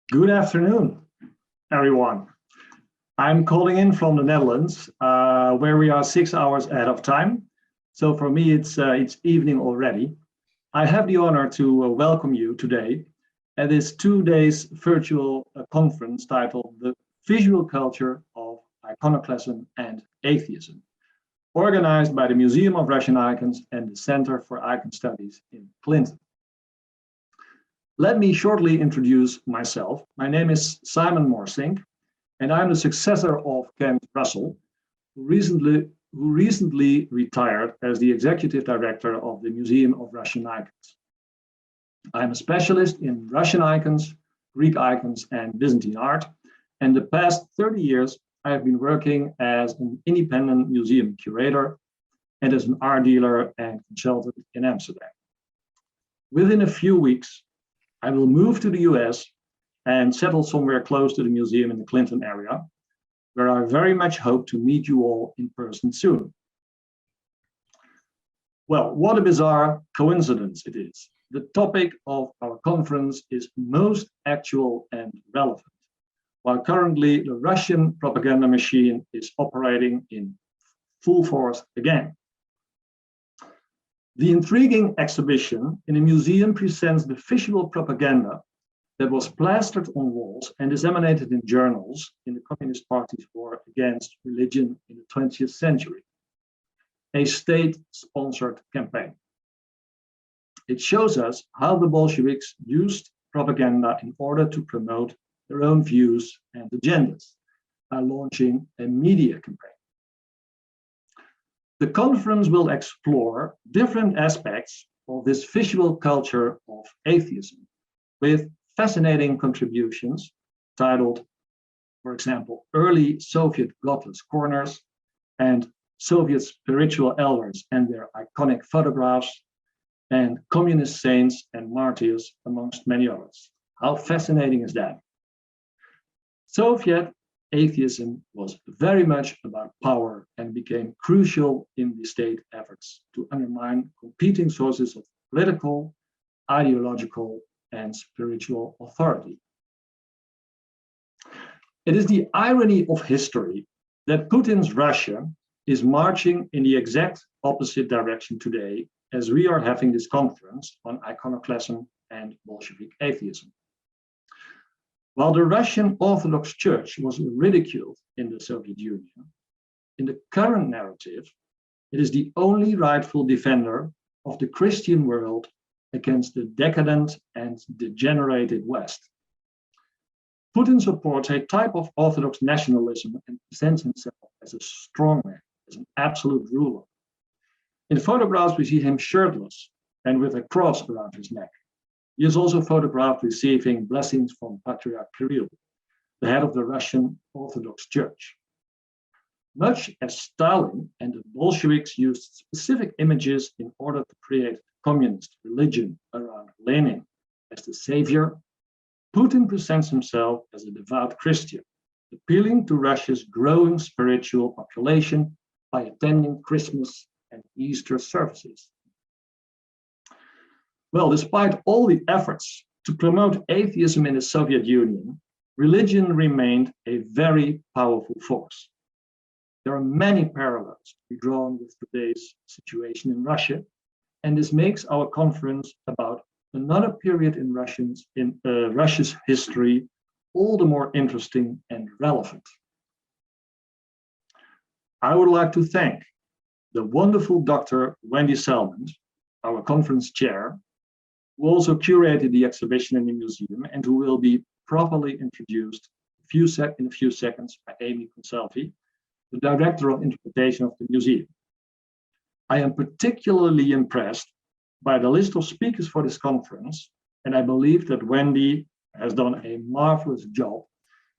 Good afternoon, everyone. I'm calling in from the Netherlands, where we are 6 hours ahead of time. So for me, it's evening already. I have the honor to welcome you today at this 2 days virtual conference titled The Visual Culture of Iconoclasm and Atheism, organized by the Museum of Russian Icons and the Center for Icon Studies in Clinton. Let me shortly introduce myself. My name is Simon Morsink, and I'm the successor of Kent Russell, who recently retired as the executive director of the Museum of Russian Icons. I'm a specialist in Russian icons, Greek icons, and Byzantine art, and the past 30 years I have been working as an independent museum curator and as an art dealer and consultant in Amsterdam. Within a few weeks, I will move to the US and settle somewhere close to the museum in the Clinton area, where I very much hope to meet you all in person soon. Well, what a bizarre coincidence it is. The topic of our conference is most actual and relevant, while currently the Russian propaganda machine is operating in full force again. The intriguing exhibition in the museum presents the visual propaganda that was plastered on walls and disseminated in journals in the Communist Party's war against religion in the 20th century, a state-sponsored campaign. It shows us how the Bolsheviks used propaganda in order to promote their own views and agendas by launching a media campaign. The conference will explore different aspects of this visual culture of atheism with fascinating contributions titled, for example, Early Soviet Godless Corners and Soviet Spiritual Elders and Their Iconic Photographs and Communist Saints and Martyrs, amongst many others. How fascinating is that? Soviet atheism was very much about power and became crucial in the state efforts to undermine competing sources of political, ideological, and spiritual authority. It is the irony of history that Putin's Russia is marching in the exact opposite direction today as we are having this conference on iconoclasm and Bolshevik atheism. While the Russian Orthodox Church was ridiculed in the Soviet Union, in the current narrative, it is the only rightful defender of the Christian world against the decadent and degenerated West. Putin supports a type of Orthodox nationalism and presents himself as a strongman, as an absolute ruler. In photographs, we see him shirtless and with a cross around his neck. He is also photographed receiving blessings from Patriarch Kirill, the head of the Russian Orthodox Church. Much as Stalin and the Bolsheviks used specific images in order to create communist religion around Lenin as the savior, Putin presents himself as a devout Christian, appealing to Russia's growing spiritual population by attending Christmas and Easter services. Well, despite all the efforts to promote atheism in the Soviet Union, religion remained a very powerful force. There are many parallels to be drawn with today's situation in Russia, and this makes our conference about another period in Russia's history all the more interesting and relevant. I would like to thank the wonderful Dr. Wendy Salmond, our conference chair, who also curated the exhibition in the museum and who will be properly introduced in a few seconds by Amy Consalvi, the Director of Interpretation of the museum. I am particularly impressed by the list of speakers for this conference, and I believe that Wendy has done a marvelous job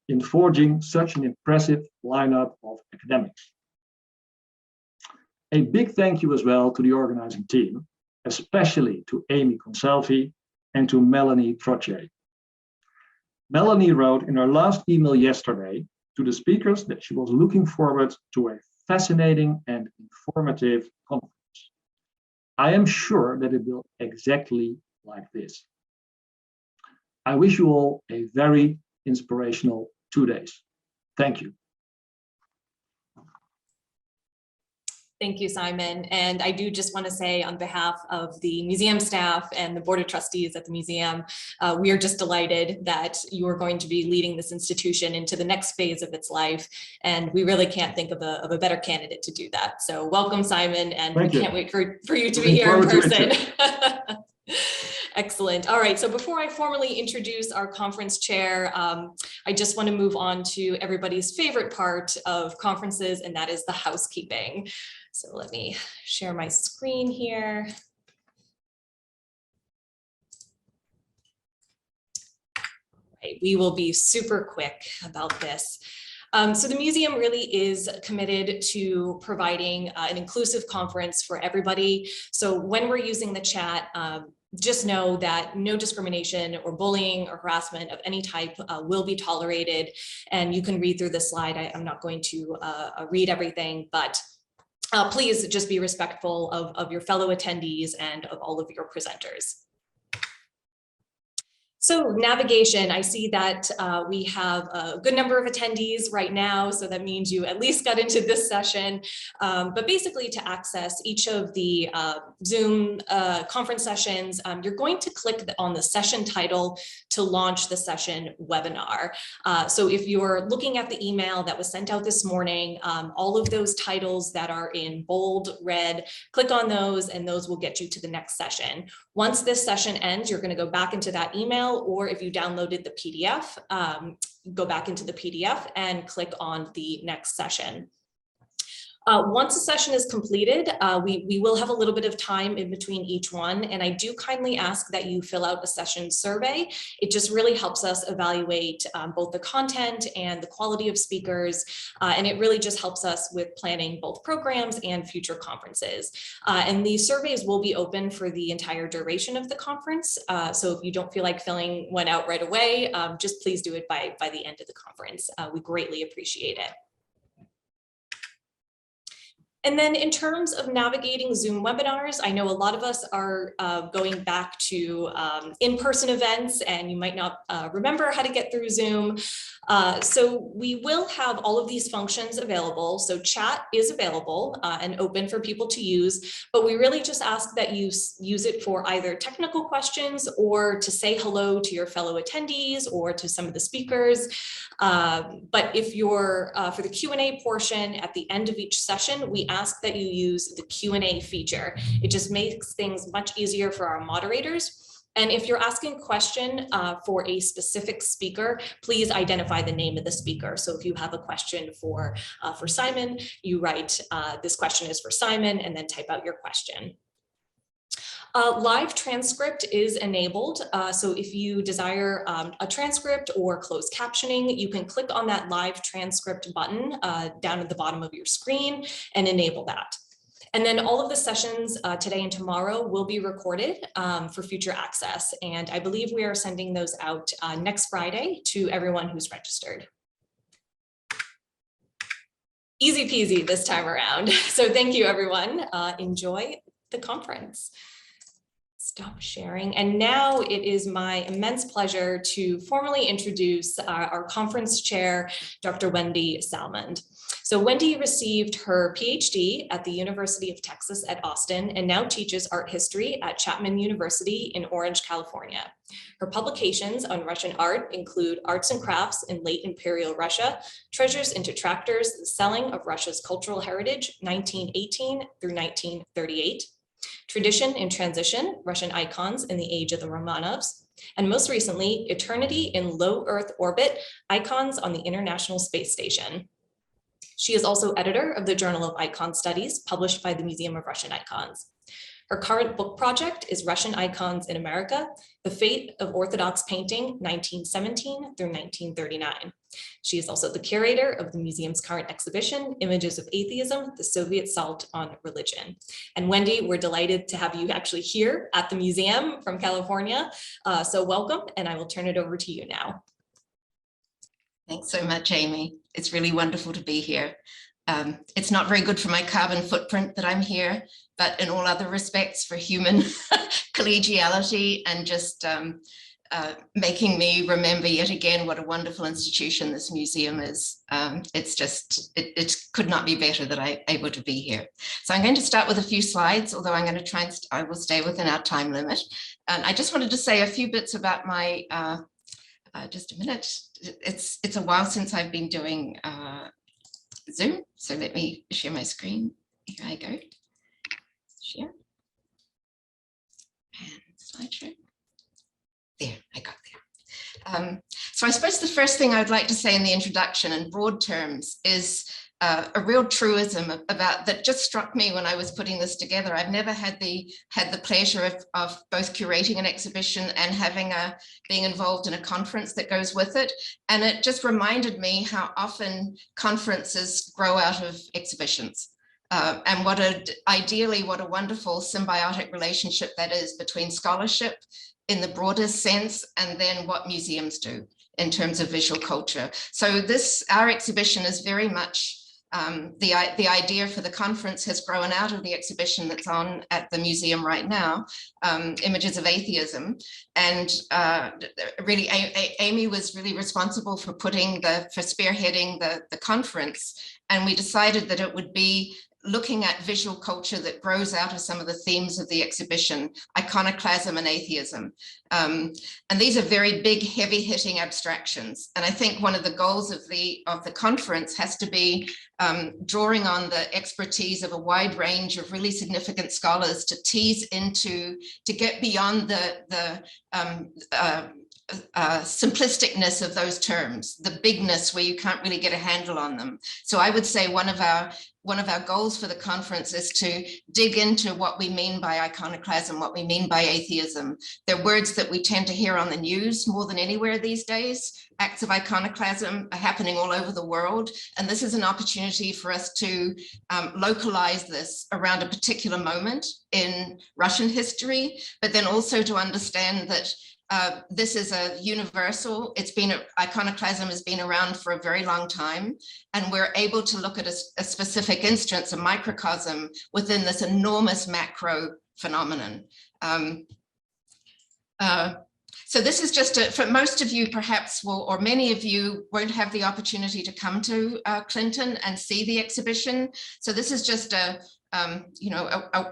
in forging such an impressive lineup of academics. A big thank you as well to the organizing team, especially to Amy Consalvi and to Melanie Trottier. Melanie wrote in her last email yesterday to the speakers that she was looking forward to a fascinating and informative conference. I am sure that it will exactly like this. I wish you all a very inspirational 2 days. Thank you. Thank you, Simon. And I do just want to say on behalf of the museum staff and the board of trustees at the museum, we are just delighted that you are going to be leading this institution into the next phase of its life. And we really can't think of a better candidate to do that. So welcome, Simon, and we can't wait for you to be here in person. Excellent. All right. So before I formally introduce our conference chair, I just want to move on to everybody's favorite part of conferences, and that is the housekeeping. So let me share my screen here. Right, we will be super quick about this. So the museum really is committed to providing an inclusive conference for everybody. So when we're using the chat, just know that no discrimination or bullying or harassment of any type will be tolerated. And you can read through this slide. I'm not going to read everything, but please just be respectful of your fellow attendees and of all of your presenters. So navigation, I see that we have a good number of attendees right now, so that means you at least got into this session. But basically to access each of the Zoom conference sessions, you're going to click on the session title to launch the session webinar. So if you're looking at the email that was sent out this morning, all of those titles that are in bold red, click on those and those will get you to the next session. Once this session ends, you're going to go back into that email, or if you downloaded the PDF, go back into the PDF and click on the next session. Once a session is completed, we will have a little bit of time in between each one, and I do kindly ask that you fill out a session survey. It just really helps us evaluate both the content and the quality of speakers, and it really just helps us with planning both programs and future conferences. And these surveys will be open for the entire duration of the conference, so if you don't feel like filling one out right away, just please do it by the end of the conference. We greatly appreciate it. And then in terms of navigating Zoom webinars, I know a lot of us are going back to in-person events, and you might not remember how to get through Zoom. So we will have all of these functions available. So chat is available and open for people to use, but we really just ask that you use it for either technical questions or to say hello to your fellow attendees or to some of the speakers. But if you're for the Q&A portion at the end of each session, we ask that you use the Q&A feature. It just makes things much easier for our moderators. And if you're asking a question for a specific speaker, please identify the name of the speaker. So if you have a question for Simon, you write, this question is for Simon, and then type out your question. Live transcript is enabled. So if you desire a transcript or closed captioning, you can click on that live transcript button down at the bottom of your screen and enable that. And then all of the sessions today and tomorrow will be recorded for future access. And I believe we are sending those out next Friday to everyone who's registered. Easy peasy this time around. So thank you, everyone. Enjoy the conference. Stop sharing. And now it is my immense pleasure to formally introduce our conference chair, Dr. Wendy Salmond. So Wendy received her PhD at the University of Texas at Austin and now teaches art history at Chapman University in Orange, California. Her publications on Russian art include Arts and Crafts in Late Imperial Russia, Treasures into Tractors, The Selling of Russia's Cultural Heritage, 1918 through 1938, Tradition in Transition, Russian Icons in the Age of the Romanovs, and most recently, Eternity in Low Earth Orbit, Icons on the International Space Station. She is also editor of the Journal of Icon Studies, published by the Museum of Russian Icons. Her current book project is Russian Icons in America, The Fate of Orthodox Painting, 1917 through 1939. She is also the curator of the museum's current exhibition, Images of Atheism, the Soviet Assault on Religion. And Wendy, we're delighted to have you actually here at the museum from California. So welcome, and I will turn it over to you now. Thanks so much, Amy. It's really wonderful to be here. It's not very good for my carbon footprint that I'm here, but in all other respects for human collegiality and just making me remember yet again what a wonderful institution this museum is. It's just, it could not be better that I'm able to be here. So I'm going to start with a few slides, although I'm going to try and I will stay within our time limit. And I just wanted to say a few bits about my, just a minute. It's a while since I've been doing Zoom. So let me share my screen. Here I go. Share. And slideshow. There, I got there. So I suppose the first thing I would like to say in the introduction in broad terms is a real truism about that just struck me when I was putting this together. I've never had the pleasure of both curating an exhibition and being involved in a conference that goes with it. And it just reminded me how often conferences grow out of exhibitions. And ideally, what a wonderful symbiotic relationship that is between scholarship in the broadest sense, and then what museums do in terms of visual culture. So our exhibition is very much, the idea for the conference has grown out of the exhibition that's on at the museum right now, Images of Atheism. And really, Amy was really responsible for spearheading the conference. And we decided that it would be looking at visual culture that grows out of some of the themes of the exhibition, iconoclasm and atheism. And these are very big, heavy-hitting abstractions. And I think one of the goals of the conference has to be drawing on the expertise of a wide range of really significant scholars to get beyond the simplisticness of those terms, the bigness where you can't really get a handle on them. So I would say one of our goals for the conference is to dig into what we mean by iconoclasm, what we mean by atheism. They're words that we tend to hear on the news more than anywhere these days. Acts of iconoclasm are happening all over the world. And this is an opportunity for us to localize this around a particular moment in Russian history, but then also to understand that this is a universal, iconoclasm has been around for a very long time, and we're able to look at a specific instance, a microcosm within this enormous macro phenomenon. So this is just for most of you perhaps or many of you won't have the opportunity to come to Clinton and see the exhibition. So this is just a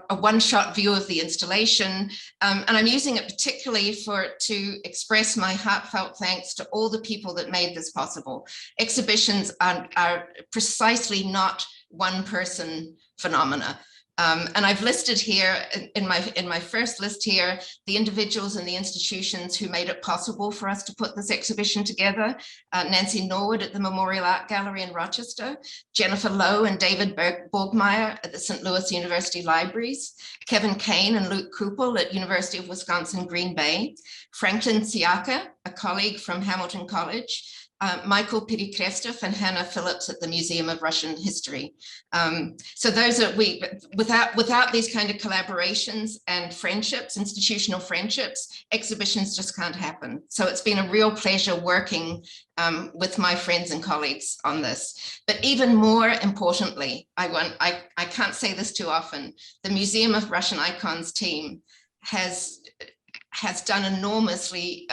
one-shot view of the installation. And I'm using it particularly to express my heartfelt thanks to all the people that made this possible. Exhibitions are precisely not one-person phenomena. And I've listed here in my first list here, the individuals and the institutions who made it possible for us to put this exhibition together. Nancy Norwood at the Memorial Art Gallery in Rochester, Jennifer Lowe and David Borgmeyer at the St. Louis University Libraries, Kevin Kane and Luke Kupel at University of Wisconsin, Green Bay, Franklin Siaka, a colleague from Hamilton College, Michael Pirikrestov and Hannah Phillips at the Museum of Russian History. So those are without these kind of collaborations and friendships, institutional friendships, exhibitions just can't happen. So it's been a real pleasure working with my friends and colleagues on this. But even more importantly, I can't say this too often, the Museum of Russian Icons team has done enormously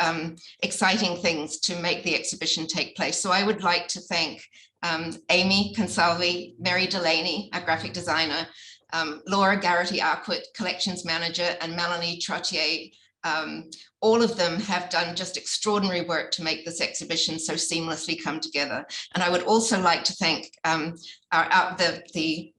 exciting things to make the exhibition take place. So I would like to thank Amy Consalvi, Mary Delaney, our graphic designer, Laura Garrity-Arquette, collections manager, and Melanie Trottier. All of them have done just extraordinary work to make this exhibition so seamlessly come together. And I would also like to thank the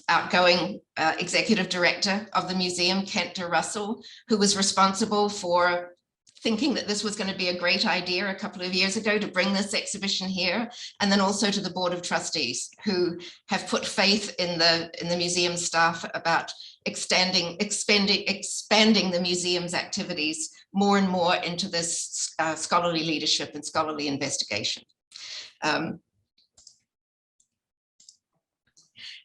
outgoing executive director of the museum, Kent de Russell, who was responsible for thinking that this was going to be a great idea a couple of years ago to bring this exhibition here, and then also to the Board of Trustees, who have put faith in the museum staff about expanding the museum's activities more and more into this scholarly leadership and scholarly investigation.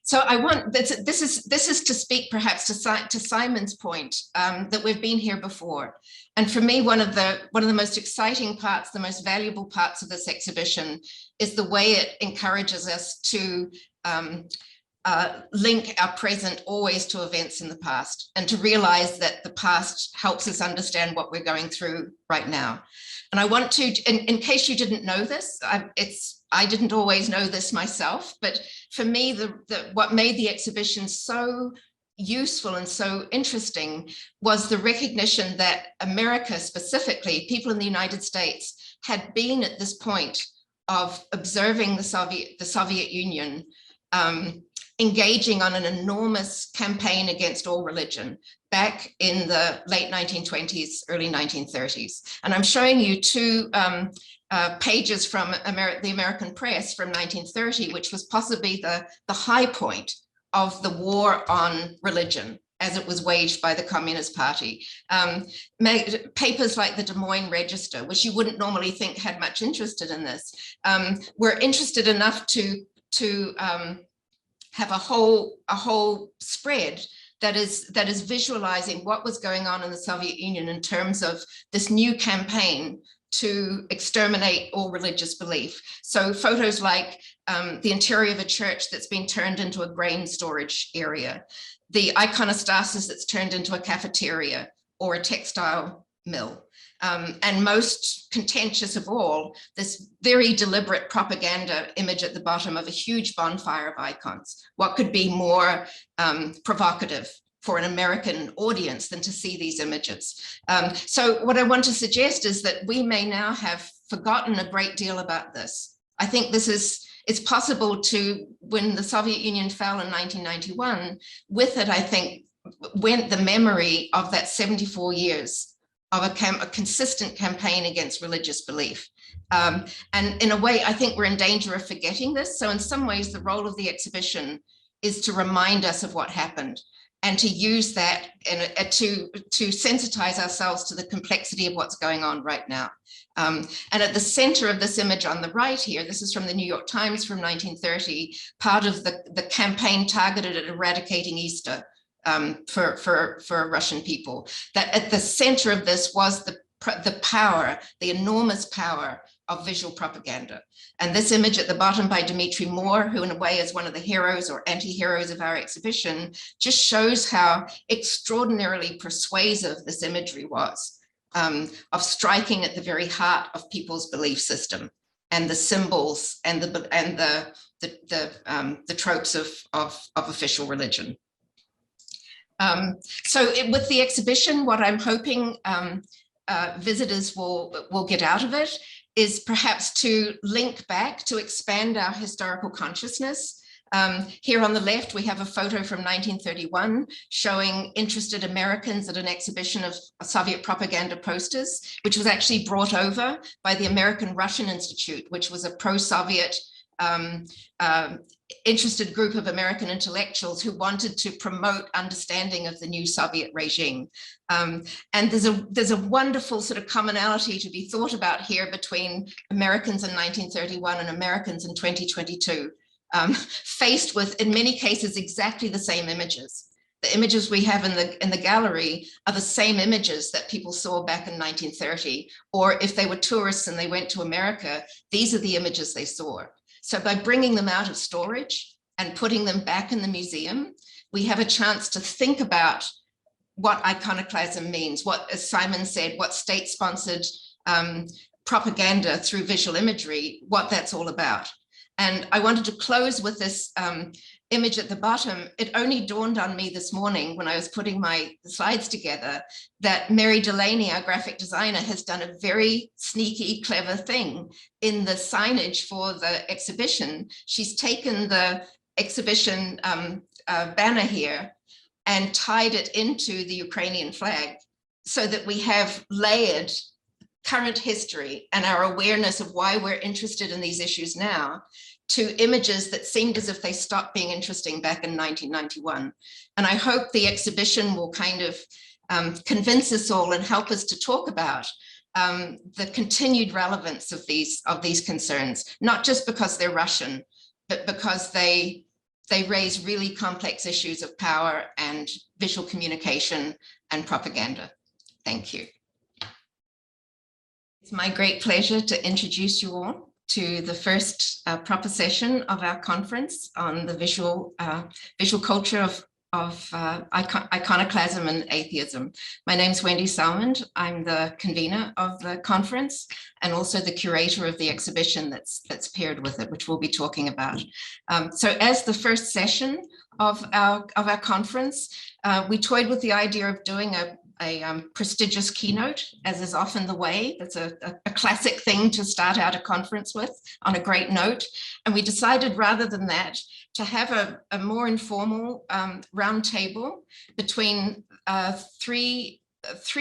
So I want this is to speak perhaps to Simon's point that we've been here before, and for me one of the most exciting parts, the most valuable parts of this exhibition is the way it encourages us to link our present always to events in the past, and to realize that the past helps us understand what we're going through right now. And I want to, in case you didn't know this, I didn't always know this myself, but for me, what made the exhibition so useful and so interesting was the recognition that America, specifically people in the United States, had been at this point of observing the Soviet Union engaging on an enormous campaign against all religion back in the late 1920s, early 1930s. And I'm showing you two pages from the American press from 1930, which was possibly the high point of the war on religion as it was waged by the Communist Party. Papers like the Des Moines Register, which you wouldn't normally think had much interest in this, were interested enough to have a whole spread that is visualizing what was going on in the Soviet Union in terms of this new campaign to exterminate all religious belief. So photos like the interior of a church that's been turned into a grain storage area, the iconostasis that's turned into a cafeteria or a textile mill. And most contentious of all, this very deliberate propaganda image at the bottom of a huge bonfire of icons. What could be more provocative for an American audience than to see these images? So what I want to suggest is that we may now have forgotten a great deal about this. I think it's possible to, when the Soviet Union fell in 1991, with it, I think, went the memory of that 74 years of a consistent campaign against religious belief. And in a way, I think we're in danger of forgetting this. So in some ways, the role of the exhibition is to remind us of what happened and to use that to sensitize ourselves to the complexity of what's going on right now. And at the center of this image on the right here, this is from the New York Times from 1930, part of the campaign targeted at eradicating Easter for Russian people. That at the center of this was the power, the enormous power of visual propaganda. And this image at the bottom by Dmitry Moore, who in a way is one of the heroes or anti-heroes of our exhibition, just shows how extraordinarily persuasive this imagery was, of striking at the very heart of people's belief system and the symbols and the tropes of official religion. So with the exhibition, what I'm hoping visitors will get out of it is perhaps to link back, to expand our historical consciousness. Here on the left, we have a photo from 1931 showing interested Americans at an exhibition of Soviet propaganda posters, which was actually brought over by the American Russian Institute, which was a pro-Soviet interested group of American intellectuals who wanted to promote understanding of the new Soviet regime. And there's a wonderful sort of commonality to be thought about here between Americans in 1931 and Americans in 2022, faced with, in many cases, exactly the same images. The images we have in the gallery are the same images that people saw back in 1930, or if they were tourists and they went to America, these are the images they saw. So by bringing them out of storage and putting them back in the museum, we have a chance to think about what iconoclasm means, what, as Simon said, what state-sponsored propaganda through visual imagery, what that's all about. And I wanted to close with this image at the bottom. It only dawned on me this morning when I was putting my slides together that Mary Delaney, our graphic designer, has done a very sneaky, clever thing in the signage for the exhibition. She's taken the exhibition banner here and tied it into the Ukrainian flag so that we have layered current history and our awareness of why we're interested in these issues now to images that seemed as if they stopped being interesting back in 1991. And I hope the exhibition will kind of convince us all and help us to talk about the continued relevance of these concerns, not just because they're Russian, but because they raise really complex issues of power and visual communication and propaganda. Thank you. It's my great pleasure to introduce you all to the first proper session of our conference on the visual culture of iconoclasm and atheism. My name's Wendy Salmond. I'm the convener of the conference and also the curator of the exhibition that's paired with it, which we'll be talking about. So as the first session of our conference, we toyed with the idea of doing a prestigious keynote, as is often the way. That's a classic thing to start out a conference with, on a great note. And we decided, rather than that, to have a more informal round table between three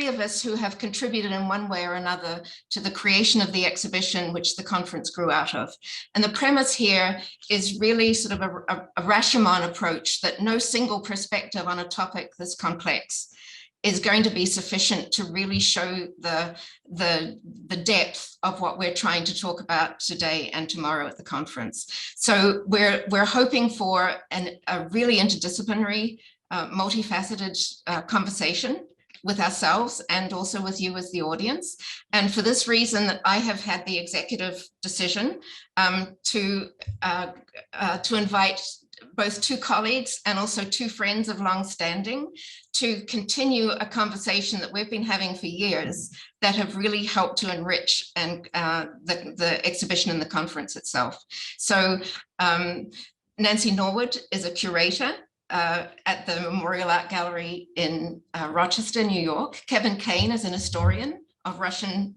of us who have contributed in one way or another to the creation of the exhibition, which the conference grew out of. And the premise here is really sort of a Rashomon approach, that no single perspective on a topic this complex is going to be sufficient to really show the depth of what we're trying to talk about today and tomorrow at the conference. So we're hoping for a really interdisciplinary, multifaceted conversation with ourselves and also with you as the audience. And for this reason, that I have had the executive decision to invite both two colleagues and also two friends of long standing to continue a conversation that we've been having for years that have really helped to enrich and the exhibition and the conference itself. So Nancy Norwood is a curator at the Memorial Art Gallery in Rochester, New York. Kevin Kane is an historian of Russian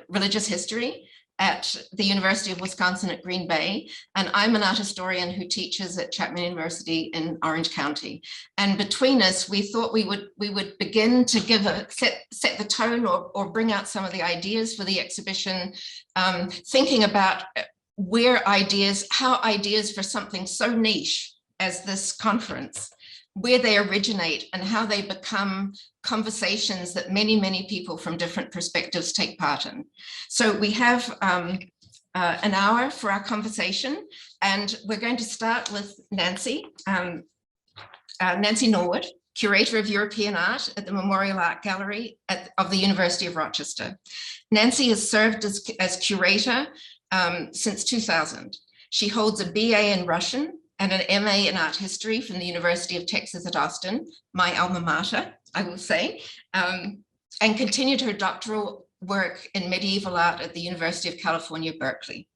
religious history at the University of Wisconsin at Green Bay, and I'm an art historian who teaches at Chapman University in Orange County. And between us, we thought we would begin to give set the tone or bring out some of the ideas for the exhibition, thinking about how ideas for something so niche as this conference, where they originate and how they become conversations that many, many people from different perspectives take part in. So we have an hour for our conversation, and we're going to start with Nancy, Nancy Norwood, Curator of European Art at the Memorial Art Gallery of the University of Rochester. Nancy has served as curator since 2000. She holds a BA in Russian and an MA in art history from the University of Texas at Austin, my alma mater, I will say, and continued her doctoral work in medieval art at the University of California, Berkeley.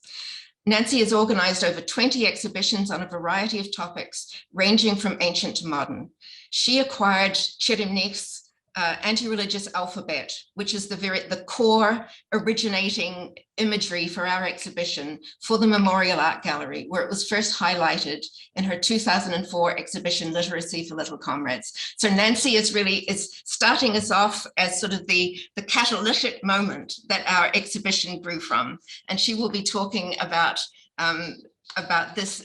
Nancy has organized over 20 exhibitions on a variety of topics, ranging from ancient to modern. She acquired Cheremnich's anti-religious alphabet, which is the core originating imagery for our exhibition for the Memorial Art Gallery, where it was first highlighted in her 2004 exhibition, Literacy for Little Comrades. So Nancy is starting us off as sort of the catalytic moment that our exhibition grew from. And she will be talking about this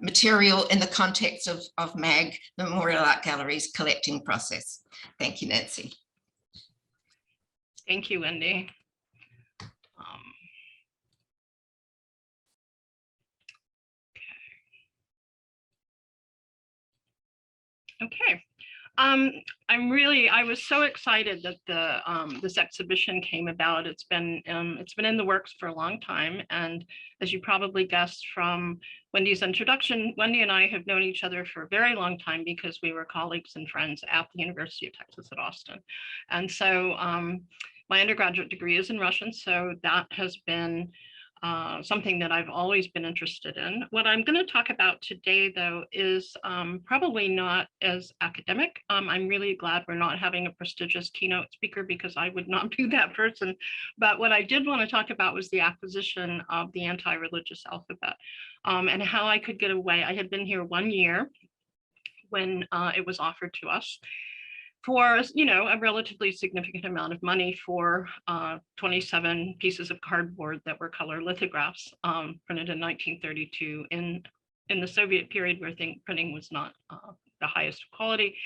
material in the context of MAG, the Memorial Art Gallery's collecting process. Thank you, Nancy. Thank you, Wendy. Okay. I was so excited that this exhibition came about. It's been in the works for a long time, and as you probably guessed from Wendy's introduction, Wendy and I have known each other for a very long time because we were colleagues and friends at the University of Texas at Austin. And so my undergraduate degree is in Russian, so that has been something that I've always been interested in. What I'm going to talk about today, though, is probably not as academic. I'm really glad we're not having a prestigious keynote speaker because I would not be that person. But what I did want to talk about was the acquisition of the anti-religious alphabet and how I could get away. I had been here 1 year when it was offered to us for, you know, a relatively significant amount of money for 27 pieces of cardboard that were color lithographs printed in 1932 in the Soviet period, where printing was not the highest quality.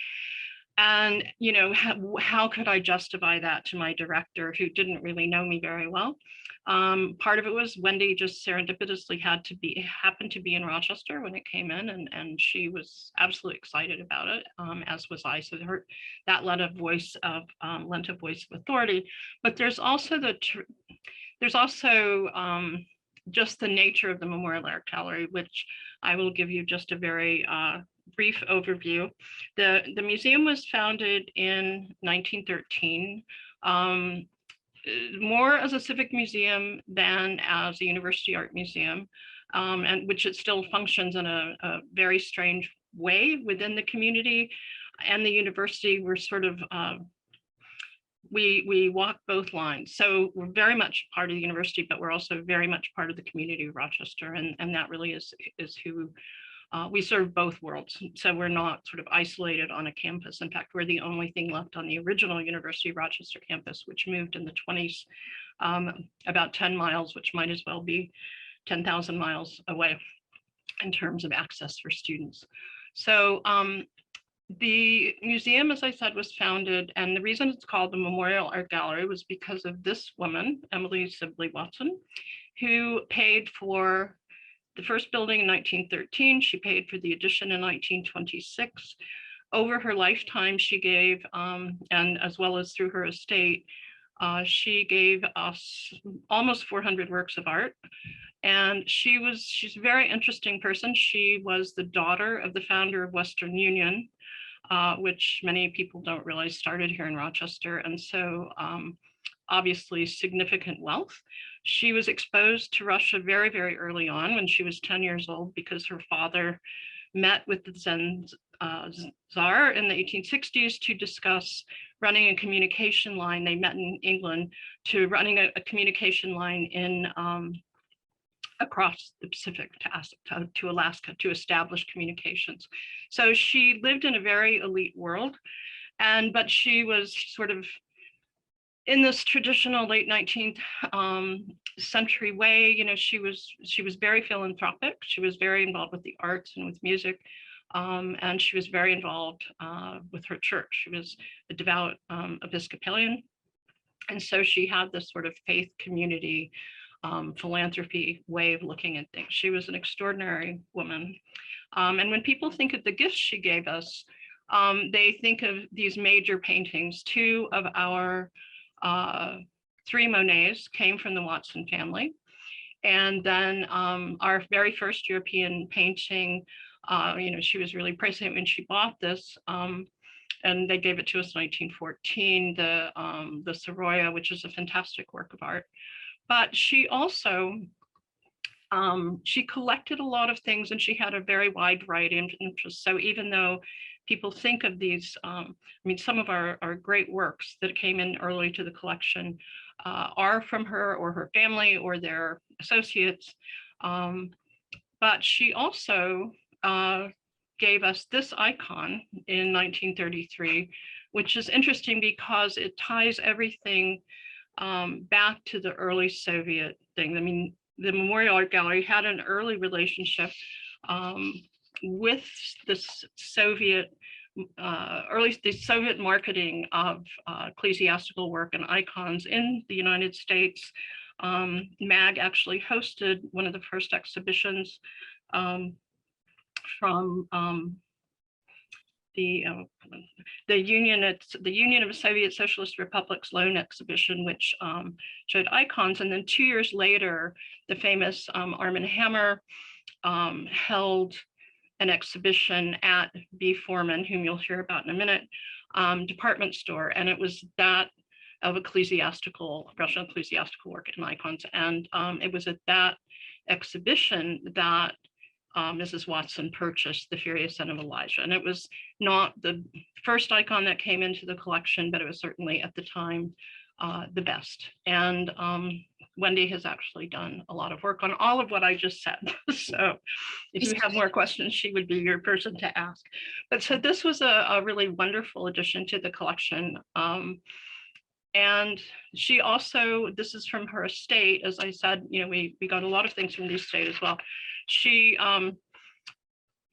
And, you know, how could I justify that to my director, who didn't really know me very well? Part of it was Wendy just serendipitously happened to be in Rochester when it came in, and she was absolutely excited about it, as was I. So that lent a voice of authority. But there's also there's also just the nature of the Memorial Art Gallery, which I will give you just a very brief overview. The museum was founded in 1913, more as a civic museum than as a university art museum, and which it still functions in a very strange way within the community. And the university were sort of, we walk both lines. So we're very much part of the university, but we're also very much part of the community of Rochester. And that really is who we serve both worlds. So we're not sort of isolated on a campus. In fact, we're the only thing left on the original University of Rochester campus, which moved in the 20s, about 10 miles, which might as well be 10,000 miles away in terms of access for students. So the museum, as I said, was founded, and the reason it's called the Memorial Art Gallery was because of this woman, Emily Sibley Watson, who paid for the first building in 1913. She paid for the addition in 1926. Over her lifetime, she gave, and as well as through her estate, she gave us almost 400 works of art. And she's a very interesting person. She was the daughter of the founder of Western Union, which many people don't realize started here in Rochester. And so obviously significant wealth. She was exposed to Russia very, very early on when she was 10 years old, because her father met with the Zen Tsar in the 1860s to discuss running a communication line. They met in England to running a communication line in across the Pacific to Alaska to establish communications. So she lived in a very elite world, but she was sort of in this traditional late 19th century way. You know, she was very philanthropic. She was very involved with the arts and with music, and she was very involved with her church. She was a devout Episcopalian, and so she had this sort of faith community philanthropy way of looking at things. She was an extraordinary woman. And when people think of the gifts she gave us, they think of these major paintings. Two of our 3 Monets came from the Watson family. And then our very first European painting, you know, she was really praising it when she bought this. And they gave it to us in 1914, the Sorolla, which is a fantastic work of art. But she also, she collected a lot of things, and she had a very wide variety of interests. So even though people think of these, I mean, some of our great works that came in early to the collection are from her or her family or their associates. But she also gave us this icon in 1933, which is interesting because it ties everything back to the early Soviet thing. I mean, the Memorial Art Gallery had an early relationship with this Soviet, the Soviet marketing of ecclesiastical work and icons in the United States. MAG actually hosted one of the first exhibitions from the Union of Soviet Socialist Republics loan exhibition, which showed icons. And then 2 years later, the famous Arm & Hammer held an exhibition at B. Foreman, whom you'll hear about in a minute, department store. And it was that of Russian ecclesiastical work and icons. And it was at that exhibition that Mrs. Watson purchased the Furious Son of Elijah. And it was not the first icon that came into the collection, but it was certainly at the time the best. And Wendy has actually done a lot of work on all of what I just said. So if you have more questions, she would be your person to ask. But so this was a really wonderful addition to the collection. And she also, this is from her estate, as I said, you know, we got a lot of things from the estate as well. She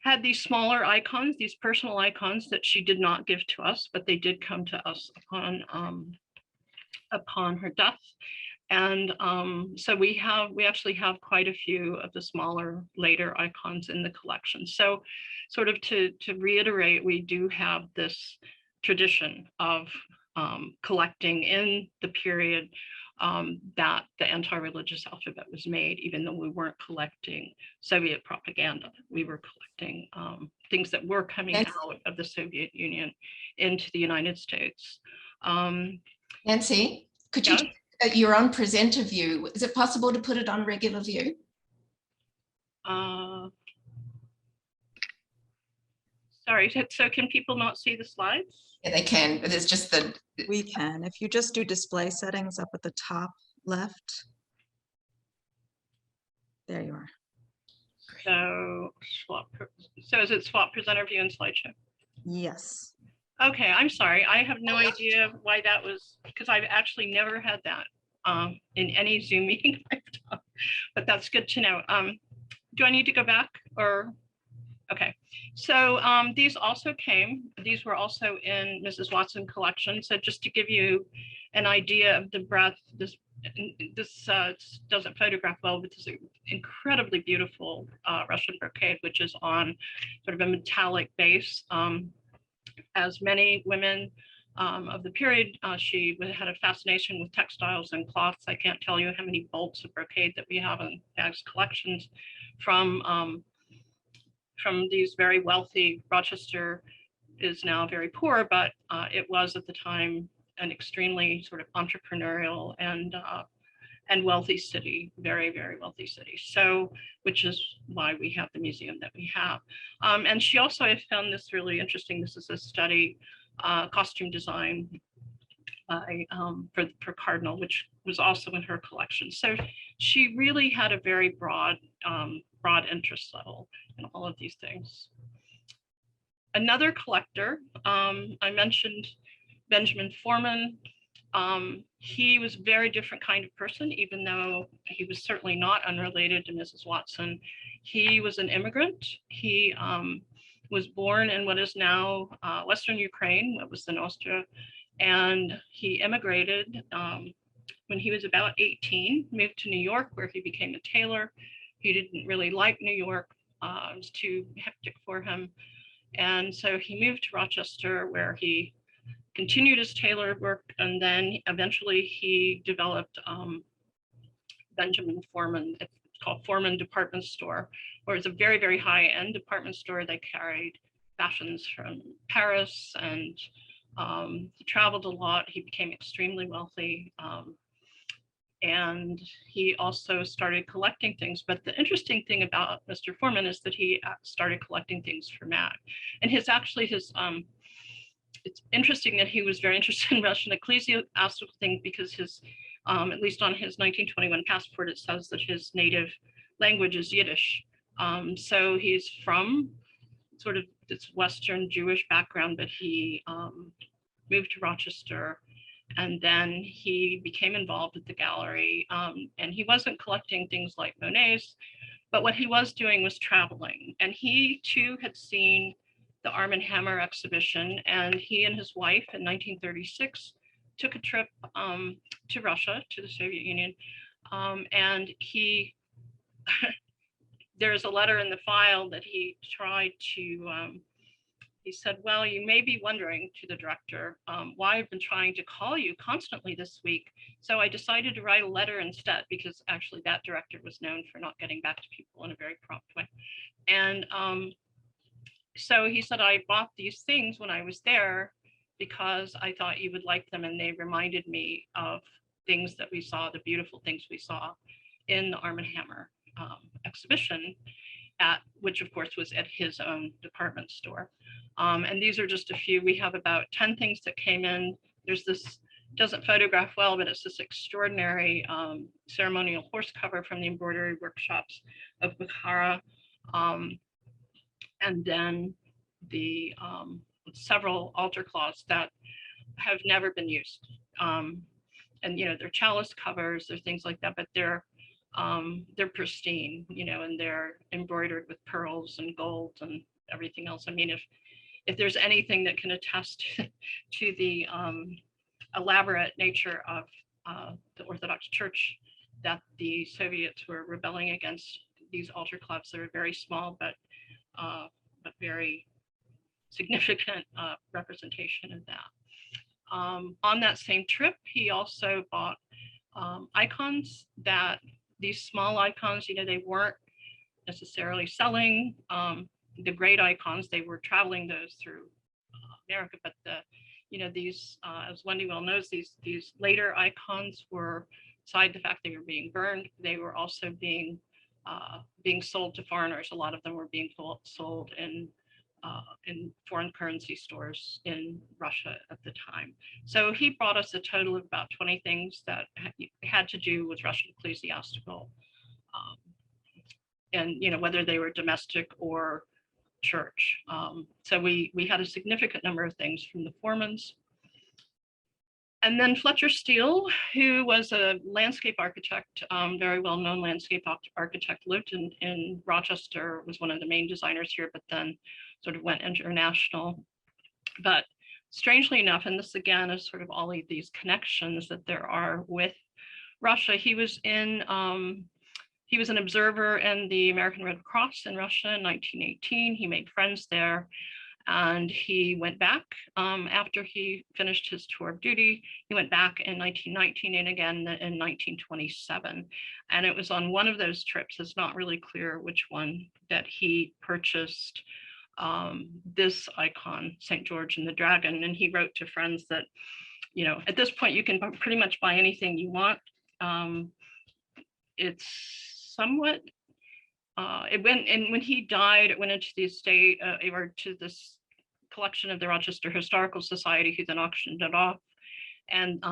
had these smaller icons, these personal icons that she did not give to us, but they did come to us upon her death. And so we actually have quite a few of the smaller later icons in the collection. So sort of to reiterate, we do have this tradition of collecting in the period that the anti-religious alphabet was made, even though we weren't collecting Soviet propaganda. We were collecting things that were coming out of the Soviet Union into the United States. Nancy, could you, you're on presenter view. Is it possible to put it on regular view? Sorry, so can people not see the slides? Yeah, they can, but it's just the... We can. If you just do display settings up at the top left. There you are. So is it swap presenter view and slideshow? Yes. Okay, I'm sorry. I have no idea why that was, because I've actually never had that in any Zoom meeting I've done, but that's good to know. Do I need to go back or? Okay, so these also came, these were also in Mrs. Watson collection. So just to give you an idea of the breadth, this doesn't photograph well, but this is incredibly beautiful Russian brocade, which is on sort of a metallic base. As many women of the period, she had a fascination with textiles and cloths. I can't tell you how many bolts of brocade that we have in Bag's collections from these very wealthy. Rochester is now very poor, but it was at the time an extremely sort of entrepreneurial and wealthy city, very, very wealthy city. So, which is why we have the museum that we have. And she also, I found this really interesting. This is a study, costume design by, for Cardinal, which was also in her collection. So she really had a very broad interest level in all of these things. Another collector, I mentioned Benjamin Forman. He was a very different kind of person, even though he was certainly not unrelated to Mrs. Watson. He was an immigrant. He was born in what is now Western Ukraine, what was then Austria, and he immigrated when he was about 18, moved to New York, where he became a tailor. He didn't really like New York. It was too hectic for him. And so he moved to Rochester, where he continued his tailor work, and then eventually he developed Benjamin Forman. It's called Forman Department Store, where it's a very, very high-end department store. They carried fashions from Paris, and he traveled a lot. He became extremely wealthy. And he also started collecting things. But the interesting thing about Mr. Forman is that he started collecting things for Mag. And it's interesting that he was very interested in Russian ecclesiastical things, because his, at least on his 1921 passport, it says that his native language is Yiddish. So he's from sort of this Western Jewish background, but he moved to Rochester, and then he became involved at the gallery. And he wasn't collecting things like Monet's, but what he was doing was traveling. And he too had seen the Arm & Hammer exhibition, and he and his wife in 1936 took a trip to Russia, to the Soviet Union, and he, there's a letter in the file that he tried to, he said, well, you may be wondering, to the director, why I've been trying to call you constantly this week. So I decided to write a letter instead, because actually that director was known for not getting back to people in a very prompt way. And so he said, I bought these things when I was there because I thought you would like them, and they reminded me of things that we saw, the beautiful things we saw in the Arm & Hammer exhibition, which of course was at his own department store. And these are just a few. We have about 10 things that came in. There's this, doesn't photograph well, but it's this extraordinary ceremonial horse cover from the embroidery workshops of Bukhara. And then the several altar cloths that have never been used. And they're chalice covers, they're things like that, but they're pristine, and they're embroidered with pearls and gold and everything else. I mean, if there's anything that can attest to the elaborate nature of the Orthodox Church, that the Soviets were rebelling against these altar cloths that are very small, but very significant representation of that. On that same trip, he also bought icons, that these small icons, they weren't necessarily selling the great icons. They were traveling those through America, but these, as Wendy well knows, these later icons were, beside the fact they were being burned, they were also being sold to foreigners. A lot of them were being sold in foreign currency stores in Russia at the time. So he brought us a total of about 20 things that had to do with Russian ecclesiastical, and whether they were domestic or church. So we had a significant number of things from the Formans. And then Fletcher Steele, who was a landscape architect, very well-known landscape architect, lived in Rochester, was one of the main designers here, but then sort of went international. But strangely enough, and this again is sort of all of these connections that there are with Russia, he was an observer in the American Red Cross in Russia in 1918. He made friends there. And he went back after he finished his tour of duty. He went back in 1919 and again in 1927. And it was on one of those trips, it's not really clear which one, that he purchased this icon, St. George and the Dragon. And he wrote to friends that, at this point, you can pretty much buy anything you want. It's somewhat when he died, it went into the estate or to this collection of the Rochester Historical Society, who then auctioned it off. And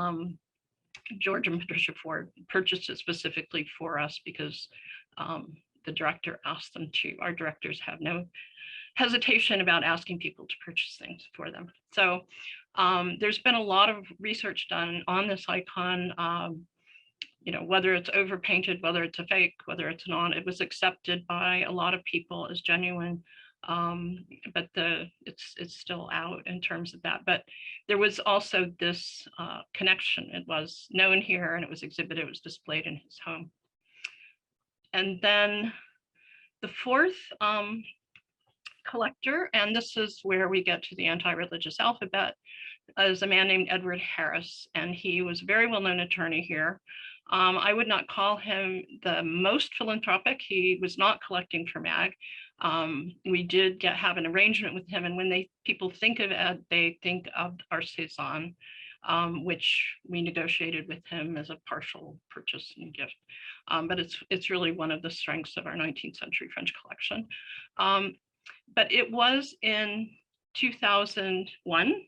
George and Patricia Ford purchased it specifically for us because the director asked them to. Our directors have no hesitation about asking people to purchase things for them. So there's been a lot of research done on this icon. Whether it's overpainted, whether it's a fake, whether it's not, it was accepted by a lot of people as genuine, but it's still out in terms of that. But there was also this connection. It was known here and it was exhibited, it was displayed in his home. And then the fourth collector, and this is where we get to the anti-religious alphabet, is a man named Edward Harris, and he was a very well-known attorney here. I would not call him the most philanthropic. He was not collecting for MAG. We did have an arrangement with him, and when people think of Ed, they think of our Cezanne, which we negotiated with him as a partial purchase and gift. But it's really one of the strengths of our 19th century French collection. But it was in 2001,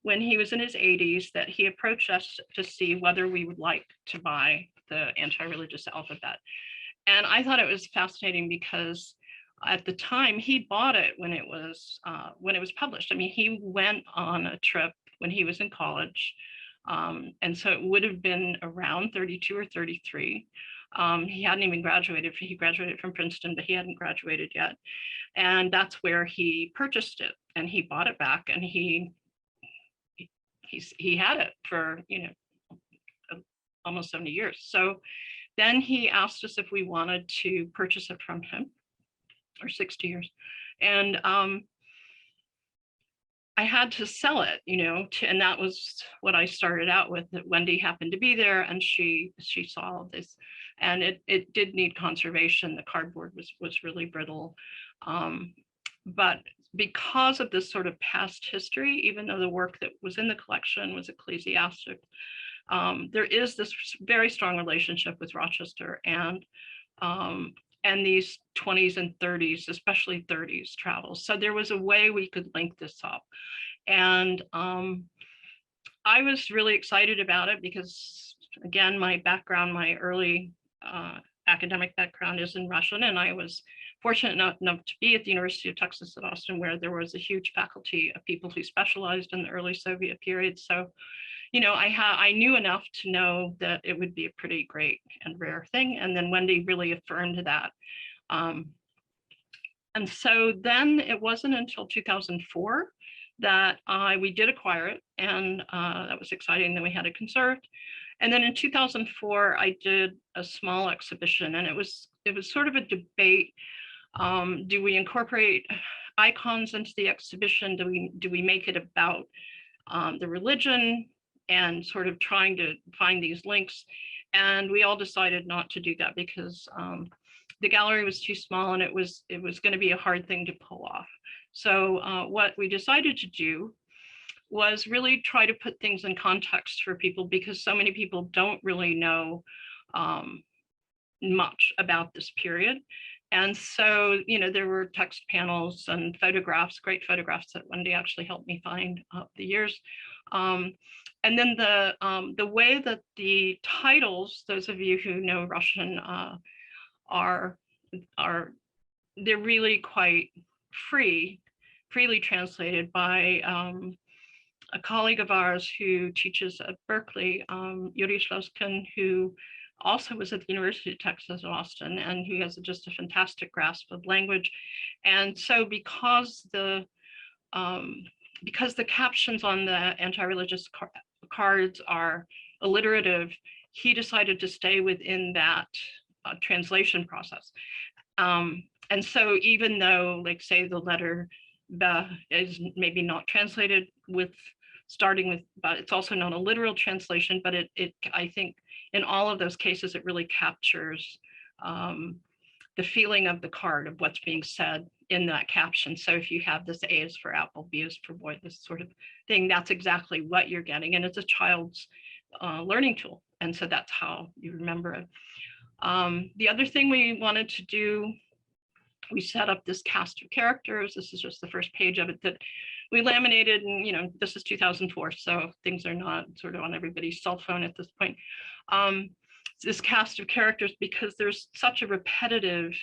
when he was in his 80s, that he approached us to see whether we would like to buy the anti-religious alphabet. And I thought it was fascinating because at the time he bought it when it was published. I mean, he went on a trip when he was in college. And so it would have been around 32 or 33. He hadn't even graduated. He graduated from Princeton, but he hadn't graduated yet. And that's where he purchased it, and he bought it back, and he had it for almost 70 years. So then he asked us if we wanted to purchase it from him, or 60 years, and I had to sell it, and that was what I started out with. That Wendy happened to be there, and she saw this, and it did need conservation. The cardboard was really brittle, but because of this sort of past history, even though the work that was in the collection was ecclesiastic, there is this very strong relationship with Rochester and these 20s and 30s, especially 30s travels. So there was a way we could link this up. And I was really excited about it because, again, my background, my early academic background is in Russian, and I was fortunate enough to be at the University of Texas at Austin, where there was a huge faculty of people who specialized in the early Soviet period. So, I knew enough to know that it would be a pretty great and rare thing. And then Wendy really affirmed that. And so then it wasn't until 2004 that we did acquire it, and that was exciting. Then we had it conserved. And then in 2004, I did a small exhibition, and it was sort of a debate. Do we incorporate icons into the exhibition? Do we make it about the religion and sort of trying to find these links? And we all decided not to do that because the gallery was too small and it was going to be a hard thing to pull off. So what we decided to do was really try to put things in context for people, because so many people don't really know much about this period. And so, you know, there were text panels and photographs, great photographs that Wendy actually helped me find up the years. And then the way that the titles, those of you who know Russian, they're really quite freely translated by a colleague of ours who teaches at Berkeley, Yuri Shloskin, who also was at the University of Texas, Austin, and who has just a fantastic grasp of language. And so because the captions on the anti-religious cards are alliterative, he decided to stay within that translation process. And so even though, like, say, the letter "ba" is maybe not translated with starting with, but it's also not a literal translation, but it I think in all of those cases, it really captures the feeling of the card, of what's being said in that caption. So if you have this "A is for apple, B is for boy," this sort of thing, that's exactly what you're getting. And it's a child's learning tool. And so that's how you remember it. The other thing we wanted to do, we set up this cast of characters. This is just the first page of it that we laminated, and, you know, this is 2004, so things are not sort of on everybody's cell phone at this point. This cast of characters, because there's such a repetitive,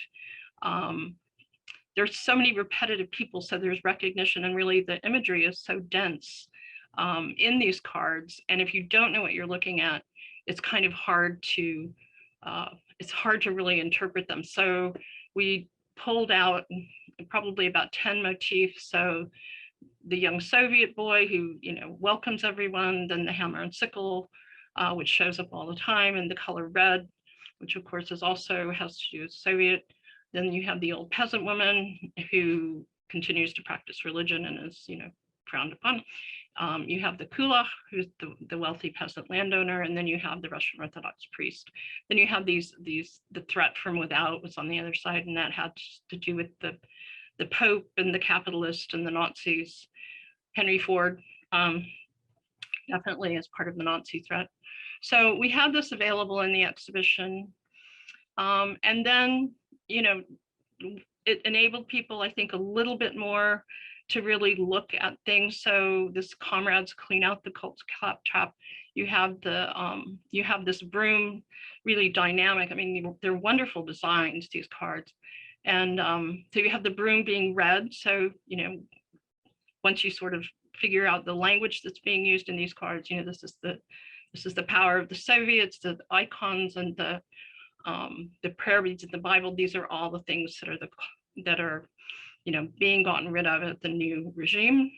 there's so many repetitive people, so there's recognition, and really the imagery is so dense in these cards. And if you don't know what you're looking at, it's kind of hard to, really interpret them. So we pulled out probably about 10 motifs. So the young Soviet boy who, you know, welcomes everyone, then the hammer and sickle, which shows up all the time, and the color red, which of course has to do with Soviet. Then you have the old peasant woman who continues to practice religion and is, you know, frowned upon. You have the kulak, who's the wealthy peasant landowner, and then you have the Russian Orthodox priest. Then you have the threat from without was on the other side, and that had to do with the Pope and the capitalist and the Nazis. Henry Ford definitely as part of the Nazi threat. So we had this available in the exhibition. And then, you know, it enabled people, I think, a little bit more to really look at things. So this Comrades Clean Out the Cult's Claptrap, you have this broom, really dynamic. I mean, they're wonderful designs, these cards. And so you have the broom being red. So, you know, once you sort of figure out the language that's being used in these cards, you know, this is the power of the Soviets, the icons, and the prayer reads in the Bible. These are all the things that are you know, being gotten rid of at the new regime.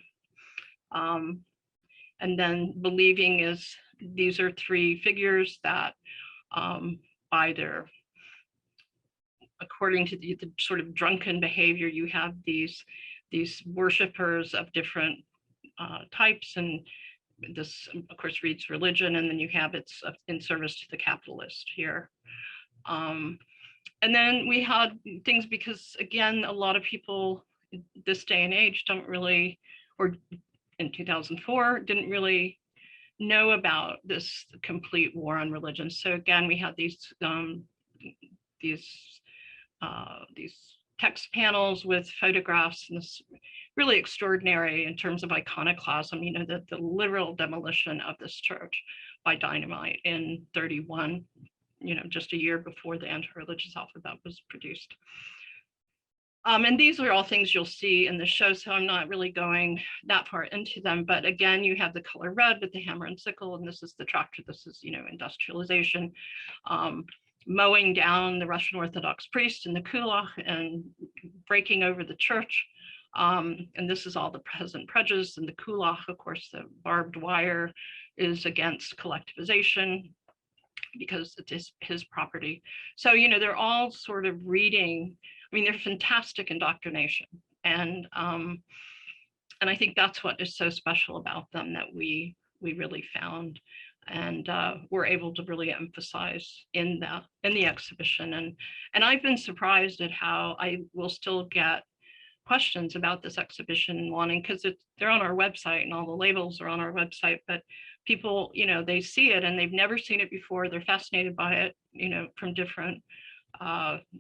And then believing is, these are three figures that by their, according to the sort of drunken behavior, you have these worshipers of different types, and this of course reads religion, and then you have it's in service to the capitalist here. And then we had things, because again, a lot of people this day and age don't really, or in 2004, didn't really know about this complete war on religion. So again, we had these text panels with photographs, and this really extraordinary in terms of iconoclasm, you know, the literal demolition of this church by dynamite in 31, you know, just a year before the anti-religious alphabet was produced. And these are all things you'll see in the show, so I'm not really going that far into them. But again, you have the color red with the hammer and sickle, and this is the tractor. This is, you know, industrialization, mowing down the Russian Orthodox priest and the kulak and breaking over the church. And this is all the peasant prejudice, and the kulak, of course, the barbed wire is against collectivization because it is his property. So, you know, they're all sort of reading. I mean, they're fantastic indoctrination. And I think that's what is so special about them, that we really found and we're able to really emphasize in the exhibition. And I've been surprised at how I will still get questions about this exhibition and wanting, because they're on our website and all the labels are on our website, but people, they see it and they've never seen it before. They're fascinated by it, from different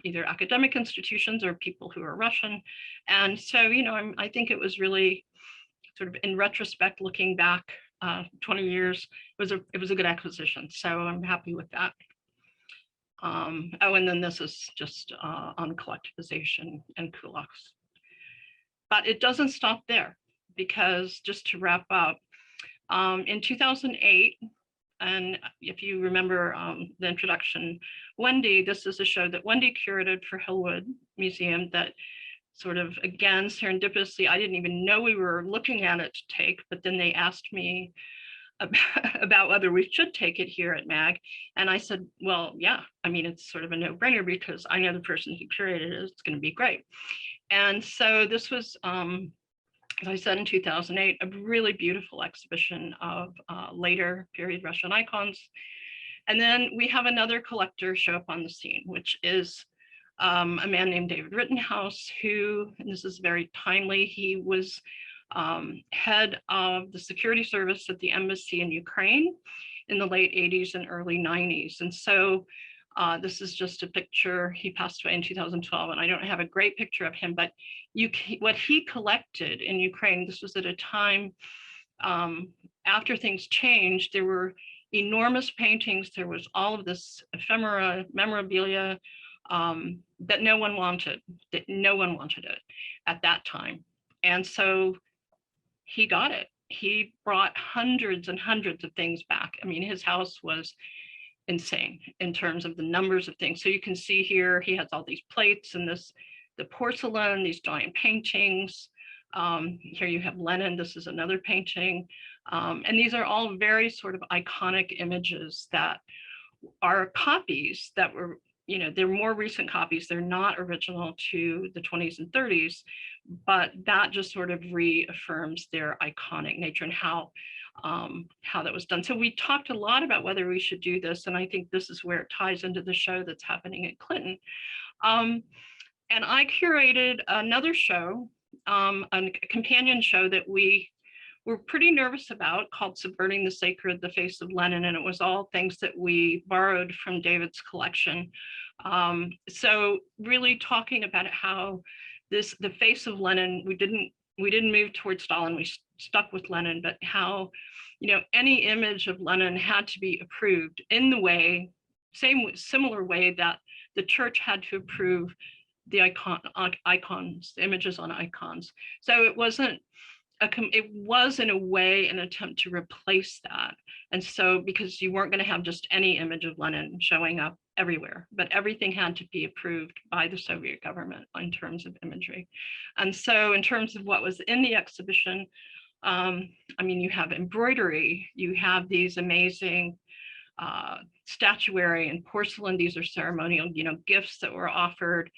either academic institutions or people who are Russian. And so, I think it was really sort of, in retrospect, looking back 20 years, it was a good acquisition. So I'm happy with that. Oh, and then this is just on collectivization and kulaks. But it doesn't stop there, because just to wrap up, in 2008, and if you remember the introduction, Wendy, this is a show that Wendy curated for Hillwood Museum that sort of, again, serendipitously, I didn't even know we were looking at it to take, but then they asked me about whether we should take it here at MAG. And I said, well, yeah, it's sort of a no-brainer because I know the person who curated it, it's going to be great. And so this was, as I said, in 2008, a really beautiful exhibition of later period Russian icons. And then we have another collector show up on the scene, which is a man named David Rittenhouse, who, and this is very timely, he was head of the security service at the embassy in Ukraine in the late 80s and early 90s. And so this is just a picture. He passed away in 2012, and I don't have a great picture of him, but what he collected in Ukraine, this was at a time after things changed. There were enormous paintings. There was all of this ephemera, memorabilia that no one wanted it at that time. And so he got it. He brought hundreds and hundreds of things back. His house was insane in terms of the numbers of things. So you can see here, he has all these plates and the porcelain, these giant paintings. Here you have Lenin. This is another painting. And these are all very sort of iconic images that are copies that were, they're more recent copies. They're not original to the 20s and 30s, but that just sort of reaffirms their iconic nature and how that was done. So we talked a lot about whether we should do this, and I think this is where it ties into the show that's happening at Clinton. And I curated another show, a companion show that we were pretty nervous about, called Subverting the Sacred, the Face of Lenin, and it was all things that we borrowed from David's collection. So really talking about how the face of Lenin, we didn't move towards Stalin, we stuck with Lenin, but how, any image of Lenin had to be approved in the way, similar way that the church had to approve the icons, the images on icons. So it wasn't, it was in a way an attempt to replace that. And so, because you weren't going to have just any image of Lenin showing up everywhere, but everything had to be approved by the Soviet government in terms of imagery. And so in terms of what was in the exhibition, you have embroidery, you have these amazing statuary and porcelain. These are ceremonial, gifts that were offered.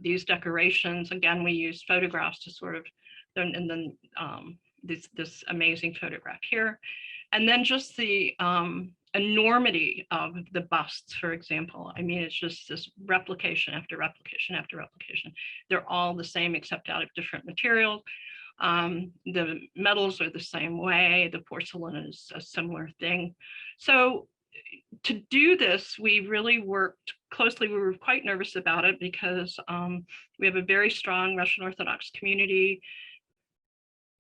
These decorations, again, we used photographs to sort of, and then this amazing photograph here. And then just the enormity of the busts, for example. It's just this replication after replication after replication. They're all the same except out of different materials. The metals are the same way. The porcelain is a similar thing. So to do this, we really worked closely. We were quite nervous about it because we have a very strong Russian Orthodox community,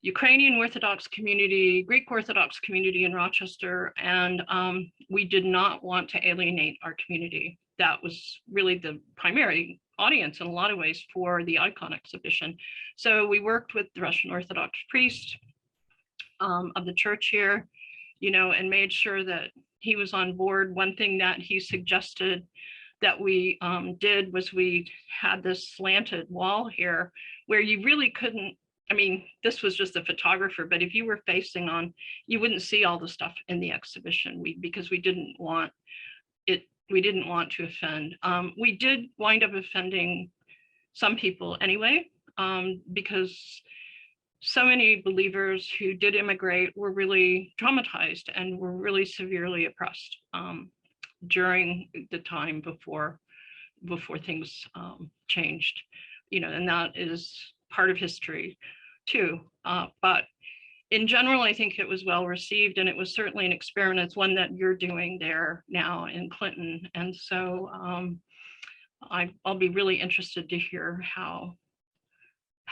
Ukrainian Orthodox community, Greek Orthodox community in Rochester, and we did not want to alienate our community. That was really the primary audience in a lot of ways for the icon exhibition. So we worked with the Russian Orthodox priest of the church here, and made sure that he was on board. One thing that he suggested that we did was we had this slanted wall here where you really couldn't, this was just a photographer, but if you were facing on, you wouldn't see all the stuff in the exhibition because we didn't want to offend. We did wind up offending some people anyway, because so many believers who did immigrate were really traumatized and were really severely oppressed during the time before things changed, and that is part of history too. But in general, I think it was well received, and it was certainly an experiment. It's one that you're doing there now in Clinton. And so I'll be really interested to hear how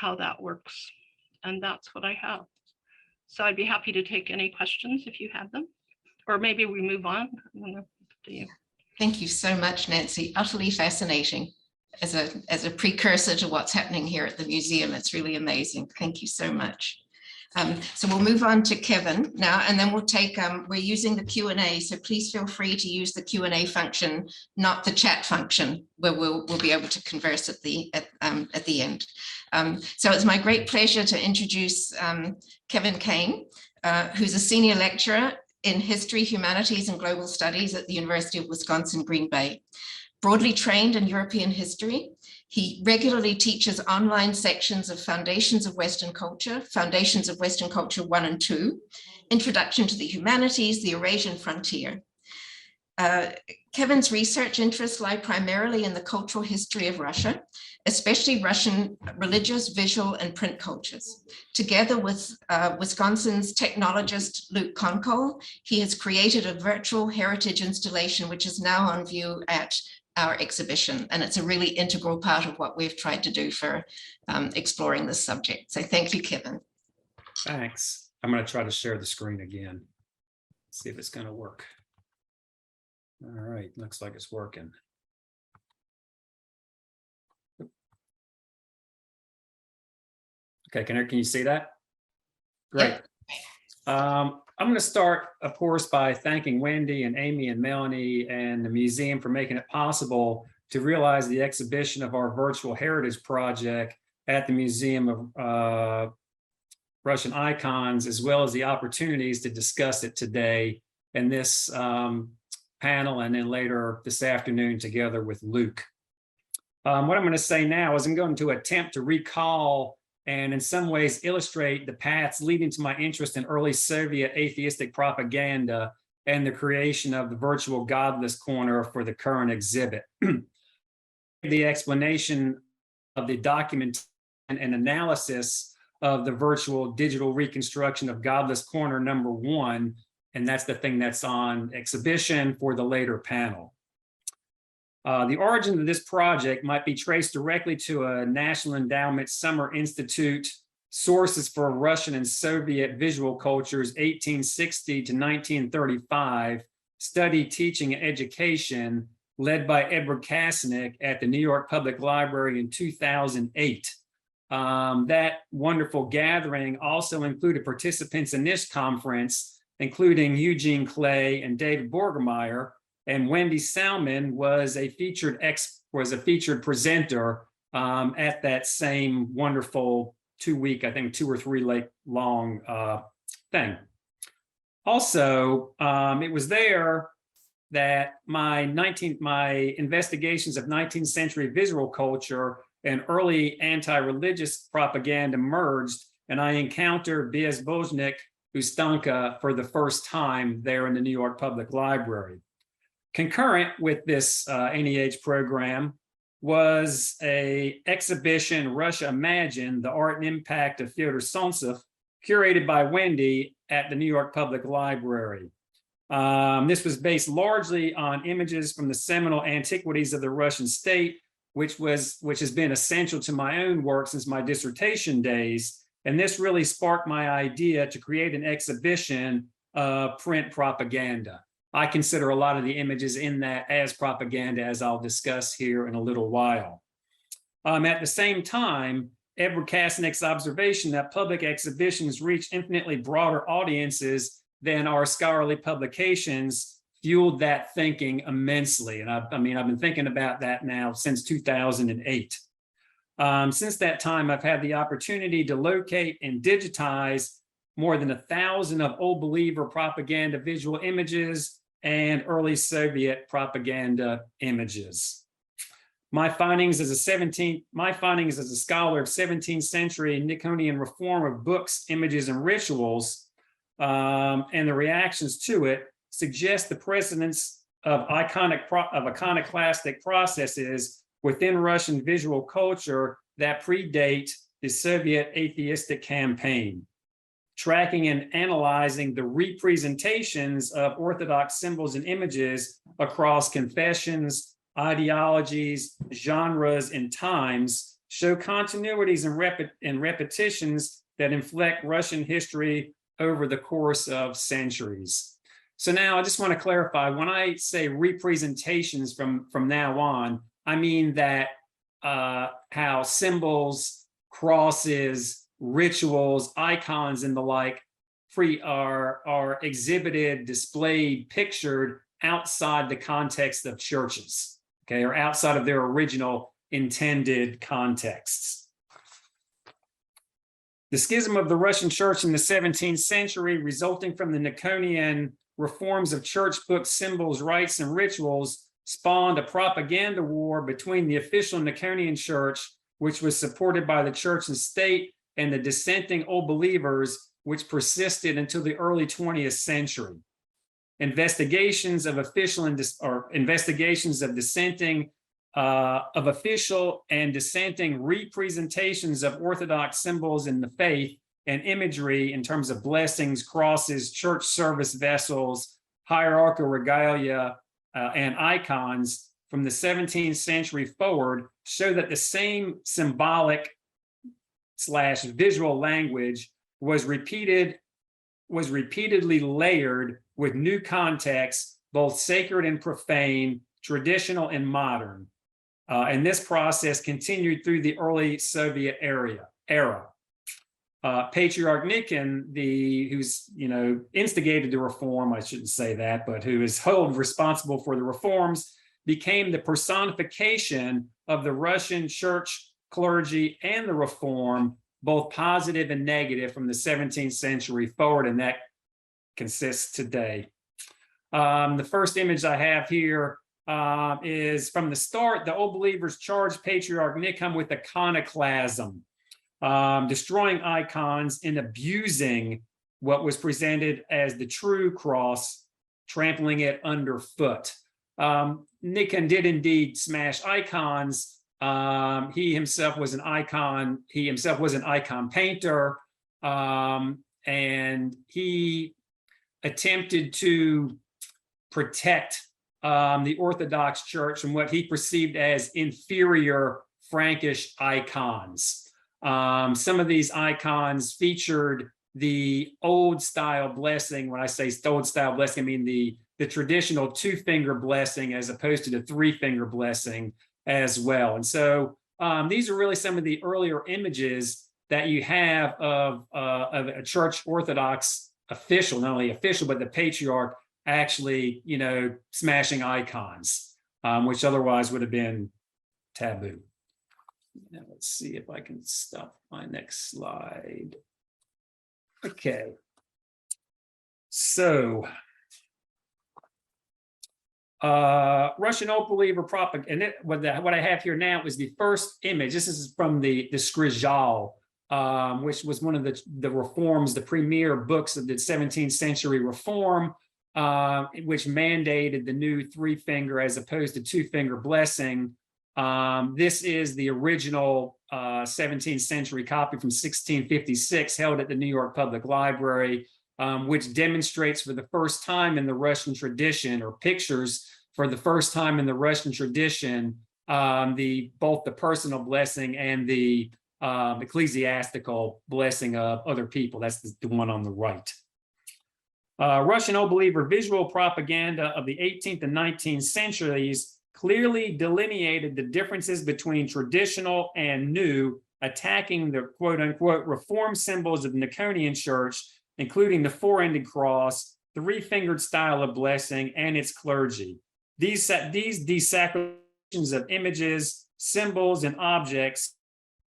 that works. And that's what I have. So I'd be happy to take any questions if you have them, or maybe we move on. I don't know, up to you. Thank you so much, Nancy. Utterly fascinating as a precursor to what's happening here at the museum. It's really amazing. Thank you so much. So we'll move on to Kevin now, and then we'll take, we're using the Q&A, so please feel free to use the Q&A function, not the chat function, where we'll be able to converse at the end. So it's my great pleasure to introduce Kevin Kane, who's a senior lecturer in history, humanities, and global studies at the University of Wisconsin, Green Bay. Broadly trained in European history, he regularly teaches online sections of Foundations of Western Culture 1 and 2, Introduction to the Humanities, the Eurasian Frontier. Kevin's research interests lie primarily in the cultural history of Russia, especially Russian religious, visual, and print cultures. Together with Wisconsin's technologist Luke Konkol, he has created a virtual heritage installation, which is now on view at our exhibition. And it's a really integral part of what we've tried to do for exploring this subject. So thank you, Kevin. Thanks. I'm going to try to share the screen again. See if it's going to work. All right, looks like it's working. Okay, can you see that? Great. Yep. I'm going to start, of course, by thanking Wendy and Amy and Melanie and the museum for making it possible to realize the exhibition of our virtual heritage project at the Museum of Russian Icons, as well as the opportunities to discuss it today in this panel and then later this afternoon together with Luke. What I'm going to say now is I'm going to attempt to recall and in some ways illustrate the paths leading to my interest in early Soviet atheistic propaganda and the creation of the virtual Godless corner for the current exhibit. The explanation of the document and analysis of the virtual digital reconstruction of Godless corner number 1, and that's the thing that's on exhibition for the later panel. The origin of this project might be traced directly to a National Endowment Summer Institute Sources for Russian and Soviet Visual Cultures 1860 to 1935 study, teaching, and education led by Edward Kasnick at the New York Public Library in 2008. That wonderful gathering also included participants in this conference, including Eugene Clay and David Borgemeyer, and Wendy Salmon was a featured presenter at that same wonderful 2-week, I think 2 or 3 long thing. Also, it was there that my investigations of 19th century visual culture and early anti-religious propaganda merged, and I encountered Bezbozhnik Ustanka for the first time there in the New York Public Library. Concurrent with this NEH program was an exhibition, Russia Imagined, the Art and Impact of Fyodor Solntsev, curated by Wendy at the New York Public Library. This was based largely on images from the seminal Antiquities of the Russian State, which has been essential to my own work since my dissertation days. And this really sparked my idea to create an exhibition of print propaganda. I consider a lot of the images in that as propaganda, as I'll discuss here in a little while. At the same time, Edward Kasnick's observation that public exhibitions reach infinitely broader audiences than our scholarly publications fueled that thinking immensely. And I've been thinking about that now since 2008. Since that time, I've had the opportunity to locate and digitize more than 1,000 of Old Believer propaganda visual images and early Soviet propaganda images. My findings as a scholar of 17th century Niconian reform of books, images, and rituals, and the reactions to it suggest the precedence of iconoclastic processes within Russian visual culture that predate the Soviet atheistic campaign. Tracking and analyzing the representations of Orthodox symbols and images across confessions, ideologies, genres, and times show continuities and repetitions that inflect Russian history over the course of centuries. So now I just want to clarify, when I say representations from now on, I mean that how symbols, crosses, rituals, icons, and the like are exhibited, displayed, pictured outside the context of churches, okay, or outside of their original intended contexts. The schism of the Russian church in the 17th century, resulting from the Niconian reforms of church books, symbols, rites, and rituals, spawned a propaganda war between the official Niconian church, which was supported by the church and state, and the dissenting old believers, which persisted until the early 20th century. Investigations of official and official and dissenting representations of Orthodox symbols in the faith and imagery in terms of blessings, crosses, church service vessels, hierarchical regalia, and icons from the 17th century forward show that the same symbolic / visual language was repeatedly layered with new contexts, both sacred and profane, traditional and modern. And this process continued through the early Soviet era. Patriarch Nikan, who's instigated the reform, I shouldn't say that, but who is held responsible for the reforms, became the personification of the Russian church, clergy, and the reform, both positive and negative, from the 17th century forward, and that consists today. The first image I have here is from the start. The old believers charged Patriarch Nikan with iconoclasm, destroying icons and abusing what was presented as the true cross, trampling it underfoot. Nikan did indeed smash icons. He himself was an icon. He himself was an icon painter, and he attempted to protect the Orthodox Church from what he perceived as inferior Frankish icons. Some of these icons featured the old style blessing. When I say old style blessing, I mean the traditional 2-finger blessing as opposed to the 3-finger blessing as well. And so these are really some of the earlier images that you have of a church Orthodox official, not only official, but the patriarch actually, smashing icons, which otherwise would have been taboo. Now let's see if I can stop my next slide. Okay. So Russian old believer propaganda. And what I have here now is the first image. This is from the Skrizhal, which was one of the reforms, the premier books of the 17th century reform, which mandated the new 3-finger as opposed to 2-finger blessing. This is the original 17th century copy from 1656, held at the New York Public Library, which demonstrates for the first time in the Russian tradition, or pictures for the first time in the Russian tradition, both the personal blessing and the ecclesiastical blessing of other people. That's the one on the right. Russian old believer visual propaganda of the 18th and 19th centuries clearly delineated the differences between traditional and new, attacking the quote-unquote reform symbols of the Niconian Church, including the 4-ended cross, 3-fingered style of blessing, and its clergy. These desacralizations of images, symbols, and objects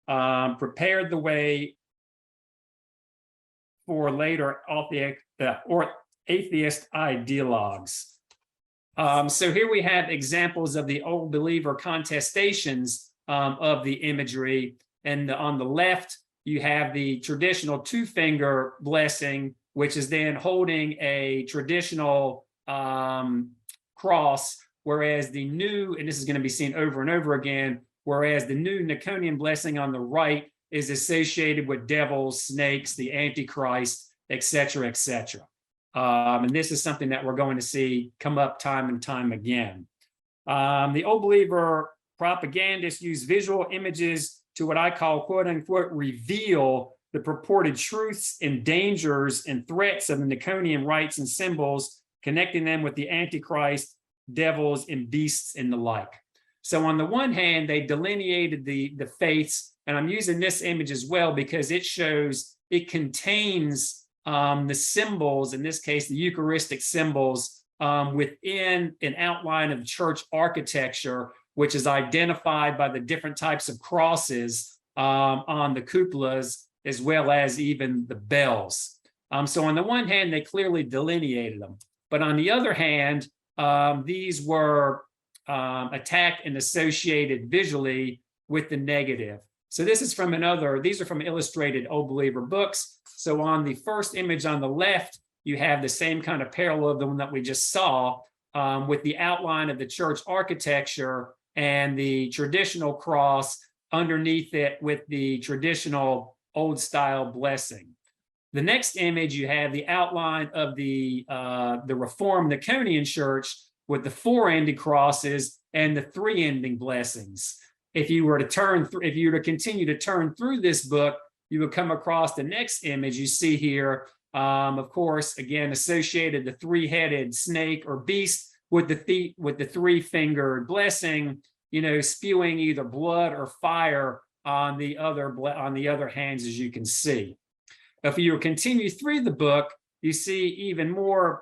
prepared the way for later atheist ideologues. So here we have examples of the Old Believer contestations of the imagery. And on the left, you have the traditional two-finger blessing, which is then holding a traditional cross, whereas the new, and this is going to be seen over and over again, whereas the new Niconian blessing on the right is associated with devils, snakes, the Antichrist, etc., etc. And this is something that we're going to see come up time and time again. The Old Believer propagandists use visual images to what I call, quote unquote, reveal the purported truths and dangers and threats of the Niconian rites and symbols, connecting them with the Antichrist, devils, and beasts and the like. So on the one hand, they delineated the faiths, and I'm using this image as well because it shows, it contains the symbols, in this case, the Eucharistic symbols, within an outline of church architecture, which is identified by the different types of crosses on the cupolas, as well as even the bells. So on the one hand, they clearly delineated them. But on the other hand, these were attacked and associated visually with the negative. So this is from these are from illustrated Old Believer books. So on the first image on the left, you have the same kind of parallel of the one that we just saw with the outline of the church architecture and the traditional cross underneath it with the traditional old style blessing. The next image, you have the outline of the Reformed Niconian church with the four ending crosses and the three ending blessings. If you were to continue to turn through this book, you would come across the next image you see here. Of course, again, associated the three-headed snake or beast with the three-fingered blessing, spewing either blood or fire on the other hands, as you can see. If you continue through the book, you see even more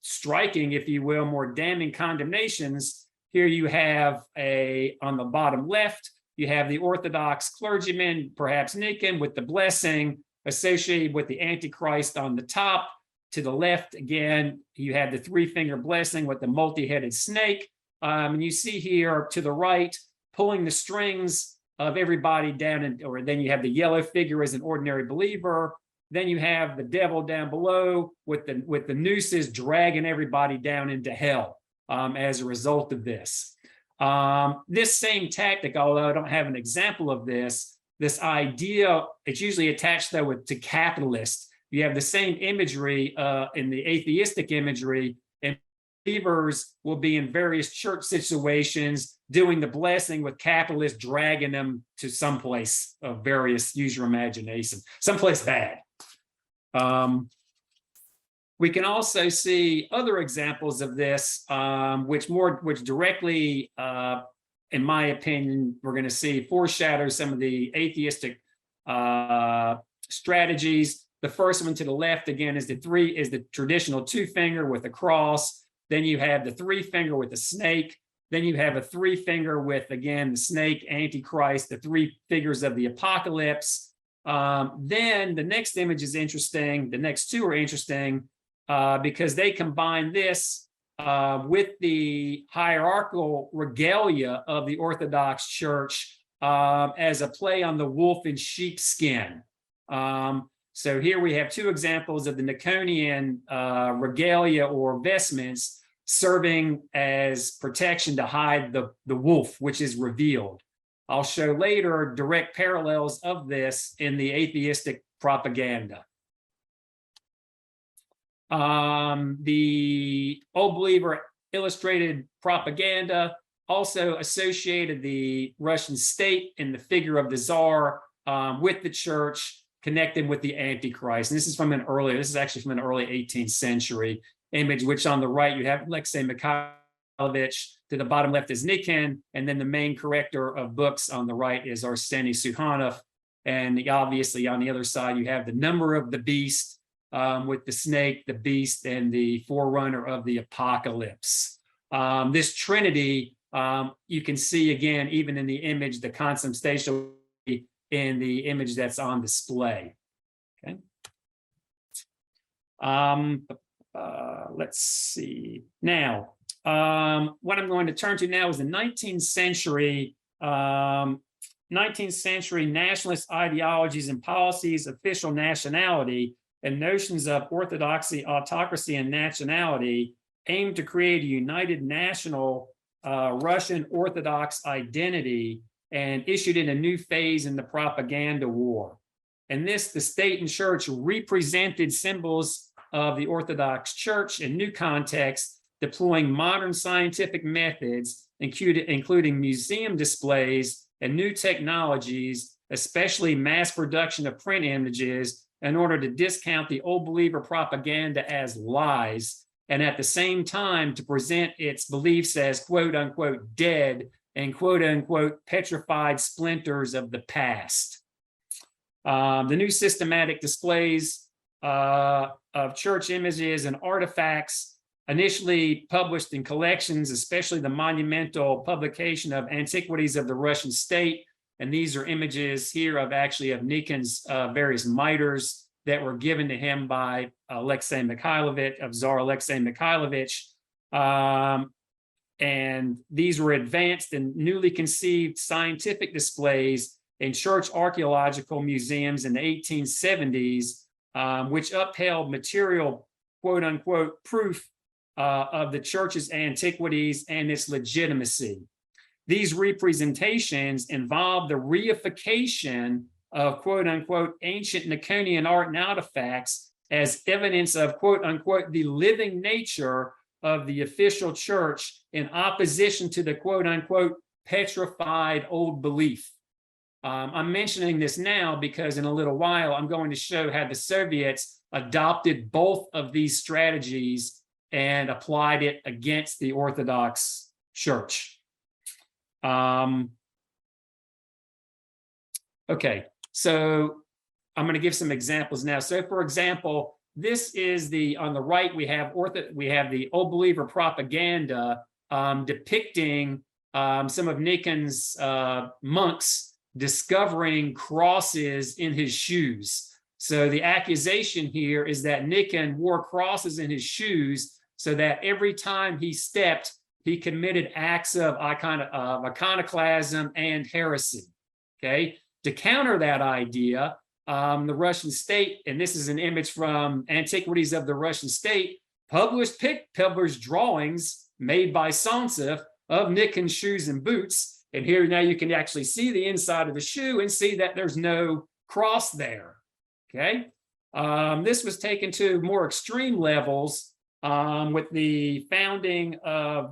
striking, if you will, more damning condemnations. Here you have on the bottom left, you have the Orthodox clergyman, perhaps Nicon, with the blessing associated with the Antichrist on the top. To the left, again, you have the three-finger blessing with the multi-headed snake. And you see here to the right, pulling the strings of everybody down, or then you have the yellow figure as an ordinary believer. Then you have the devil down below with the nooses dragging everybody down into hell as a result of this. This same tactic, although I don't have an example of this idea, it's usually attached though to capitalists. You have the same imagery in the atheistic imagery, and believers will be in various church situations doing the blessing with capitalists dragging them to someplace of various, use your imagination, someplace bad. We can also see other examples of this, which directly, in my opinion, we're going to see foreshadow some of the atheistic strategies. The first one to the left, again, is the traditional two-finger with a cross. Then you have the three-finger with the snake. Then you have a three-finger with, again, the snake, Antichrist, the three figures of the apocalypse. Then the next image is interesting. The next two are interesting because they combine this with the hierarchical regalia of the Orthodox Church as a play on the wolf in sheepskin. So here we have two examples of the Niconian regalia or vestments serving as protection to hide the wolf, which is revealed. I'll show later direct parallels of this in the atheistic propaganda. The Old Believer illustrated propaganda also associated the Russian state and the figure of the Tsar with the church, connected with the Antichrist. And this is actually from an early 18th century image, which on the right you have Alexei Mikhailovich, to the bottom left is Nikon, and then the main corrector of books on the right is Arseny Sukhanov. And obviously on the other side, you have the number of the beast with the snake, the beast, and the forerunner of the apocalypse. This trinity, you can see again, even in the image, the consubstantial in the image that's on display. Okay. Let's see. Now, What I'm going to turn to now is the 19th century nationalist ideologies and policies, official nationality, and notions of orthodoxy, autocracy, and nationality aimed to create a united national Russian Orthodox identity and issued in a new phase in the propaganda war. And this, the state and church represented symbols of the Orthodox Church in new contexts, deploying modern scientific methods, including museum displays and new technologies, especially mass production of print images, in order to discount the old believer propaganda as lies, and at the same time to present its beliefs as quote unquote dead and quote unquote petrified splinters of the past. The new systematic displays of church images and artifacts, initially published in collections, especially the monumental publication of Antiquities of the Russian State. And these are images here of Nikon's various miters that were given to him by Alexei Mikhailovich, of Tsar Alexei Mikhailovich. And these were advanced and newly conceived scientific displays in church archaeological museums in the 1870s, which upheld material, quote unquote, proof of the church's antiquities and its legitimacy. These representations involve the reification of quote unquote ancient Nikonian art and artifacts as evidence of quote unquote the living nature of the official church in opposition to the quote unquote petrified old belief. I'm mentioning this now because in a little while I'm going to show how the Soviets adopted both of these strategies and applied it against the Orthodox Church. Okay, so I'm going to give some examples now. So, for example, this is on the right, we have the old believer propaganda depicting some of Nikon's monks discovering crosses in his shoes. So the accusation here is that Nikon wore crosses in his shoes so that every time he stepped, he committed acts of iconoclasm and heresy. Okay, to counter that idea, the Russian state, and this is an image from Antiquities of the Russian State, published drawings made by Sontsev of Nikon's shoes and boots. And here now you can actually see the inside of the shoe and see that there's no cross there. Okay, this was taken to more extreme levels with the founding of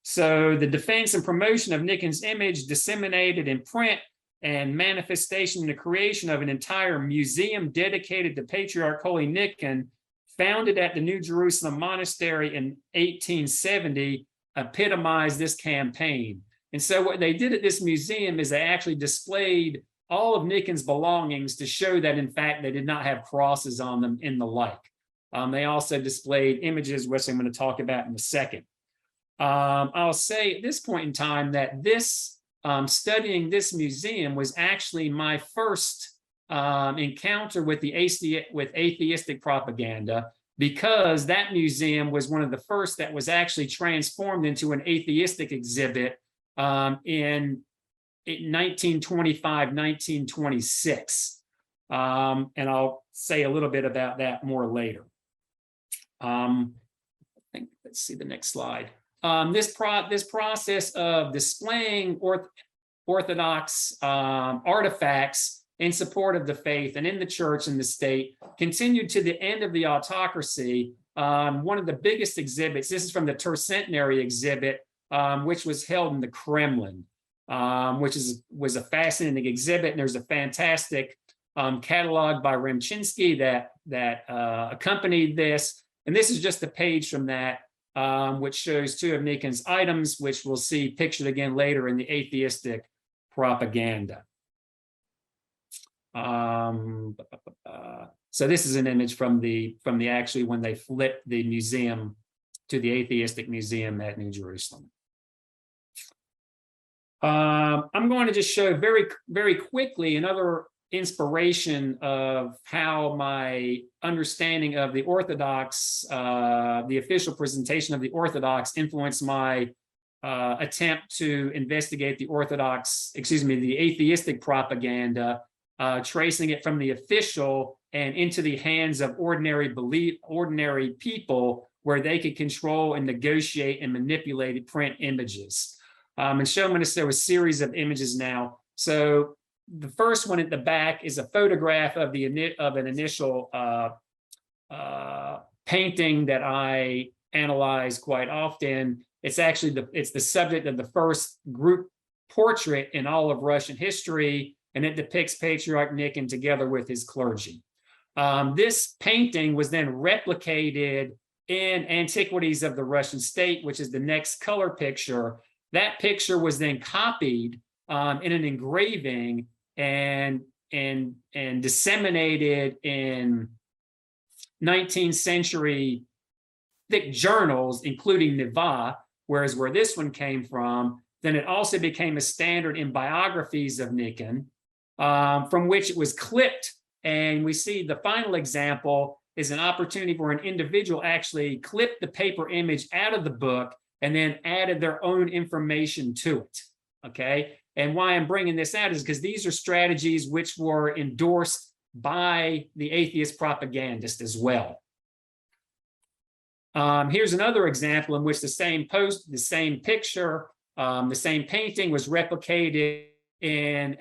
so the defense and promotion of Nikon's image disseminated in print and manifestation in the creation of an entire museum dedicated to Patriarch Holy Nikon, founded at the New Jerusalem Monastery in 1870, epitomized this campaign. And so what they did at this museum is they actually displayed all of Nikon's belongings to show that, in fact, they did not have crosses on them and the like. They also displayed images, which I'm going to talk about in a second. I'll say at this point in time that this studying this museum was actually my first encounter with atheistic propaganda, because that museum was one of the first that was actually transformed into an atheistic exhibit in 1925, 1926. And I'll say a little bit about that more later. Let's see the next slide. This process of displaying Orthodox artifacts in support of the faith and in the church and the state continued to the end of the autocracy. One of the biggest exhibits, this is from the Tercentenary exhibit, which was held in the Kremlin, which was a fascinating exhibit. And there's a fantastic catalog by Remchinsky that accompanied this. And this is just a page from that, which shows two of Nikon's items, which we'll see pictured again later in the atheistic propaganda. So this is an image from the actually when they flipped the museum to the atheistic museum at New Jerusalem. I'm going to just show very, very quickly another inspiration of how my understanding of the Orthodox, the official presentation of the Orthodox influenced my attempt to investigate the the atheistic propaganda, tracing it from the official and into the hands of ordinary people, where they could control and negotiate and manipulate print images. And showing us there was a series of images now. So the first one at the back is a photograph of an initial painting that I analyze quite often. It's actually it's the subject of the first group portrait in all of Russian history, and it depicts Patriarch Nichian together with his clergy. This painting was then replicated in Antiquities of the Russian State, which is the next color picture. That picture was then copied in an engraving and disseminated in 19th century thick journals, including Neva, whereas where this one came from, then it also became a standard in biographies of Nichian, from which it was clipped. And we see the final example is an opportunity for an individual actually clipped the paper image out of the book and then added their own information to it, okay? And why I'm bringing this out is because these are strategies which were endorsed by the atheist propagandist as well. Here's another example in which the same picture, the same painting was replicated in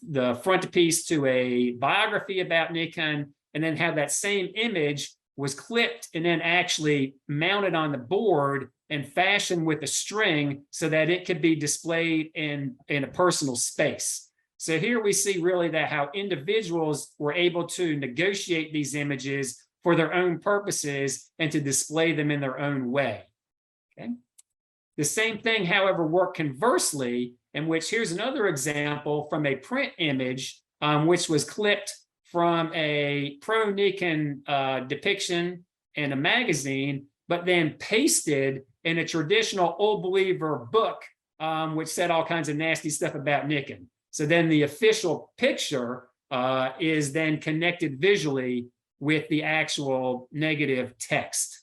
the frontispiece to a biography about Nichian, and then how that same image was clipped and then actually mounted on the board and fastened with a string so that it could be displayed in a personal space. So here we see really that how individuals were able to negotiate these images for their own purposes and to display them in their own way. Okay. The same thing, however, worked conversely, in which here's another example from a print image, which was clipped from a pro-Nichian depiction in a magazine, but then pasted in a traditional Old Believer book, which said all kinds of nasty stuff about Nichian. So then the official picture is then connected visually with the actual negative text.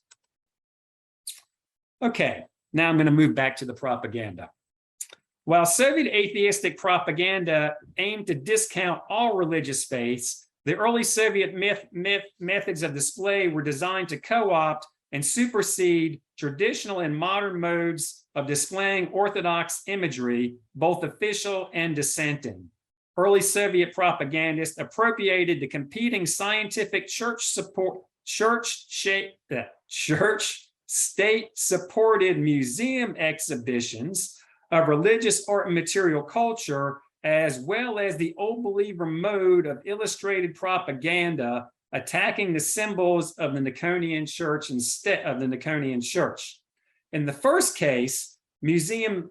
Okay, now I'm going to move back to the propaganda. While Soviet atheistic propaganda aimed to discount all religious faiths, the early Soviet methods of display were designed to co-opt and supersede traditional and modern modes of displaying Orthodox imagery, both official and dissenting. Early Soviet propagandists appropriated the competing scientific state-supported museum exhibitions of religious art and material culture, as well as the Old Believer mode of illustrated propaganda attacking the symbols of the Niconian Church instead of the Niconian Church. In the first case, museum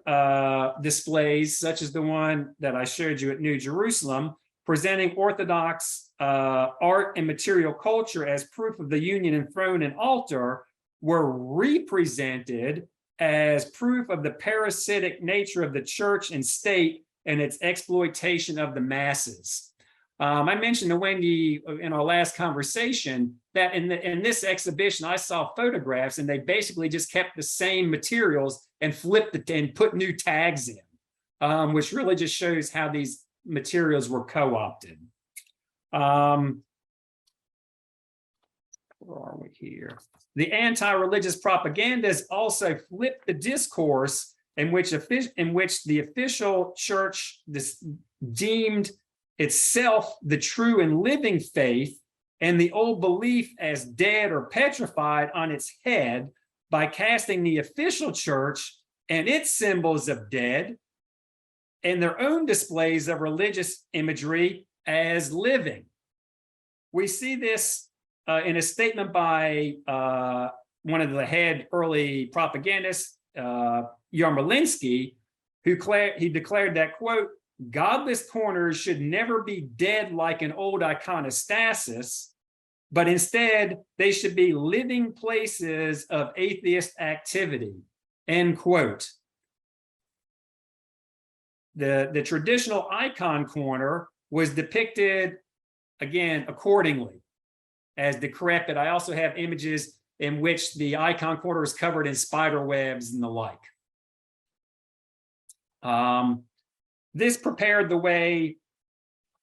displays, such as the one that I showed you at New Jerusalem, presenting Orthodox art and material culture as proof of the union in throne and altar, were represented as proof of the parasitic nature of the church and state and its exploitation of the masses. I mentioned to Wendy in our last conversation that in this exhibition, I saw photographs and they basically just kept the same materials and flipped it and put new tags in, which really just shows how these materials were co-opted. Where are we here? The anti-religious propagandists also flipped the discourse in which the official church deemed itself the true and living faith and the old belief as dead or petrified on its head by casting the official church and its symbols of dead and their own displays of religious imagery as living. We see this in a statement by one of the head early propagandists, Yarmolinsky, who declared that, quote, "Godless corners should never be dead like an old iconostasis, but instead they should be living places of atheist activity," end quote. The traditional icon corner was depicted, again, accordingly as decrepit. I also have images in which the icon corner is covered in spider webs and the like. This prepared the way,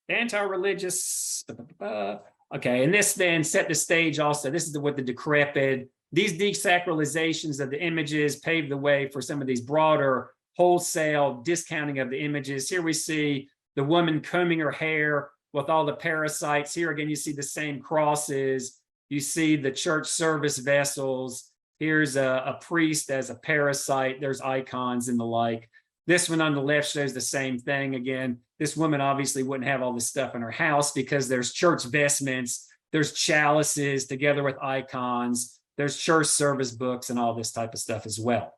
anti-religious, okay, and this then set the stage also. This is what the decrepit, these desacralizations of the images paved the way for some of these broader wholesale discounting of the images. Here we see the woman combing her hair with all the parasites. Here again, you see the same crosses. You see the church service vessels. Here's a priest as a parasite. There's icons and the like. This one on the left shows the same thing. Again, this woman obviously wouldn't have all this stuff in her house because there's church vestments, there's chalices together with icons, there's church service books and all this type of stuff as well.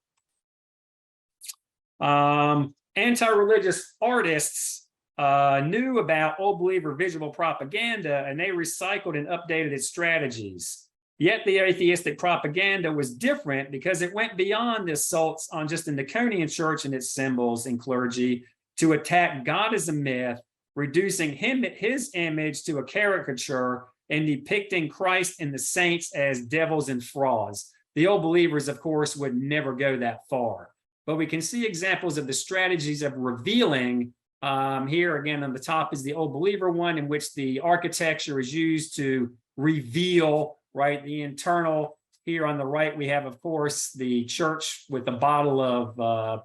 Anti-religious artists knew about Old Believer visual propaganda, and they recycled and updated its strategies. Yet the atheistic propaganda was different because it went beyond the assaults on just the Niconian church and its symbols and clergy to attack God as a myth, reducing his image to a caricature and depicting Christ and the saints as devils and frauds. The Old Believers, of course, would never go that far. But we can see examples of the strategies of revealing. Here again on the top is the Old Believer one, in which the architecture is used to reveal, right, the internal. Here on the right, we have, of course, the church with a bottle of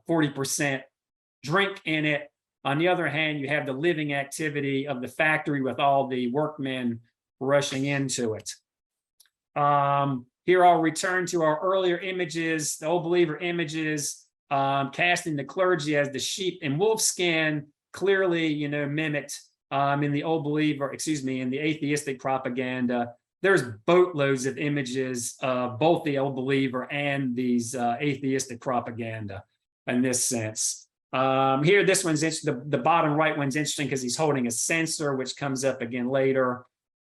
40% drink in it. On the other hand, you have the living activity of the factory with all the workmen rushing into it. Here I'll return to our earlier images, the Old Believer images, casting the clergy as the sheep in wolfskin, clearly, mimicked in the Old Believer, in the atheistic propaganda. There's boatloads of images of both the Old Believer and these atheistic propaganda in this sense. Here, this one's the bottom right one's interesting because he's holding a censer, which comes up again later.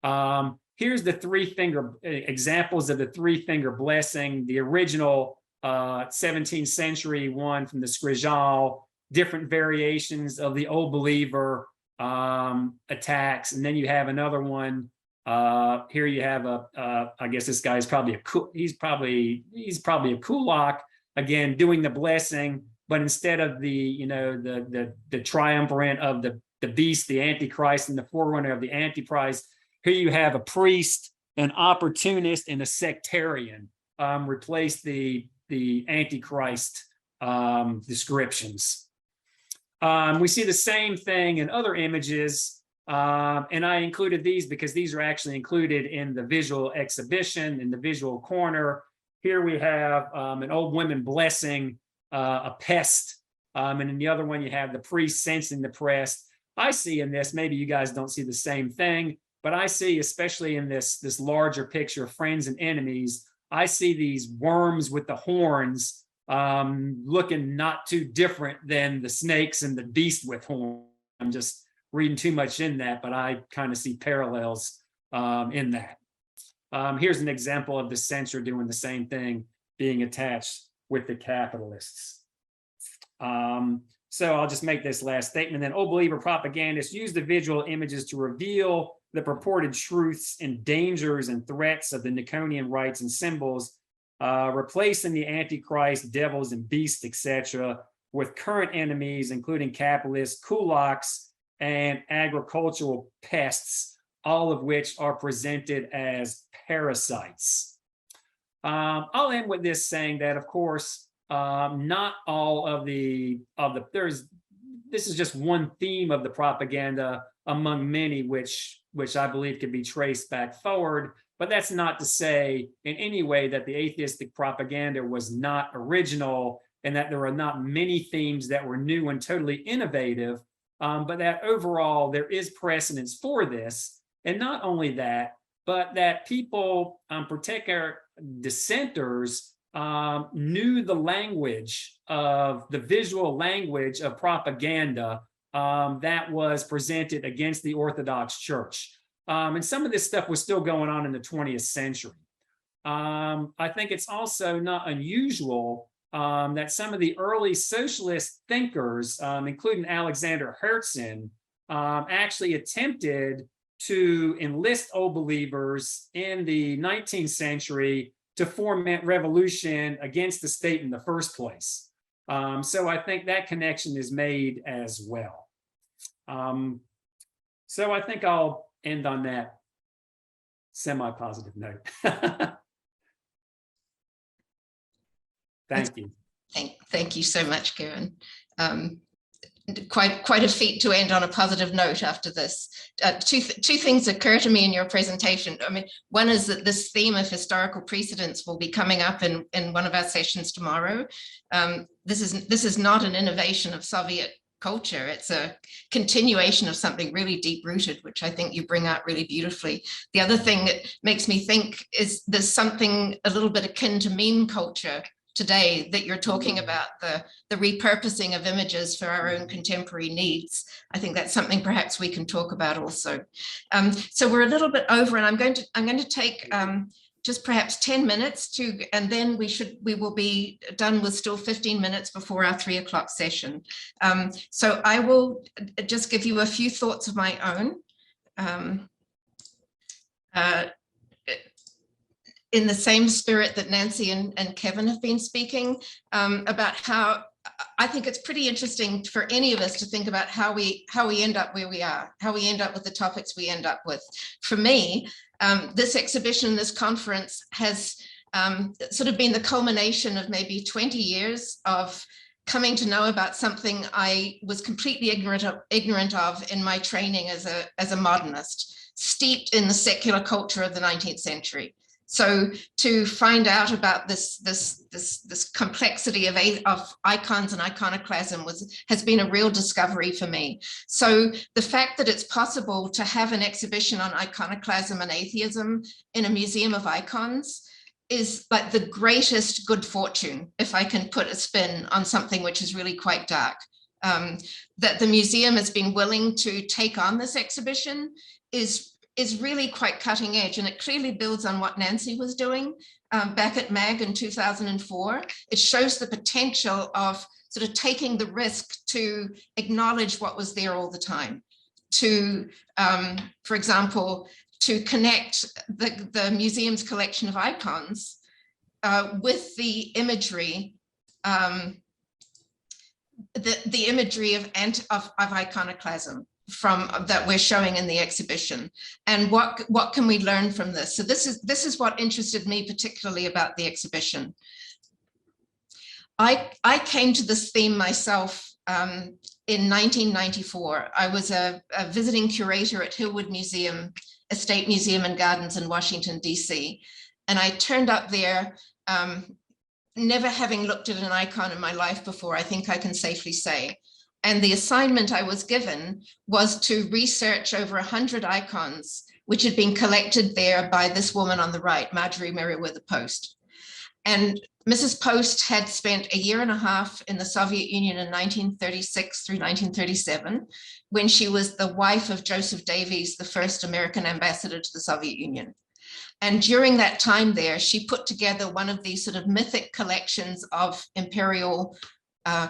Here's the three-finger examples of the three-finger blessing, the original 17th century one from the Skripal, different variations of the Old Believer attacks, and then you have another one. Here you have I guess this guy is probably he's probably a kulak, again doing the blessing, but instead of the triumvirate of the beast, the Antichrist, and the forerunner of the Antichrist, here you have a priest, an opportunist, and a sectarian. Replace the Antichrist descriptions. We see the same thing in other images, and I included these because these are actually included in the visual exhibition in the visual corner. Here we have an old woman blessing a pest, and in the other one you have the priest sensing the pest. I see in this, maybe you guys don't see the same thing, but I see, especially in this larger picture of friends and enemies, I see these worms with the horns looking not too different than the snakes and the beast with horns. I'm just reading too much in that, but I kind of see parallels in that. Here's an example of the censor doing the same thing, being attached with the capitalists. So I'll just make this last statement. Then Old Believer propagandists use the visual images to reveal the purported truths and dangers and threats of the Niconian rites and symbols, replacing the Antichrist, devils, and beasts, etc., with current enemies, including capitalists, kulaks, and agricultural pests, all of which are presented as parasites. I'll end with this saying that, of course, not all of this is just one theme of the propaganda among many, which I believe can be traced back forward. But that's not to say in any way that the atheistic propaganda was not original and that there are not many themes that were new and totally innovative, but that overall there is precedence for this. And not only that, but that people, particular dissenters, knew the language of the visual language of propaganda that was presented against the Orthodox Church. And some of this stuff was still going on in the 20th century. I think it's also not unusual that some of the early socialist thinkers, including Alexander Herzen, actually attempted to enlist old believers in the 19th century to foment revolution against the state in the first place. So I think that connection is made as well. So I think I'll end on that semi-positive note. Thank you. Thank you so much, Karen. Quite a feat to end on a positive note after this. Two things occur to me in your presentation. I mean, one is that this theme of historical precedents will be coming up in one of our sessions tomorrow. This is not an innovation of Soviet culture. It's a continuation of something really deep-rooted, which I think you bring out really beautifully. The other thing that makes me think is there's something a little bit akin to meme culture today that you're talking about, the repurposing of images for our own contemporary needs. I think that's something perhaps we can talk about also. So we're a little bit over, and I'm going to take just perhaps 10 minutes and then we will be done with still 15 minutes before our 3 o'clock session. So I will just give you a few thoughts of my own. In the same spirit that Nancy and Kevin have been speaking about how I think it's pretty interesting for any of us to think about how we end up where we are, how we end up with the topics we end up with. For me, this exhibition, this conference has sort of been the culmination of maybe 20 years of coming to know about something I was completely ignorant of in my training as a modernist, steeped in the secular culture of the 19th century. So to find out about this complexity of icons and iconoclasm has been a real discovery for me. So the fact that it's possible to have an exhibition on iconoclasm and atheism in a museum of icons is like the greatest good fortune, if I can put a spin on something which is really quite dark. That the museum has been willing to take on this exhibition is really quite cutting edge, and it clearly builds on what Nancy was doing back at MAG in 2004. It shows the potential of sort of taking the risk to acknowledge what was there all the time, to, for example, to connect the museum's collection of icons with the imagery, the imagery of iconoclasm that we're showing in the exhibition, and what can we learn from this? So this is what interested me particularly about the exhibition. I came to this theme myself in 1994. I was a visiting curator at Hillwood Museum, Estate Museum and Gardens in Washington, DC, and I turned up there never having looked at an icon in my life before, I think I can safely say. And the assignment I was given was to research over 100 icons, which had been collected there by this woman on the right, Marjorie Merriweather Post. And Mrs. Post had spent 1.5 years in the Soviet Union in 1936 through 1937, when she was the wife of Joseph Davies, the first American ambassador to the Soviet Union. And during that time there, she put together one of these sort of mythic collections of imperial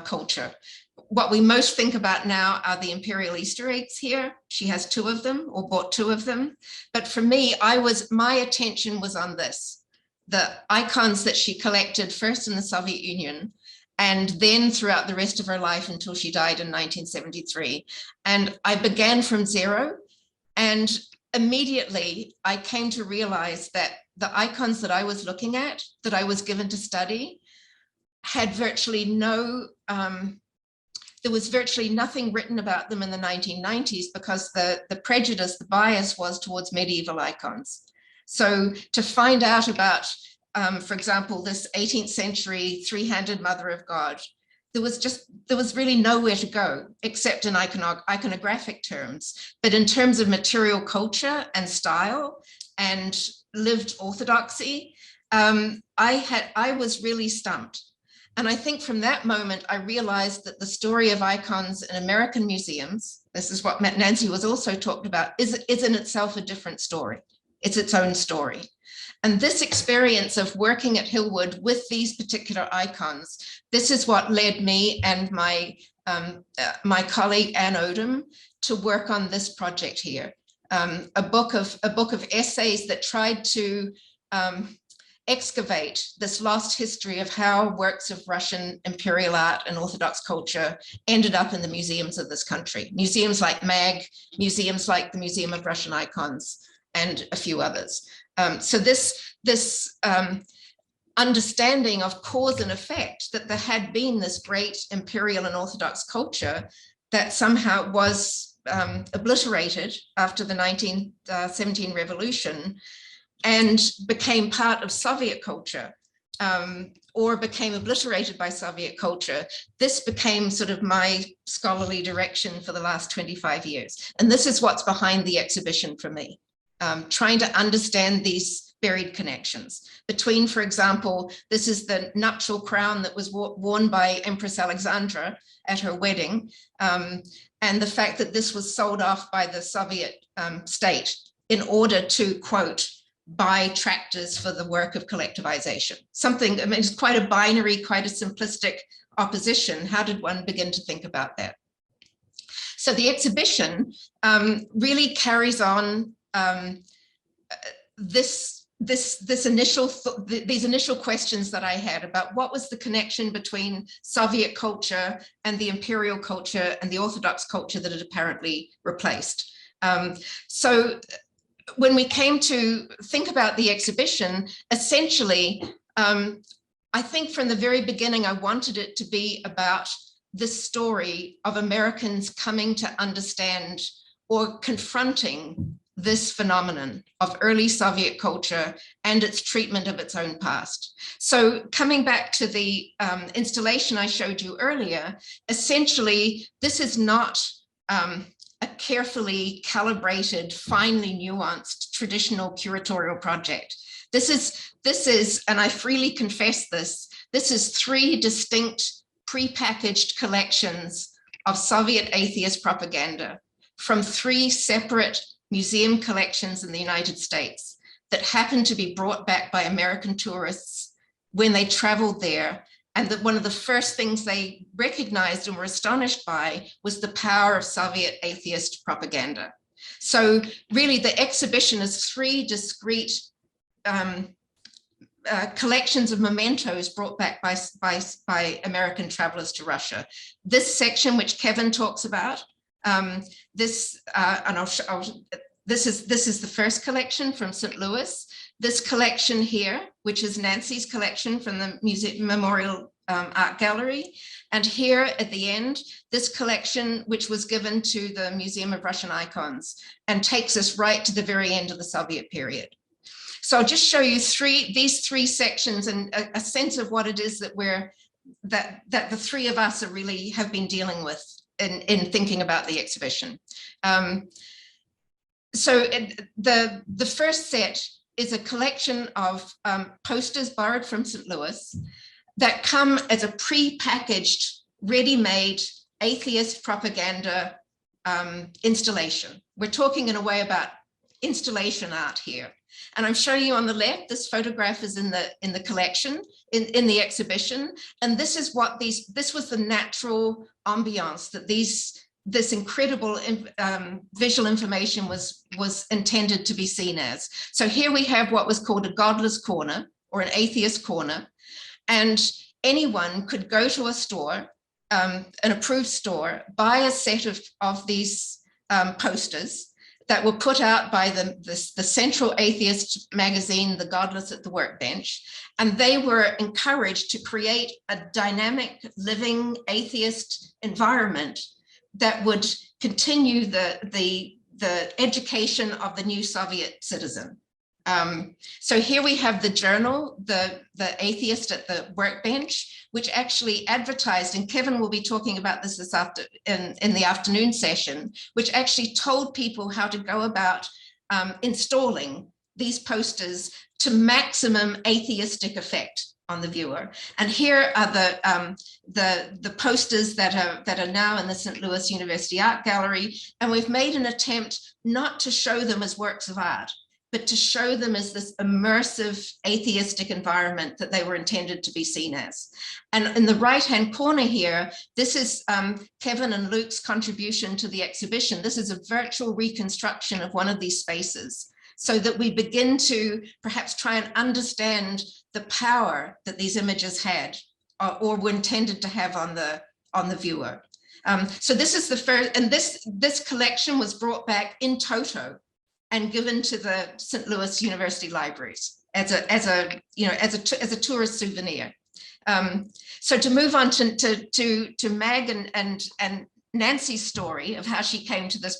culture. What we most think about now are the imperial Easter eggs here. She has 2 of them, or bought 2 of them. But for me, my attention was on this, the icons that she collected first in the Soviet Union, and then throughout the rest of her life until she died in 1973. And I began from zero, and immediately I came to realize that the icons that I was looking at, that I was given to study, had virtually no, there was virtually nothing written about them in the 1990s because the prejudice, the bias was towards medieval icons. So to find out about, for example, this 18th century 3-handed Mother of God, there was really nowhere to go except in iconographic terms. But in terms of material culture and style and lived orthodoxy, I was really stumped. And I think from that moment, I realized that the story of icons in American museums, this is what Nancy was also talked about, is in itself a different story. It's its own story. And this experience of working at Hillwood with these particular icons, this is what led me and my my colleague Anne Odom to work on this project here. A book of essays that tried to excavate this lost history of how works of Russian imperial art and Orthodox culture ended up in the museums of this country. Museums like MAG, museums like the Museum of Russian Icons, and a few others. So this understanding of cause and effect, that there had been this great imperial and Orthodox culture that somehow was obliterated after the 1917 revolution and became part of Soviet culture, or became obliterated by Soviet culture. This became sort of my scholarly direction for the last 25 years. And this is what's behind the exhibition for me, trying to understand these buried connections between, for example, this is the nuptial crown that was worn by Empress Alexandra at her wedding, and the fact that this was sold off by the Soviet state in order to, quote, buy tractors for the work of collectivization. Something, I mean, it's quite a binary, quite a simplistic opposition. How did one begin to think about that? So the exhibition really carries on these initial questions that I had about what was the connection between Soviet culture and the imperial culture and the Orthodox culture that it apparently replaced. So when we came to think about the exhibition, essentially, I think from the very beginning, I wanted it to be about this story of Americans coming to understand or confronting this phenomenon of early Soviet culture and its treatment of its own past. So coming back to the installation I showed you earlier, essentially, this is not a carefully calibrated, finely nuanced traditional curatorial project. This is, and I freely confess this is 3 distinct prepackaged collections of Soviet atheist propaganda from 3 separate museum collections in the United States that happened to be brought back by American tourists when they traveled there. And that one of the first things they recognized and were astonished by was the power of Soviet atheist propaganda. So really the exhibition is 3 discrete collections of mementos brought back by American travelers to Russia. This section, which Kevin talks about, this is the first collection from St. Louis. This collection here, which is Nancy's collection from the Museum Memorial Art Gallery. And here at the end, this collection, which was given to the Museum of Russian Icons and takes us right to the very end of the Soviet period. So I'll just show you these three sections and a sense of what it is that that the 3 of us really have been dealing with in thinking about the exhibition. So the first set is a collection of posters borrowed from St. Louis that come as a pre-packaged, ready-made atheist propaganda installation. We're talking in a way about installation art here. And I'm showing you on the left, this photograph is in the collection, in the exhibition. And this is what this was the natural ambiance that this incredible visual information was intended to be seen as. So here we have what was called a godless corner or an atheist corner. And anyone could go to a store, an approved store, buy a set of these posters that were put out by the central atheist magazine, the Godless at the Workbench. And they were encouraged to create a dynamic, living atheist environment that would continue the education of the new Soviet citizen. So here we have the journal, the Atheist at the Workbench, which actually advertised, and Kevin will be talking about this in the afternoon session, which actually told people how to go about installing these posters to maximum atheistic effect on the viewer. And here are the posters that are now in the St. Louis University Art Gallery, and we've made an attempt not to show them as works of art. but to show them as this immersive atheistic environment that they were intended to be seen as. And in the right-hand corner here, this is Kevin and Luke's contribution to the exhibition. This is a virtual reconstruction of one of these spaces, so that we begin to perhaps try and understand the power that these images had or were intended to have on the viewer. So this is the first, and this collection was brought back in toto and given to the St. Louis University Libraries as a tourist souvenir. So to move on to Meg and Nancy's story of how she came to this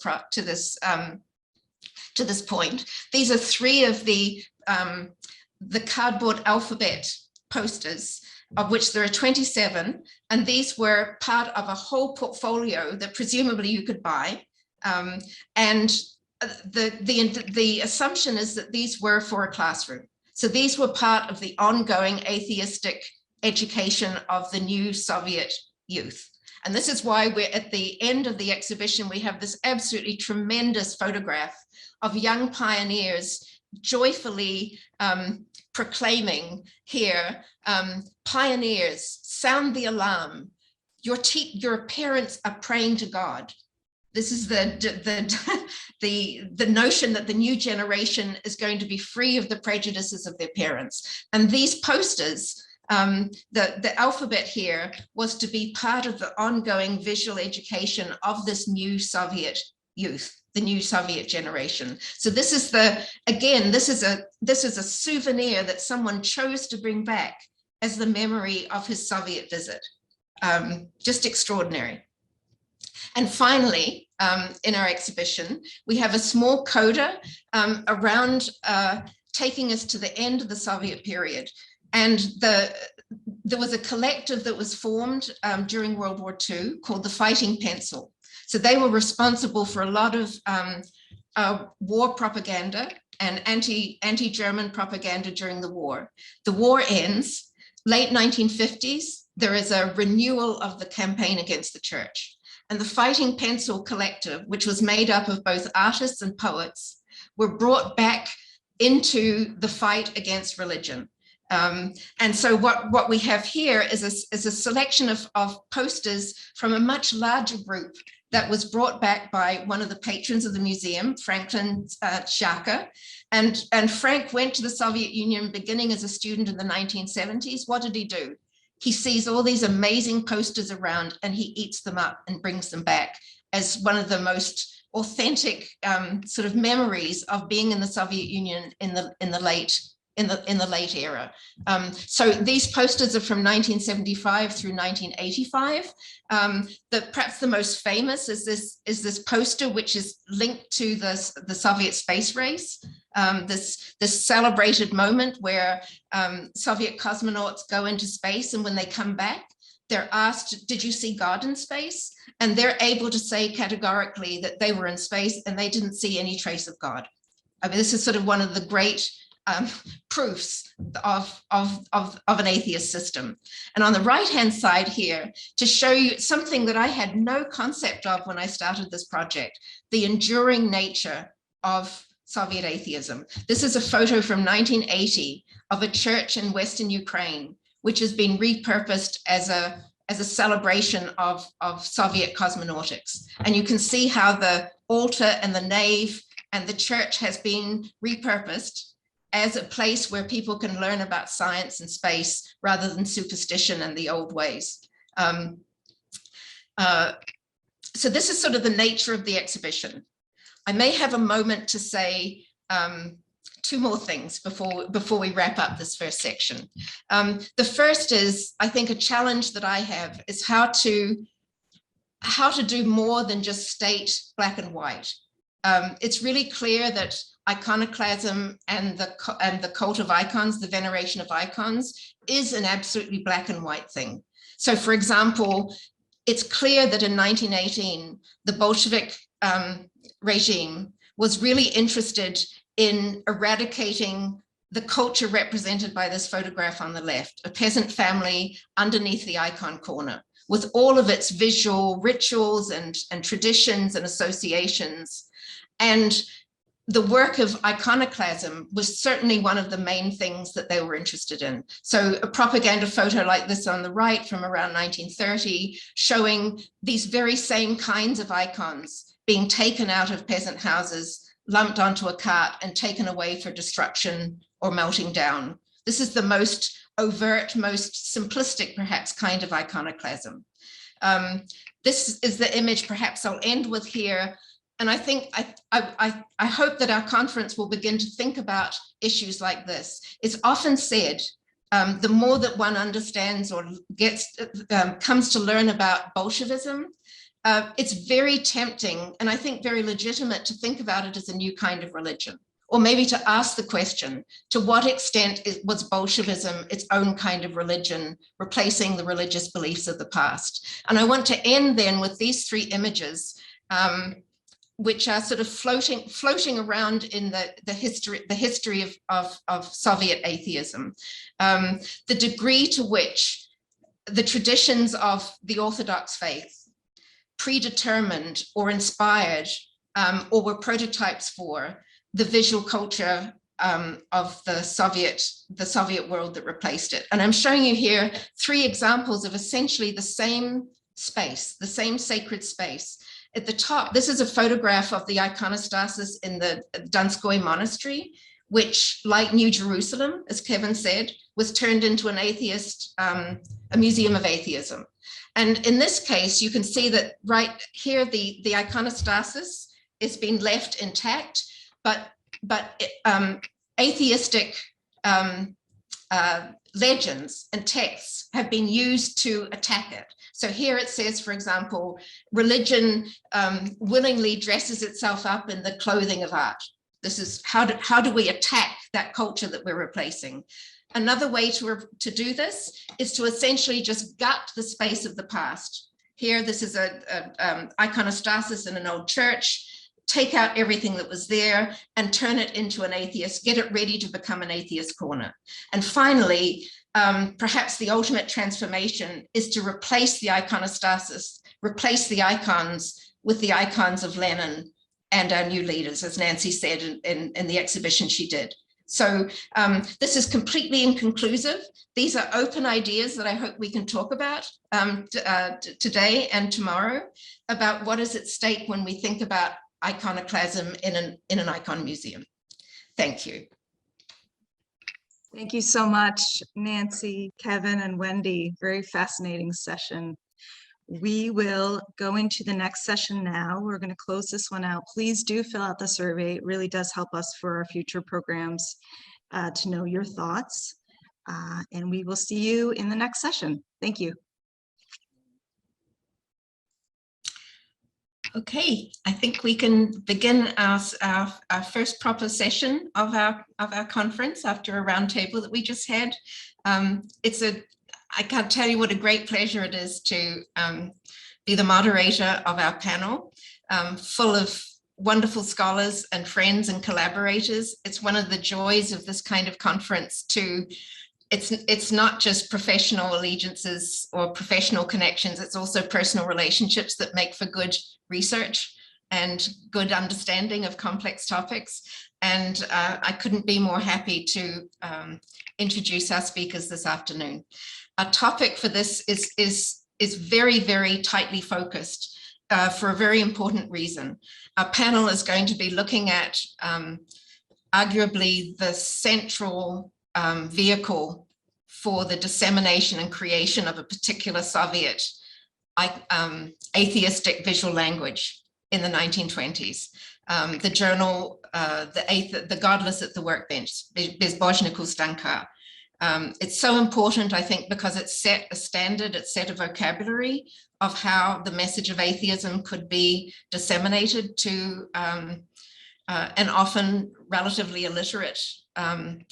point. These are three of the cardboard alphabet posters, of which there are 27, and these were part of a whole portfolio that presumably you could buy. And the assumption is that these were for a classroom. So these were part of the ongoing atheistic education of the new Soviet youth. And this is why we're at the end of the exhibition, we have this absolutely tremendous photograph of young pioneers joyfully proclaiming here, pioneers, sound the alarm. Your parents are praying to God. This is the notion that the new generation is going to be free of the prejudices of their parents. And these posters, the alphabet here was to be part of the ongoing visual education of this new Soviet youth, the new Soviet generation. So this is this is a souvenir that someone chose to bring back as the memory of his Soviet visit. Just extraordinary. And finally, in our exhibition, we have a small coda around taking us to the end of the Soviet period. And there was a collective that was formed during World War II called the Fighting Pencil. So they were responsible for a lot of war propaganda and anti-German propaganda during the war. The war ends, late 1950s, there is a renewal of the campaign against the church. And the Fighting Pencil collective, which was made up of both artists and poets, were brought back into the fight against religion. And so what we have here is a selection of posters from a much larger group that was brought back by one of the patrons of the museum, Franklin Shaka. And Frank went to the Soviet Union beginning as a student in the 1970s. What did he do? He sees all these amazing posters around and he eats them up and brings them back as one of the most authentic sort of memories of being in the Soviet Union in the late era. So these posters are from 1975 through 1985. Perhaps the most famous is this poster, which is linked to the Soviet space race. This celebrated moment where Soviet cosmonauts go into space, and when they come back, they're asked, did you see God in space? And they're able to say categorically that they were in space and they didn't see any trace of God. I mean, this is sort of one of the great proofs of an atheist system. And on the right-hand side here, to show you something that I had no concept of when I started this project, the enduring nature of Soviet atheism. This is a photo from 1980 of a church in Western Ukraine, which has been repurposed as a celebration of Soviet cosmonautics. And you can see how the altar and the nave and the church has been repurposed as a place where people can learn about science and space rather than superstition and the old ways. So this is sort of the nature of the exhibition. I may have a moment to say two more things before we wrap up this first section. The first is, I think, a challenge that I have is how to do more than just state black and white. It's really clear that iconoclasm and the cult of icons, the veneration of icons, is an absolutely black and white thing. So, for example, it's clear that in 1918, the Bolshevik regime was really interested in eradicating the culture represented by this photograph on the left, a peasant family underneath the icon corner, with all of its visual rituals and traditions and associations. And the work of iconoclasm was certainly one of the main things that they were interested in. So a propaganda photo like this on the right from around 1930, showing these very same kinds of icons being taken out of peasant houses, lumped onto a cart and taken away for destruction or melting down. This is the most overt, most simplistic, perhaps, kind of iconoclasm. This is the image perhaps I'll end with here. And I think, I hope that our conference will begin to think about issues like this. It's often said, the more that one understands or comes to learn about Bolshevism, it's very tempting, and I think very legitimate, to think about it as a new kind of religion, or maybe to ask the question, to what extent was Bolshevism its own kind of religion, replacing the religious beliefs of the past? And I want to end then with these three images, which are sort of floating around in the history of Soviet atheism. The degree to which the traditions of the Orthodox faith predetermined or inspired or were prototypes for the visual culture of the Soviet world that replaced it. And I'm showing you here three examples of essentially the same space, the same sacred space. At the top, this is a photograph of the iconostasis in the Donskoy Monastery, which, like New Jerusalem, as Kevin said, was turned into an atheist, a museum of atheism. And in this case, you can see that right here, the iconostasis is being left intact, but atheistic legends and texts have been used to attack it. So here it says, for example, religion willingly dresses itself up in the clothing of art. This is how do we attack that culture that we're replacing? Another way to do this is to essentially just gut the space of the past. Here, this is a iconostasis in an old church. Take out everything that was there and turn it into an atheist, get it ready to become an atheist corner. And finally, perhaps the ultimate transformation is to replace the iconostasis, replace the icons with the icons of Lenin and our new leaders, as Nancy said in the exhibition she did. So this is completely inconclusive. These are open ideas that I hope we can talk about today and tomorrow, about what is at stake when we think about iconoclasm in an icon museum. Thank you. Thank you so much, Nancy, Kevin, and Wendy. Very fascinating session. We will go into the next session now. We're going to close this one out. Please do fill out the survey. It really does help us for our future programs to know your thoughts. And we will see you in the next session. Thank you. Okay, I think we can begin our first proper session of our conference after a roundtable that we just had. I can't tell you what a great pleasure it is to be the moderator of our panel, full of wonderful scholars and friends and collaborators. It's one of the joys of this kind of conference it's not just professional allegiances or professional connections, it's also personal relationships that make for good research and good understanding of complex topics. And I couldn't be more happy to introduce our speakers this afternoon. Our topic for this is very, very tightly focused for a very important reason. Our panel is going to be looking at arguably the central vehicle for the dissemination and creation of a particular Soviet atheistic visual language in the 1920s. The journal, the Godless at the Workbench, Bezbozhniku Stanka. It's so important, I think, because it set a standard, it set a vocabulary of how the message of atheism could be disseminated to an often relatively illiterate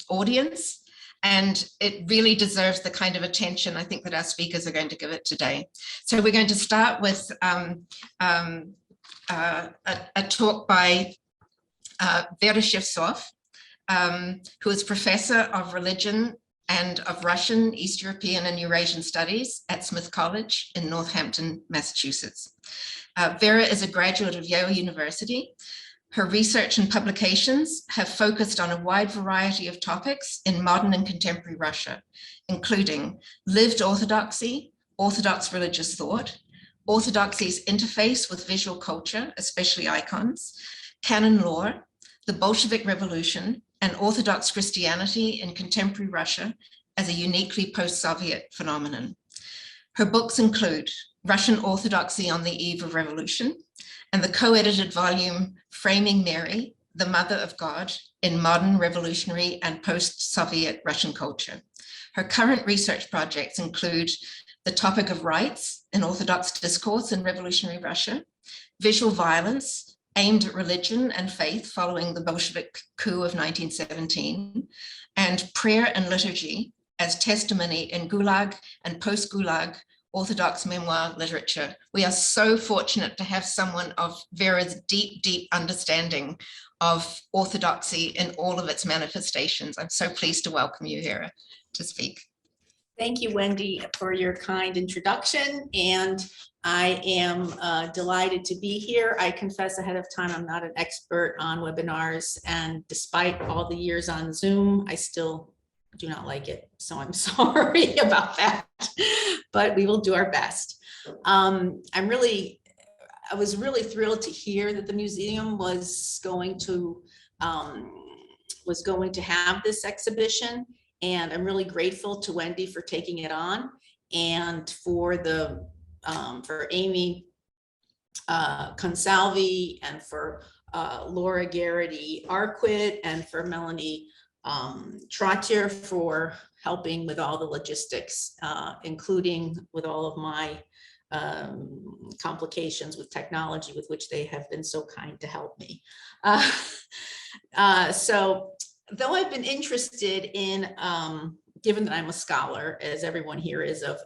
audience. And it really deserves the kind of attention I think that our speakers are going to give it today. So we're going to start with a talk by Vera Shevtsov, who is professor of religion and of Russian, East European and Eurasian studies at Smith College in Northampton, Massachusetts. Vera is a graduate of Yale University. Her research and publications have focused on a wide variety of topics in modern and contemporary Russia, including lived orthodoxy, Orthodox religious thought, orthodoxy's interface with visual culture, especially icons, canon law, the Bolshevik Revolution, and Orthodox Christianity in contemporary Russia as a uniquely post-Soviet phenomenon. Her books include Russian Orthodoxy on the Eve of Revolution and the co-edited volume Framing Mary, the Mother of God in Modern Revolutionary and Post-Soviet Russian Culture. Her current research projects include the topic of rights in Orthodox discourse in revolutionary Russia, visual violence aimed at religion and faith following the Bolshevik coup of 1917, and prayer and liturgy as testimony in Gulag and post-Gulag Orthodox memoir literature. We are so fortunate to have someone of Vera's deep, deep understanding of orthodoxy in all of its manifestations. I'm so pleased to welcome you, Vera, to speak. Thank you, Wendy, for your kind introduction, and I am delighted to be here. I confess ahead of time, I'm not an expert on webinars, and despite all the years on Zoom, I still do not like it. So I'm sorry about that, but we will do our best. I was really thrilled to hear that the museum was going to have this exhibition. And I'm really grateful to Wendy for taking it on, and for Amy Consalvi, and for Laura Garrity Arquette, and for Melanie Trottier for helping with all the logistics, including with all of my complications with technology, with which they have been so kind to help me. So though I've been interested in, given that I'm a scholar, as everyone here is, of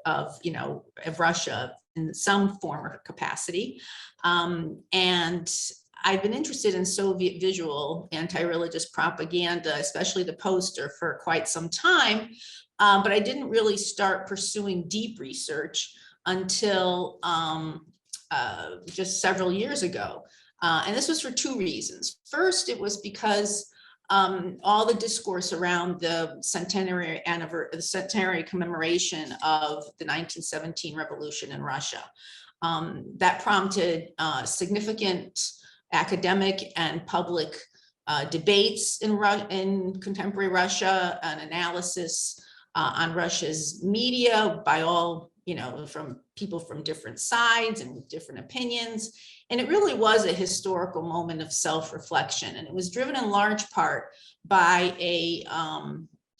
Russia in some form or capacity, and I've been interested in Soviet visual anti-religious propaganda, especially the poster, for quite some time, but I didn't really start pursuing deep research until just several years ago. And this was for two reasons. First, it was because all the discourse around the centenary commemoration of the 1917 revolution in Russia, that prompted significant academic and public debates in contemporary Russia, an analysis on Russia's media by all, from people from different sides and with different opinions. And it really was a historical moment of self-reflection. And it was driven in large part by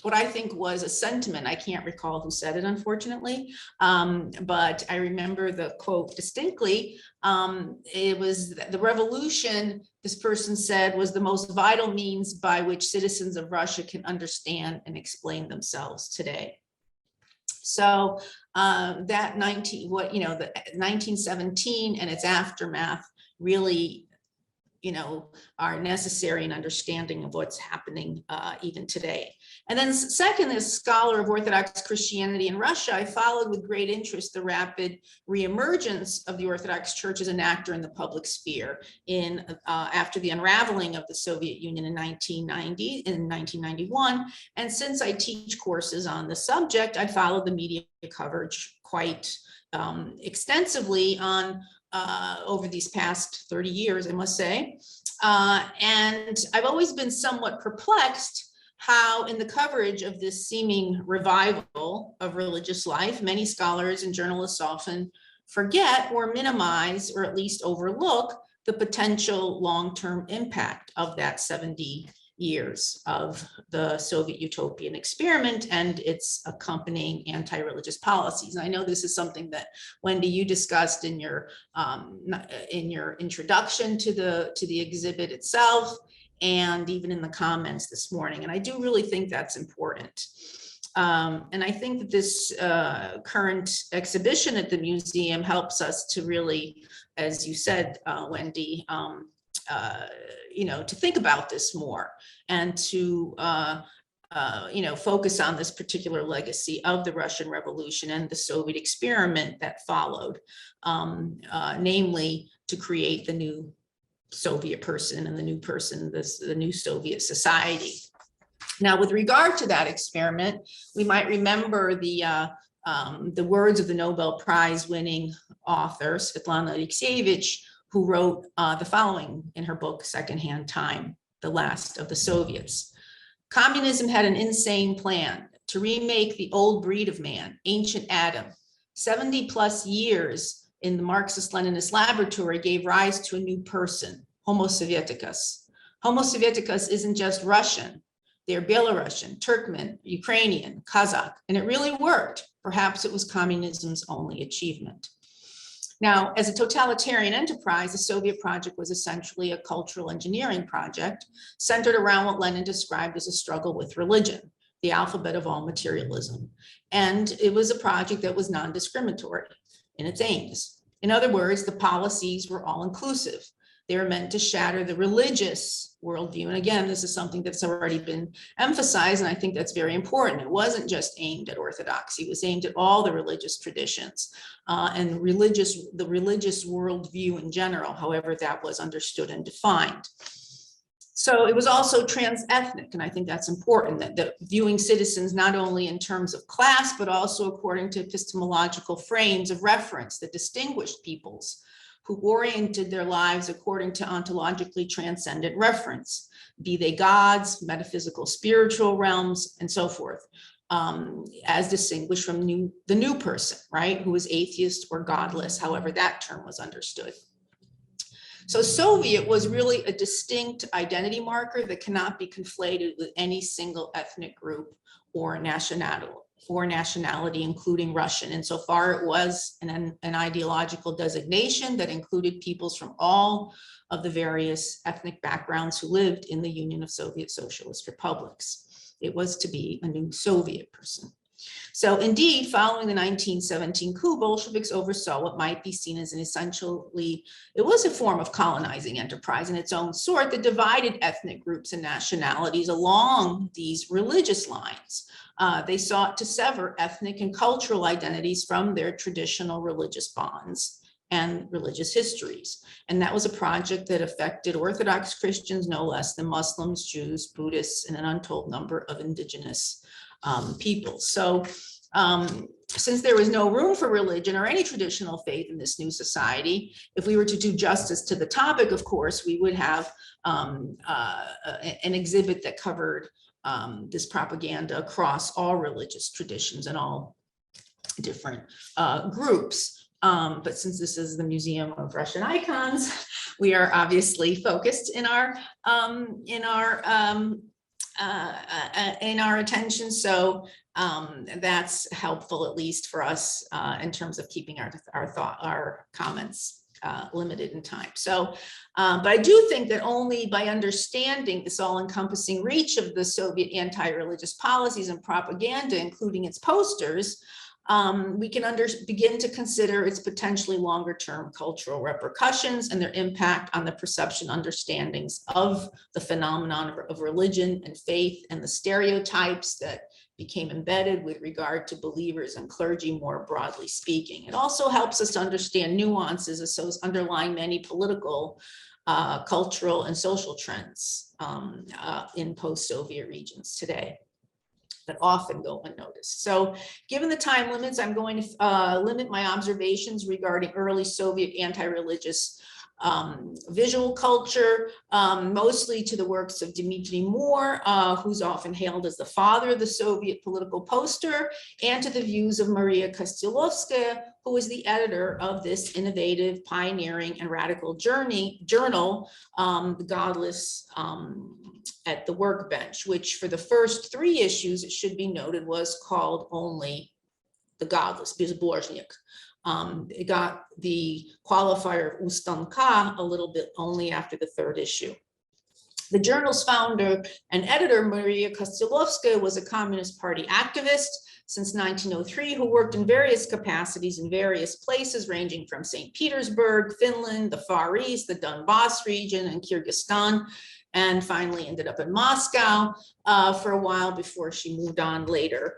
what I think was a sentiment. I can't recall who said it, unfortunately, but I remember the quote distinctly. It was the revolution, this person said, was the most vital means by which citizens of Russia can understand and explain themselves today. So the 1917 and its aftermath really, are necessary in understanding of what's happening even today. And then second, as scholar of Orthodox Christianity in Russia, I followed with great interest the rapid reemergence of the Orthodox Church as an actor in the public sphere after the unraveling of the Soviet Union in 1991. And since I teach courses on the subject, I followed the media coverage quite extensively over these past 30 years, I must say. And I've always been somewhat perplexed how in the coverage of this seeming revival of religious life, many scholars and journalists often forget or minimize, or at least overlook, the potential long-term impact of that 70 years of the Soviet utopian experiment and its accompanying anti-religious policies. And I know this is something that, Wendy, you discussed in your introduction to the exhibit itself, and even in the comments this morning. And I do really think that's important. And I think that this current exhibition at the museum helps us to really, as you said, Wendy, to think about this more and to, focus on this particular legacy of the Russian Revolution and the Soviet experiment that followed, namely to create the new Soviet person and the new person, the new Soviet society. Now, with regard to that experiment, we might remember the words of the Nobel Prize winning author, Svetlana Alexievich, who wrote the following in her book, Secondhand Time, The Last of the Soviets. Communism had an insane plan to remake the old breed of man, ancient Adam. 70 plus years in the Marxist-Leninist laboratory gave rise to a new person, Homo Sovieticus. Homo Sovieticus isn't just Russian. They're Belarusian, Turkmen, Ukrainian, Kazakh, and it really worked. Perhaps it was communism's only achievement. Now, as a totalitarian enterprise, the Soviet project was essentially a cultural engineering project centered around what Lenin described as a struggle with religion, the alphabet of all materialism. And it was a project that was non-discriminatory in its aims. In other words, the policies were all-inclusive. They were meant to shatter the religious worldview. And again, this is something that's already been emphasized, and I think that's very important. It wasn't just aimed at Orthodoxy, it was aimed at all the religious traditions and the religious worldview in general, however that was understood and defined. So it was also trans-ethnic, and I think that's important, that viewing citizens not only in terms of class, but also according to epistemological frames of reference that distinguished peoples who oriented their lives according to ontologically transcendent reference, be they gods, metaphysical, spiritual realms, and so forth, as distinguished from the new person, right, who is atheist or godless, however that term was understood. So Soviet was really a distinct identity marker that cannot be conflated with any single ethnic group or nationality, including Russian. Insofar it was an ideological designation that included peoples from all of the various ethnic backgrounds who lived in the Union of Soviet Socialist Republics. It was to be a new Soviet person. So indeed, following the 1917 coup, Bolsheviks oversaw what might be seen as it was a form of colonizing enterprise in its own sort that divided ethnic groups and nationalities along these religious lines. They sought to sever ethnic and cultural identities from their traditional religious bonds and religious histories. And that was a project that affected Orthodox Christians no less than Muslims, Jews, Buddhists, and an untold number of indigenous people. So since there was no room for religion or any traditional faith in this new society, if we were to do justice to the topic, of course, we would have an exhibit that covered this propaganda across all religious traditions and all different groups. But since this is the Museum of Russian Icons, we are obviously focused in our attention. So that's helpful, at least for us, in terms of keeping our comments limited in time. So, but I do think that only by understanding this all-encompassing reach of the Soviet anti-religious policies and propaganda, including its posters, we can begin to consider its potentially longer-term cultural repercussions and their impact on the perception understandings of the phenomenon of religion and faith and the stereotypes that became embedded with regard to believers and clergy more broadly speaking. It also helps us to understand nuances underlying many political, cultural, and social trends in post-Soviet regions today that often go unnoticed. So given the time limits, I'm going to limit my observations regarding early Soviet anti-religious visual culture, mostly to the works of Dmitry Moore, who's often hailed as the father of the Soviet political poster, and to the views of Maria Kostylovskaya, who was the editor of this innovative, pioneering, and radical journal, the Godless at the Workbench, which for the first 3 issues, it should be noted, was called only the Godless, Bezbožnik. It got the qualifier of Ustanka a little bit only after the 3rd issue. The journal's founder and editor, Maria Kostylovskaya, was a Communist Party activist since 1903, who worked in various capacities in various places, ranging from St. Petersburg, Finland, the Far East, the Donbass region, and Kyrgyzstan, and finally ended up in Moscow for a while before she moved on later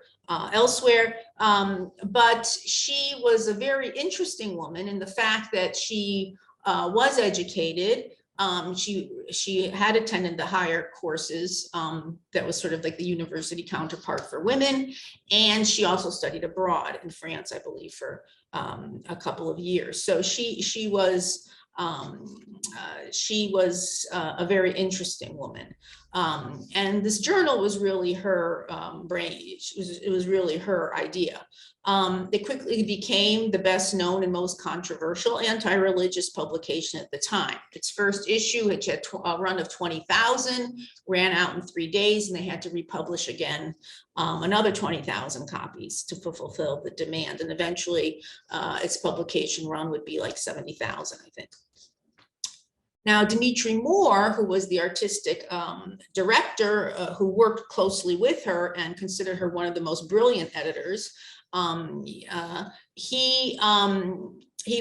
elsewhere. But she was a very interesting woman in the fact that she was educated, She had attended the higher courses that was sort of like the university counterpart for women. And she also studied abroad in France, I believe, for a couple of years. So she was a very interesting woman. And this journal was really her brain. It was really her idea. It quickly became the best known and most controversial anti-religious publication at the time. Its first issue, which had a run of 20,000, ran out in 3 days, and they had to republish again another 20,000 copies to fulfill the demand. And eventually its publication run would be like 70,000, I think. Now, Dimitri Moore, who was the artistic director who worked closely with her and considered her one of the most brilliant editors, he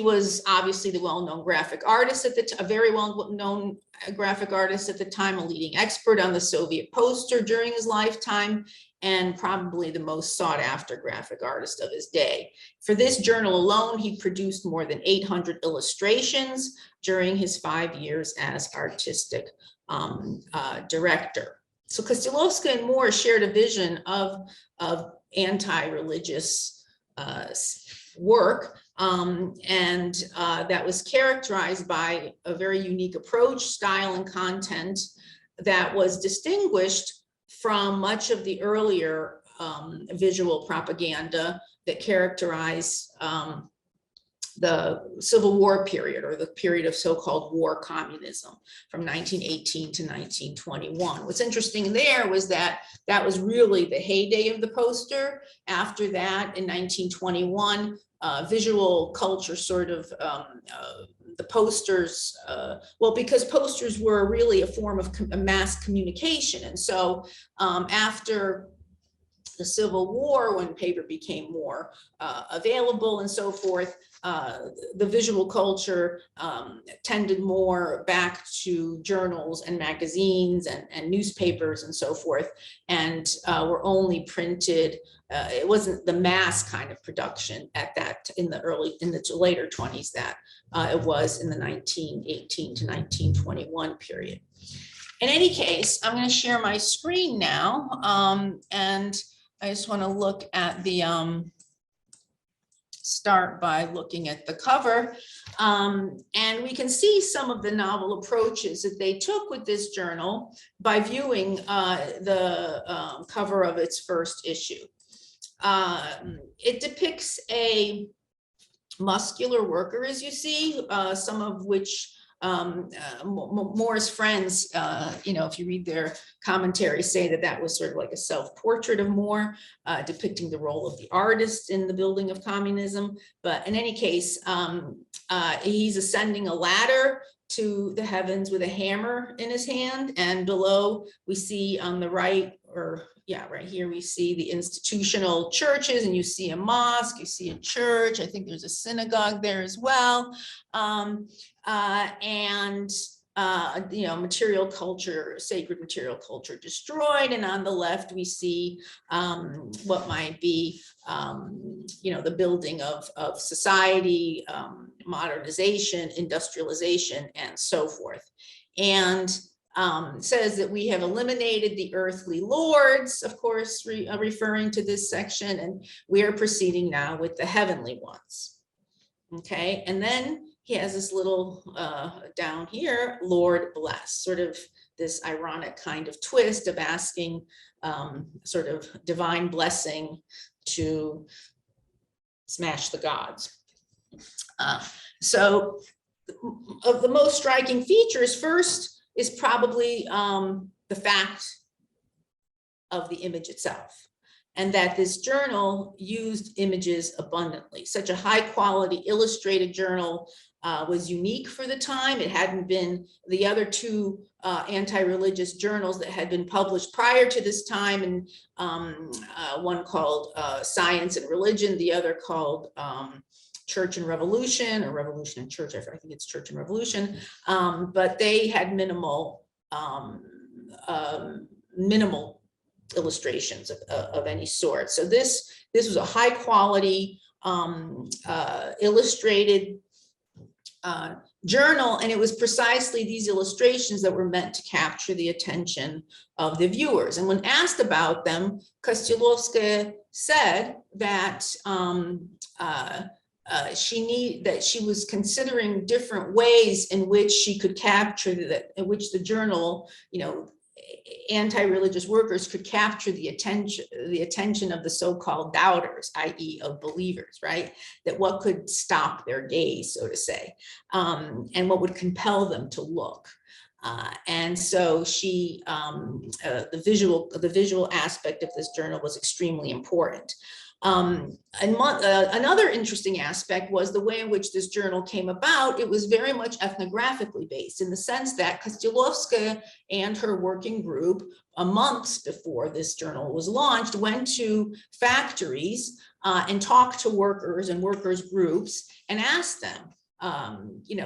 was obviously the well-known graphic artist at the time, a very well-known graphic artist at the time, a leading expert on the Soviet poster during his lifetime, and probably the most sought-after graphic artist of his day. For this journal alone, he produced more than 800 illustrations during his 5 years as artistic director. So Kostyalowska and Moore shared a vision of anti-religious work, and that was characterized by a very unique approach, style, and content that was distinguished from much of the earlier visual propaganda that characterized the Civil War period, or the period of so-called war communism from 1918 to 1921. What's interesting there was that that was really the heyday of the poster. After that, in 1921, visual culture sort of, the posters, well, because posters were really a form of mass communication. And so after the Civil War, when paper became more available and so forth, the visual culture tended more back to journals and magazines and newspapers and so forth, and were only printed. It wasn't the mass kind of production at that in the later 20s that it was in the 1918 to 1921 period. In any case, I'm going to share my screen now, and I just want to look at the start by looking at the cover, and we can see some of the novel approaches that they took with this journal by viewing the cover of its first issue. It depicts a muscular worker, as you see, some of which Moore's friends, if you read their commentary, say that that was sort of like a self-portrait of Moore, depicting the role of the artist in the building of communism. But in any case, he's ascending a ladder to the heavens with a hammer in his hand, and below we see on the right, right here, we see the institutional churches, and you see a mosque, you see a church. I think there's a synagogue there as well. Material culture, sacred material culture destroyed. And on the left, we see what might be, the building of society, modernization, industrialization, and so forth. And says that we have eliminated the earthly lords, of course, referring to this section, and we are proceeding now with the heavenly ones. Okay, and then he has this little down here, Lord bless, sort of this ironic kind of twist of asking sort of divine blessing to smash the gods. So of the most striking features, first is probably the fact of the image itself, and that this journal used images abundantly. Such a high quality illustrated journal was unique for the time. It hadn't been the other two anti-religious journals that had been published prior to this time, and one called Science and Religion, the other called Church and Revolution, or Revolution and Church. I think it's Church and Revolution, but they had minimal illustrations of any sort. So this was a high quality illustrated journal, and it was precisely these illustrations that were meant to capture the attention of the viewers. And when asked about them, Kostyulowska said that she was considering different ways in which she could capture in which the journal, anti-religious workers could capture the attention of the so-called doubters, i.e. of believers, right? That what could stop their gaze, so to say, and what would compel them to look. And so she, the visual aspect of this journal was extremely important. Another interesting aspect was the way in which this journal came about. It was very much ethnographically based, in the sense that Kostyulowska and her working group, months before this journal was launched, went to factories and talked to workers and workers groups and asked them,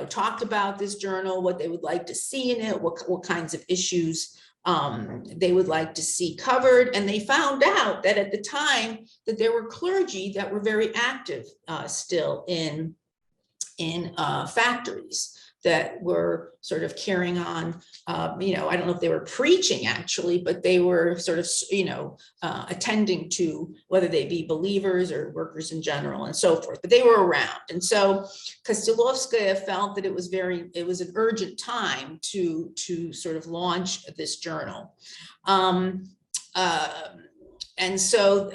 talked about this journal, what they would like to see in it, what kinds of issues they would like to see covered. And they found out that at the time that there were clergy that were very active still in factories that were sort of carrying on, I don't know if they were preaching actually, but they were sort of, attending to whether they be believers or workers in general and so forth, but they were around. And so Kostyulowska felt that it was an urgent time to sort of launch this journal. And so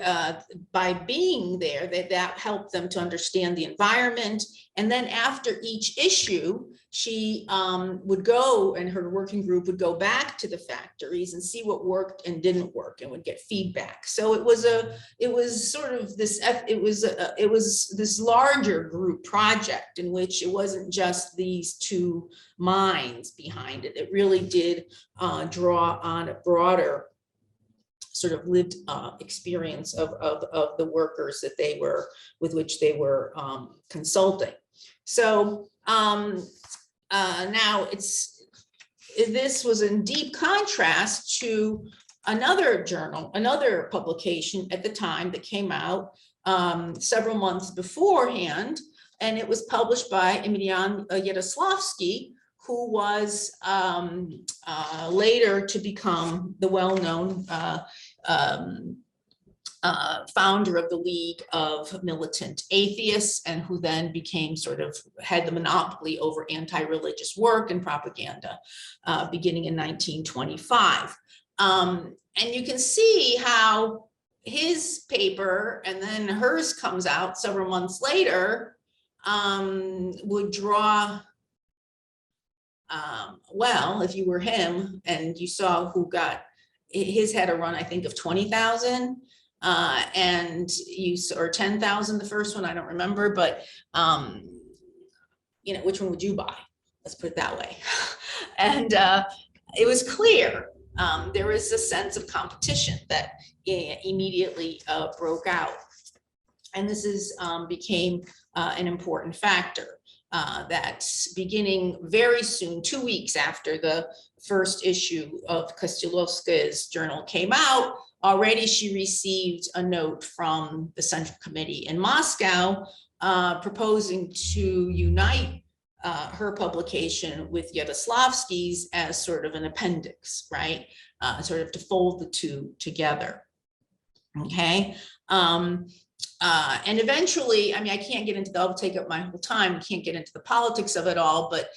by being there, that helped them to understand the environment. And then after each issue, she would go, and her working group would go back to the factories and see what worked and didn't work, and would get feedback. So it was this larger group project in which it wasn't just these two minds behind it. It really did draw on a broader sort of lived experience of the workers with which they were consulting. So now this was in deep contrast to another journal, another publication at the time that came out several months beforehand, and it was published by Emilian Yadoslavsky, who was later to become the well-known founder of the League of Militant Atheists, and who then became had the monopoly over anti-religious work and propaganda beginning in 1925. And you can see how his paper, and then hers comes out several months later, would draw, well, if you were him and you saw who got, his had a run, I think, of 20,000. And or 10,000, the first one, I don't remember, but which one would you buy? Let's put it that way. And it was clear there was a sense of competition that immediately broke out. And this became an important factor that beginning very soon, 2 weeks after the first issue of Kostyulowska's journal came out, already she received a note from the Central Committee in Moscow proposing to unite her publication with Yadoslavsky's as sort of an appendix, right? Sort of to fold the two together, okay? And eventually, I mean, I can't get into I'll take up my whole time, can't get into the politics of it all, but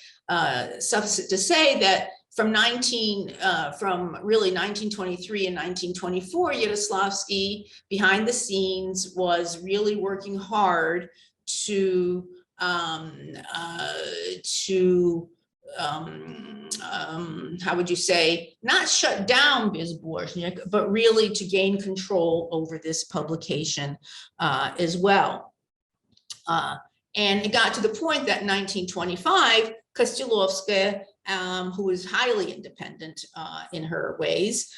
suffice it to say that from really 1923 and 1924, Yadoslavsky behind the scenes was really working hard to how would you say, not shut down Bezbožnik, but really to gain control over this publication as well. And it got to the point that in 1925, Kostyulowska, who was highly independent in her ways,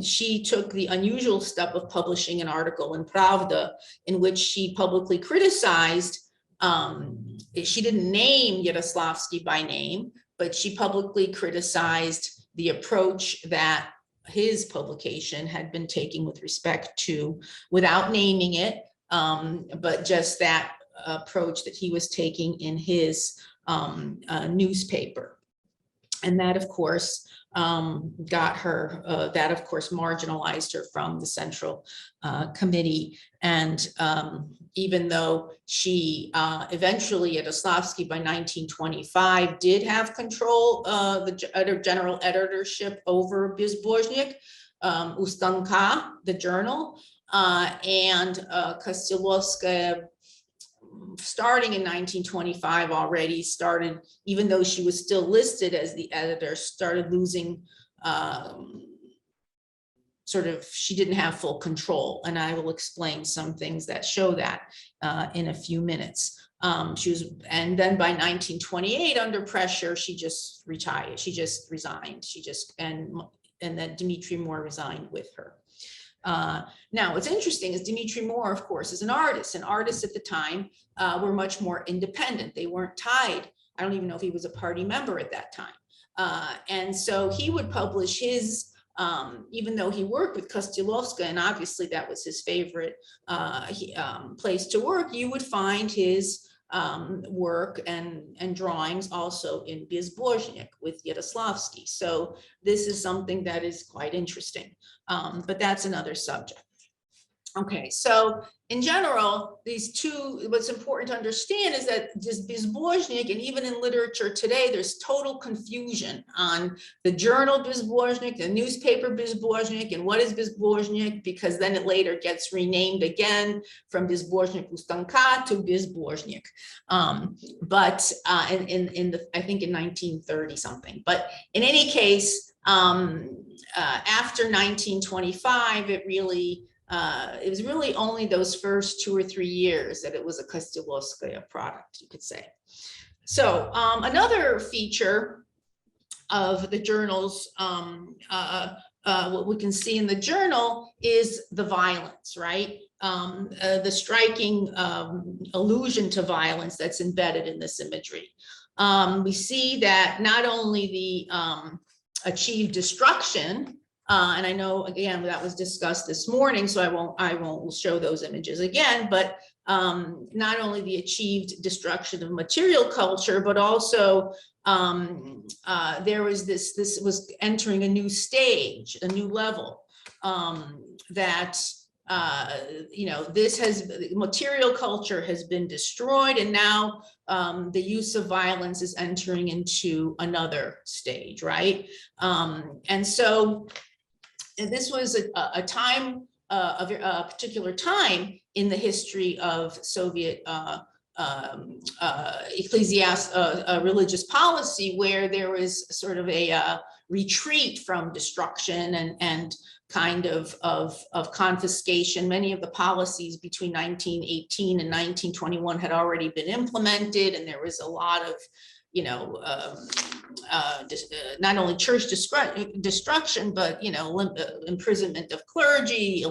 she took the unusual step of publishing an article in Pravda in which she publicly criticized, she didn't name Yadoslavsky by name, but she publicly criticized the approach that his publication had been taking with respect to, without naming it, but just that approach that he was taking in his newspaper. And that, of course, marginalized her from the Central Committee. And even though she eventually, Yadoslavsky, by 1925, did have control of the general editorship over Bezbožnik, Ustanka, the journal, and Kostiulovskaya, starting in 1925 already started, even though she was still listed as the editor, started losing she didn't have full control. And I will explain some things that show that in a few minutes. And then by 1928, under pressure, she just retired. She just resigned. And then Dmitry Moore resigned with her. Now, what's interesting is Dmitry Moore, of course, is an artist, and artists at the time were much more independent. They weren't tied. I don't even know if he was a party member at that time. And so he would publish his, even though he worked with Kostiulovskaya, and obviously that was his favorite place to work, you would find his work and drawings also in Bezbožnik with Yadoslavsky. So this is something that is quite interesting, but that's another subject. Okay, so in general, these two, what's important to understand is that this Bezbožnik, and even in literature today, there's total confusion on the journal Bezbožnik, the newspaper Bezbožnik, and what is Bezbožnik, because then it later gets renamed again from Bezbožnik Ustanka to Bezbožnik. But I think in 1930 something. But in any case, after 1925, it was really only those first 2 or 3 years that it was a Kostiulovskaya product, you could say. So another feature of the journals, what we can see in the journal is the violence, right? The striking allusion to violence that's embedded in this imagery. We see that not only the achieved destruction, and I know, again, that was discussed this morning, so I won't show those images again, but not only the achieved destruction of material culture, but also there was this was entering a new stage, a new level, that material culture has been destroyed, and now the use of violence is entering into another stage, right? And so this was a time, a particular time in the history of Soviet religious policy, where there was sort of a retreat from destruction and kind of confiscation. Many of the policies between 1918 and 1921 had already been implemented, and there was a lot of not only church destruction, but imprisonment of clergy,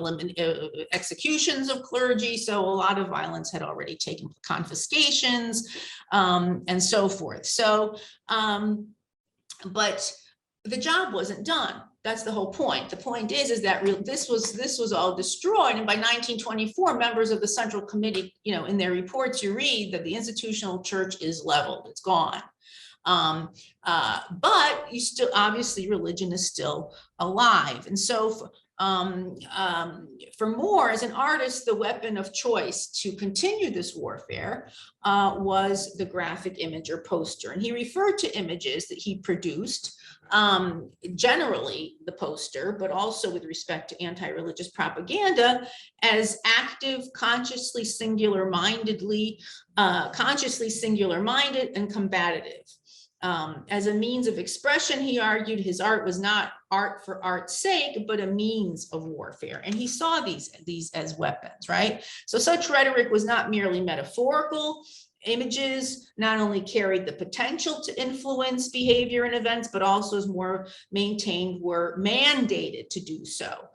executions of clergy. So a lot of violence had already taken, confiscations, and so forth. So, but the job wasn't done. That's the whole point. The point is that this was all destroyed. And by 1924, members of the Central Committee, in their reports, you read that the institutional church is leveled, it's gone. But you still, obviously, religion is still alive. And so for Moore, as an artist, the weapon of choice to continue this warfare was the graphic image or poster. And he referred to images that he produced, generally the poster, but also with respect to anti-religious propaganda, as active, consciously singular-minded and combative. As a means of expression, he argued his art was not art for art's sake, but a means of warfare. And he saw these as weapons, right? So such rhetoric was not merely metaphorical. Images not only carried the potential to influence behavior and events, but also, as Moore maintained, were mandated to do so.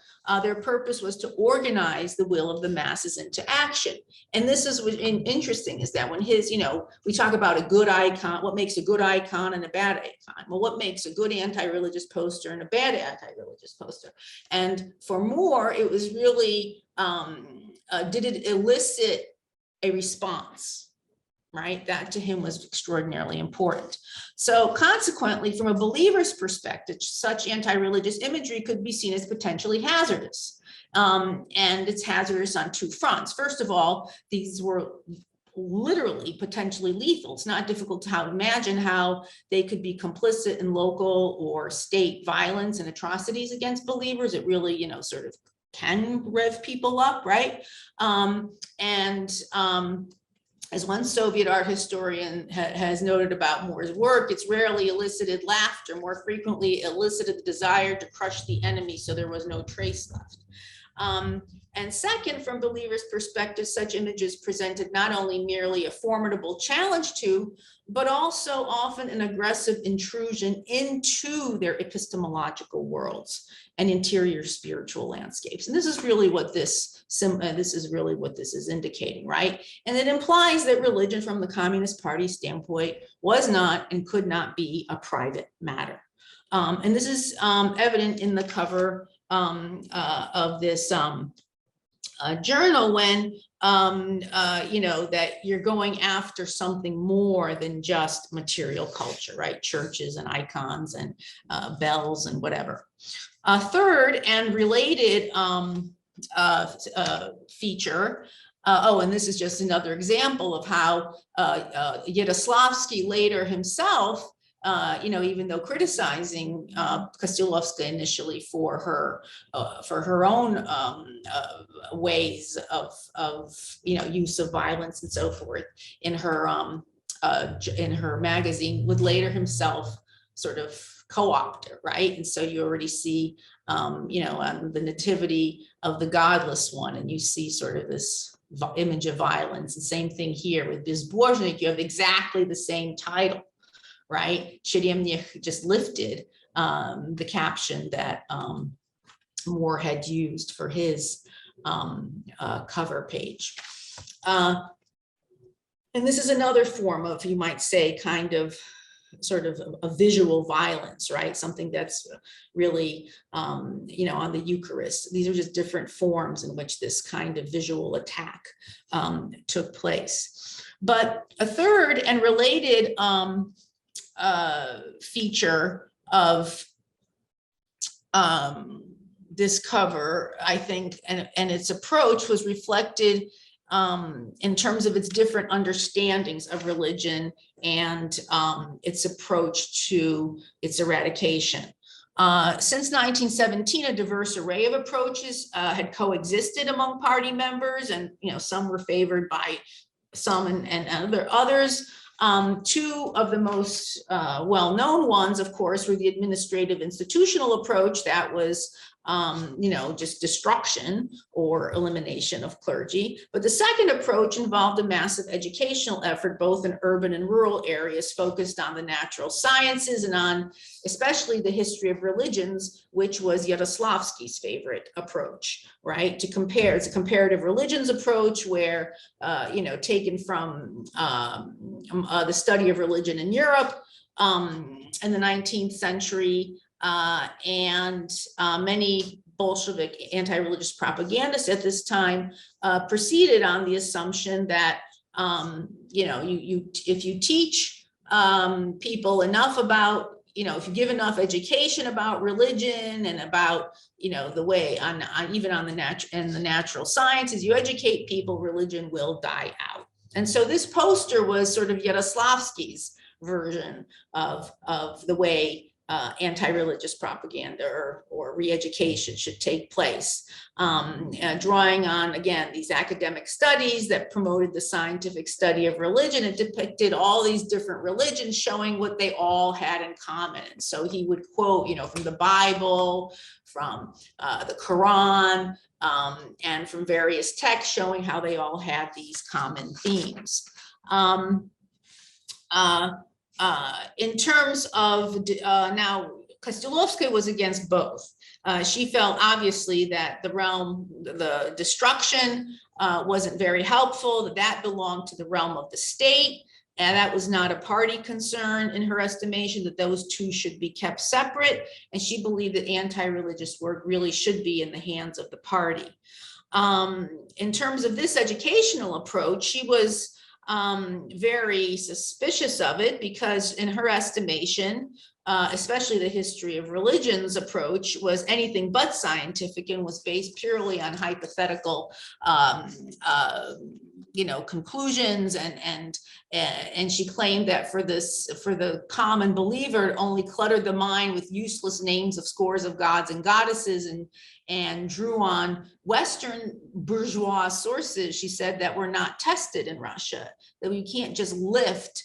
Their purpose was to organize the will of the masses into action. And this is what's interesting, is that when we talk about a good icon, what makes a good icon and a bad icon? Well, what makes a good anti-religious poster and a bad anti-religious poster? And for Moore, it was really, did it elicit a response? right? That to him was extraordinarily important. So consequently, from a believer's perspective, such anti-religious imagery could be seen as potentially hazardous. And it's hazardous on two fronts. First of all, these were literally potentially lethal. It's not difficult to imagine how they could be complicit in local or state violence and atrocities against believers. It really, you know, sort of can rev people up, right? As one Soviet art historian has noted about Moore's work, it's rarely elicited laughter, more frequently elicited the desire to crush the enemy, so there was no trace left. And second, from believers' perspective, such images presented not only merely a formidable challenge to, but also often an aggressive intrusion into their epistemological worlds and interior spiritual landscapes. And this is really what this is indicating, right? And it implies that religion from the Communist Party standpoint was not and could not be a private matter. And this is evident in the cover of this journal when, you know, that you're going after something more than just material culture, right? Churches and icons and bells and whatever. A third and related feature, and this is just another example of how Yadoslavsky later himself, you know, even though criticizing Kostyulowska initially for her own ways of you know, use of violence and so forth in her magazine, would later himself sort of co-opt it, right? And so you already see, you know, on the nativity of the Godless one, and you see sort of this image of violence. And same thing here with Bezbožnik, you have exactly the same title, right? Cheremnych just lifted the caption that Moore had used for his cover page. And this is another form of, you might say, kind of sort of a visual violence, right? Something that's really, you know, on the Eucharist. These are just different forms in which this kind of visual attack took place. But a third and related feature of this cover, I think, and its approach was reflected in terms of its different understandings of religion and its approach to its eradication. Since 1917, a diverse array of approaches had coexisted among party members, and you know, some were favored by some and others. Two of the most well-known ones, of course, were the administrative institutional approach that was you know, just destruction or elimination of clergy. But the second approach involved a massive educational effort, both in urban and rural areas, focused on the natural sciences and on especially the history of religions, which was Yadoslavsky's favorite approach, right? To compare, it's a comparative religions approach where, you know, taken from the study of religion in Europe in the 19th century, and many Bolshevik anti-religious propagandists at this time proceeded on the assumption that, you know, if you teach people enough about, you know, if you give enough education about religion and about, you know, the way even on the natural sciences, you educate people, religion will die out. And so this poster was sort of Yadoslavsky's version of the way anti-religious propaganda or re-education should take place, drawing on, again, these academic studies that promoted the scientific study of religion. It depicted all these different religions, showing what they all had in common. And so he would quote, you know, from the Bible, from the Quran, and from various texts, showing how they all had these common themes. In terms of now, Kostyulowska was against both. She felt obviously that the destruction wasn't very helpful, that belonged to the realm of the state, and that was not a party concern in her estimation, that those two should be kept separate. And she believed that anti-religious work really should be in the hands of the party. In terms of this educational approach, she was very suspicious of it because in her estimation, especially the history of religions approach was anything but scientific and was based purely on hypothetical conclusions, and she claimed that for the common believer, it only cluttered the mind with useless names of scores of gods and goddesses, and drew on Western bourgeois sources, she said, that were not tested in Russia, that we can't just lift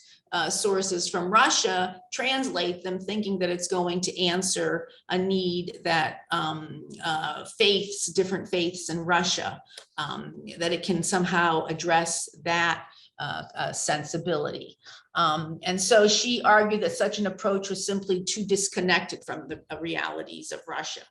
sources from Russia, translate them thinking that it's going to answer a need that different faiths in Russia, that it can somehow address that sensibility. And so she argued that such an approach was simply too disconnected from the realities of Russia.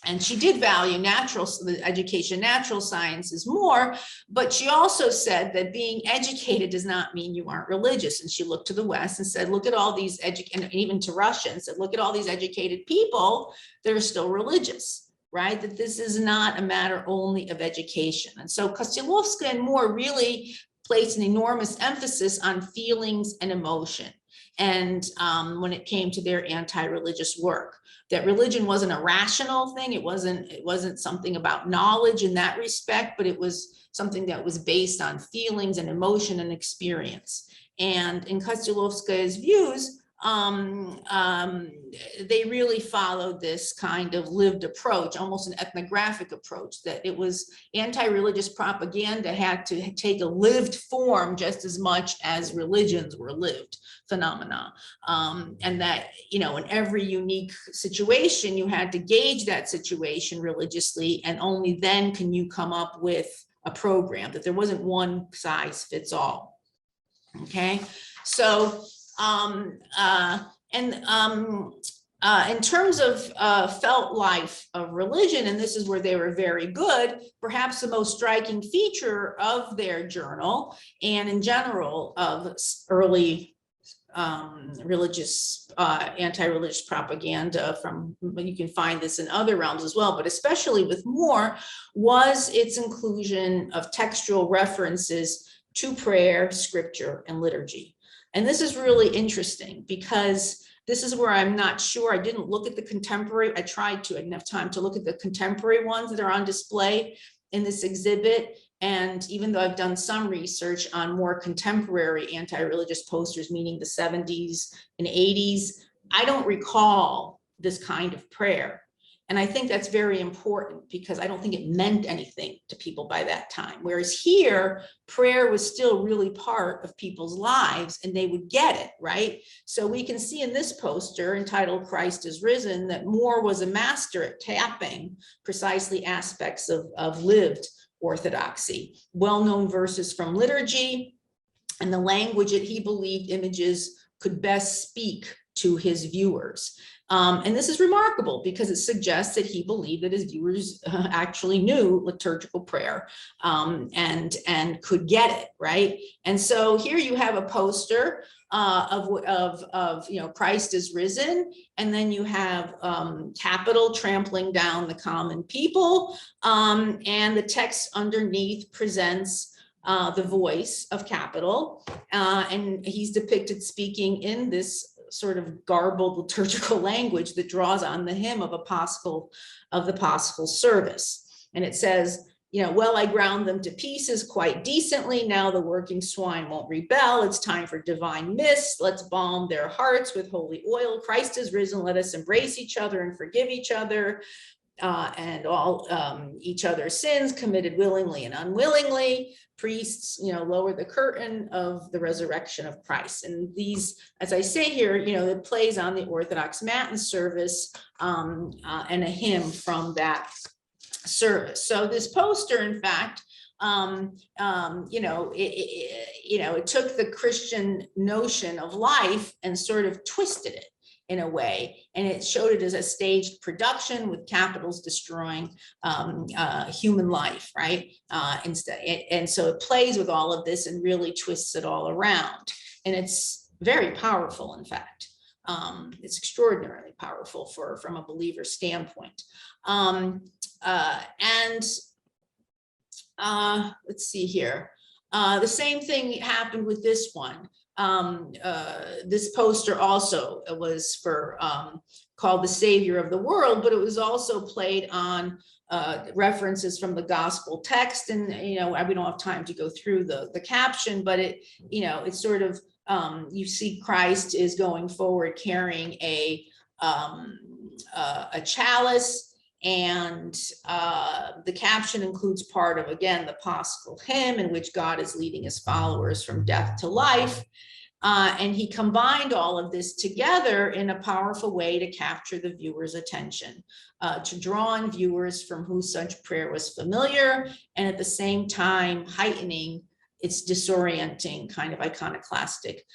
And she did value natural sciences more, but she also said that being educated does not mean you aren't religious. And she looked to the West and said, look at all these and even to Russia and said, look at all these educated people that are still religious, right? That this is not a matter only of education. And so Kostylovska and Moore really placed an enormous emphasis on feelings and emotion. And when it came to their anti-religious work, that religion wasn't a rational thing. It wasn't something about knowledge in that respect, but it was something that was based on feelings and emotion and experience. And in Kostylovska's views, they really followed this kind of lived approach, almost an ethnographic approach, that it was anti-religious propaganda had to take a lived form just as much as religions were lived phenomena. And that, in every unique situation, you had to gauge that situation religiously, and only then can you come up with a program, that there wasn't one size fits all. Okay, so in terms of felt life of religion, and this is where they were very good, perhaps the most striking feature of their journal and in general of early religious, anti-religious propaganda you can find this in other realms as well, but especially with Moore, was its inclusion of textual references to prayer, scripture, and liturgy. And this is really interesting because this is where I'm not sure. I didn't look at the contemporary. I tried to, I didn't have time to look at the contemporary ones that are on display in this exhibit. And even though I've done some research on more contemporary anti-religious posters, meaning the 70s and 80s, I don't recall this kind of prayer. And I think that's very important because I don't think it meant anything to people by that time. Whereas here, prayer was still really part of people's lives and they would get it, right? So we can see in this poster entitled Christ is Risen that Moore was a master at tapping precisely aspects of lived orthodoxy, well-known verses from liturgy, and the language that he believed images could best speak to his viewers. And this is remarkable because it suggests that he believed that his viewers actually knew liturgical prayer and could get it, right? And so here you have a poster of Christ is risen, and then you have capital trampling down the common people, and the text underneath presents the voice of capital, and he's depicted speaking in this sort of garbled liturgical language that draws on the hymn of the Paschal service. And it says, well, I ground them to pieces quite decently. Now the working swine won't rebel. It's time for divine mist. Let's balm their hearts with holy oil. Christ is risen. Let us embrace each other and forgive each other. And all each other's sins committed willingly and unwillingly. Priests, lower the curtain of the resurrection of Christ. And these, as I say here, it plays on the Orthodox Matin service and a hymn from that service. So this poster, in fact, it took the Christian notion of life and sort of twisted it in a way, and it showed it as a staged production with capitals destroying human life, right? And so it plays with all of this and really twists it all around, and it's very powerful. In fact, it's extraordinarily powerful from a believer standpoint. Let's see here. The same thing happened with this one. This poster also was for called The Savior of the World, but it was also played on references from the gospel text. And, we don't have time to go through the caption, but it's sort of, you see Christ is going forward carrying a chalice, and the caption includes part of, again, the Paschal hymn in which God is leading his followers from death to life. And he combined all of this together in a powerful way to capture the viewer's attention, to draw on viewers from whom such prayer was familiar, and at the same time heightening its disorienting kind of iconoclastic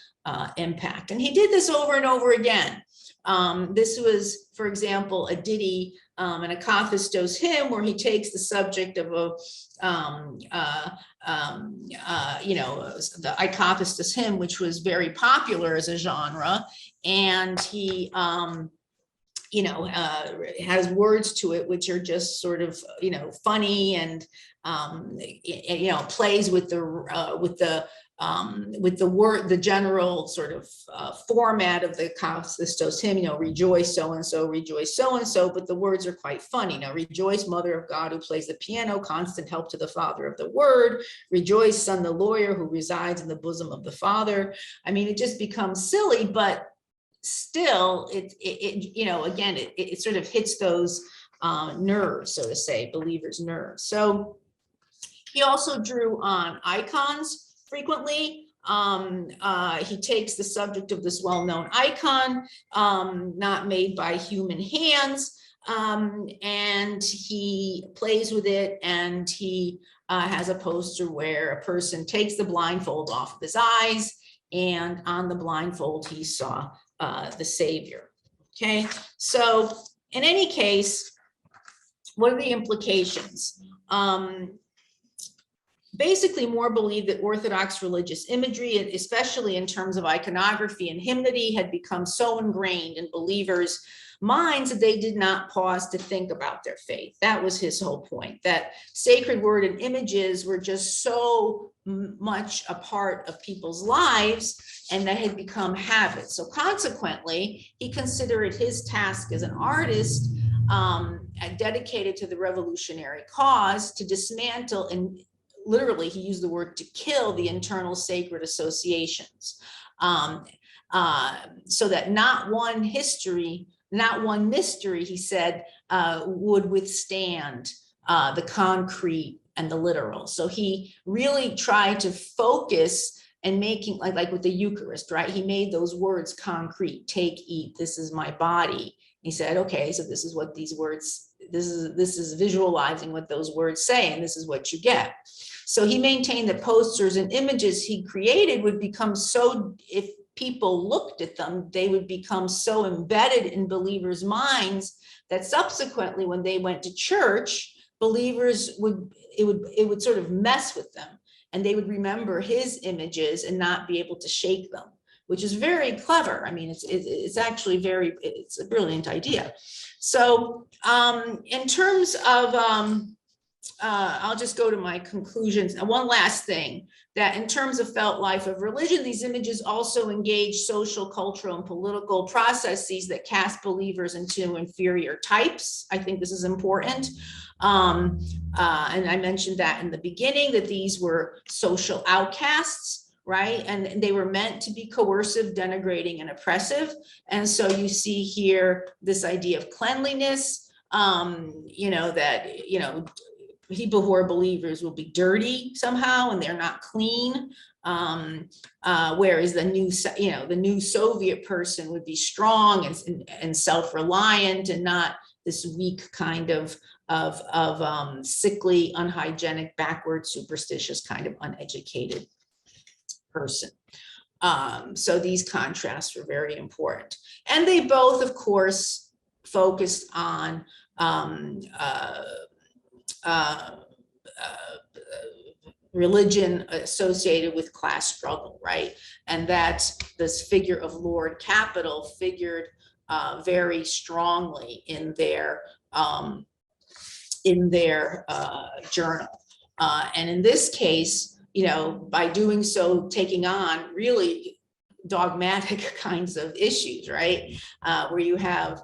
impact. And he did this over and over again. This was, for example, a ditty, an Iconoclasm hymn, where he takes the subject of the Iconoclasm hymn, which was very popular as a genre, and he has words to it which are just sort of funny, and plays with the word, the general sort of format of the Iconoclasm hymn, rejoice so-and-so, rejoice so-and-so, but the words are quite funny. Now, rejoice, mother of God who plays the piano, constant help to the father of the word. Rejoice, son the lawyer who resides in the bosom of the Father. I mean, it just becomes silly, but still, it sort of hits those nerves, so to say, believers' nerves. So he also drew on icons frequently. He takes the subject of this well-known icon, not made by human hands, and he plays with it, and he has a poster where a person takes the blindfold off of his eyes, and on the blindfold he saw the Savior. Okay, so in any case, what are the implications? Basically, Moore believed that Orthodox religious imagery, especially in terms of iconography and hymnody, had become so ingrained in believers' minds that they did not pause to think about their faith. That was his whole point, that sacred word and images were just so much a part of people's lives, and that had become habits. So consequently, he considered it his task as an artist, dedicated to the revolutionary cause, to dismantle, and literally he used the word to kill, the internal sacred associations, so that not one mystery, he said, would withstand the concrete and the literal. So he really tried to focus, and making, like with the Eucharist, right? He made those words concrete: take, eat, this is my body. He said, okay, so this is what these words, this is visualizing what those words say, and this is what you get. So he maintained that posters and images he created would become so, if people looked at them, they would become so embedded in believers' minds that subsequently, when they went to church, believers it would sort of mess with them, and they would remember his images and not be able to shake them, which is very clever. I mean, it's actually it's a brilliant idea. So in terms of, I'll just go to my conclusions. And one last thing, that in terms of felt life of religion, these images also engage social, cultural, and political processes that cast believers into inferior types. I think this is important. And I mentioned that in the beginning, that these were social outcasts, right? And they were meant to be coercive, denigrating, and oppressive. And so you see here this idea of cleanliness, people who are believers will be dirty somehow, and they're not clean. Whereas the new Soviet person would be strong and self-reliant, and not this weak kind of sickly, unhygienic, backward, superstitious kind of uneducated person. So these contrasts were very important. And they both, of course, focused on religion associated with class struggle, right? And that this figure of Lord Capital figured very strongly in their journal. And in this case, by doing so, taking on really dogmatic kinds of issues, right? Where you have,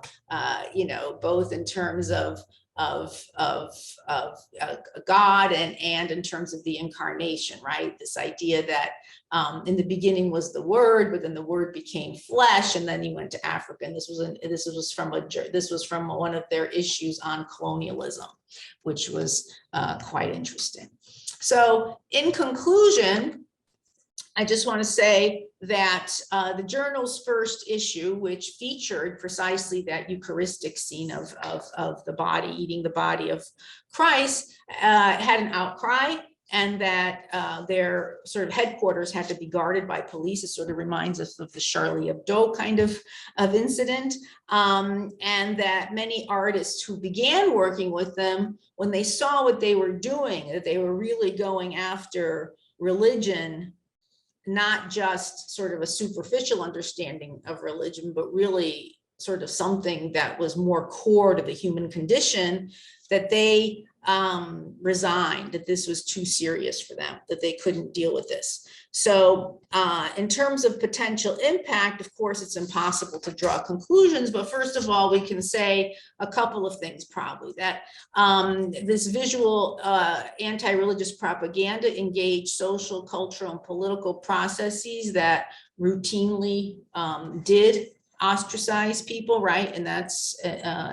both in terms of God and in terms of the incarnation, right? This idea that in the beginning was the Word, but then the Word became flesh, and then he went to Africa. And this was from one of their issues on colonialism, which was quite interesting. So, in conclusion, I just want to say that the journal's first issue, which featured precisely that Eucharistic scene of the body, eating the body of Christ, had an outcry, and that their sort of headquarters had to be guarded by police. It sort of reminds us of the Charlie Hebdo kind of incident, and that many artists who began working with them, when they saw what they were doing, that they were really going after religion, not just sort of a superficial understanding of religion, but really sort of something that was more core to the human condition, that they resigned, that this was too serious for them, that they couldn't deal with this. So in terms of potential impact, of course, it's impossible to draw conclusions, but first of all, we can say a couple of things probably, that this visual anti-religious propaganda engaged social, cultural, and political processes that routinely did ostracize people, right? And that's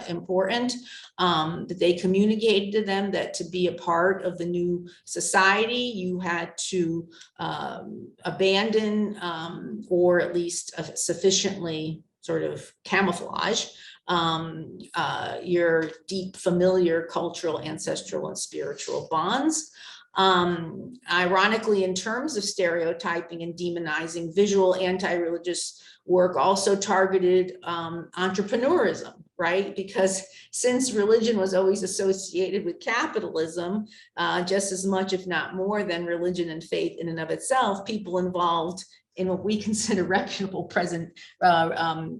important, that they communicated to them that to be a part of the new society, you had to abandon or at least sufficiently sort of camouflage your deep familiar cultural, ancestral, and spiritual bonds. Ironically, in terms of stereotyping and demonizing, visual anti-religious work also targeted entrepreneurism, right? Because since religion was always associated with capitalism, just as much, if not more, than religion and faith in and of itself, people involved in what we consider reputable present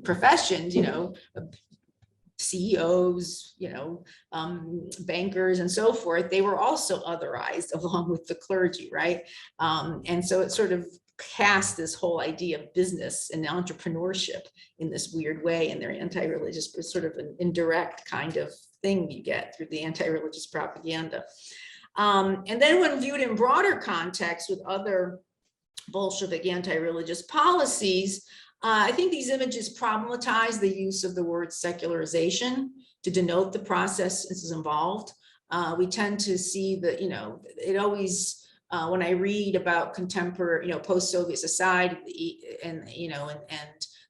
professions, CEOs, bankers and so forth, they were also otherized along with the clergy, right? And so it sort of cast this whole idea of business and entrepreneurship in this weird way, and their anti-religious, but sort of an indirect kind of thing you get through the anti-religious propaganda. And then when viewed in broader context with other Bolshevik anti-religious policies, I think these images problematize the use of the word secularization to denote the processes involved. We tend to see that, it always, when I read about contemporary, post-Soviet society and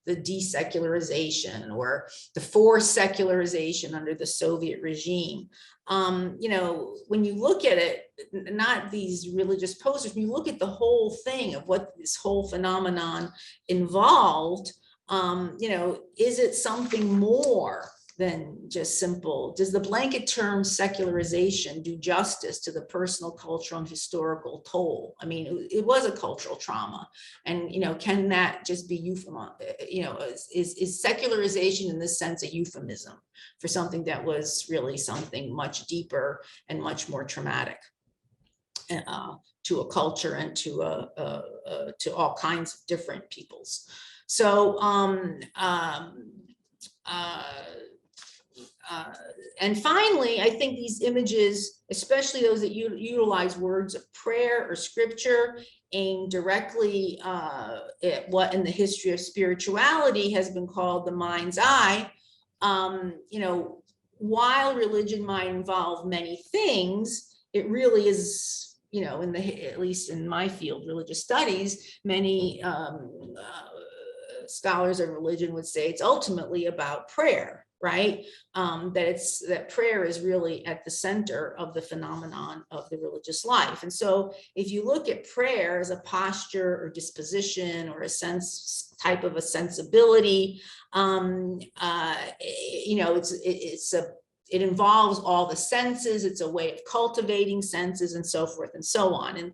the desecularization or the forced secularization under the Soviet regime, when you look at it, not these religious posters, when you look at the whole thing of what this whole phenomenon involved, is it something more than just simple? Does the blanket term secularization do justice to the personal, cultural, and historical toll? I mean, it was a cultural trauma, and can that just be is secularization in this sense a euphemism for something that was really something much deeper and much more traumatic to a culture and to all kinds of different peoples? So and finally, I think these images, especially those that utilize words of prayer or scripture, aim directly at what in the history of spirituality has been called the mind's eye. While religion might involve many things, it really is, at least in my field, religious studies, many scholars of religion would say it's ultimately about prayer, right? That prayer is really at the center of the phenomenon of the religious life. And so if you look at prayer as a posture or disposition or a type of a sensibility, it involves all the senses. It's a way of cultivating senses and so forth and so on. And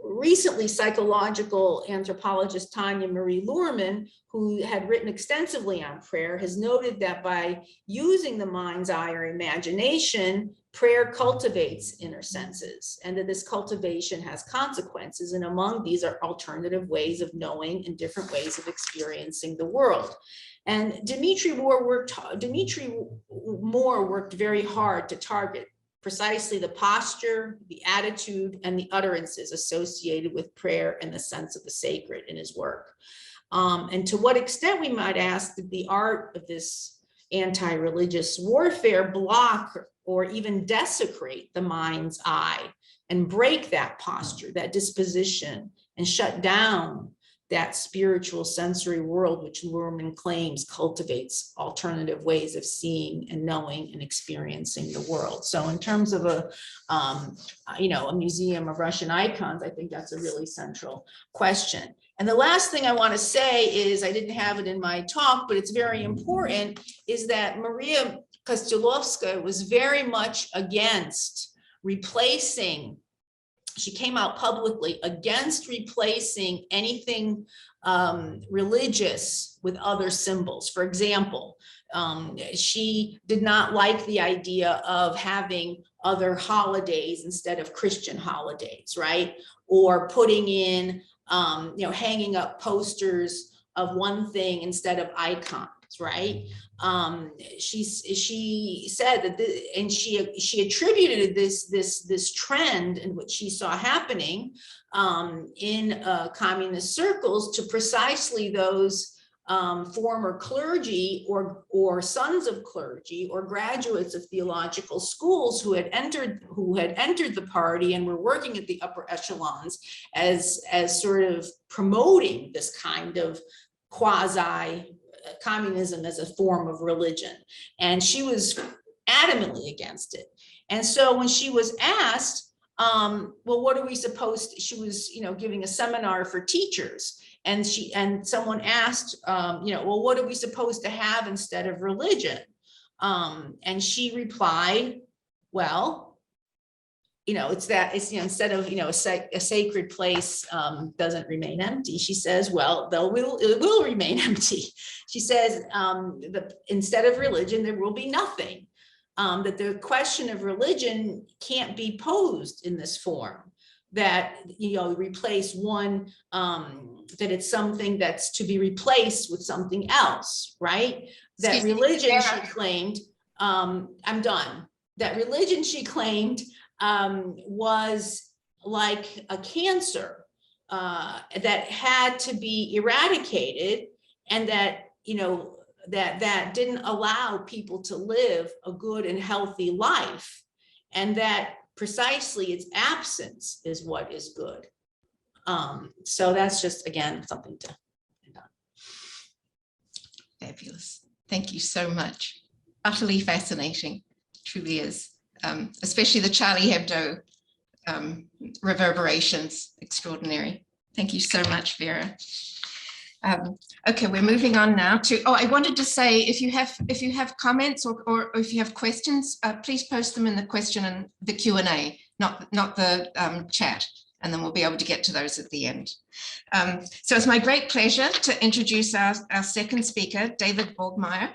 recently, psychological anthropologist Tanya Marie Luhrmann, who had written extensively on prayer, has noted that by using the mind's eye or imagination, prayer cultivates inner senses, and that this cultivation has consequences. And among these are alternative ways of knowing and different ways of experiencing the world. And Dimitri Moore worked very hard to target precisely the posture, the attitude, and the utterances associated with prayer and the sense of the sacred in his work. And to what extent, we might ask, did the art of this anti-religious warfare block or even desecrate the mind's eye and break that posture, that disposition, and shut down that spiritual sensory world which Luhrmann claims cultivates alternative ways of seeing and knowing and experiencing the world? So in terms of a museum of Russian icons, I think that's a really central question. And the last thing I want to say is, I didn't have it in my talk, but it's very important, is that Maria Kostyulovska was very much against replacing, she came out publicly against replacing anything religious with other symbols. For example, she did not like the idea of having other holidays instead of Christian holidays, right? Or putting in, hanging up posters of one thing instead of icons, right? She said that, and she attributed this trend in which she saw happening in communist circles to precisely those former clergy or sons of clergy or graduates of theological schools who had entered the party and were working at the upper echelons as sort of promoting this kind of quasi communism as a form of religion. And she was adamantly against it. And so when she was asked, well, what are we supposed to, she was, giving a seminar for teachers, and someone asked, well, what are we supposed to have instead of religion? And she replied, well, instead of, a sacred place doesn't remain empty. She says, well, it will remain empty. She says, instead of religion, there will be nothing. That the question of religion can't be posed in this form. That, replace one, that it's something that's to be replaced with something else, right? That religion, she claimed, I'm done. That religion, she claimed, was like a cancer that had to be eradicated, and that, that didn't allow people to live a good and healthy life, and that precisely its absence is what is good. So that's just, again, something to end on. Fabulous. Thank you so much. Utterly fascinating, truly is. Especially the Charlie Hebdo reverberations, extraordinary. Thank you so much, Vera. Okay, we're moving on now to, I wanted to say, if you have comments or if you have questions, please post them in the question and the Q&A, not the chat, and then we'll be able to get to those at the end. So it's my great pleasure to introduce our second speaker, David Borgmeier.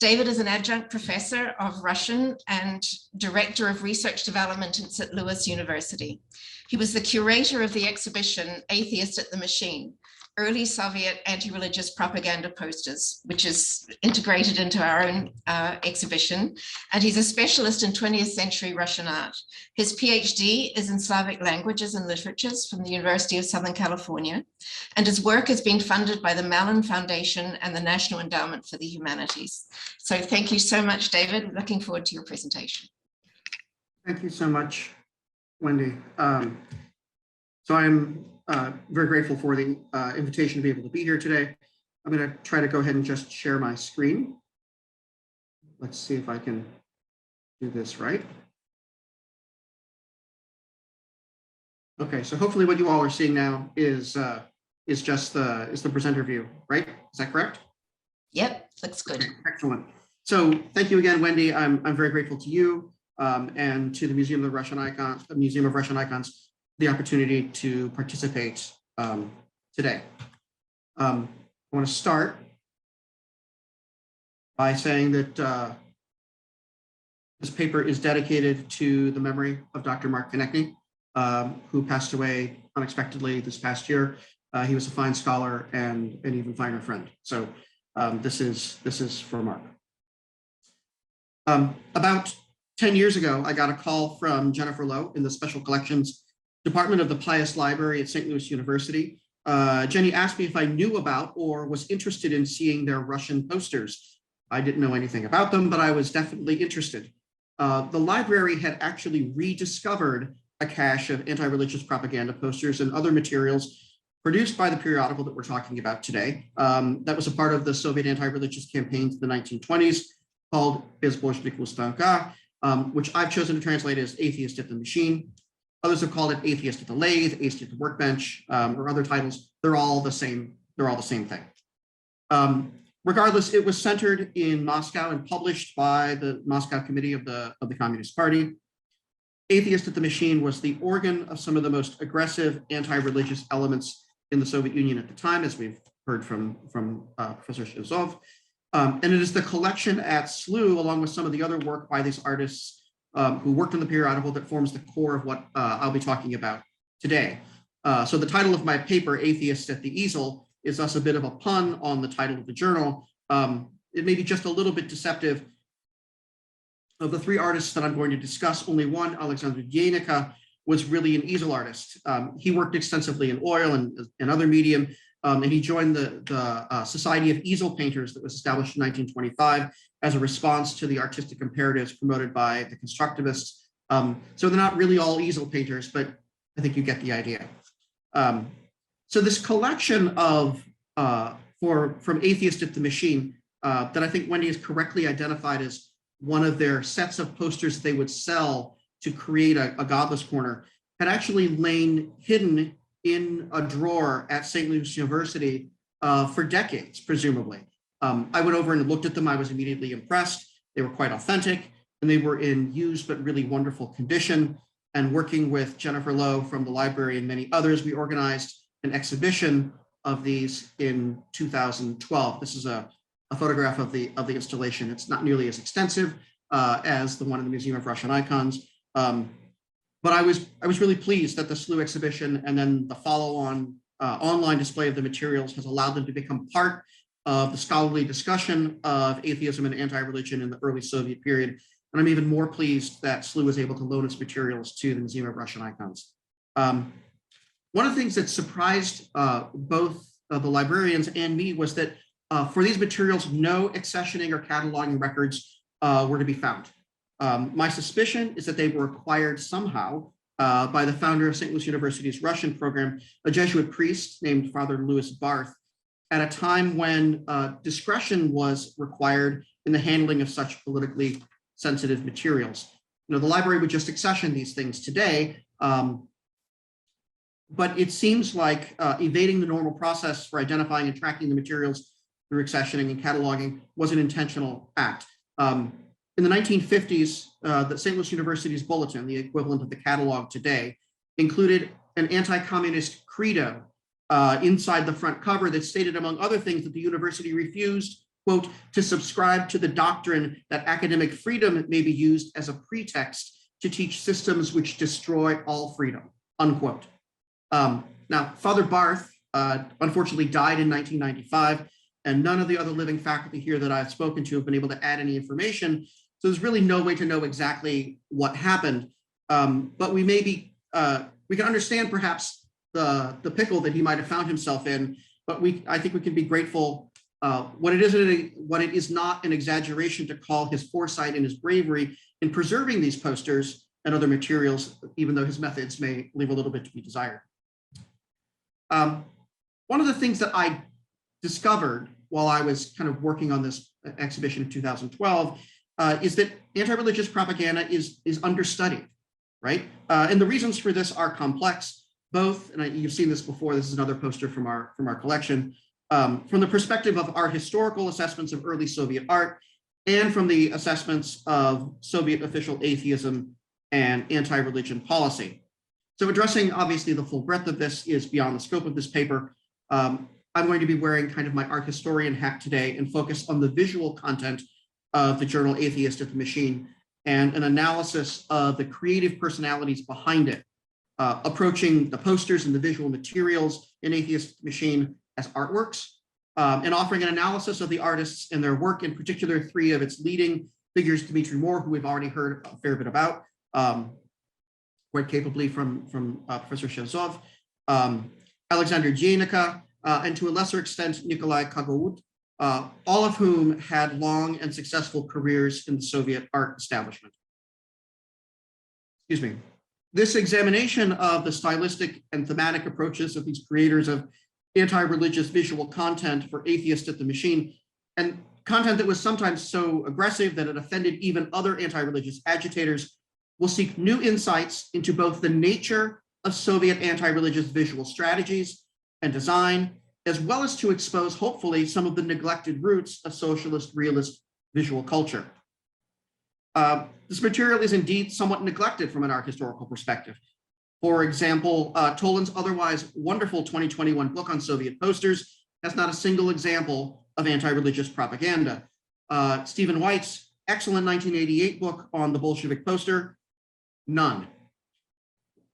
David is an adjunct professor of Russian and director of research development at St. Louis University. He was the curator of the exhibition Atheist at the Machine, Early Soviet Anti-Religious Propaganda Posters, which is integrated into our own exhibition. And he's a specialist in 20th century Russian art. His PhD is in Slavic languages and literatures from the University of Southern California. And his work has been funded by the Mellon Foundation and the National Endowment for the Humanities. So thank you so much, David. Looking forward to your presentation. Thank you so much, Wendy. So I'm very grateful for the invitation to be able to be here today. I'm going to try to go ahead and just share my screen. Let's see if I can do this right. Okay, so hopefully what you all are seeing now is just the presenter view, right? Is that correct? Yep, looks good. Okay, excellent. So thank you again, Wendy. I'm very grateful to you and to the Museum of Russian Icons the opportunity to participate today. I want to start by saying that this paper is dedicated to the memory of Dr. Mark Konechny, who passed away unexpectedly this past year. He was a fine scholar and an even finer friend. So this is for Mark. About 10 years ago, I got a call from Jennifer Lowe in the Special Collections Department of the Pius Library at St. Louis University. Jenny asked me if I knew about or was interested in seeing their Russian posters. I didn't know anything about them, but I was definitely interested. The library had actually rediscovered a cache of anti-religious propaganda posters and other materials produced by the periodical that we're talking about today. That was a part of the Soviet anti-religious campaigns in the 1920s called Bezbožnik Ustanka, which I've chosen to translate as Atheist at the Machine. Others have called it Atheist at the Lathe, Atheist at the Workbench, or other titles. They're all the same thing. Regardless, it was centered in Moscow and published by the Moscow Committee of the Communist Party. Atheist at the Machine was the organ of some of the most aggressive anti-religious elements in the Soviet Union at the time, as we've heard from Professor Shizov. And it is the collection at SLU, along with some of the other work by these artists who worked on the periodical, that forms the core of what I'll be talking about today. So the title of my paper, Atheist at the Easel, is thus a bit of a pun on the title of the journal. It may be just a little bit deceptive. Of the three artists that I'm going to discuss, only one, Alexander Yenica, was really an easel artist. He worked extensively in oil and other medium, and he joined the Society of Easel Painters that was established in 1925 as a response to the artistic imperatives promoted by the constructivists. So they're not really all easel painters, but I think you get the idea. So this collection of, from Atheist at the Machine, that I think Wendy has correctly identified as one of their sets of posters that they would sell to create a Godless corner, had actually lain hidden in a drawer at St. Louis University for decades, presumably. I went over and looked at them. I was immediately impressed. They were quite authentic, and they were in used but really wonderful condition. And working with Jennifer Lowe from the library and many others, we organized an exhibition of these in 2012. This is a photograph of the installation. It's not nearly as extensive as the one in the Museum of Russian Icons, but I was really pleased that the SLU exhibition and then the follow-on online display of the materials has allowed them to become part of the scholarly discussion of atheism and anti-religion in the early Soviet period. And I'm even more pleased that SLU was able to loan its materials to the Museum of Russian Icons. One of the things that surprised both the librarians and me was that for these materials, no accessioning or cataloging records were to be found. My suspicion is that they were acquired somehow by the founder of St. Louis University's Russian program, a Jesuit priest named Father Louis Barth, at a time when discretion was required in the handling of such politically sensitive materials. You know, the library would just accession these things today, but it seems like evading the normal process for identifying and tracking the materials through accessioning and cataloging was an intentional act. In the 1950s, the St. Louis University's bulletin, the equivalent of the catalog today, included an anti-communist credo inside the front cover that stated, among other things, that the university refused, quote, to subscribe to the doctrine that academic freedom may be used as a pretext to teach systems which destroy all freedom, unquote. Now, Father Barth unfortunately died in 1995, and none of the other living faculty here that I've spoken to have been able to add any information. So there's really no way to know exactly what happened. But we can understand perhaps the pickle that he might have found himself in, but I think we can be grateful. What it is not an exaggeration to call his foresight and his bravery in preserving these posters and other materials, even though his methods may leave a little bit to be desired. One of the things that I discovered while I was kind of working on this exhibition in 2012 is that anti-religious propaganda is understudied, right? And the reasons for this are complex, both, and you've seen this before, this is another poster from our collection, from the perspective of art historical assessments of early Soviet art, and from the assessments of Soviet official atheism and anti-religion policy. So addressing obviously the full breadth of this is beyond the scope of this paper. I'm going to be wearing kind of my art historian hat today and focus on the visual content of the journal Atheist at the Machine and an analysis of the creative personalities behind it, approaching the posters and the visual materials in Atheist at the Machine as artworks, and offering an analysis of the artists and their work, in particular 3 of its leading figures, Dmitry Moore, who we've already heard a fair bit about, quite capably from Professor Shevzov, Alexander Djenika, and to a lesser extent, Nikolai Kagaud, all of whom had long and successful careers in the Soviet art establishment. Excuse me. This examination of the stylistic and thematic approaches of these creators of anti-religious visual content for Atheist at the Machine, and content that was sometimes so aggressive that it offended even other anti-religious agitators, will seek new insights into both the nature of Soviet anti-religious visual strategies and design, as well as to expose, hopefully, some of the neglected roots of socialist realist visual culture. This material is indeed somewhat neglected from an art historical perspective. For example, Toland's otherwise wonderful 2021 book on Soviet posters has not a single example of anti-religious propaganda. Stephen White's excellent 1988 book on the Bolshevik poster, none.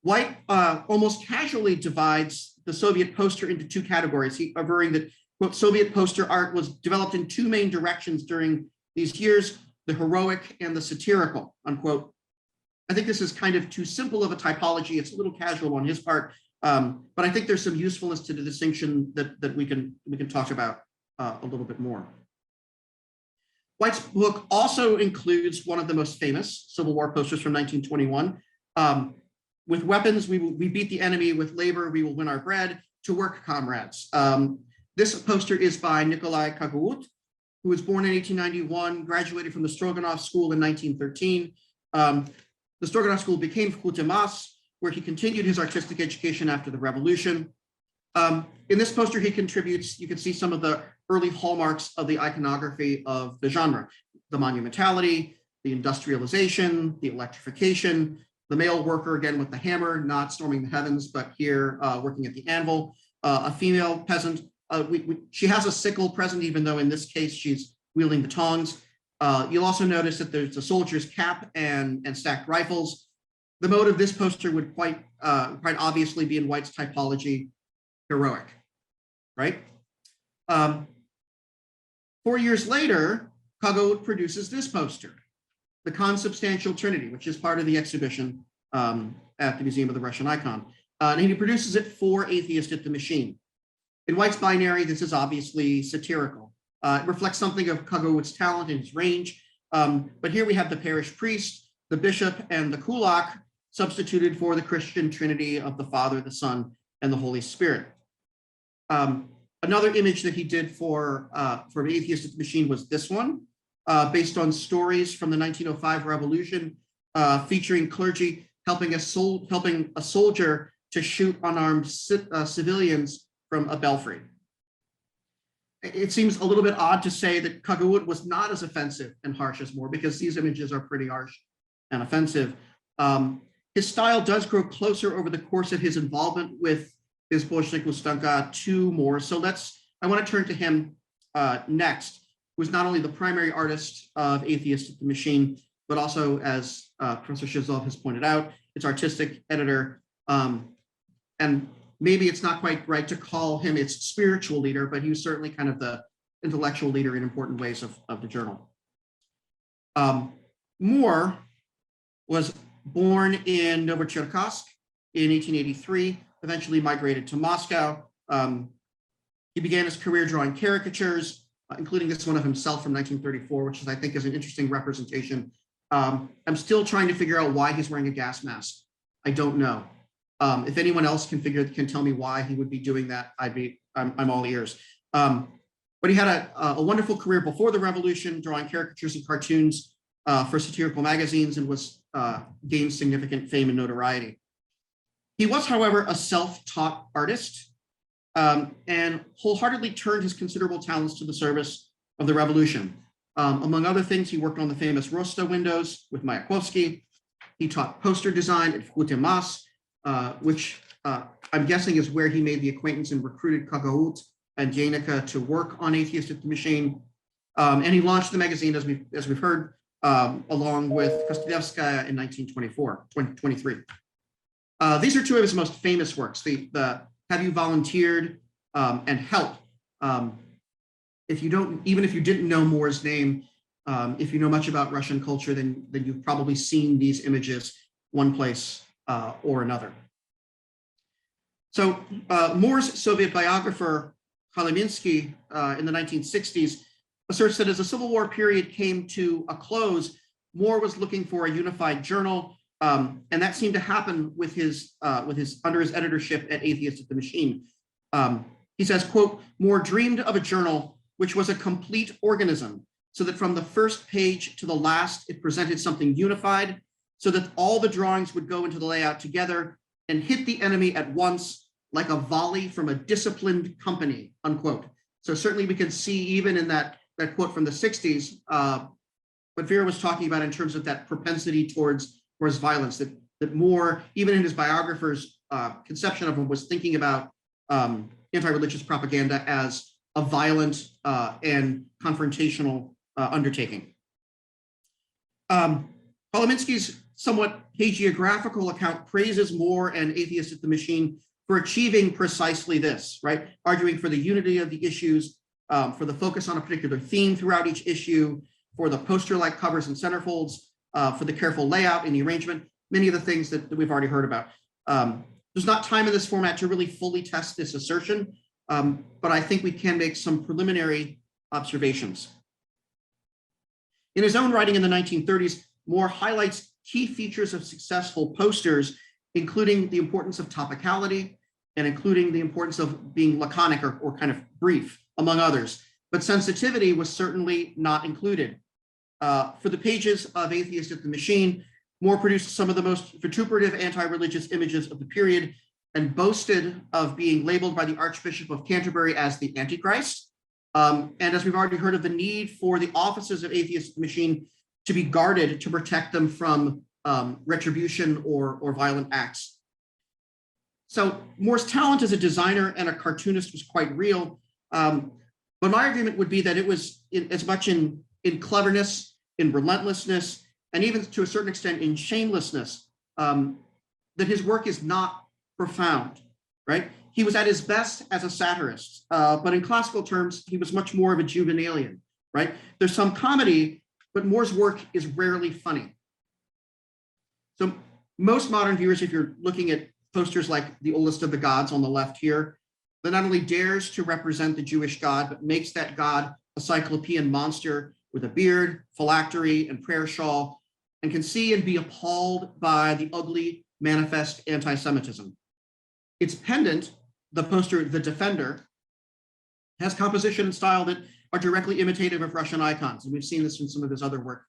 White almost casually divides the Soviet poster into 2 categories, he averring that, quote, Soviet poster art was developed in 2 main directions during these years, the heroic and the satirical, unquote. I think this is kind of too simple of a typology. It's a little casual on his part, but I think there's some usefulness to the distinction that we can talk about a little bit more. White's book also includes one of the most famous Civil War posters from 1921. With weapons, we beat the enemy. With labor, we will win our bread. To work, comrades. This poster is by Nikolai Kagaud, who was born in 1891, graduated from the Stroganov School in 1913. The Stroganov School became Vkhutemas, where he continued his artistic education after the revolution. In this poster, he contributes, you can see some of the early hallmarks of the iconography of the genre, the monumentality, the industrialization, the electrification, the male worker, again with the hammer, not storming the heavens, but here working at the anvil, a female peasant. She has a sickle present, even though in this case she's wielding the tongs. You'll also notice that there's a soldier's cap and stacked rifles. The mode of this poster would quite obviously be in White's typology, heroic, right? 4 years later, Kagaud produces this poster, the Consubstantial Trinity, which is part of the exhibition at the Museum of the Russian Icon. And he produces it for Atheist at the Machine. In White's binary, this is obviously satirical. It reflects something of Kagaud's talent and his range. But here we have the parish priest, the bishop, and the kulak substituted for the Christian Trinity of the Father, the Son, and the Holy Spirit. Another image that he did for Atheist at the Machine was this one, based on stories from the 1905 revolution, featuring clergy helping a soldier to shoot unarmed civilians from a belfry. It seems a little bit odd to say that Kagaud was not as offensive and harsh as Moore, because these images are pretty harsh and offensive. His style does grow closer over the course of his involvement with his Bolshevik Ustanka to Moore. So I want to turn to him next, who is not only the primary artist of Atheist at the Machine, but also, as Professor Shevzov has pointed out, its artistic editor. And maybe it's not quite right to call him its spiritual leader, but he was certainly kind of the intellectual leader in important ways of the journal. Moore was born in Novocherkassk in 1883, eventually migrated to Moscow. He began his career drawing caricatures, including this one of himself from 1934, which I think is an interesting representation. I'm still trying to figure out why he's wearing a gas mask. I don't know. If anyone else can tell me why he would be doing that, I'm all ears. But he had a wonderful career before the revolution, drawing caricatures and cartoons for satirical magazines, and gained significant fame and notoriety. He was, however, a self-taught artist and wholeheartedly turned his considerable talents to the service of the revolution. Among other things, he worked on the famous Rosta windows with Mayakovsky. He taught poster design at Vkhutemas, which I'm guessing is where he made the acquaintance and recruited Kagaut and Janica to work on Atheistic the Machine. And he launched the magazine, as we've heard, along with Kostadevskaya in 2023. These are two of his most famous works, the Have You Volunteered and Help. Even if you didn't know Moore's name, if you know much about Russian culture, then you've probably seen these images one place or another. So Moore's Soviet biographer, Khaliminsky, in the 1960s, asserts that as the Civil War period came to a close, Moore was looking for a unified journal, and that seemed to happen with his under his editorship at Atheistic the Machine. He says, quote, Moore dreamed of a journal which was a complete organism, so that from the first page to the last, it presented something unified, so that all the drawings would go into the layout together and hit the enemy at once like a volley from a disciplined company, unquote. So certainly we can see even in that quote from the 60s, what Vera was talking about in terms of that propensity towards violence, that Moore, even in his biographer's conception of him, was thinking about anti-religious propaganda as a violent and confrontational undertaking. Kolominsky's somewhat hagiographical account praises Moore and Atheistic the Machine for achieving precisely this, right? Arguing for the unity of the issues, for the focus on a particular theme throughout each issue, for the poster-like covers and centerfolds, for the careful layout and the arrangement, many of the things that we've already heard about. There's not time in this format to really fully test this assertion, but I think we can make some preliminary observations. In his own writing in the 1930s, Moore highlights key features of successful posters, including the importance of topicality and including the importance of being laconic or kind of brief, among others. But sensitivity was certainly not included. For the pages of Atheistic the Machine, Moore produced some of the most vituperative anti-religious images of the period and boasted of being labeled by the Archbishop of Canterbury as the Antichrist. And as we've already heard, of the need for the offices of Atheistic the Machine to be guarded to protect them from retribution or violent acts. So Moore's talent as a designer and a cartoonist was quite real. But my argument would be that it was as much in cleverness, in relentlessness, and even to a certain extent in shamelessness, that his work is not profound, right? He was at his best as a satirist, but in classical terms, he was much more of a juvenalian, right? There's some comedy, but Moore's work is rarely funny. So most modern viewers, if you're looking at posters like the Oldest of the Gods on the left here, that not only dares to represent the Jewish God, but makes that God a cyclopean monster with a beard, phylactery, and prayer shawl, and can see and be appalled by the ugly, manifest anti-Semitism. Its pendant, the poster, The Defender, has composition and style that are directly imitative of Russian icons. And we've seen this in some of his other work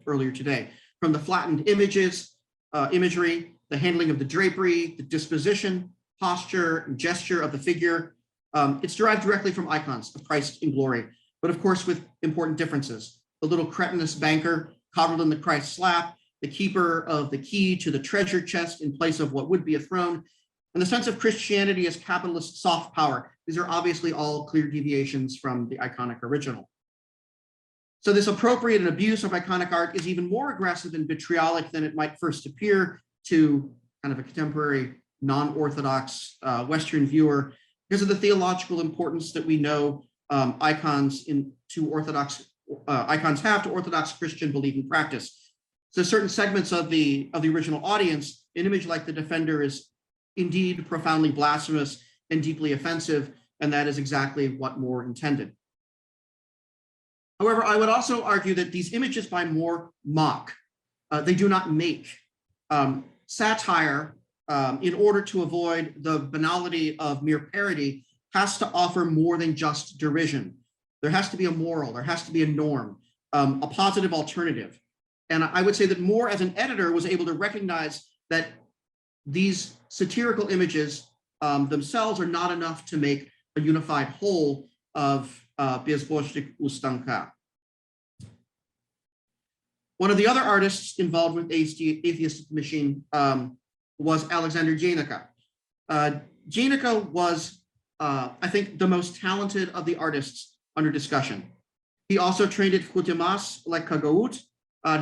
earlier today. From the flattened imagery, the handling of the drapery, the disposition, posture, and gesture of the figure, it's derived directly from icons of Christ in glory, but of course with important differences. The little cretinous banker coddled in the Christ's lap, the keeper of the key to the treasure chest in place of what would be a throne, and the sense of Christianity as capitalist soft power. These are obviously all clear deviations from the iconic original. So this appropriate and abuse of iconic art is even more aggressive and vitriolic than it might first appear to kind of a contemporary non-Orthodox Western viewer, because of the theological importance that we know icons have to Orthodox Christian belief and practice. So certain segments of the original audience, an image like the Defender is indeed profoundly blasphemous and deeply offensive, and that is exactly what Moore intended. However, I would also argue that these images by Moore mock. They do not make. Satire, in order to avoid the banality of mere parody, has to offer more than just derision. There has to be a moral, there has to be a norm, a positive alternative. And I would say that Moore as an editor was able to recognize that these satirical images themselves are not enough to make a unified whole of Bezbožnik Ustanka. One of the other artists involved with Atheistic Machine was Alexander Janica. Janica was, I think, the most talented of the artists under discussion. He also trained at Kutimas like Kagaut.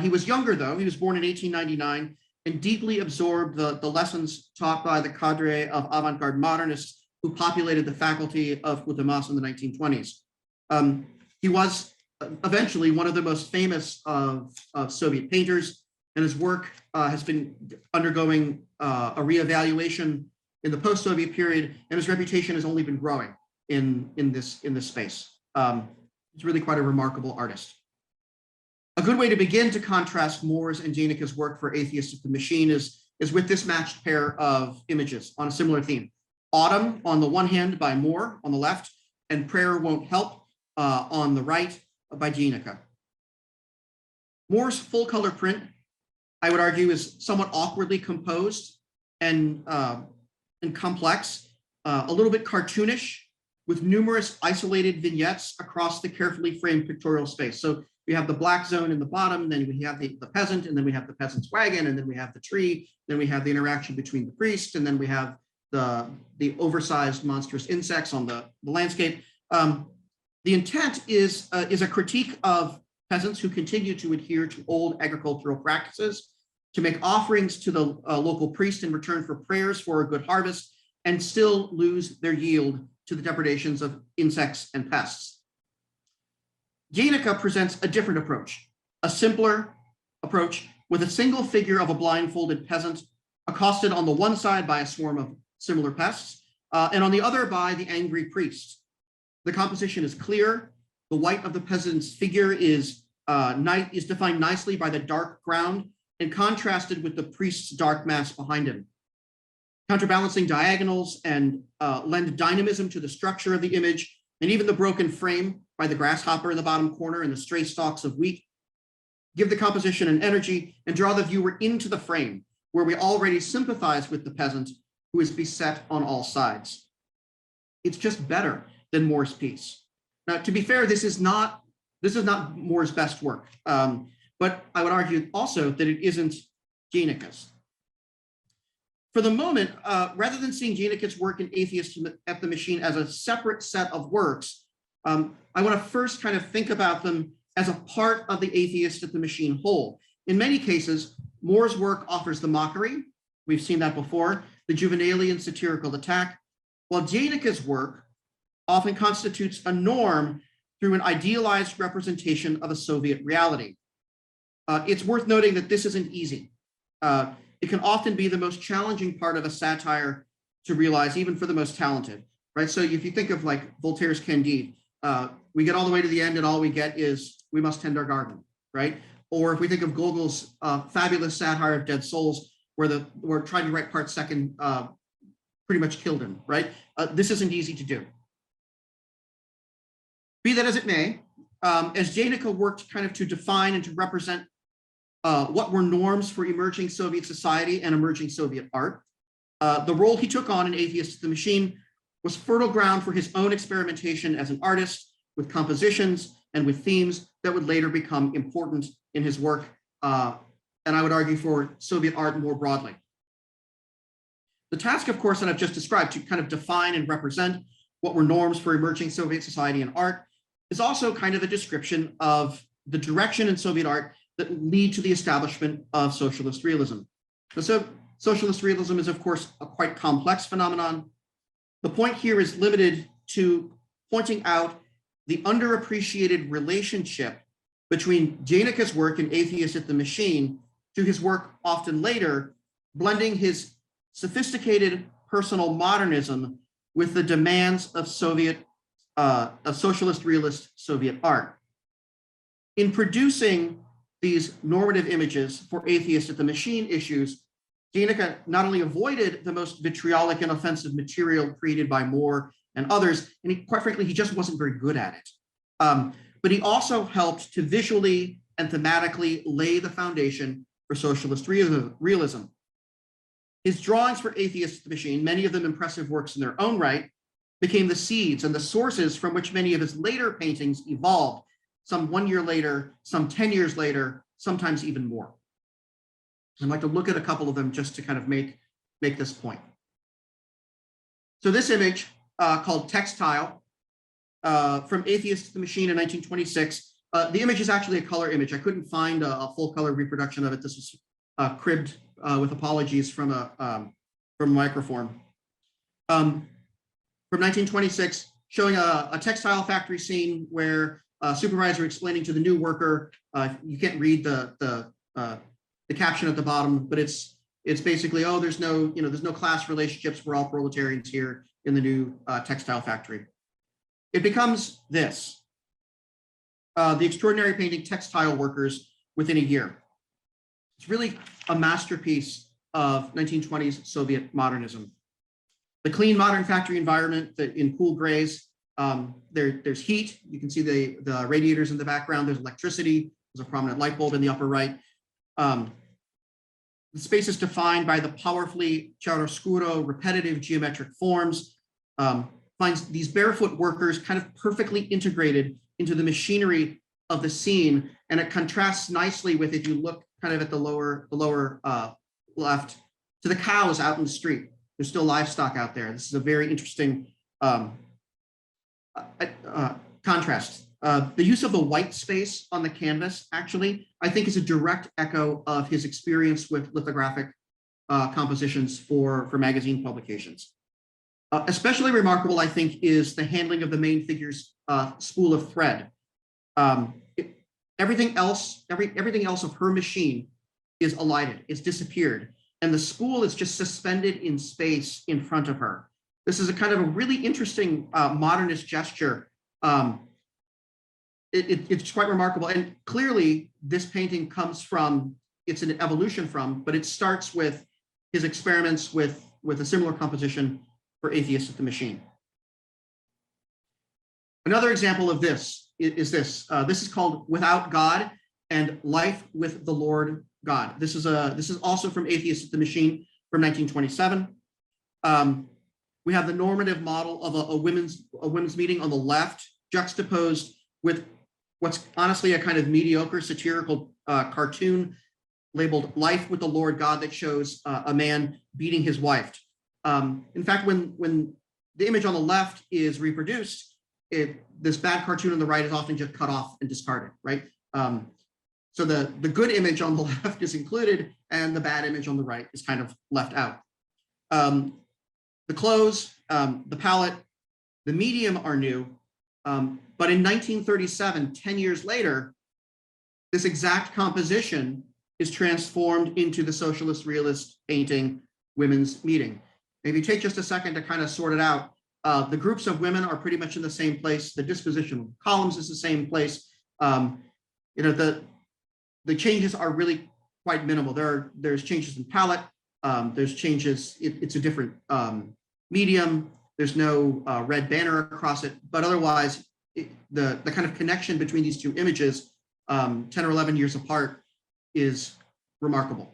He was younger, though. He was born in 1899 and deeply absorbed the lessons taught by the cadre of avant-garde modernists who populated the faculty of Kutimas in the 1920s. He was eventually one of the most famous of Soviet painters, and his work has been undergoing a reevaluation in the post-Soviet period, and his reputation has only been growing in this space. He's really quite a remarkable artist. A good way to begin to contrast Moore's and Janica's work for Atheist of the Machine is with this matched pair of images on a similar theme. Autumn on the one hand by Moore on the left, and Prayer Won't Help on the right by Janica. Moore's full color print, I would argue, is somewhat awkwardly composed and complex, a little bit cartoonish, with numerous isolated vignettes across the carefully framed pictorial space. So we have the black zone in the bottom, then we have the peasant, and then we have the peasant's wagon, and then we have the tree, then we have the interaction between the priest, and then we have the oversized monstrous insects on the landscape. The intent is a critique of peasants who continue to adhere to old agricultural practices, to make offerings to the local priest in return for prayers for a good harvest, and still lose their yield to the depredations of insects and pests. Janica presents a different approach, a simpler approach with a single figure of a blindfolded peasant accosted on the one side by a swarm of similar pests, and on the other by the angry priest. The composition is clear. The white of the peasant's figure is defined nicely by the dark ground and contrasted with the priest's dark mass behind him. Counterbalancing diagonals and lend dynamism to the structure of the image, and even the broken frame by the grasshopper in the bottom corner and the stray stalks of wheat give the composition an energy and draw the viewer into the frame where we already sympathize with the peasant who is beset on all sides. It's just better than Moore's piece. Now, to be fair, this is not Moore's best work, but I would argue also that it isn't Janica's. For the moment, rather than seeing Janica's work in Atheist at the Machine as a separate set of works, I want to first kind of think about them as a part of the Atheist at the Machine whole. In many cases, Moore's work offers the mockery, we've seen that before, the juvenalian satirical attack, while Janica's work often constitutes a norm through an idealized representation of a Soviet reality. It's worth noting that this isn't easy. It can often be the most challenging part of a satire to realize, even for the most talented, right? So if you think of like Voltaire's Candide, we get all the way to the end and all we get is, we must tend our garden, right? Or if we think of Gogol's fabulous satire of Dead Souls, where we're trying to write part second pretty much killed him, right? This isn't easy to do. Be that as it may, as Janica worked kind of to define and to represent what were norms for emerging Soviet society and emerging Soviet art, the role he took on in Atheist at the Machine was fertile ground for his own experimentation as an artist with compositions and with themes that would later become important in his work, and I would argue for Soviet art more broadly. The task, of course, that I've just described, to kind of define and represent what were norms for emerging Soviet society and art, is also kind of a description of the direction in Soviet art that lead to the establishment of socialist realism. So socialist realism is, of course, a quite complex phenomenon. The point here is limited to pointing out the underappreciated relationship between Janica's work in Atheist at the Machine to his work often later, blending his sophisticated personal modernism with the demands of socialist realist Soviet art. In producing these normative images for Atheist at the Machine issues, Janica not only avoided the most vitriolic and offensive material created by Moore and others, and quite frankly, he just wasn't very good at it. But he also helped to visually and thematically lay the foundation for socialist realism. His drawings for Atheist at the Machine, many of them impressive works in their own right, became the seeds and the sources from which many of his later paintings evolved, some 1 year later, some 10 years later, sometimes even more. I'd like to look at a couple of them just to kind of make make this point. So this image called Textile from Atheist to the Machine in 1926. The image is actually a color image. I couldn't find a full color reproduction of it. This was cribbed with apologies from Microform. From 1926, showing a textile factory scene where a supervisor explaining to the new worker, you can't read the caption at the bottom, but it's basically, oh, there's no class relationships. We're all proletarians here in the new textile factory. It becomes this, the extraordinary painting Textile Workers Within a Year. It's really a masterpiece of 1920s Soviet modernism. The clean modern factory environment that in cool grays, there's heat. You can see the radiators in the background. There's electricity. There's a prominent light bulb in the upper right. The space is defined by the powerfully chiaroscuro repetitive geometric forms. Finds these barefoot workers kind of perfectly integrated into the machinery of the scene. And it contrasts nicely with, if you look kind of at the lower left, to the cows out in the street. There's still livestock out there. This is a very interesting contrast. The use of the white space on the canvas, actually, I think is a direct echo of his experience with lithographic compositions for magazine publications. Especially remarkable, I think, is the handling of the main figure's spool of thread. Everything else of her machine is elided, is disappeared, and the spool is just suspended in space in front of her. This is a kind of a really interesting modernist gesture. It's quite remarkable, and clearly this painting comes from, it's an evolution from, but it starts with his experiments with a similar composition for Atheist at the Machine. Another example of this is this. This is called Without God and Life with the Lord God. This is also from Atheist at the Machine from 1927. We have the normative model of a women's meeting on the left, juxtaposed with what's honestly a kind of mediocre satirical cartoon labeled Life with the Lord God that shows a man beating his wife. In fact, when the image on the left is reproduced, this bad cartoon on the right is often just cut off and discarded, right? So the good image on the left is included and the bad image on the right is kind of left out. The clothes, the palette, the medium are new, but in 1937, 10 years later, this exact composition is transformed into the socialist realist painting Women's Meeting. If you take just a second to kind of sort it out, the groups of women are pretty much in the same place. The disposition of columns is the same place. The changes are really quite minimal. There's changes in palette. There's changes. It's a different medium. There's no red banner across it, but otherwise, the kind of connection between these two images, 10 or 11 years apart, is remarkable.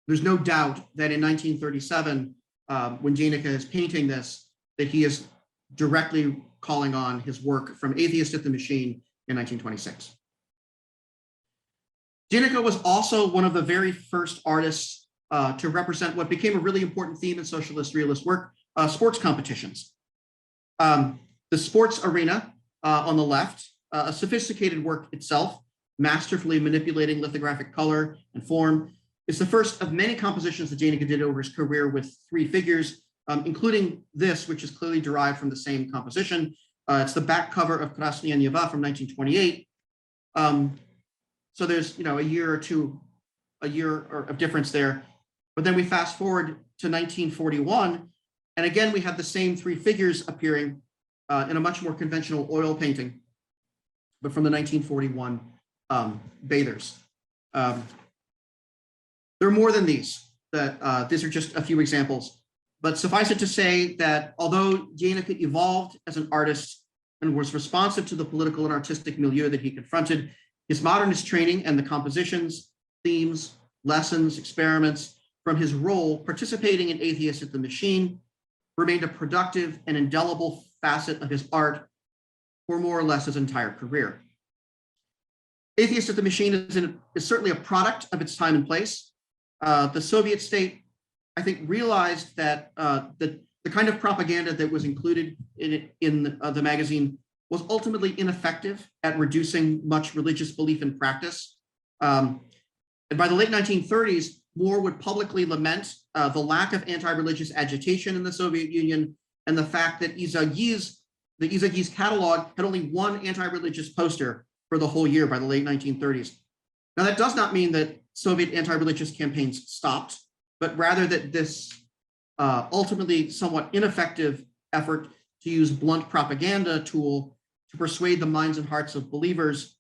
There's no doubt that in 1937, when Janica is painting this, that he is directly calling on his work from Atheist at the Machine in 1926. Janica was also one of the very first artists to represent what became a really important theme in socialist realist work, sports competitions. The sports arena on the left, a sophisticated work itself, masterfully manipulating lithographic color and form, is the first of many compositions that Janica did over his career with 3 figures, including this, which is clearly derived from the same composition. It's the back cover of Krasnaya Neva from 1928. So there's a year of difference there. But then we fast forward to 1941, and again we have the same 3 figures appearing in a much more conventional oil painting, but from the 1941 bathers. There are more than these. These are just a few examples. But suffice it to say that although Janica evolved as an artist and was responsive to the political and artistic milieu that he confronted, his modernist training and the compositions, themes, lessons, experiments from his role participating in Atheist at the Machine remained a productive and indelible facet of his art for more or less his entire career. Atheist at the Machine is certainly a product of its time and place. The Soviet state I think, realized that the kind of propaganda that was included in the magazine was ultimately ineffective at reducing much religious belief and practice. And by the late 1930s, Moore would publicly lament the lack of anti-religious agitation in the Soviet Union and the fact that Izagui's catalog had only one anti-religious poster for the whole year by the late 1930s. Now, that does not mean that Soviet anti-religious campaigns stopped, but rather that this ultimately somewhat ineffective effort to use blunt propaganda tool to persuade the minds and hearts of believers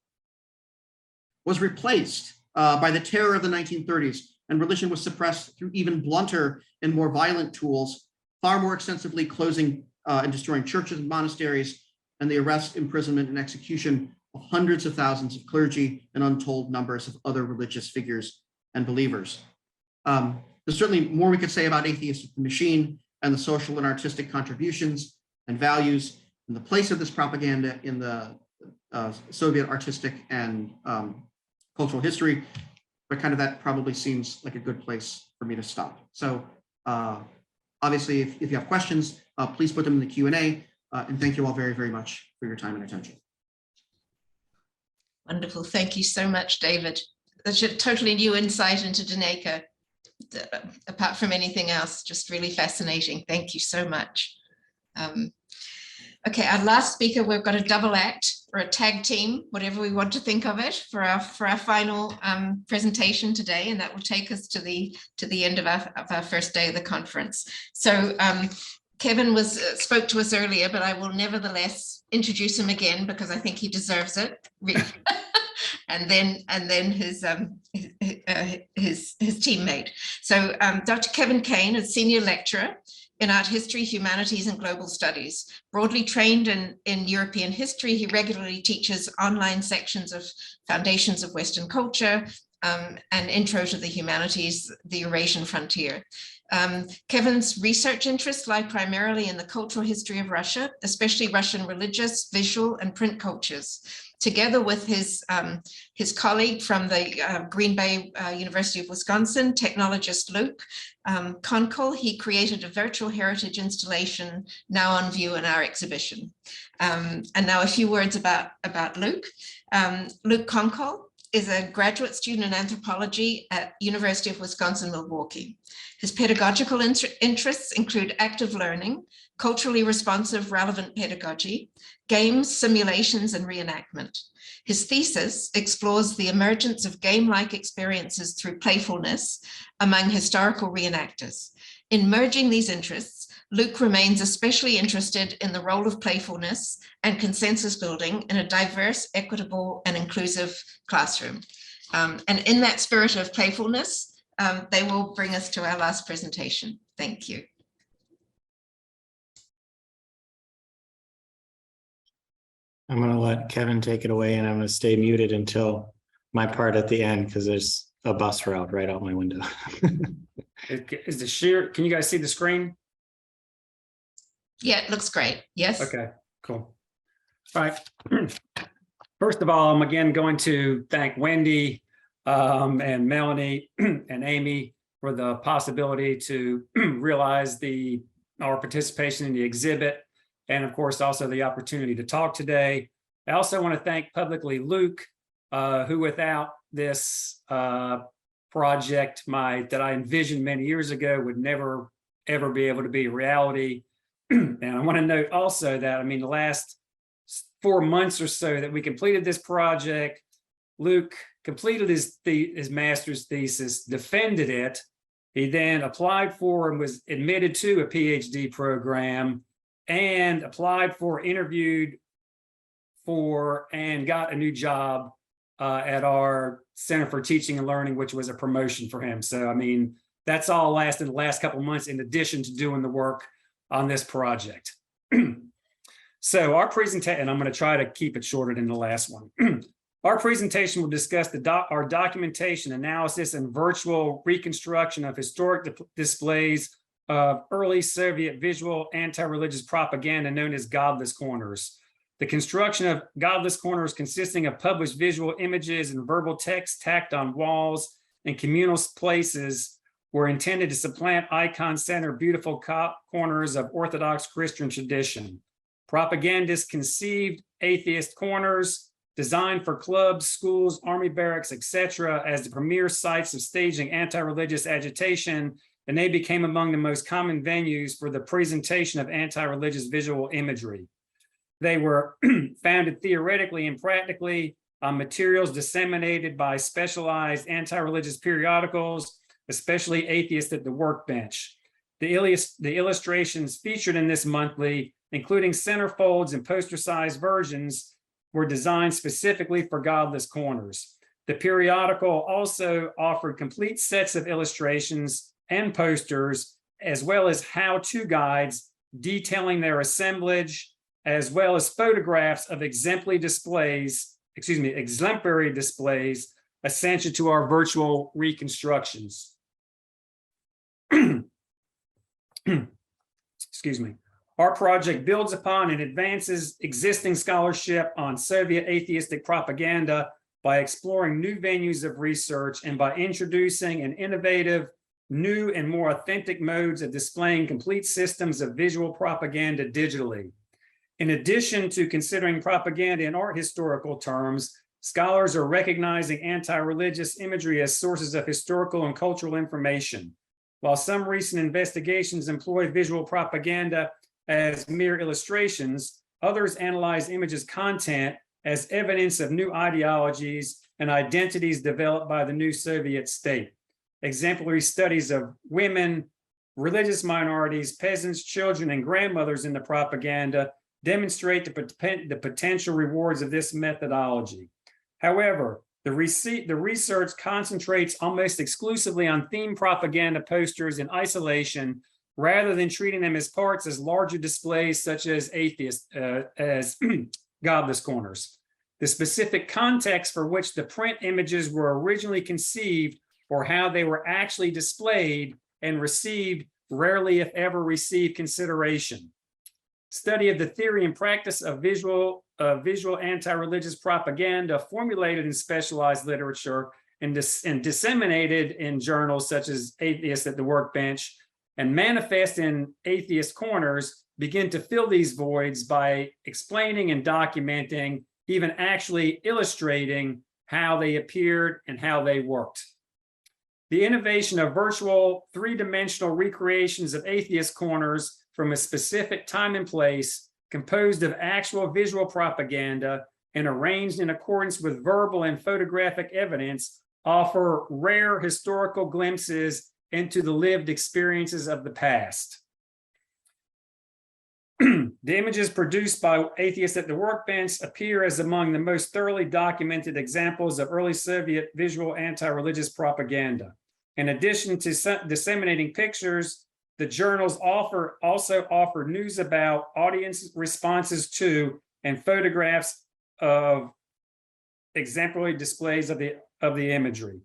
was replaced by the terror of the 1930s, and religion was suppressed through even blunter and more violent tools, far more extensively closing and destroying churches and monasteries, and the arrest, imprisonment, and execution of hundreds of thousands of clergy and untold numbers of other religious figures and believers. There's certainly more we could say about Atheist with the Machine and the social and artistic contributions and values and the place of this propaganda in the Soviet artistic and cultural history, but kind of that probably seems like a good place for me to stop. So obviously, if you have questions, please put them in the Q&A, and thank you all very, very much for your time and attention. Wonderful. Thank you so much, David. That's a totally new insight into Daneka, apart from anything else, just really fascinating. Thank you so much. Okay, our last speaker, we've got a double act or a tag team, whatever we want to think of it, for our final presentation today, and that will take us to the end of our first day of the conference. So Kevin spoke to us earlier, but I will nevertheless introduce him again because I think he deserves it. and then his teammate. So Dr. Kevin Kane is senior lecturer in art history, humanities, and global studies. Broadly trained in European history, he regularly teaches online sections of Foundations of Western Culture and Intro to the Humanities, the Eurasian Frontier. Kevin's research interests lie primarily in the cultural history of Russia, especially Russian religious, visual, and print cultures. Together with his colleague from the Green Bay University of Wisconsin, technologist Luke Konkol, he created a virtual heritage installation now on view in our exhibition. And now a few words about Luke. Luke Konkol is a graduate student in anthropology at University of Wisconsin-Milwaukee. His pedagogical interests include active learning, culturally responsive, relevant pedagogy, games, simulations, and reenactment. His thesis explores the emergence of game-like experiences through playfulness among historical reenactors. In merging these interests, Luke remains especially interested in the role of playfulness and consensus building in a diverse, equitable, and inclusive classroom. And in that spirit of playfulness, they will bring us to our last presentation. Thank you. I'm going to let Kevin take it away, and I'm going to stay muted until my part at the end because there's a bus route right out my window. Is the share? Can you guys see the screen? Yeah, it looks great. Yes. Okay, cool. All right. First of all, I'm again going to thank Wendy and Melanie and Amy for the possibility to realize our participation in the exhibit, and of course also the opportunity to talk today. I also want to thank publicly Luke, who without this project that I envisioned many years ago would never ever be able to be a reality. And I want to note also that, I mean, the last 4 months or so that we completed this project, Luke completed his master's thesis, defended it. He then applied for and was admitted to a PhD program, and applied for, interviewed for, and got a new job at our Center for Teaching and Learning, which was a promotion for him. So, I mean, that's all lasted the last couple of months in addition to doing the work on this project. So our presentation, and I'm going to try to keep it shorter than the last one. Our presentation will discuss our documentation, analysis, and virtual reconstruction of historic displays of early Soviet visual anti-religious propaganda known as Godless corners. The construction of Godless corners, consisting of published visual images and verbal text tacked on walls and communal places, were intended to supplant icon-centered beautiful corners of Orthodox Christian tradition. Propagandists conceived atheist corners designed for clubs, schools, army barracks, etc., as the premier sites of staging anti-religious agitation, and they became among the most common venues for the presentation of anti-religious visual imagery. They were founded theoretically and practically on materials disseminated by specialized anti-religious periodicals, especially Atheists at the Workbench. The illustrations featured in this monthly, including centerfolds and poster-sized versions, were designed specifically for Godless corners. The periodical also offered complete sets of illustrations and posters, as well as how-to guides detailing their assemblage, as well as photographs of exemplary displays essential to our virtual reconstructions. Excuse me. Our project builds upon and advances existing scholarship on Soviet atheistic propaganda by exploring new venues of research and by introducing an innovative, new and more authentic modes of displaying complete systems of visual propaganda digitally. In addition to considering propaganda in art historical terms, scholars are recognizing anti-religious imagery as sources of historical and cultural information. While some recent investigations employ visual propaganda as mere illustrations, others analyze images' content as evidence of new ideologies and identities developed by the new Soviet state. Exemplary studies of women, religious minorities, peasants, children, and grandmothers in the propaganda demonstrate the potential rewards of this methodology. However, the research concentrates almost exclusively on theme propaganda posters in isolation, rather than treating them as parts as larger displays such as Godless corners. The specific context for which the print images were originally conceived or how they were actually displayed and received rarely, if ever, received consideration. Study of the theory and practice of visual anti-religious propaganda formulated in specialized literature and disseminated in journals such as Atheists at the Workbench and manifest in Atheist Corners begin to fill these voids by explaining and documenting, even actually illustrating how they appeared and how they worked. The innovation of virtual three-dimensional recreations of Atheist Corners from a specific time and place, composed of actual visual propaganda and arranged in accordance with verbal and photographic evidence, offer rare historical glimpses into the lived experiences of the past. The images produced by Atheists at the Workbench appear as among the most thoroughly documented examples of early Soviet visual anti-religious propaganda. In addition to disseminating pictures, the journals also offer news about audience responses to and photographs of exemplary displays of the imagery.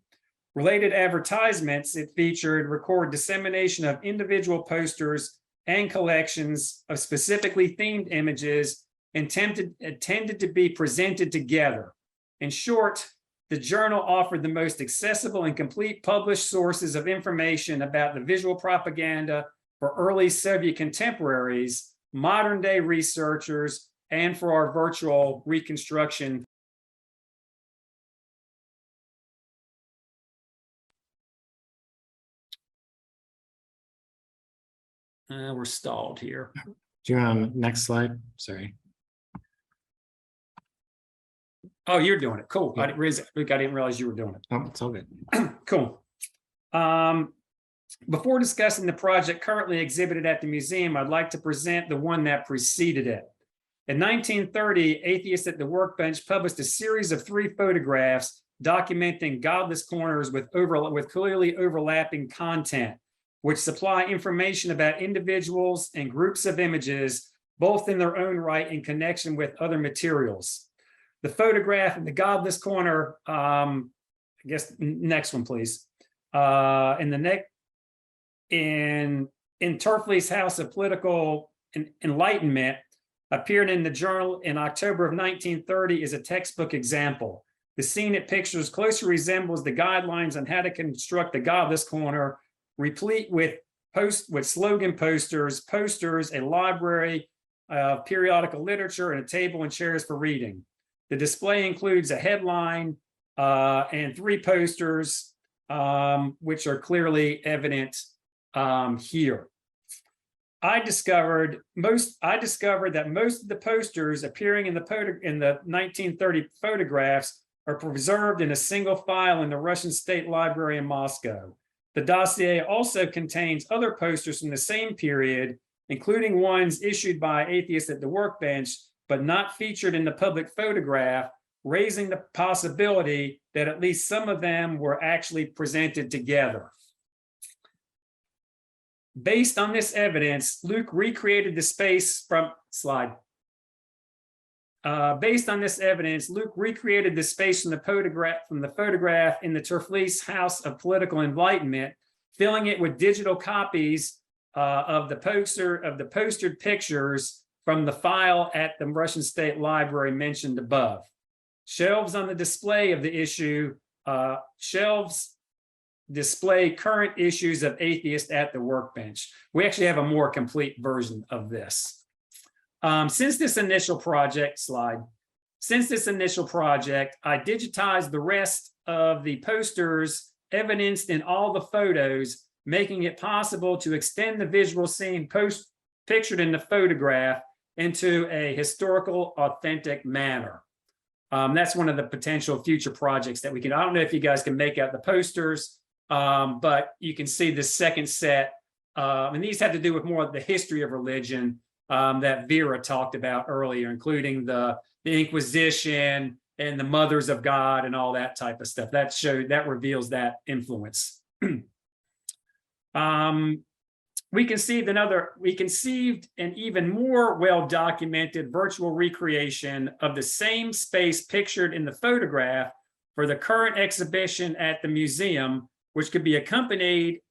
Related advertisements it featured record dissemination of individual posters and collections of specifically themed images intended to be presented together. In short, the journal offered the most accessible and complete published sources of information about the visual propaganda for early Soviet contemporaries, modern day researchers, and for our virtual reconstruction. We're stalled here. Do you want next slide? Sorry. Oh, you're doing it. Cool. Yeah. I didn't realize you were doing it. Oh, it's all good. Cool. Before discussing the project currently exhibited at the museum, I'd like to present the one that preceded it. In 1930, Atheists at the Workbench published a series of 3 photographs documenting Godless corners with clearly overlapping content, which supply information about individuals and groups of images, both in their own right in connection with other materials. The photograph in the Godless corner, I guess next one, please. In Turfley's House of Political Enlightenment, appeared in the journal in October of 1930, is a textbook example. The scene it pictures closely resembles the guidelines on how to construct the Godless corner replete with slogan posters, a library of periodical literature, and a table and chairs for reading. The display includes a headline and 3 posters, which are clearly evident here. I discovered that most of the posters appearing in the 1930 photographs are preserved in a single file in the Russian State Library in Moscow. The dossier also contains other posters from the same period, including ones issued by atheists at the Workbench, but not featured in the public photograph, raising the possibility that at least some of them were actually presented together. Based on this evidence, Luke recreated the space from based on this evidence, Luke recreated the space from the photograph in the Terfelice House of Political Enlightenment, filling it with digital copies of the postered pictures from the file at the Russian State Library mentioned above. Shelves on the display of the issue, shelves display current issues of Atheist at the Workbench. We actually have a more complete version of this. Since this initial project, I digitized the rest of the posters evidenced in all the photos, making it possible to extend the visual scene pictured in the photograph into a historical, authentic manner. That's one of the potential future projects that we can, I don't know if you guys can make out the posters, but you can see the second set, and these have to do with more of the history of religion that Vera talked about earlier, including the Inquisition and the Mothers of God and all that type of stuff. That reveals that influence. We conceived an even more well-documented virtual recreation of the same space pictured in the photograph for the current exhibition at the museum, which could be accompanied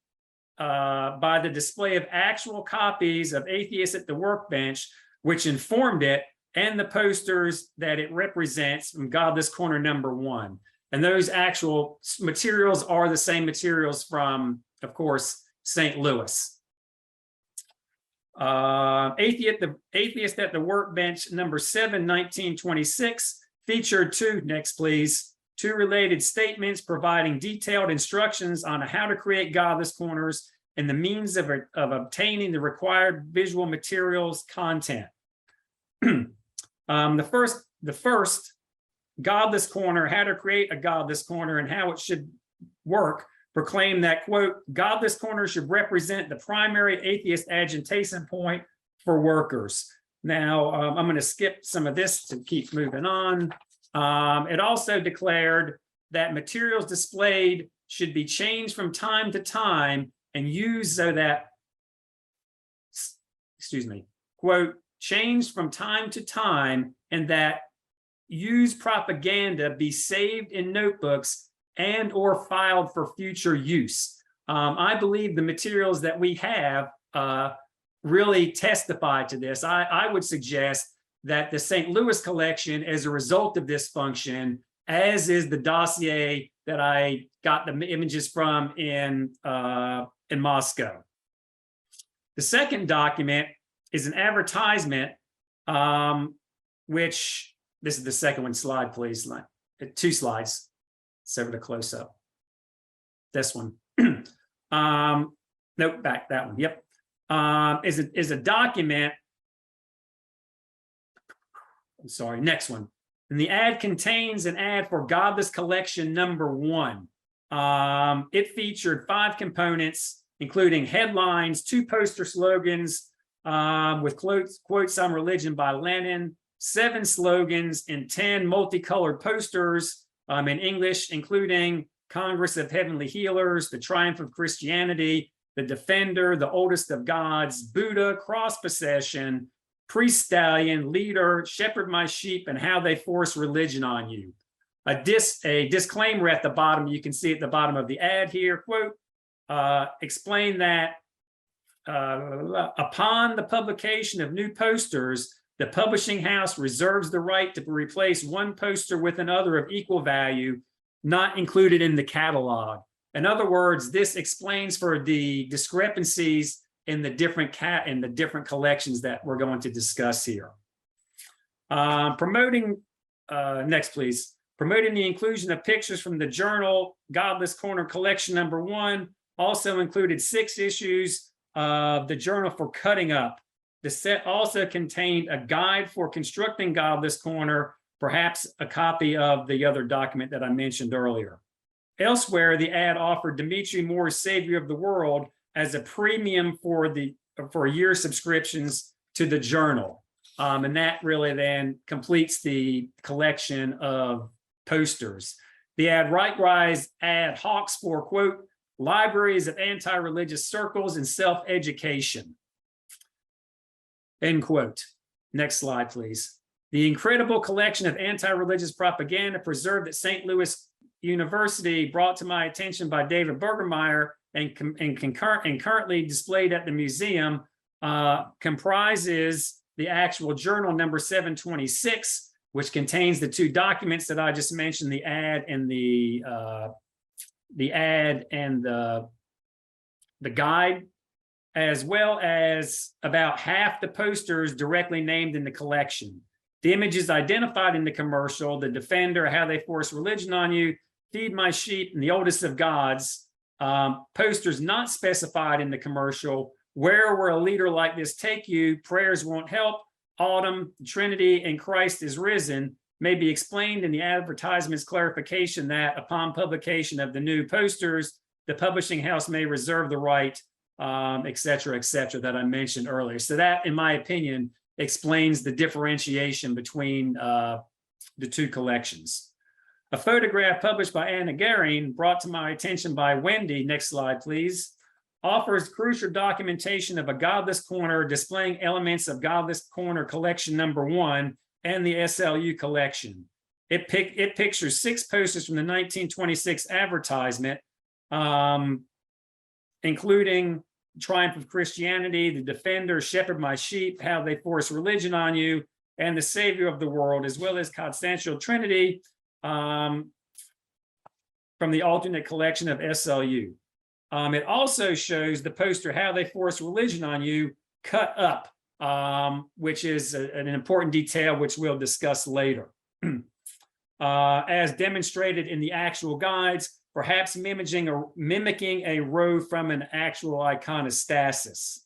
by the display of actual copies of Atheists at the Workbench, which informed it, and the posters that it represents from Godless Corner #1. And those actual materials are the same materials from, of course, St. Louis. Atheist at the Workbench #7, 1926, featured two related statements providing detailed instructions on how to create Godless corners and the means of obtaining the required visual materials content. The first Godless corner, how to create a Godless corner and how it should work, proclaimed that, quote, Godless corner should represent the primary atheist agitation point for workers. Now, I'm going to skip some of this to keep moving on. It also declared that materials displayed should be changed from time to time and used so that, quote, changed from time to time, and that used propaganda be saved in notebooks and or filed for future use. I believe the materials that we have really testify to this. I would suggest that the St. Louis collection, as a result of this function, as is the dossier that I got the images from in Moscow. The second document is an advertisement, which, this is the second one, slide, please. 2 slides. It's over to close up. This one. Nope, back that one. Yep. Is a document. I'm sorry, next one. And the ad contains an ad for Godless Collection #1. It featured 5 components, including headlines, 2 poster slogans with quotes on religion by Lenin, 7 slogans, and 10 multicolored posters in English, including Congress of Heavenly Healers, The Triumph of Christianity, The Defender, The Oldest of Gods, Buddha, Cross Possession, Priest Stallion, Leader, Shepherd My Sheep, and How They Force Religion on You. A disclaimer at the bottom, you can see at the bottom of the ad here, quote, explain that upon the publication of new posters, the publishing house reserves the right to replace one poster with another of equal value, not included in the catalog. In other words, this explains for the discrepancies in the different collections that we're going to discuss here. Promoting, next please. Promoting the inclusion of pictures from the journal Godless Corner Collection #1 also included 6 issues of the journal for cutting up. The set also contained a guide for constructing Godless Corner, perhaps a copy of the other document that I mentioned earlier. Elsewhere, the ad offered Dimitri Moore's Savior of the World as a premium for year subscriptions to the journal. And that really then completes the collection of posters. The ad likewise ad hawks for, quote, libraries of anti-religious circles and self-education, end quote. Next slide, please. The incredible collection of anti-religious propaganda preserved at St. Louis University, brought to my attention by David Bergermeyer and currently displayed at the museum, comprises the actual journal number 726, which contains the 2 documents that I just mentioned, the ad and the guide, as well as about half the posters directly named in the collection. The images identified in the commercial, The Defender, How They Force Religion on You, Feed My Sheep, and The Oldest of Gods, posters not specified in the commercial, Where Will a Leader Like This Take You, Prayers Won't Help, Autumn, Trinity, and Christ is Risen, may be explained in the advertisement's clarification that upon publication of the new posters, the publishing house may reserve the right, et cetera, that I mentioned earlier. So that, in my opinion, explains the differentiation between the 2 collections. A photograph published by Anna Gehring, brought to my attention by Wendy, next slide, please, offers crucial documentation of a Godless Corner displaying elements of Godless Corner Collection #1 and the SLU collection. It pictures 6 posters from the 1926 advertisement, including Triumph of Christianity, The Defender, Shepherd My Sheep, How They Force Religion on You, and The Savior of the World, as well as Constantial Trinity from the alternate collection of SLU. It also shows the poster How They Force Religion on You cut up, which is an important detail which we'll discuss later. As demonstrated in the actual guides, perhaps mimicking a row from an actual iconostasis.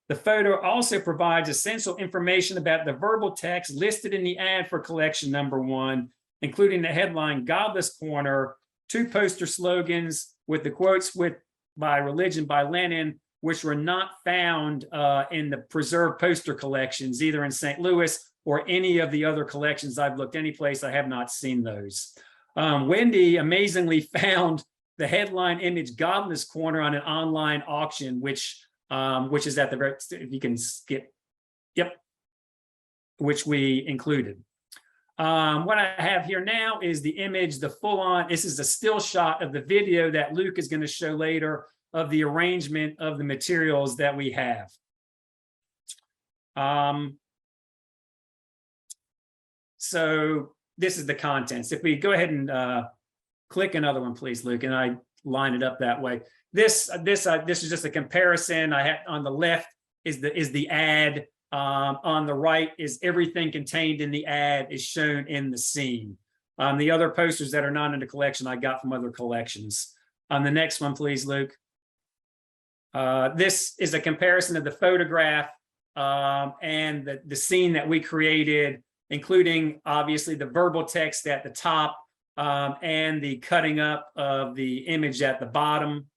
The photo also provides essential information about the verbal text listed in the ad for collection #1, including the headline Godless Corner, 2 poster slogans with the quotes by Religion by Lenin, which were not found in the preserved poster collections, either in St. Louis or any of the other collections I've looked any place. I have not seen those. Wendy amazingly found the headline image Godless Corner on an online auction, which is at the very, if you can skip, yep, which we included. What I have here now is the image, the full-on, this is a still shot of the video that Luke is going to show later of the arrangement of the materials that we have. So this is the contents. If we go ahead and click another one, please, Luke, and I line it up that way. This is just a comparison. I have on the left is the ad. On the right is everything contained in the ad is shown in the scene. The other posters that are not in the collection I got from other collections. On the next one, please, Luke. This is a comparison of the photograph and the scene that we created, including obviously the verbal text at the top and the cutting up of the image at the bottom.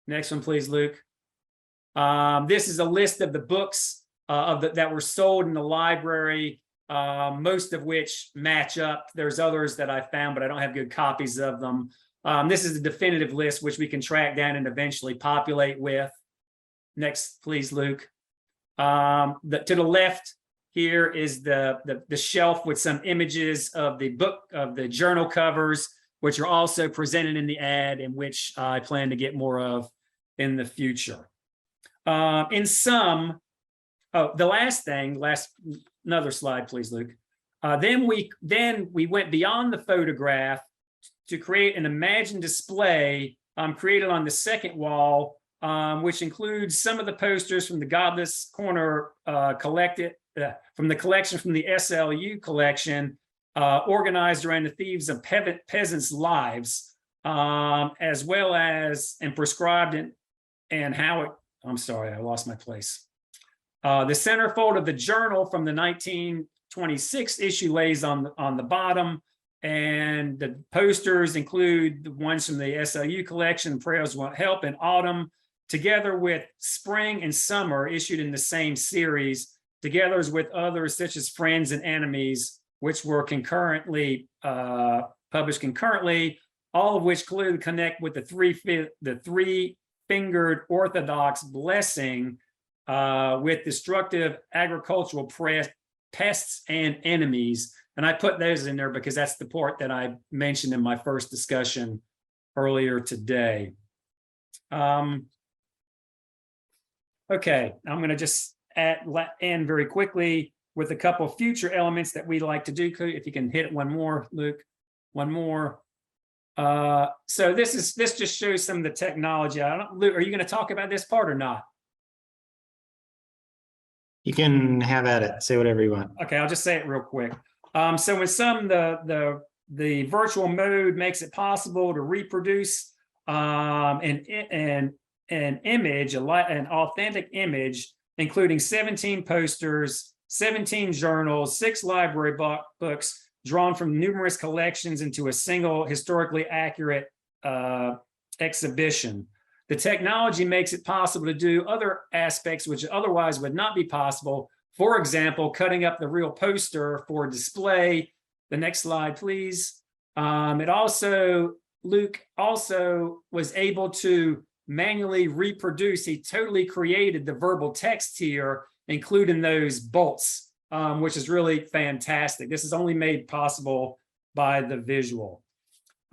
Next one, please, Luke. This is a list of the books that were sold in the library, most of which match up. There's others that I found, but I don't have good copies of them. This is the definitive list, which we can track down and eventually populate with. Next, please, Luke. To the left here is the shelf with some images of the book, of the journal covers, which are also presented in the ad, and which I plan to get more of in the future. In sum, oh, the last thing, another slide, please, Luke. Then we went beyond the photograph to create an imagined display created on the second wall, which includes some of the posters from the Godless Corner collected from the collection from the SLU collection, organized around the themes of peasants' lives, as well as and prescribed and how it. I'm sorry, I lost my place. The centerfold of the journal from the 1926 issue lays on the bottom, and the posters include the ones from the SLU collection, Prayers Won't Help, in Autumn, together with Spring and Summer, issued in the same series, together with others such as Friends and Enemies, which were concurrently published concurrently, all of which clearly connect with the three-fingered Orthodox blessing with destructive agricultural pests and enemies. And I put those in there because that's the part that I mentioned in my first discussion earlier today. Okay, I'm going to just end very quickly with a couple of future elements that we'd like to do. If you can hit it one more, Luke, one more. So this just shows some of the technology. Luke, are you going to talk about this part or not? You can have at it. Say whatever you want. Okay, I'll just say it real quick. So in some, the virtual mode makes it possible to reproduce an image, an authentic image, including 17 posters, 17 journals, 6 library books drawn from numerous collections into a single historically accurate exhibition. The technology makes it possible to do other aspects which otherwise would not be possible. For example, cutting up the real poster for display. The next slide, please. Luke also was able to manually reproduce. He totally created the verbal text here, including those bolts, which is really fantastic. This is only made possible by the visual.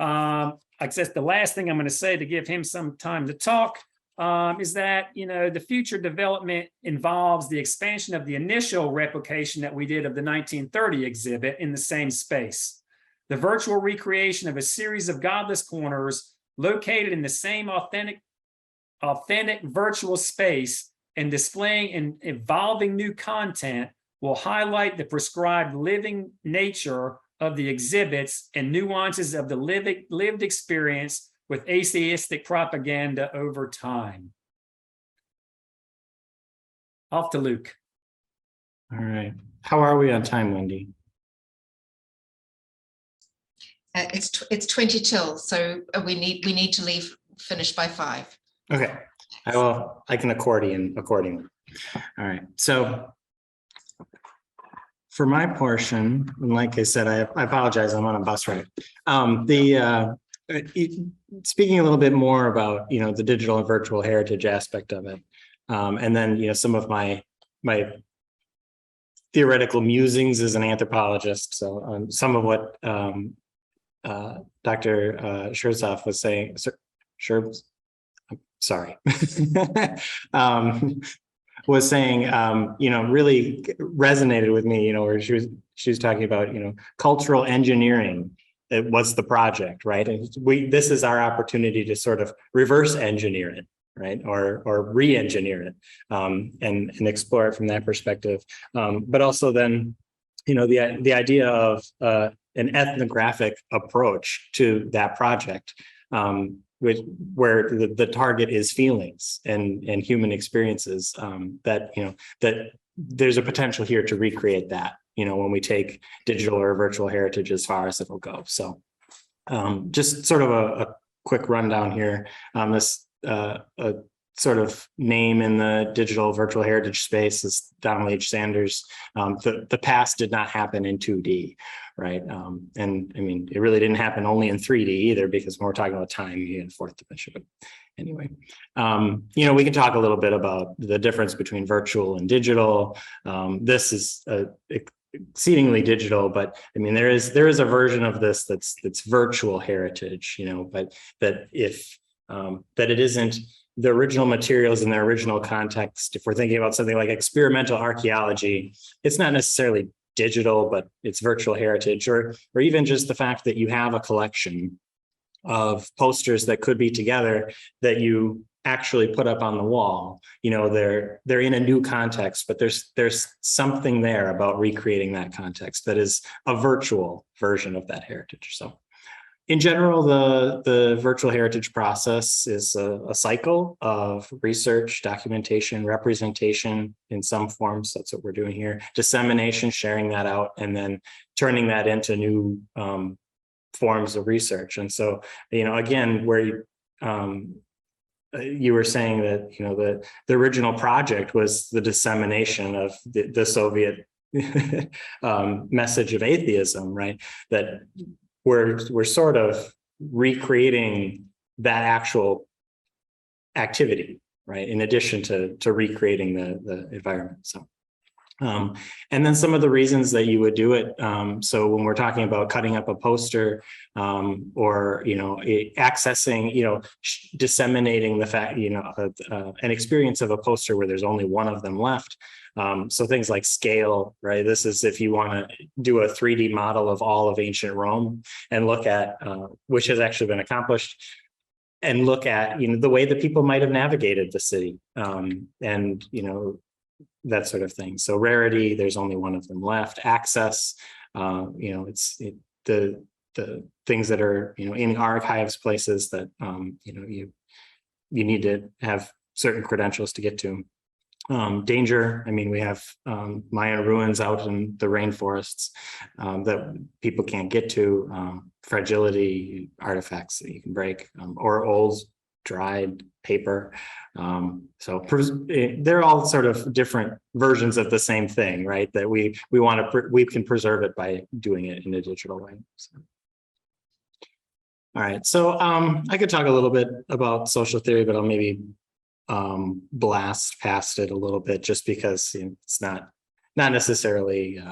I guess the last thing I'm going to say to give him some time to talk is that, the future development involves the expansion of the initial replication that we did of the 1930 exhibit in the same space. The virtual recreation of a series of Godless corners located in the same authentic virtual space and displaying and evolving new content will highlight the prescribed living nature of the exhibits and nuances of the lived experience with atheistic propaganda over time. Off to Luke. All right. How are we on time, Wendy? It's 20 till, so we need to finish by 5. Okay. I can accordion accordingly. All right. So for my portion, and like I said, I apologize, I'm on a bus ride. Speaking a little bit more about, the digital and virtual heritage aspect of it. And then, some of my theoretical musings as an anthropologist. So some of what Dr. Scherzoff was saying, was saying, really resonated with me, where she was talking about, cultural engineering. It was the project, right? And this is our opportunity to sort of reverse engineer it, right? Or re-engineer it and explore it from that perspective. But also then, the idea of an ethnographic approach to that project, where the target is feelings and human experiences, that there's a potential here to recreate that, when we take digital or virtual heritage as far as it'll go. So just sort of a quick rundown here. This a sort of name in the digital virtual heritage space is Donald H. Sanders. The past did not happen in 2D, right? And I mean, it really didn't happen only in 3D either, because when we're talking about time, you get fourth dimension. Anyway, we can talk a little bit about the difference between virtual and digital. This is exceedingly digital, but I mean, there is a version of this that's virtual heritage, but that it isn't the original materials in their original context. If we're thinking about something like experimental archaeology, it's not necessarily digital, but it's virtual heritage, or even just the fact that you have a collection of posters that could be together that you actually put up on the wall. You know, they're in a new context, but there's something there about recreating that context that is a virtual version of that heritage. So in general, the virtual heritage process is a cycle of research, documentation, representation in some forms. That's what we're doing here. Dissemination, sharing that out, and then turning that into new forms of research. And so, you know, again, where you were saying that, you know, the original project was the dissemination of the Soviet message of atheism, right? That we're sort of recreating that actual activity, right? In addition to recreating the environment. So, and then some of the reasons that you would do it. So when we're talking about cutting up a poster, or, you know, accessing, you know, disseminating the fact, you know, an experience of a poster where there's only one of them left. So things like scale, right? This is if you want to do a 3D model of all of ancient Rome and look at, which has actually been accomplished, and look at, you know, the way that people might have navigated the city, and, you know, that sort of thing. So rarity, there's only one of them left. Access, you know, the things that are, you know, in archives, places that, you know, you need to have certain credentials to get to. Danger, I mean, we have Mayan ruins out in the rainforests that people can't get to. Fragility, artifacts that you can break, or old dried paper. So they're all sort of different versions of the same thing, right? That we want to, we can preserve it by doing it in a digital way. So. All right, so I could talk a little bit about social theory, but I'll maybe blast past it a little bit, just because, you know, it's not necessarily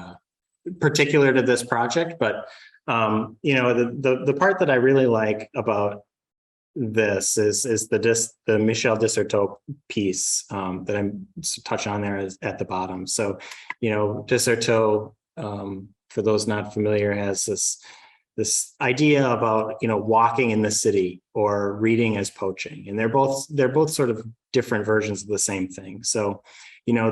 particular to this project. But you know, the part that I really like about this is the Michel Desserteau piece that I'm touch on there is at the bottom. So, you know, Desserteau, for those not familiar, has this idea about, you know, walking in the city or reading as poaching, and they're both sort of different versions of the same thing. So, you know,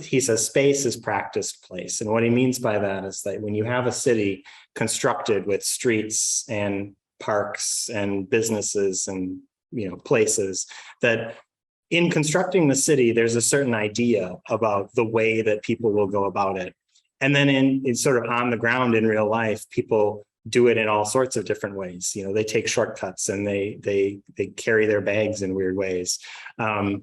he says space is practiced place, and what he means by that is that when you have a city constructed with streets and parks and businesses and, you know, places, that in constructing the city, there's a certain idea about the way that people will go about it. And then in sort of on the ground in real life, people do it in all sorts of different ways. You know, they take shortcuts and they carry their bags in weird ways. And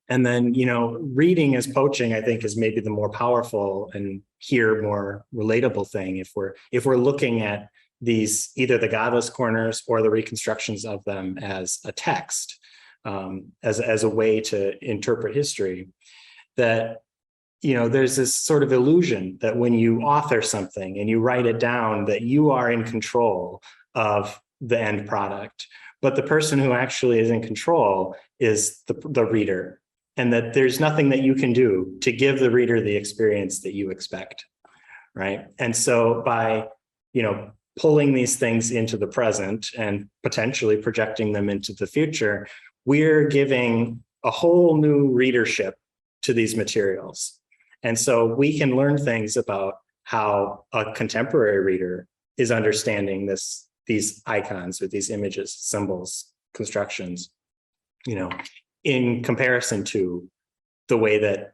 then, you know, reading as poaching, I think, is maybe the more powerful and here more relatable thing if we're looking at these, either the Godless corners or the reconstructions of them as a text, as a way to interpret history. That, you know, there's this sort of illusion that when you author something and you write it down, that you are in control of the end product, but the person who actually is in control is the reader, and that there's nothing that you can do to give the reader the experience that you expect, right? And so by, you know, pulling these things into the present and potentially projecting them into the future, we're giving a whole new readership to these materials. And so we can learn things about how a contemporary reader is understanding these icons or these images, symbols, constructions, you know, in comparison to the way that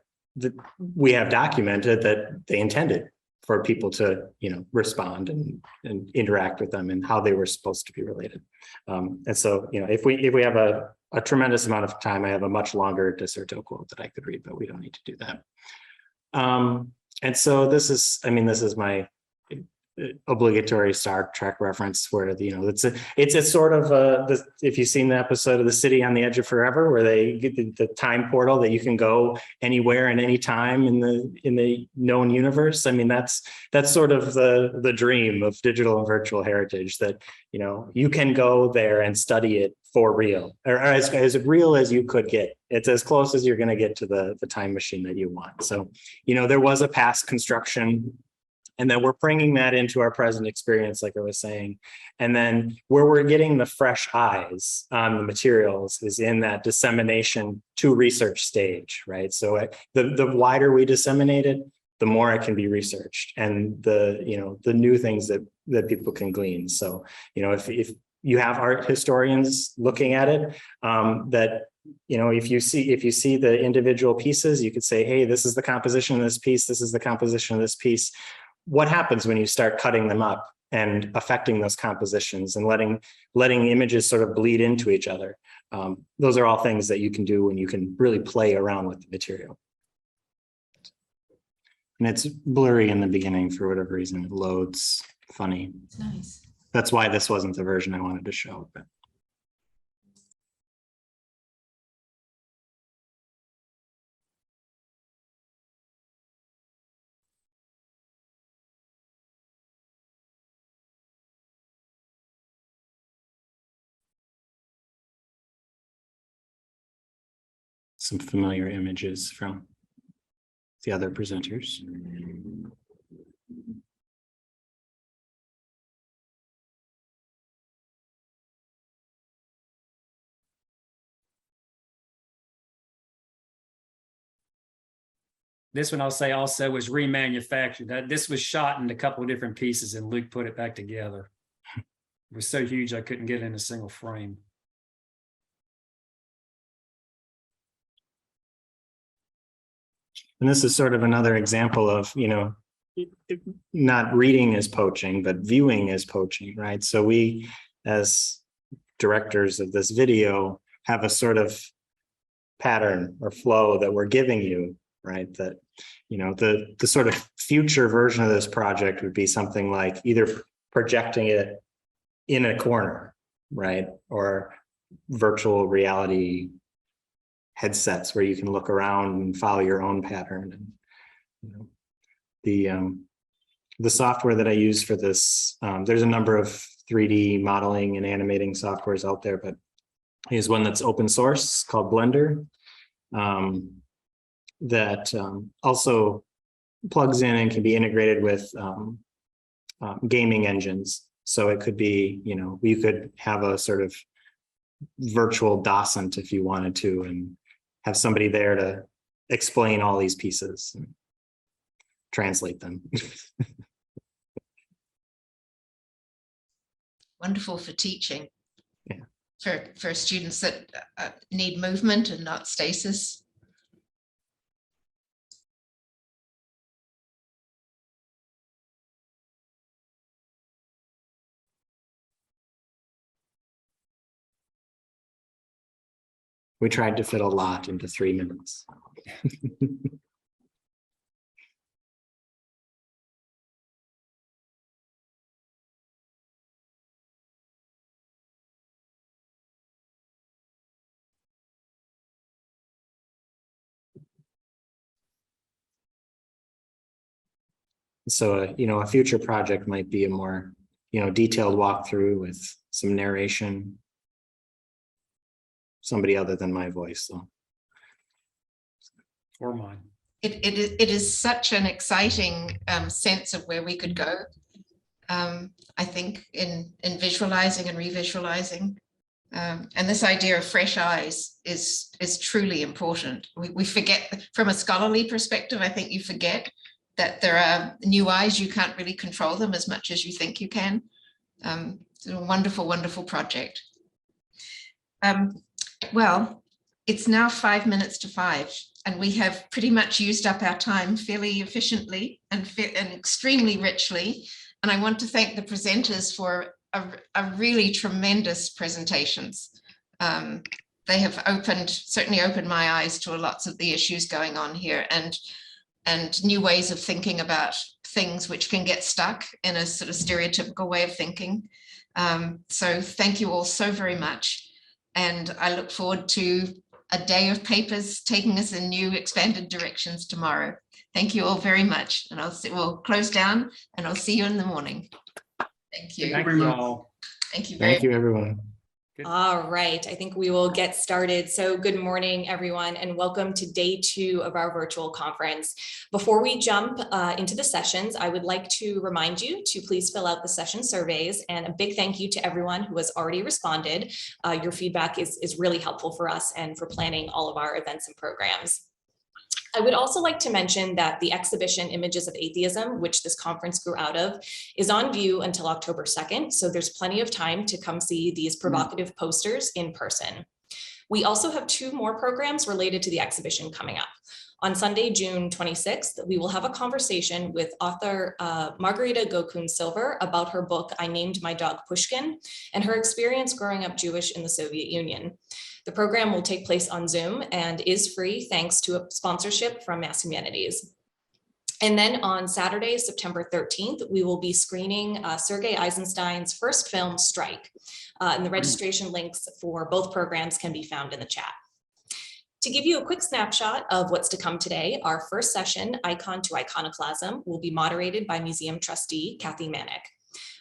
we have documented that they intended for people to, you know, respond and interact with them and how they were supposed to be related. And so, you know, if we have a tremendous amount of time, I have a much longer Desserteau quote that I could read, but we don't need to do that. And so this is my obligatory Star Trek reference, where, you know, it's a sort of if you've seen the episode of The City on the Edge of Forever, where they get the time portal that you can go anywhere and any time in the known universe. I mean, that's sort of the dream of digital and virtual heritage, that, you know, you can go there and study it for real, or as real as you could get. It's as close as you're going to get to the time machine that you want. So, you know, there was a past construction And then we're bringing that into our present experience, like I was saying. And then where we're getting the fresh eyes on the materials is in that dissemination to research stage, right? So the wider we disseminate it, the more it can be researched, and the new things that people can glean. So, if you have art historians looking at it, that, if you see the individual pieces, you could say, hey, this is the composition of this piece, this is the composition of this piece. What happens when you start cutting them up and affecting those compositions and letting images sort of bleed into each other? Those are all things that you can do when you can really play around with the material. And it's blurry in the beginning for whatever reason. It loads funny. It's nice. That's why this wasn't the version I wanted to show. But some familiar images from the other presenters. This one I'll say also was remanufactured. This was shot in a couple of different pieces and Luke put it back together. It was so huge I couldn't get it in a single frame. And this is sort of another example of, not reading is poaching, but viewing is poaching, right? So we, as directors of this video, have a sort of pattern or flow that we're giving you, right? That, the sort of future version of this project would be something like either projecting it in a corner, right? Or virtual reality headsets where you can look around and follow your own pattern. And the software that I use for this, there's a number of 3D modeling and animating softwares out there, but here's one that's open source called Blender, that also plugs in and can be integrated with gaming engines. So it could be, you could have a sort of virtual docent if you wanted to, and have somebody there to explain all these pieces and translate them. Wonderful for teaching. Yeah. For students that need movement and not stasis. We tried to fit a lot into 3 minutes. So, a future project might be a more, detailed walkthrough with some narration. Somebody other than my voice, though. Or mine. It is such an exciting sense of where we could go. I think in visualizing and revisualizing, and this idea of fresh eyes is truly important. We forget, from a scholarly perspective, I think you forget that there are new eyes. You can't really control them as much as you think you can. It's a wonderful, wonderful project. Well, it's now 5 minutes to 5, and we have pretty much used up our time fairly efficiently and extremely richly. And I want to thank the presenters for a really tremendous presentations. They have certainly opened my eyes to lots of the issues going on here, and new ways of thinking about things which can get stuck in a sort of stereotypical way of thinking. So thank you all so very much. And I look forward to a day of papers taking us in new expanded directions tomorrow. Thank you all very much. And we'll close down, and I'll see you in the morning. Thank you. Thank you all. Thank you very much. Thank you, everyone. Good. All right, I think we will get started. So good morning, everyone, and welcome to day 2 of our virtual conference. Before we jump into the sessions, I would like to remind you to please fill out the session surveys, and a big thank you to everyone who has already responded. Your feedback is really helpful for us and for planning all of our events and programs. I would also like to mention that the exhibition Images of Atheism, which this conference grew out of, is on view until October 2nd. So there's plenty of time to come see these provocative posters in person. We also have 2 more programs related to the exhibition coming up. On Sunday, June 26th, we will have a conversation with author Margarita Gokun-Silver about her book, I Named My Dog Pushkin, and her experience growing up Jewish in the Soviet Union. The program will take place on Zoom and is free thanks to a sponsorship from Mass Humanities. And then on Saturday, September 13th, we will be screening Sergei Eisenstein's first film, Strike. And the registration links for both programs can be found in the chat. To give you a quick snapshot of what's to come today, our first session, Icon to Iconoclasm, will be moderated by museum trustee Kathy Manick.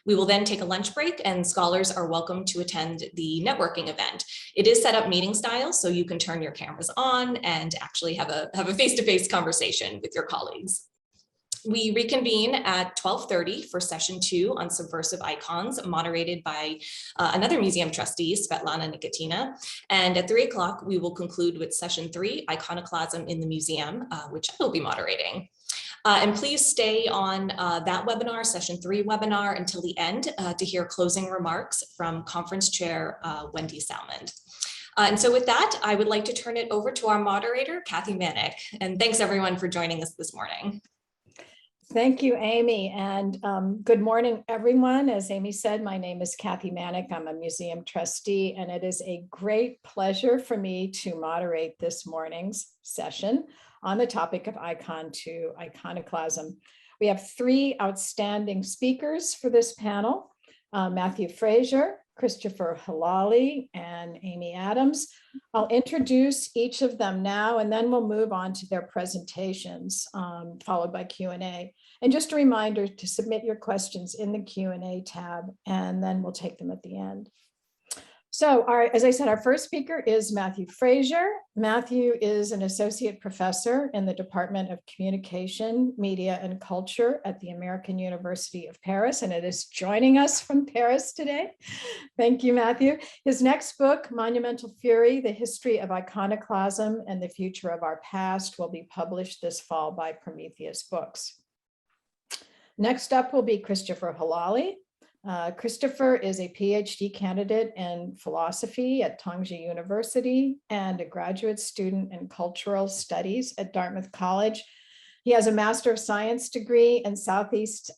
We will then take a lunch break, and scholars are welcome to attend the networking event. It is set up meeting style, so you can turn your cameras on and actually have a face-to-face conversation with your colleagues. We reconvene at 12:30 for session 2 on Subversive Icons, moderated by another museum trustee, Svetlana Nikotina. And at 3 o'clock, we will conclude with session 3, Iconoclasm in the Museum, which I will be moderating. And please stay on that webinar, session 3 webinar, until the end to hear closing remarks from conference chair Wendy Salmond. And so with that, I would like to turn it over to our moderator, Kathy Manick. And thanks everyone for joining us this morning. Thank you, Amy, and good morning, everyone. As Amy said, my name is Kathy Manick. I'm a museum trustee, and it is a great pleasure for me to moderate this morning's session on the topic of icon to iconoclasm. We have 3 outstanding speakers for this panel, Matthew Fraser, Christopher Halali, and Amy Adams. I'll introduce each of them now, and then we'll move on to their presentations, followed by Q&A. And just a reminder to submit your questions in the Q&A tab, and then we'll take them at the end. So as I said, our first speaker is Matthew Fraser. Matthew is an associate professor in the Department of Communication, Media, and Culture at the American University of Paris, and it is joining us from Paris today. Thank you, Matthew. His next book, Monumental Fury, The History of Iconoclasm and the Future of Our Past, will be published this fall by Prometheus Books. Next up will be Christopher Halali. Christopher is a PhD candidate in philosophy at Tongji University and a graduate student in cultural studies at Dartmouth College. He has a Master of Science degree in Southeast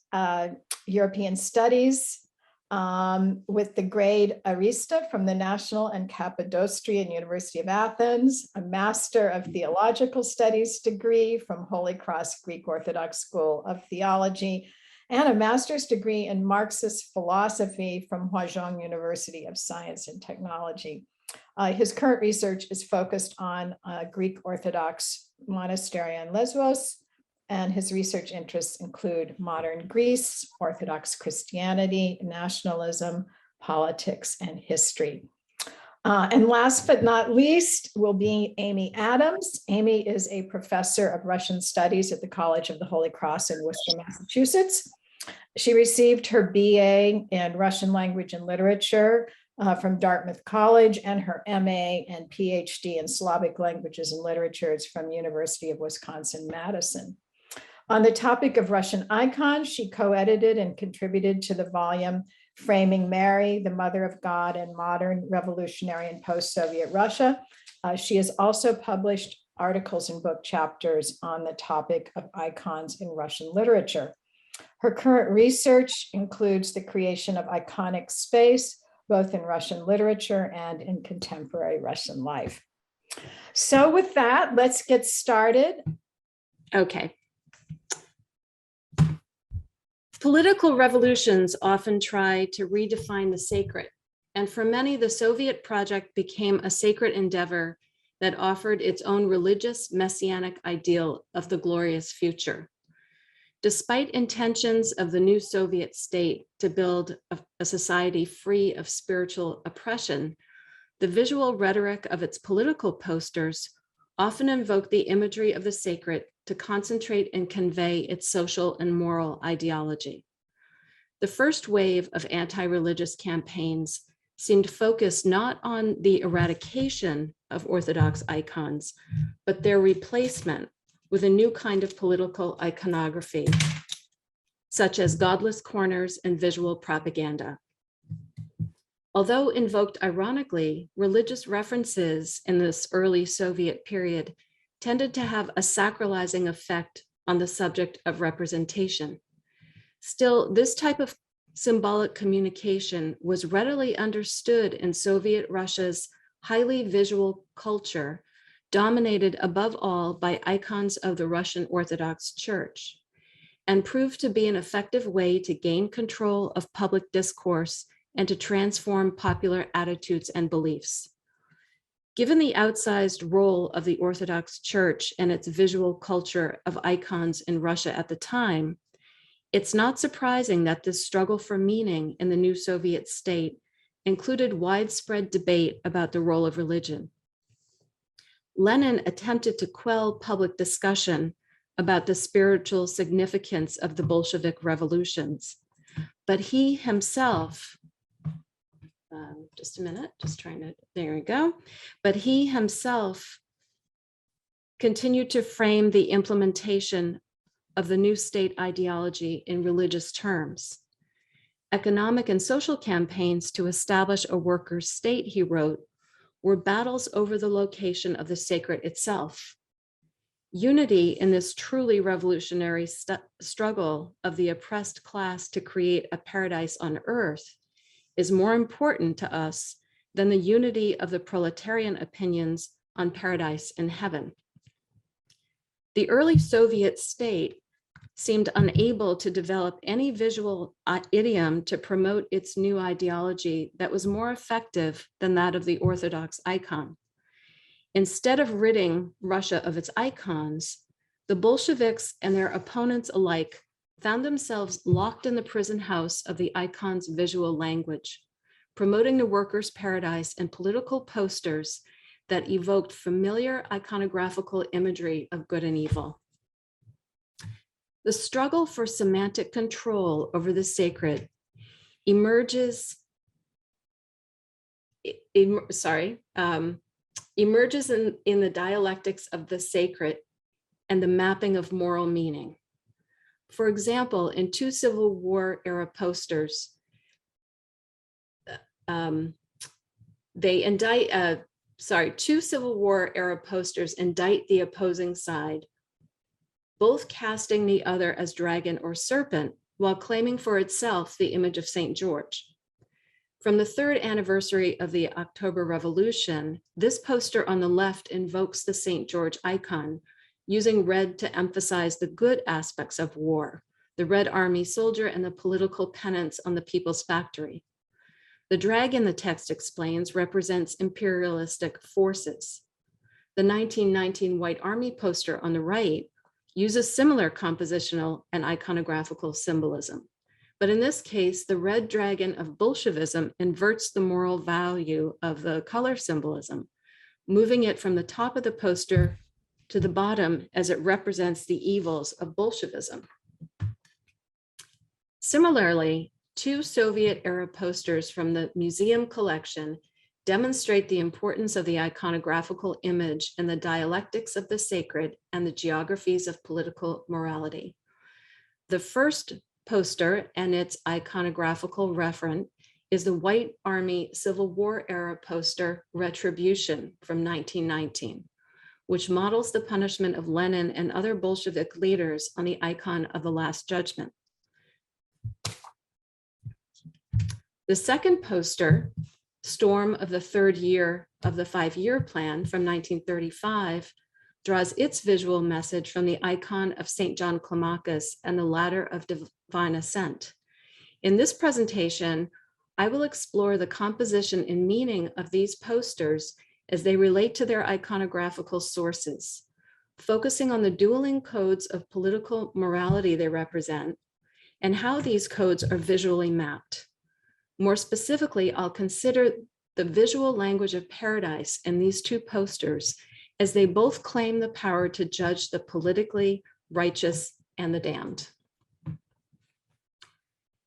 European Studies with the grade Arista from the National and Cappadocian University of Athens, a Master of Theological Studies degree from Holy Cross Greek Orthodox School of Theology, and a master's degree in Marxist philosophy from Huazhong University of Science and Technology. His current research is focused on Greek Orthodox monastery on Lesbos, and his research interests include modern Greece, Orthodox Christianity, nationalism, politics, and history. And last but not least will be Amy Adams. Amy is a professor of Russian studies at the College of the Holy Cross in Worcester, Massachusetts. She received her BA in Russian language and literature from Dartmouth College, and her MA and PhD in Slavic languages and literatures from University of Wisconsin-Madison. On the topic of Russian icons, she co-edited and contributed to the volume Framing Mary, the Mother of God in Modern Revolutionary and Post-Soviet Russia. She has also published articles and book chapters on the topic of icons in Russian literature. Her current research includes the creation of iconic space, both in Russian literature and in contemporary Russian life. So with that, let's get started. Okay. Political revolutions often try to redefine the sacred, and for many, the Soviet project became a sacred endeavor that offered its own religious messianic ideal of the glorious future. Despite intentions of the new Soviet state to build a society free of spiritual oppression, the visual rhetoric of its political posters often invoked the imagery of the sacred to concentrate and convey its social and moral ideology. The first wave of anti-religious campaigns seemed focused not on the eradication of Orthodox icons, but their replacement with a new kind of political iconography, such as godless corners and visual propaganda. Although invoked ironically, religious references in this early Soviet period tended to have a sacralizing effect on the subject of representation. Still, this type of symbolic communication was readily understood in Soviet Russia's highly visual culture, dominated above all by icons of the Russian Orthodox Church, and proved to be an effective way to gain control of public discourse and to transform popular attitudes and beliefs. Given the outsized role of the Orthodox Church and its visual culture of icons in Russia at the time, it's not surprising that this struggle for meaning in the new Soviet state included widespread debate about the role of religion. Lenin attempted to quell public discussion about the spiritual significance of the Bolshevik revolutions, but he himself, just a minute, just trying to, there we go. But he himself continued to frame the implementation of the new state ideology in religious terms. Economic and social campaigns to establish a workers' state, he wrote, were battles over the location of the sacred itself. Unity in this truly revolutionary struggle of the oppressed class to create a paradise on earth is more important to us than the unity of the proletarian opinions on paradise in heaven. The early Soviet state seemed unable to develop any visual idiom to promote its new ideology that was more effective than that of the Orthodox icon. Instead of ridding Russia of its icons, the Bolsheviks and their opponents alike found themselves locked in the prison house of the icon's visual language, promoting the workers' paradise and political posters that evoked familiar iconographical imagery of good and evil. The struggle for semantic control over the sacred emerges in the dialectics of the sacred and the mapping of moral meaning. For example, in two Civil War era posters, two Civil War era posters indict the opposing side, both casting the other as dragon or serpent while claiming for itself the image of St. George. From the 3rd anniversary of the October Revolution, this poster on the left invokes the St. George icon, using red to emphasize the good aspects of war, the Red Army soldier and the political penance on the People's Factory. The dragon, the text explains, represents imperialistic forces. The 1919 White Army poster on the right uses similar compositional and iconographical symbolism. But in this case, the red dragon of Bolshevism inverts the moral value of the color symbolism, moving it from the top of the poster to the bottom as it represents the evils of Bolshevism. Similarly, two Soviet-era posters from the museum collection demonstrate the importance of the iconographical image in the dialectics of the sacred and the geographies of political morality. The first poster and its iconographical referent is the White Army Civil War era poster Retribution from 1919, which models the punishment of Lenin and other Bolshevik leaders on the icon of the Last Judgment. The second poster, Storm of the Third Year of the 5-Year Plan from 1935, draws its visual message from the icon of St. John Climacus and the Ladder of Divine Ascent. In this presentation, I will explore the composition and meaning of these posters as they relate to their iconographical sources. focusing on the dueling codes of political morality they represent and how these codes are visually mapped. More specifically, I'll consider the visual language of paradise in these two posters, as they both claim the power to judge the politically righteous and the damned.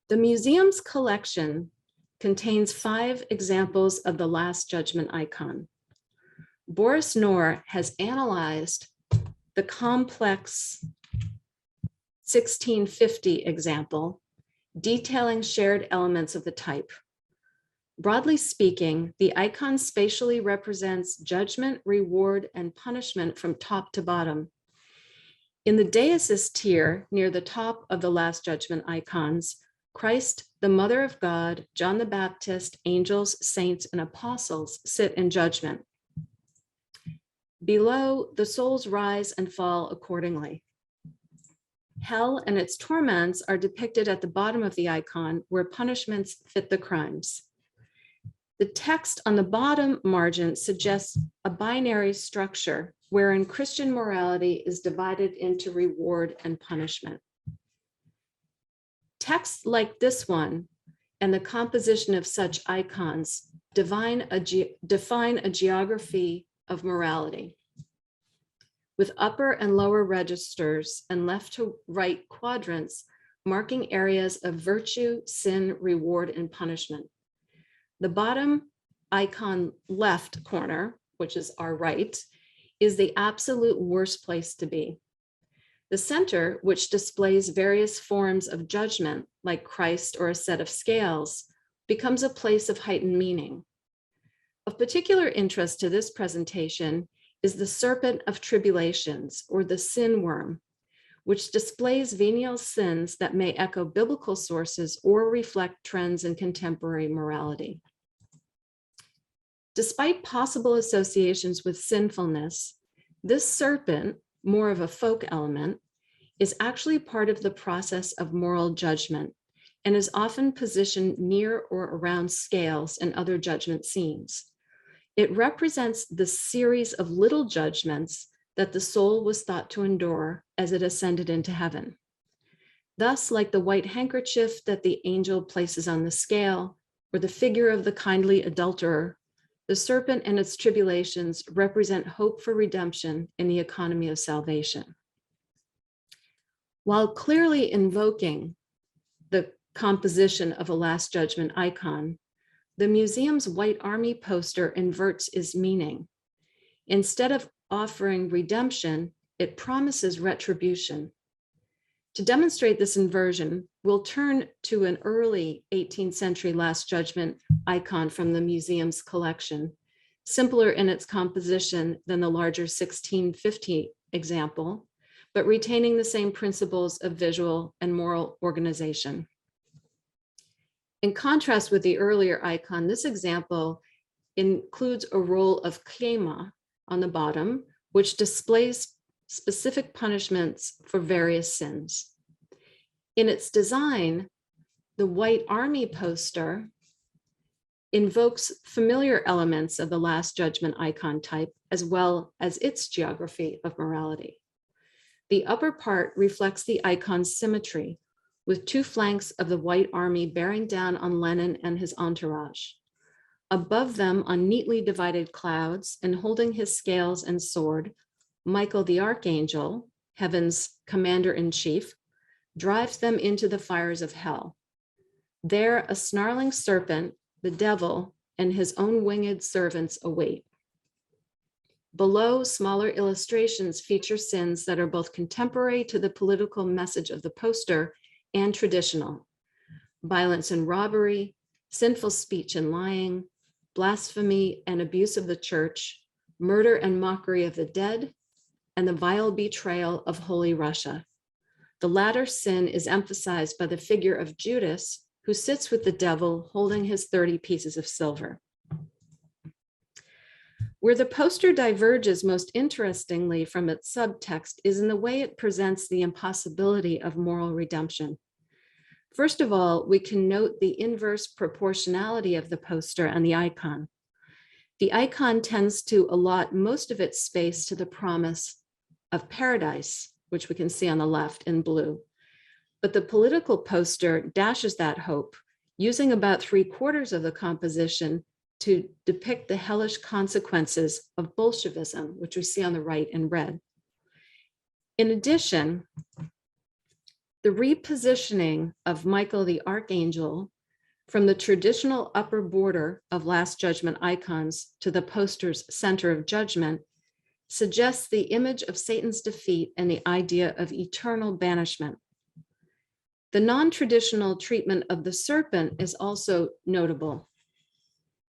The museum's collection contains 5 examples of the Last Judgment icon. Boris Knorr has analyzed the complex 1650 example, detailing shared elements of the type. Broadly speaking, the icon spatially represents judgment, reward, and punishment from top to bottom. In the deicist tier, near the top of the Last Judgment icons, Christ, the Mother of God, John the Baptist, angels, saints, and apostles sit in judgment. Below, the souls rise and fall accordingly. Hell and its torments are depicted at the bottom of the icon, where punishments fit the crimes. The text on the bottom margin suggests a binary structure wherein Christian morality is divided into reward and punishment. Texts like this one and the composition of such icons define a geography of morality, with upper and lower registers and left to right quadrants marking areas of virtue, sin, reward, and punishment. The bottom icon left corner, which is our right, is the absolute worst place to be. The center, which displays various forms of judgment, like Christ or a set of scales, becomes a place of heightened meaning. Of particular interest to this presentation is the serpent of tribulations, or the sin worm, which displays venial sins that may echo biblical sources or reflect trends in contemporary morality. Despite possible associations with sinfulness, this serpent, more of a folk element, is actually part of the process of moral judgment and is often positioned near or around scales and other judgment scenes. It represents the series of little judgments that the soul was thought to endure as it ascended into heaven. Thus, like the white handkerchief that the angel places on the scale, or the figure of the kindly adulterer, the serpent and its tribulations represent hope for redemption in the economy of salvation. While clearly invoking the composition of a Last Judgment icon, the museum's White Army poster inverts its meaning. Instead of offering redemption, it promises retribution. To demonstrate this inversion, we'll turn to an early 18th century Last Judgment icon from the museum's collection, simpler in its composition than the larger 1650 example, but retaining the same principles of visual and moral organization. In contrast with the earlier icon, this example includes a roll of klema on the bottom, which displays specific punishments for various sins. In its design, the White Army poster invokes familiar elements of the Last Judgment icon type, as well as its geography of morality. The upper part reflects the icon's symmetry, with 2 flanks of the White Army bearing down on Lenin and his entourage. Above them, on neatly divided clouds and holding his scales and sword, Michael the Archangel, heaven's commander-in-chief, drives them into the fires of hell. There, a snarling serpent, the devil, and his own winged servants await. Below, smaller illustrations feature sins that are both contemporary to the political message of the poster and traditional: violence and robbery, sinful speech and lying, blasphemy and abuse of the church, murder and mockery of the dead, and the vile betrayal of Holy Russia. The latter sin is emphasized by the figure of Judas, who sits with the devil holding his 30 pieces of silver. Where the poster diverges most interestingly from its subtext is in the way it presents the impossibility of moral redemption. First of all, we can note the inverse proportionality of the poster and the icon. The icon tends to allot most of its space to the promise of paradise, which we can see on the left in blue. But the political poster dashes that hope, using about 3/4 of the composition to depict the hellish consequences of Bolshevism, which we see on the right in red. In addition, the repositioning of Michael the Archangel from the traditional upper border of Last Judgment icons to the poster's center of judgment suggests the image of Satan's defeat and the idea of eternal banishment. The non-traditional treatment of the serpent is also notable.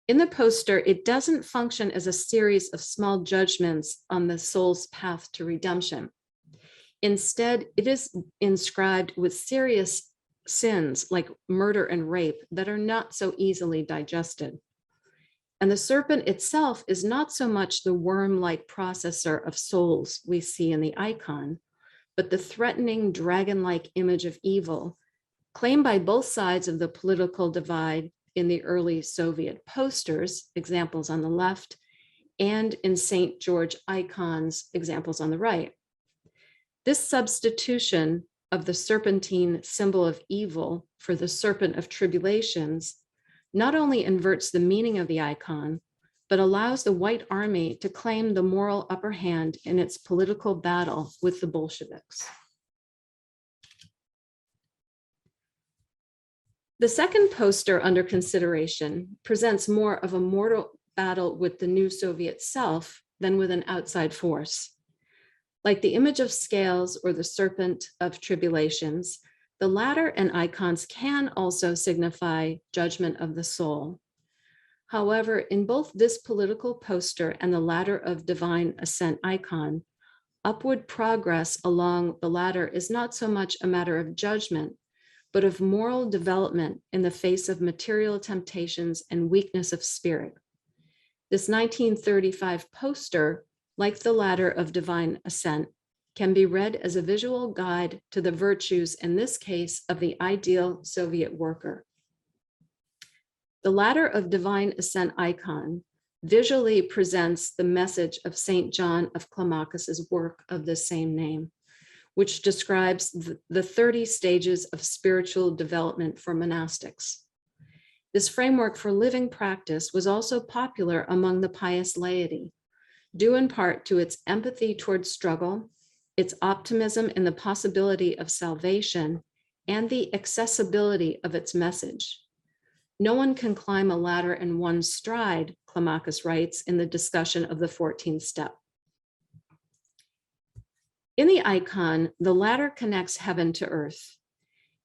In the poster, it doesn't function as a series of small judgments on the soul's path to redemption. Instead, it is inscribed with serious sins like murder and rape that are not so easily digested. And the serpent itself is not so much the worm-like processor of souls we see in the icon, but the threatening dragon-like image of evil claimed by both sides of the political divide in the early Soviet posters, examples on the left, and in St. George icons, examples on the right. This substitution of the serpentine symbol of evil for the serpent of tribulations not only inverts the meaning of the icon, but allows the White Army to claim the moral upper hand in its political battle with the Bolsheviks. The second poster under consideration presents more of a mortal battle with the new Soviet self than with an outside force. Like the image of scales or the serpent of tribulations, the latter and icons can also signify judgment of the soul. However, in both this political poster and the ladder of divine ascent icon, upward progress along the ladder is not so much a matter of judgment, but of moral development in the face of material temptations and weakness of spirit. This 1935 poster, like the ladder of divine ascent, can be read as a visual guide to the virtues, in this case, of the ideal Soviet worker. The ladder of divine ascent icon visually presents the message of St. John of Climacus's work of the same name, which describes the 30 stages of spiritual development for monastics. This framework for living practice was also popular among the pious laity, due in part to its empathy towards struggle, its optimism in the possibility of salvation, and the accessibility of its message. No one can climb a ladder in one stride, Climacus writes in the discussion of the 14th step. In the icon, the ladder connects heaven to earth.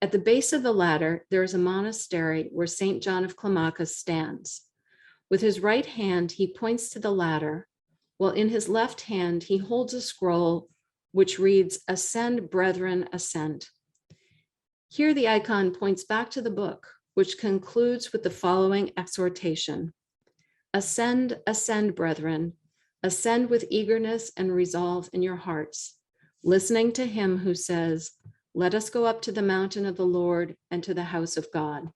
At the base of the ladder, there is a monastery where St. John of Climacus stands. With his right hand, he points to the ladder, while in his left hand, he holds a scroll which reads, "Ascend, brethren, ascend." Here, the icon points back to the book, which concludes with the following exhortation: "Ascend, ascend, brethren, ascend with eagerness and resolve in your hearts, listening to him who says, 'Let us go up to the mountain of the Lord and to the house of God.'"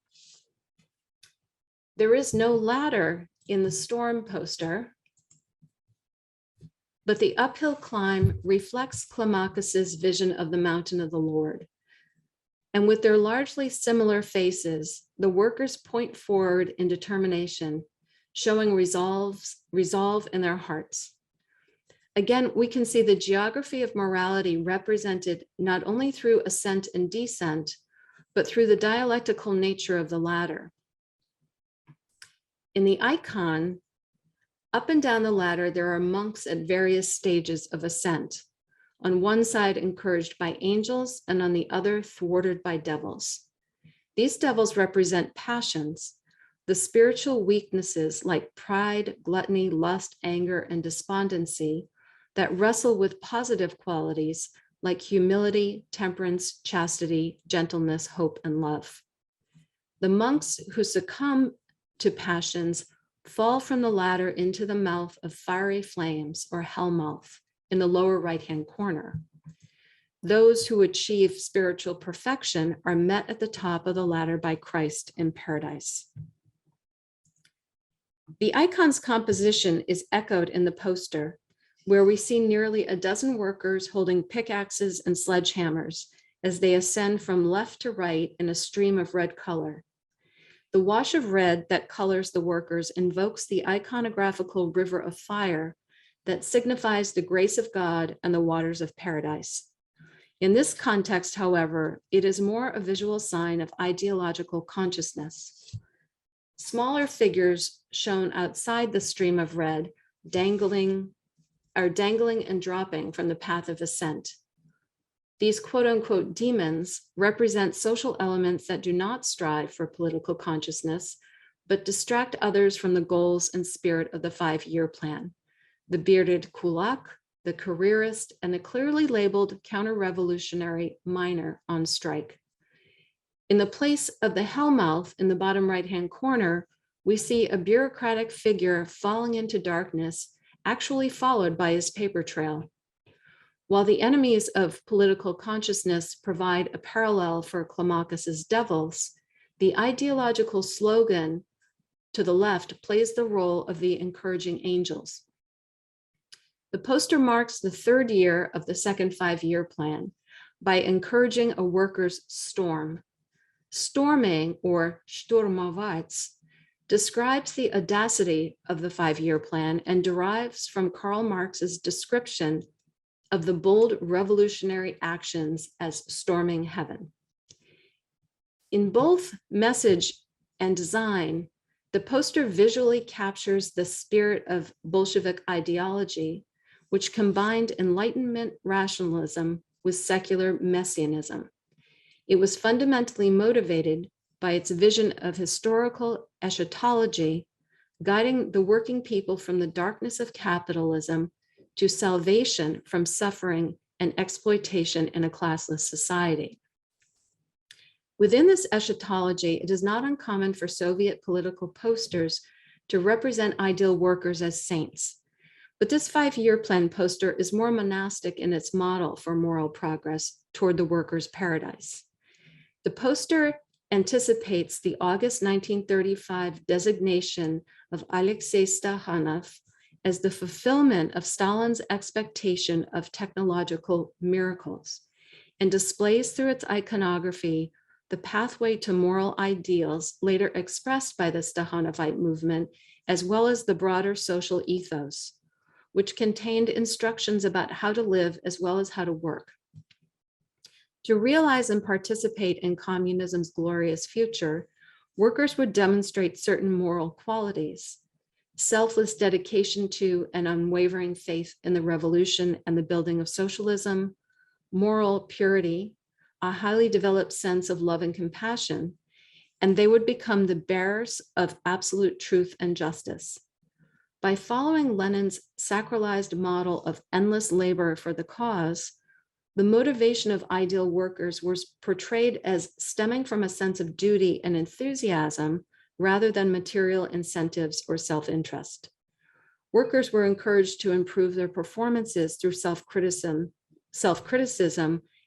There is no ladder in the storm poster, but the uphill climb reflects Climacus's vision of the mountain of the Lord. And with their largely similar faces, the workers point forward in determination, showing resolve in their hearts. Again, we can see the geography of morality represented not only through ascent and descent, but through the dialectical nature of the ladder. In the icon, up and down the ladder, there are monks at various stages of ascent. On one side, encouraged by angels, and on the other, thwarted by devils. These devils represent passions, the spiritual weaknesses like pride, gluttony, lust, anger, and despondency that wrestle with positive qualities like humility, temperance, chastity, gentleness, hope, and love. The monks who succumb to passions fall from the ladder into the mouth of fiery flames, or hell mouth, in the lower right-hand corner. Those who achieve spiritual perfection are met at the top of the ladder by Christ in paradise. The icon's composition is echoed in the poster, where we see nearly a dozen workers holding pickaxes and sledgehammers as they ascend from left to right in a stream of red color. The wash of red that colors the workers invokes the iconographical river of fire that signifies the grace of God and the waters of paradise. In this context, however, it is more a visual sign of ideological consciousness. Smaller figures shown outside the stream of red dangling and dropping from the path of ascent. These quote unquote demons represent social elements that do not strive for political consciousness, but distract others from the goals and spirit of the 5-year plan. The bearded kulak, the careerist, and the clearly labeled counter-revolutionary miner on strike. In the place of the hellmouth in the bottom right-hand corner, we see a bureaucratic figure falling into darkness, actually followed by his paper trail. While the enemies of political consciousness provide a parallel for Climacus's devils, the ideological slogan to the left plays the role of the encouraging angels. The poster marks the 3rd year of the second 5-year plan by encouraging a workers' storm. Storming, or Sturmavats, describes the audacity of the 5-year plan and derives from Karl Marx's description of the bold revolutionary actions as storming heaven. In both message and design, the poster visually captures the spirit of Bolshevik ideology, which combined Enlightenment rationalism with secular messianism. It was fundamentally motivated by its vision of historical eschatology, guiding the working people from the darkness of capitalism to salvation from suffering and exploitation in a classless society. Within this eschatology, it is not uncommon for Soviet political posters to represent ideal workers as saints. But this 5-year plan poster is more monastic in its model for moral progress toward the workers' paradise. The poster anticipates the August 1935 designation of Alexei Stakhanov as the fulfillment of Stalin's expectation of technological miracles, and displays through its iconography the pathway to moral ideals later expressed by the Stakhanovite movement, as well as the broader social ethos, which contained instructions about how to live as well as how to work. To realize and participate in communism's glorious future, workers would demonstrate certain moral qualities: selfless dedication to and unwavering faith in the revolution and the building of socialism, moral purity, a highly developed sense of love and compassion, and they would become the bearers of absolute truth and justice. By following Lenin's sacralized model of endless labor for the cause, the motivation of ideal workers was portrayed as stemming from a sense of duty and enthusiasm rather than material incentives or self-interest. Workers were encouraged to improve their performances through self-criticism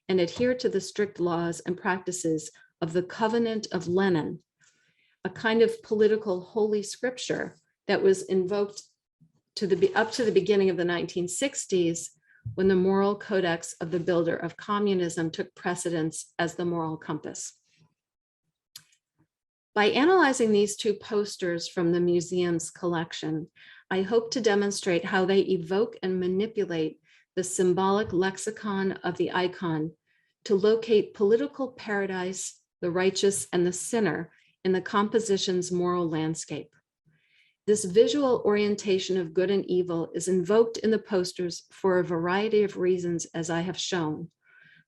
and adhere to the strict laws and practices of the Covenant of Lenin, a kind of political holy scripture that was invoked up to the beginning of the 1960s, when the moral codex of the builder of communism took precedence as the moral compass. By analyzing these 2 posters from the museum's collection, I hope to demonstrate how they evoke and manipulate the symbolic lexicon of the icon to locate political paradise, the righteous, and the sinner in the composition's moral landscape. This visual orientation of good and evil is invoked in the posters for a variety of reasons, as I have shown,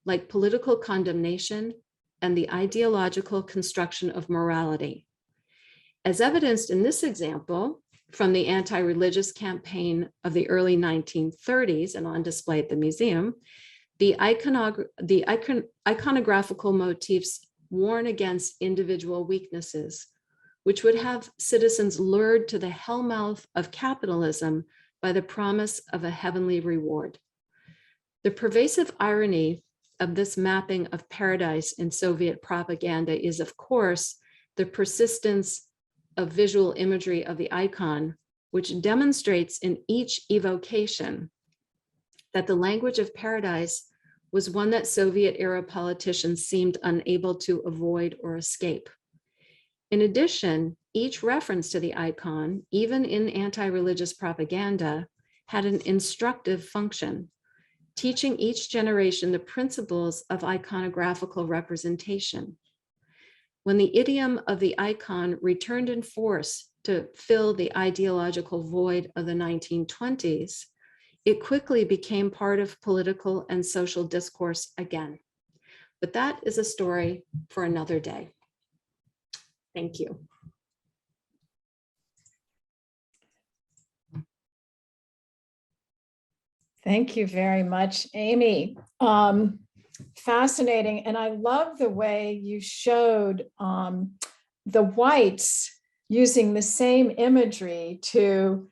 like political condemnation and the ideological construction of morality. As evidenced in this example from the anti-religious campaign of the early 1930s and on display at the museum, the iconographical motifs warn against individual weaknesses, which would have citizens lured to the hellmouth of capitalism by the promise of a heavenly reward. The pervasive irony of this mapping of paradise in Soviet propaganda is, of course, the persistence of visual imagery of the icon, which demonstrates in each evocation that the language of paradise was one that Soviet-era politicians seemed unable to avoid or escape. In addition, each reference to the icon, even in anti-religious propaganda, had an instructive function, teaching each generation the principles of iconographical representation. When the idiom of the icon returned in force to fill the ideological void of the 1920s, it quickly became part of political and social discourse again. But that is a story for another day. Thank you. Thank you very much, Amy. Fascinating. And I love the way you showed the whites using the same imagery to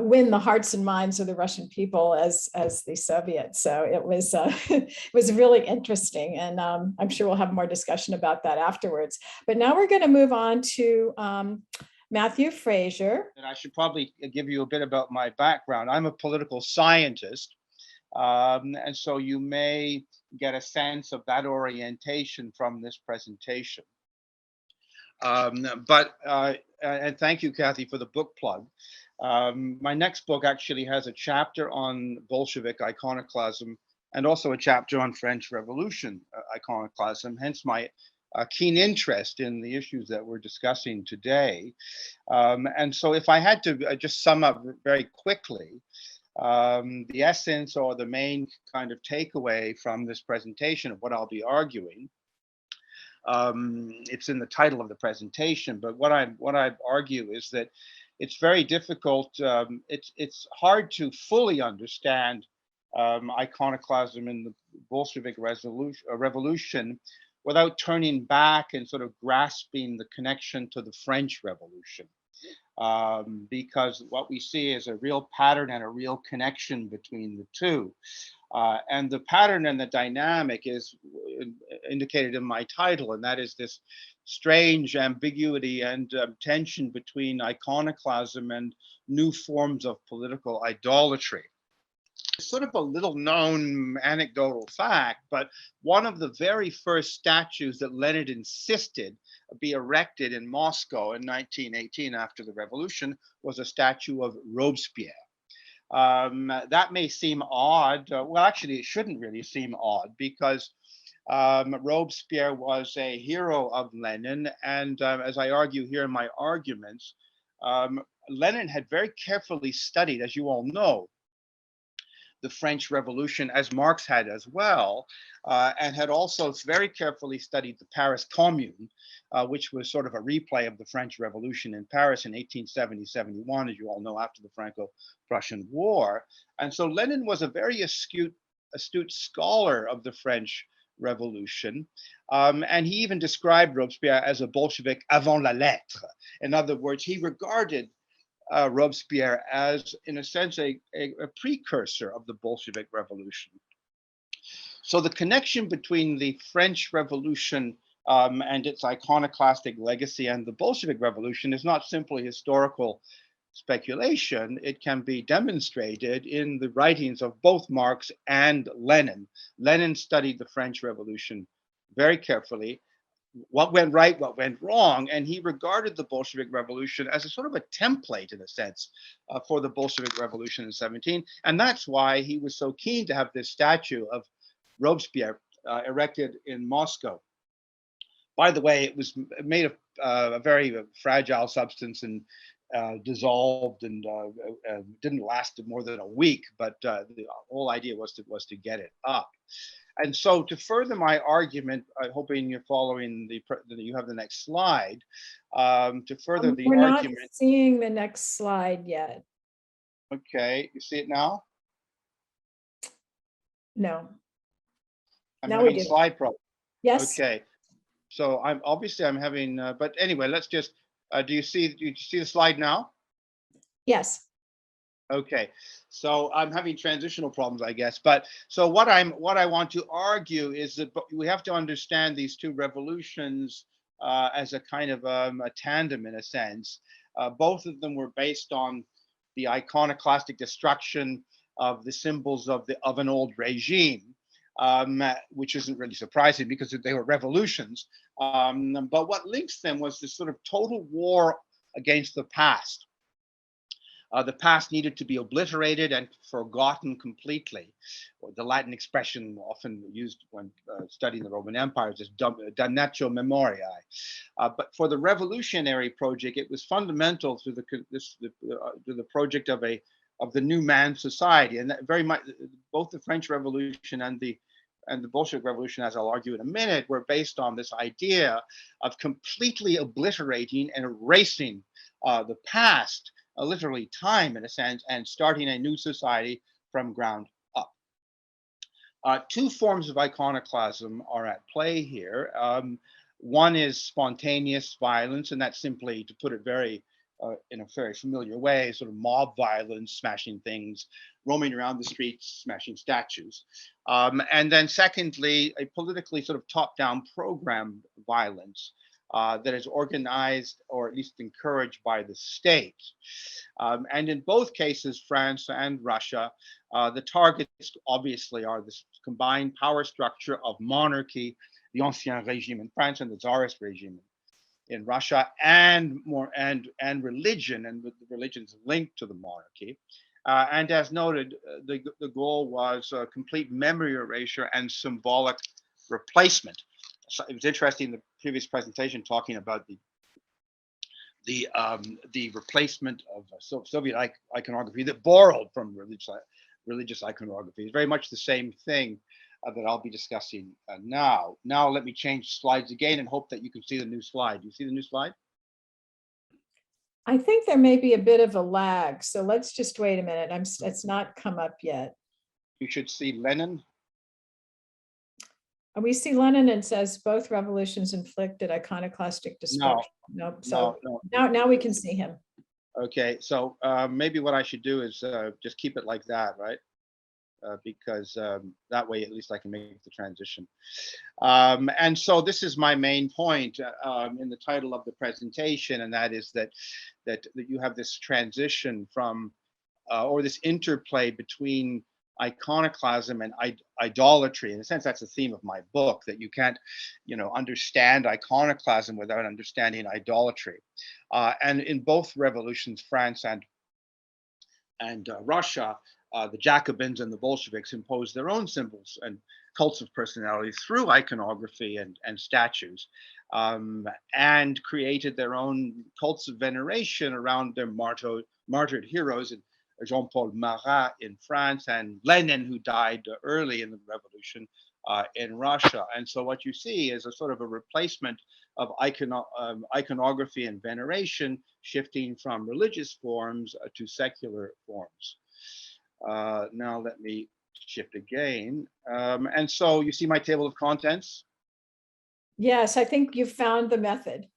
win the hearts and minds of the Russian people as the Soviets. So it was it was really interesting, and I'm sure we'll have more discussion about that afterwards. But now we're going to move on to Matthew Fraser. And I should probably give you a bit about my background. I'm a political scientist, and so you may get a sense of that orientation from this presentation. And thank you, Kathy, for the book plug. My next book actually has a chapter on Bolshevik iconoclasm and also a chapter on French Revolution iconoclasm, hence my keen interest in the issues that we're discussing today. And so if I had to just sum up very quickly, the essence or the main kind of takeaway from this presentation of what I'll be arguing, it's in the title of the presentation, but what I argue is that it's very difficult, it's hard to fully understand iconoclasm in the Bolshevik revolution without turning back and sort of grasping the connection to the French Revolution. Because what we see is a real pattern and a real connection between the two. And the pattern and the dynamic is indicated in my title, and that is this strange ambiguity and tension between iconoclasm and new forms of political idolatry. It's sort of a little known anecdotal fact, but one of the very first statues that Lenin insisted be erected in Moscow in 1918 after the revolution was a statue of Robespierre. That may seem odd. Well, actually, it shouldn't really seem odd because Robespierre was a hero of Lenin. And as I argue here in my arguments, Lenin had very carefully studied, as you all know, the French Revolution, as Marx had as well, and had also very carefully studied the Paris Commune, which was sort of a replay of the French Revolution in Paris in 1870-71, as you all know, after the Franco-Prussian War. And so Lenin was a very astute scholar of the French Revolution, and he even described Robespierre as a Bolshevik avant la lettre. In other words, he regarded Robespierre as, in a sense, a precursor of the Bolshevik Revolution. So the connection between the French Revolution and its iconoclastic legacy and the Bolshevik Revolution is not simply historical speculation. It can be demonstrated in the writings of both Marx and Lenin. Lenin studied the French Revolution very carefully, what went right, what went wrong, and he regarded the Bolshevik Revolution as a sort of a template, in a sense, for the Bolshevik Revolution in 17. And that's why he was so keen to have this statue of Robespierre erected in Moscow. By the way, it was made of a very fragile substance and dissolved and didn't last more than a week, but the whole idea was to get it up. And so to further my argument, I'm hoping you're following you have the next slide, to further the We're argument. not seeing the next slide yet. Okay, you see it now? No. I'm Now we having do. slide problem. Yes. Okay, so I'm having, but anyway, let's just, do you see the slide now? Yes. Okay, so I'm having transitional problems, I guess. But so what I want to argue is that we have to understand these two revolutions as a kind of a tandem, in a sense. Both of them were based on the iconoclastic destruction of the symbols of an old regime, which isn't really surprising because they were revolutions. But what links them was this sort of total war against the past. The past needed to be obliterated and forgotten completely. The Latin expression often used when studying the Roman Empire is damnatio memoriae. But for the revolutionary project, it was fundamental to the project of the new man society, and that very much both the French Revolution and the Bolshevik Revolution, as I'll argue in a minute, were based on this idea of completely obliterating and erasing the past, literally time in a sense, and starting a new society from ground up. Two forms of iconoclasm are at play here. One is spontaneous violence, and that's simply, to put it in a very familiar way, sort of mob violence, smashing things, roaming around the streets, smashing statues. And then secondly, a politically sort of top-down program violence that is organized or at least encouraged by the state. And in both cases, France and Russia, the targets obviously are this combined power structure of monarchy, the Ancien Régime in France and the Tsarist regime in Russia, and religion, and the religions linked to the monarchy. And as noted, the goal was complete memory erasure and symbolic replacement. So it was interesting in the previous presentation talking about the replacement of Soviet iconography that borrowed from religious iconography. It's very much the same thing that I'll be discussing now. Now let me change slides again and hope that you can see the new slide. Do you see the new slide? I think there may be a bit of a lag, so let's just wait a minute. It's not come up yet. You should see Lenin. We see Lenin and says both revolutions inflicted iconoclastic dispersion. Nope. So no. now we can see him. Okay, so maybe what I should do is just keep it like that, right? Because that way at least I can make the transition. And so this is my main point in the title of the presentation, and that is that you have this transition from or this interplay between iconoclasm and idolatry. In a sense, that's the theme of my book, that you can't, understand iconoclasm without understanding idolatry. And in both revolutions, France and Russia, the Jacobins and the Bolsheviks imposed their own symbols and cults of personality through iconography and statues, and created their own cults of veneration around their martyred heroes, Jean-Paul Marat in France and Lenin, who died early in the revolution in Russia. And so what you see is a sort of a replacement of iconography and veneration, shifting from religious forms to secular forms. Now let me shift again. And so you see my table of contents? Yes, I think you found the method.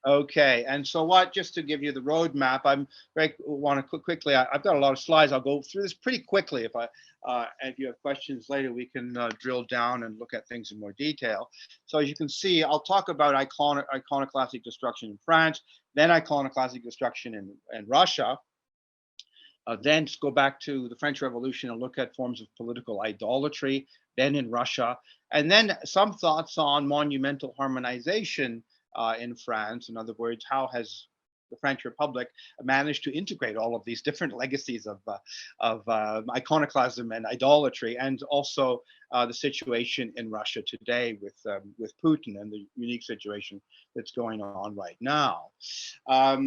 Okay, and so just to give you the roadmap, want to quickly, I've got a lot of slides. I'll go through this pretty quickly. If you have questions later, we can drill down and look at things in more detail. So as you can see, I'll talk about iconoclastic destruction in France, then iconoclastic destruction in Russia, then go back to the French Revolution and look at forms of political idolatry, then in Russia, and then some thoughts on monumental harmonization in France. In other words, how has the French Republic managed to integrate all of these different legacies of iconoclasm and idolatry, and also the situation in Russia today with Putin and the unique situation that's going on right now. I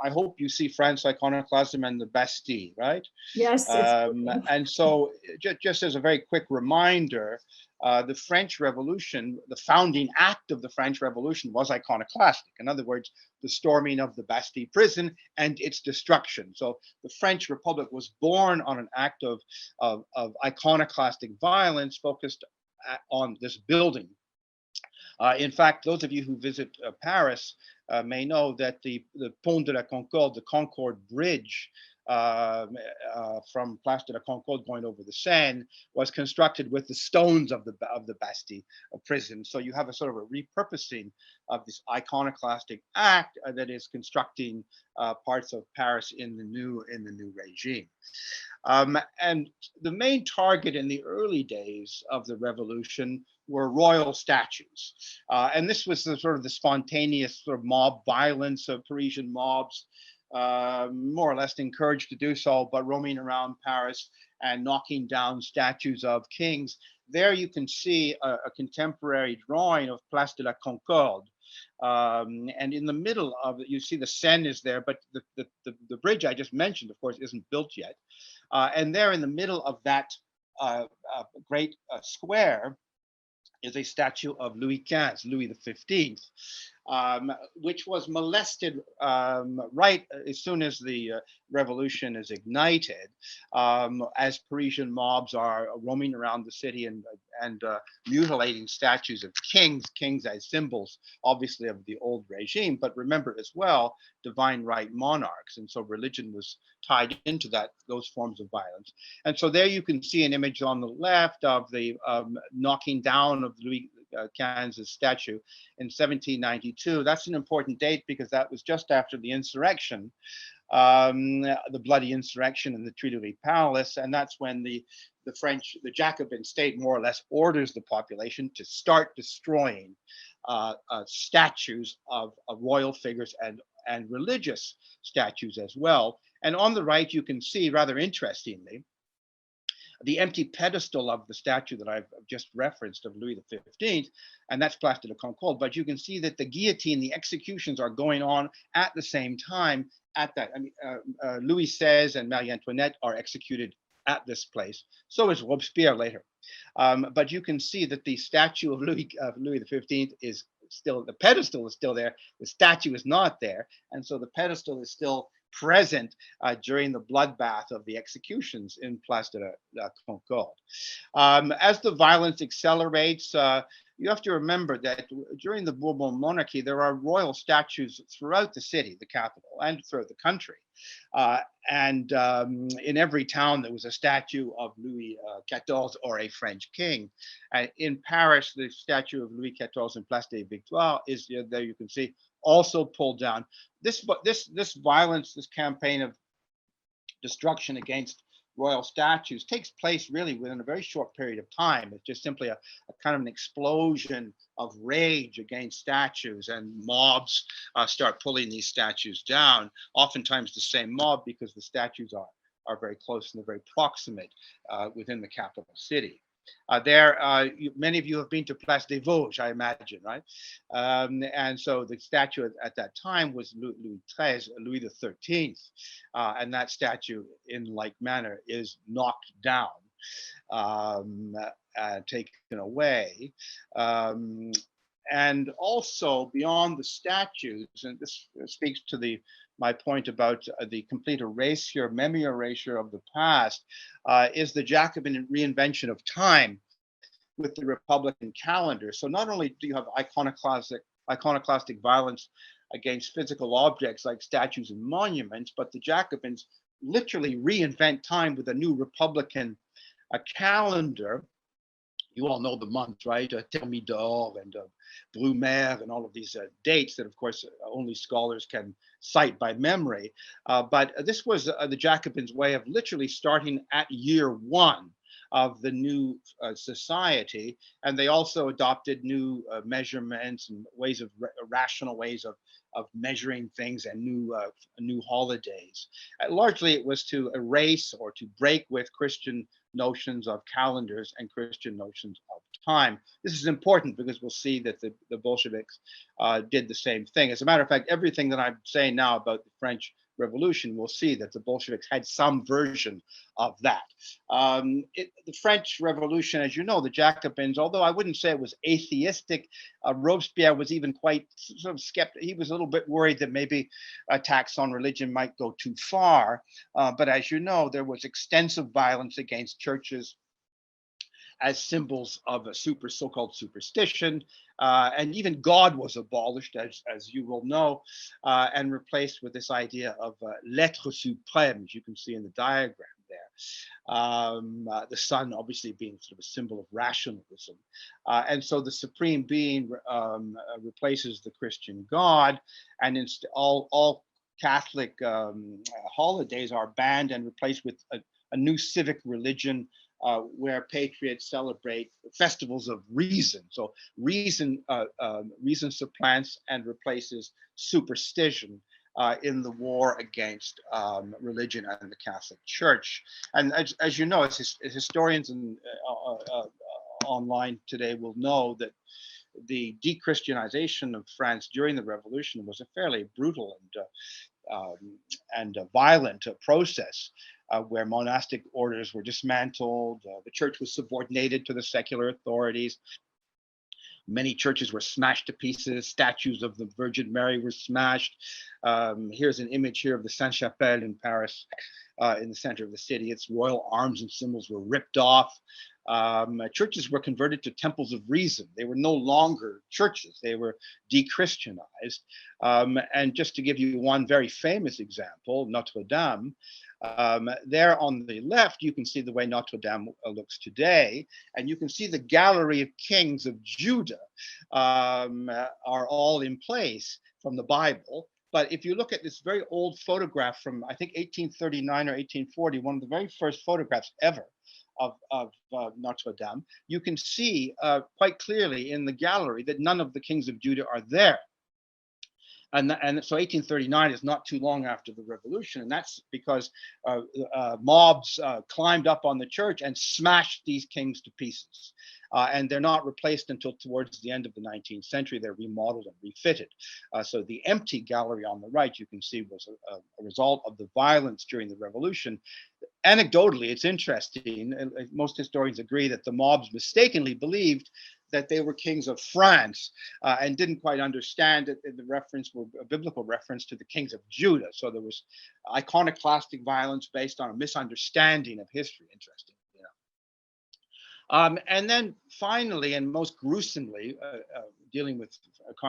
hope you see French iconoclasm and the Bastille, right? Yes. And so just as a very quick reminder, the French Revolution, the founding act of the French Revolution was iconoclastic. In other words, the storming of the Bastille prison and its destruction. So the French Republic was born on an act of iconoclastic violence focused on this building. In fact, those of you who visit Paris may know that the Pont de la Concorde, the Concorde Bridge, from Place de la Concorde going over the Seine, was constructed with the stones of the Bastille prison. So you have a sort of a repurposing of this iconoclastic act that is constructing parts of Paris in the new regime. And the main target in the early days of the revolution were royal statues. And this was the sort of the spontaneous sort of mob violence of Parisian mobs, more or less encouraged to do so, but roaming around Paris and knocking down statues of kings. There you can see a contemporary drawing of Place de la Concorde. And in the middle of it, you see the Seine is there, but the bridge I just mentioned, of course, isn't built yet. And there in the middle of that great square is a statue of Louis XV, which was molested right as soon as the revolution is ignited, as Parisian mobs are roaming around the city and mutilating statues of kings as symbols, obviously, of the old regime, but remember as well, divine right monarchs. And so religion was tied into those forms of violence. And so there you can see an image on the left of the knocking down of Louis XV's statue in 1792. That's an important date because that was just after the insurrection, the bloody insurrection in the Tuileries Palace, and that's when the Jacobin state more or less orders the population to start destroying statues of royal figures and religious statues as well. And on the right, you can see, rather interestingly, the empty pedestal of the statue that I've just referenced of Louis XV, and that's Place de la Concorde. But you can see that the guillotine, the executions are going on at the same time at that. I mean, Louis XVI and Marie Antoinette are executed at this place. So is Robespierre later. But you can see that the statue of Louis XV is still, the pedestal is still there. The statue is not there. And so the pedestal is still present during the bloodbath of the executions in Place de la Concorde. As the violence accelerates, you have to remember that during the Bourbon monarchy, there are royal statues throughout the city, the capital, and throughout the country. And in every town, there was a statue of Louis XIV or a French king. In Paris, the statue of Louis XIV in Place des Victoires is there, you can see, also pulled down. This violence, this campaign of destruction against royal statues takes place really within a very short period of time. It's just simply a kind of an explosion of rage against statues, and mobs start pulling these statues down, oftentimes the same mob, because the statues are very close and they're very proximate within the capital city. Many of you have been to Place des Vosges, I imagine, right? And so the statue at that time was Louis XIII, and that statue, in like manner, is knocked down, taken away. And also beyond the statues, and this speaks to my point about the complete erasure, memory erasure of the past, is the Jacobin reinvention of time with the Republican calendar. So not only do you have iconoclastic violence against physical objects like statues and monuments, but the Jacobins literally reinvent time with a new Republican calendar. You all know the months, right? Thermidor and Brumaire and all of these dates that, of course, only scholars can cite by memory. But this was the Jacobins' way of literally starting at year one of the new society. And they also adopted new measurements and ways of rational ways of measuring things, and new holidays. Largely, it was to erase or to break with Christian notions of calendars and Christian notions of time. This is important because we'll see that the Bolsheviks did the same thing. As a matter of fact, everything that I'm saying now about the French Revolution, we'll see that the Bolsheviks had some version of that. The French Revolution, as you know, the Jacobins, although I wouldn't say it was atheistic, Robespierre was even quite sort of skeptical. He was a little bit worried that maybe attacks on religion might go too far. But as you know, there was extensive violence against churches as symbols of a so-called superstition. And even God was abolished, as you will know, and replaced with this idea of l'être suprême, as you can see in the diagram there. The sun obviously being sort of a symbol of rationalism. And so the supreme being replaces the Christian God, and all Catholic holidays are banned and replaced with a new civic religion where patriots celebrate festivals of reason. So reason supplants and replaces superstition in the war against religion and the Catholic Church. And as you know, as historians and online today will know that the de-Christianization of France during the Revolution was a fairly brutal and violent process. Where monastic orders were dismantled, the church was subordinated to the secular authorities. Many churches were smashed to pieces. Statues of the Virgin Mary were smashed. Here's an image here of the Sainte-Chapelle in Paris, in the center of the city. Its royal arms and symbols were ripped off. Churches were converted to temples of reason. They were no longer churches. They were de-Christianized. And just to give you one very famous example, Notre Dame, there on the left, you can see the way Notre Dame looks today, and you can see the gallery of kings of Judah are all in place from the Bible. But if you look at this very old photograph from, I think, 1839 or 1840, one of the very first photographs ever of Notre Dame, you can see quite clearly in the gallery that none of the kings of Judah are there. And so 1839 is not too long after the revolution, and that's because mobs climbed up on the church and smashed these kings to pieces. And they're not replaced until towards the end of the 19th century. They're remodeled and refitted. So the empty gallery on the right, you can see, was a result of the violence during the revolution. Anecdotally, it's interesting. Most historians agree that the mobs mistakenly believed that they were kings of France and didn't quite understand that the reference were a biblical reference to the kings of Judah. So there was iconoclastic violence based on a misunderstanding of history. Interesting. And then finally, and most gruesomely, dealing with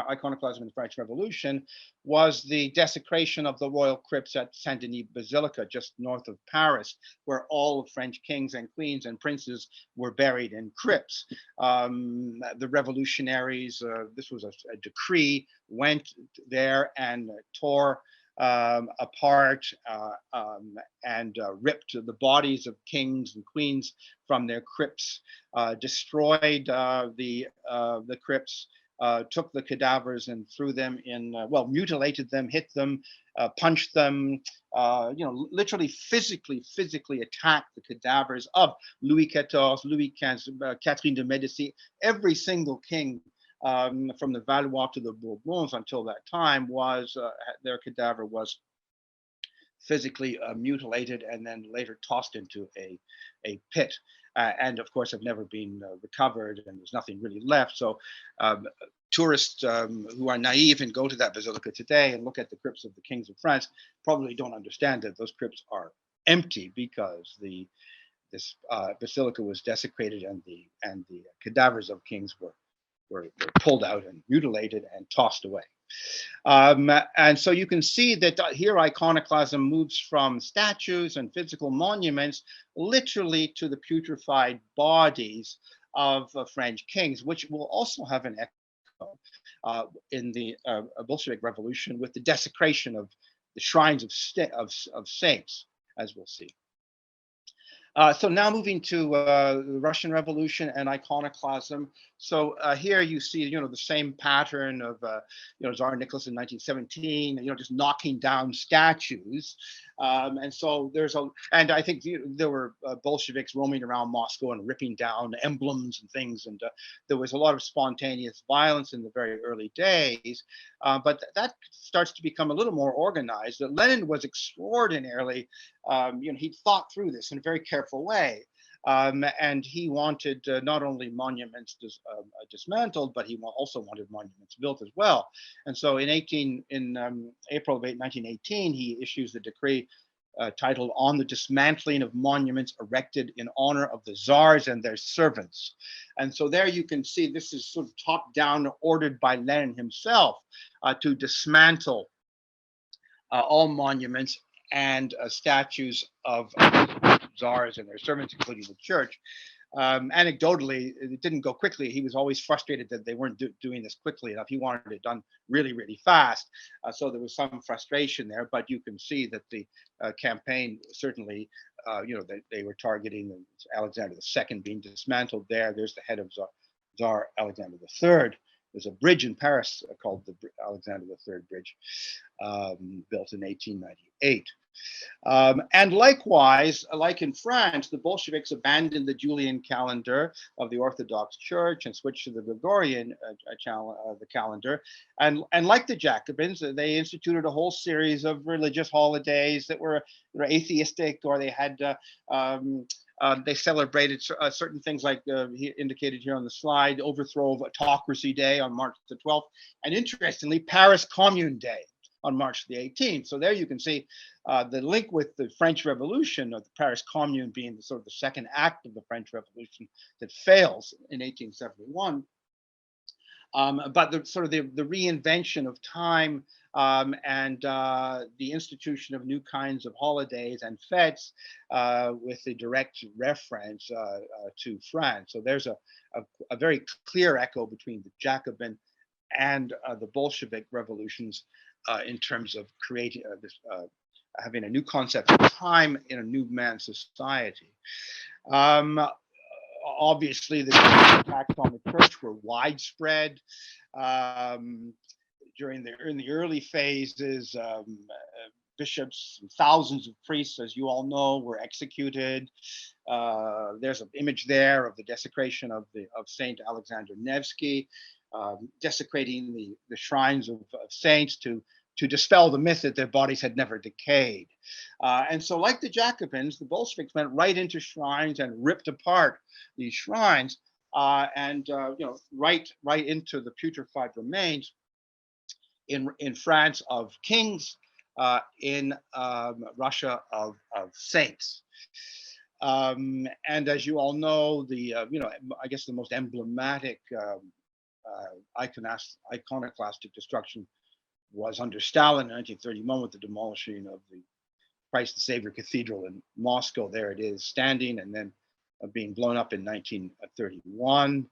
iconoclasm in the French Revolution, was the desecration of the royal crypts at Saint-Denis Basilica, just north of Paris, where all of French kings and queens and princes were buried in crypts. The revolutionaries, this was a decree, went there and tore apart and ripped the bodies of kings and queens from their crypts, destroyed the crypts, took the cadavers and threw them in, mutilated them, hit them, punched them, literally physically attacked the cadavers of Louis XIV, Louis XV, Catherine de Medici, every single king from the Valois to the Bourbons until that time was their cadaver was physically mutilated and then later tossed into a pit, and of course have never been recovered, and there's nothing really left. So tourists who are naive and go to that basilica today and look at the crypts of the kings of France probably don't understand that those crypts are empty because this basilica was desecrated and the cadavers of kings were pulled out and mutilated and tossed away. And so you can see that here iconoclasm moves from statues and physical monuments literally to the putrefied bodies of French kings, which will also have an echo in the Bolshevik Revolution with the desecration of the shrines of saints, as we'll see. So now moving to the Russian Revolution and iconoclasm. So here you see, the same pattern of, Tsar Nicholas in 1917, just knocking down statues. And so and I think there were Bolsheviks roaming around Moscow and ripping down emblems and things. And there was a lot of spontaneous violence in the very early days. But that starts to become a little more organized. Lenin was extraordinarily, he thought through this in a very careful way. And he wanted not only monuments dismantled, but he also wanted monuments built as well. And so in April of 1918, he issues the decree titled "On the Dismantling of Monuments Erected in Honor of the Tsars and Their Servants." And so there you can see this is sort of top down, ordered by Lenin himself to dismantle all monuments and statues of czars and their servants, including the church. Anecdotally, it didn't go quickly. He was always frustrated that they weren't doing this quickly enough. He wanted it done really, really fast. So there was some frustration there, but you can see that the campaign certainly, they were targeting Alexander II being dismantled there. There's the head of Tsar Alexander III. There's a bridge in Paris called the Alexander III Bridge, built in 1898. And likewise, like in France, the Bolsheviks abandoned the Julian calendar of the Orthodox Church and switched to the Gregorian the calendar. And like the Jacobins, they instituted a whole series of religious holidays that were atheistic, or they had they celebrated certain things like he indicated here on the slide, overthrow of Autocracy Day on March the 12th, and interestingly, Paris Commune Day on March the 18th. So there you can see the link with the French Revolution, of the Paris Commune being the sort of the second act of the French Revolution that fails in 1871. But the sort of the reinvention of time and the institution of new kinds of holidays and fetes with a direct reference to France. So there's a very clear echo between the Jacobin and the Bolshevik revolutions in terms of creating having a new concept of time in a new man society. Obviously, the attacks on the church were widespread. In the early phases, bishops and thousands of priests, as you all know, were executed. There's an image there of the desecration of Saint Alexander Nevsky, desecrating the shrines of saints to dispel the myth that their bodies had never decayed. And so, like the Jacobins, the Bolsheviks went right into shrines and ripped apart these shrines, and right into the putrefied remains in France of kings, in Russia of saints. And as you all know, I guess the most emblematic iconoclastic destruction was under Stalin in 1931 with the demolishing of the Christ the Savior Cathedral in Moscow. There it is standing, and then being blown up in 1931.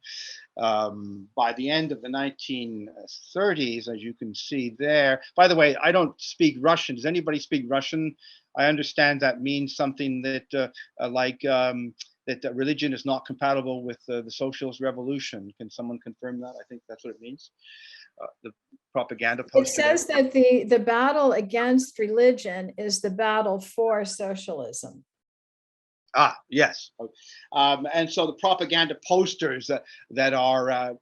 By the end of the 1930s, as you can see there, by the way, I don't speak Russian. Does anybody speak Russian? I understand that means something that that religion is not compatible with the socialist revolution. Can someone confirm that? I think that's what it means. The propaganda poster. It says that the battle against religion is the battle for socialism. Ah, yes. And so the propaganda posters that are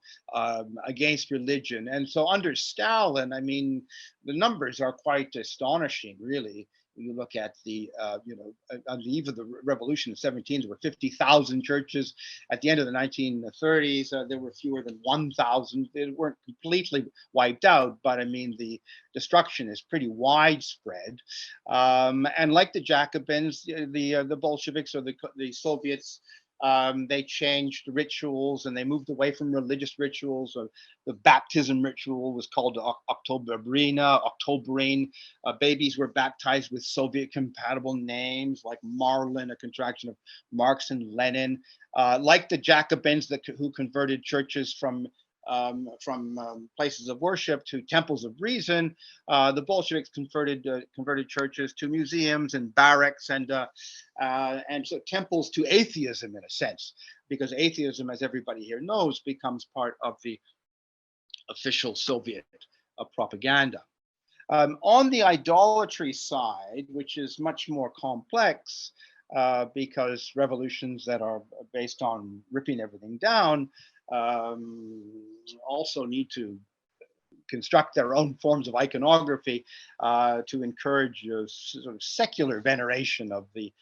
against religion. And so under Stalin, I mean, the numbers are quite astonishing, really. You look at the, on the eve of the revolution, the 17s, there were 50,000 churches. At the end of the 1930s, there were fewer than 1,000. They weren't completely wiped out, but I mean, the destruction is pretty widespread. And like the Jacobins, the Bolsheviks or the Soviets, they changed rituals and they moved away from religious rituals. The baptism ritual was called Octoberine. Babies were baptized with Soviet compatible names like Marlin, a contraction of Marx and Lenin. Like the Jacobins who converted churches from places of worship to temples of reason, the Bolsheviks converted churches to museums and barracks and so temples to atheism in a sense, because atheism, as everybody here knows, becomes part of the official Soviet propaganda. On the idolatry side, which is much more complex, because revolutions that are based on ripping everything down also need to construct their own forms of iconography to encourage sort of secular veneration of the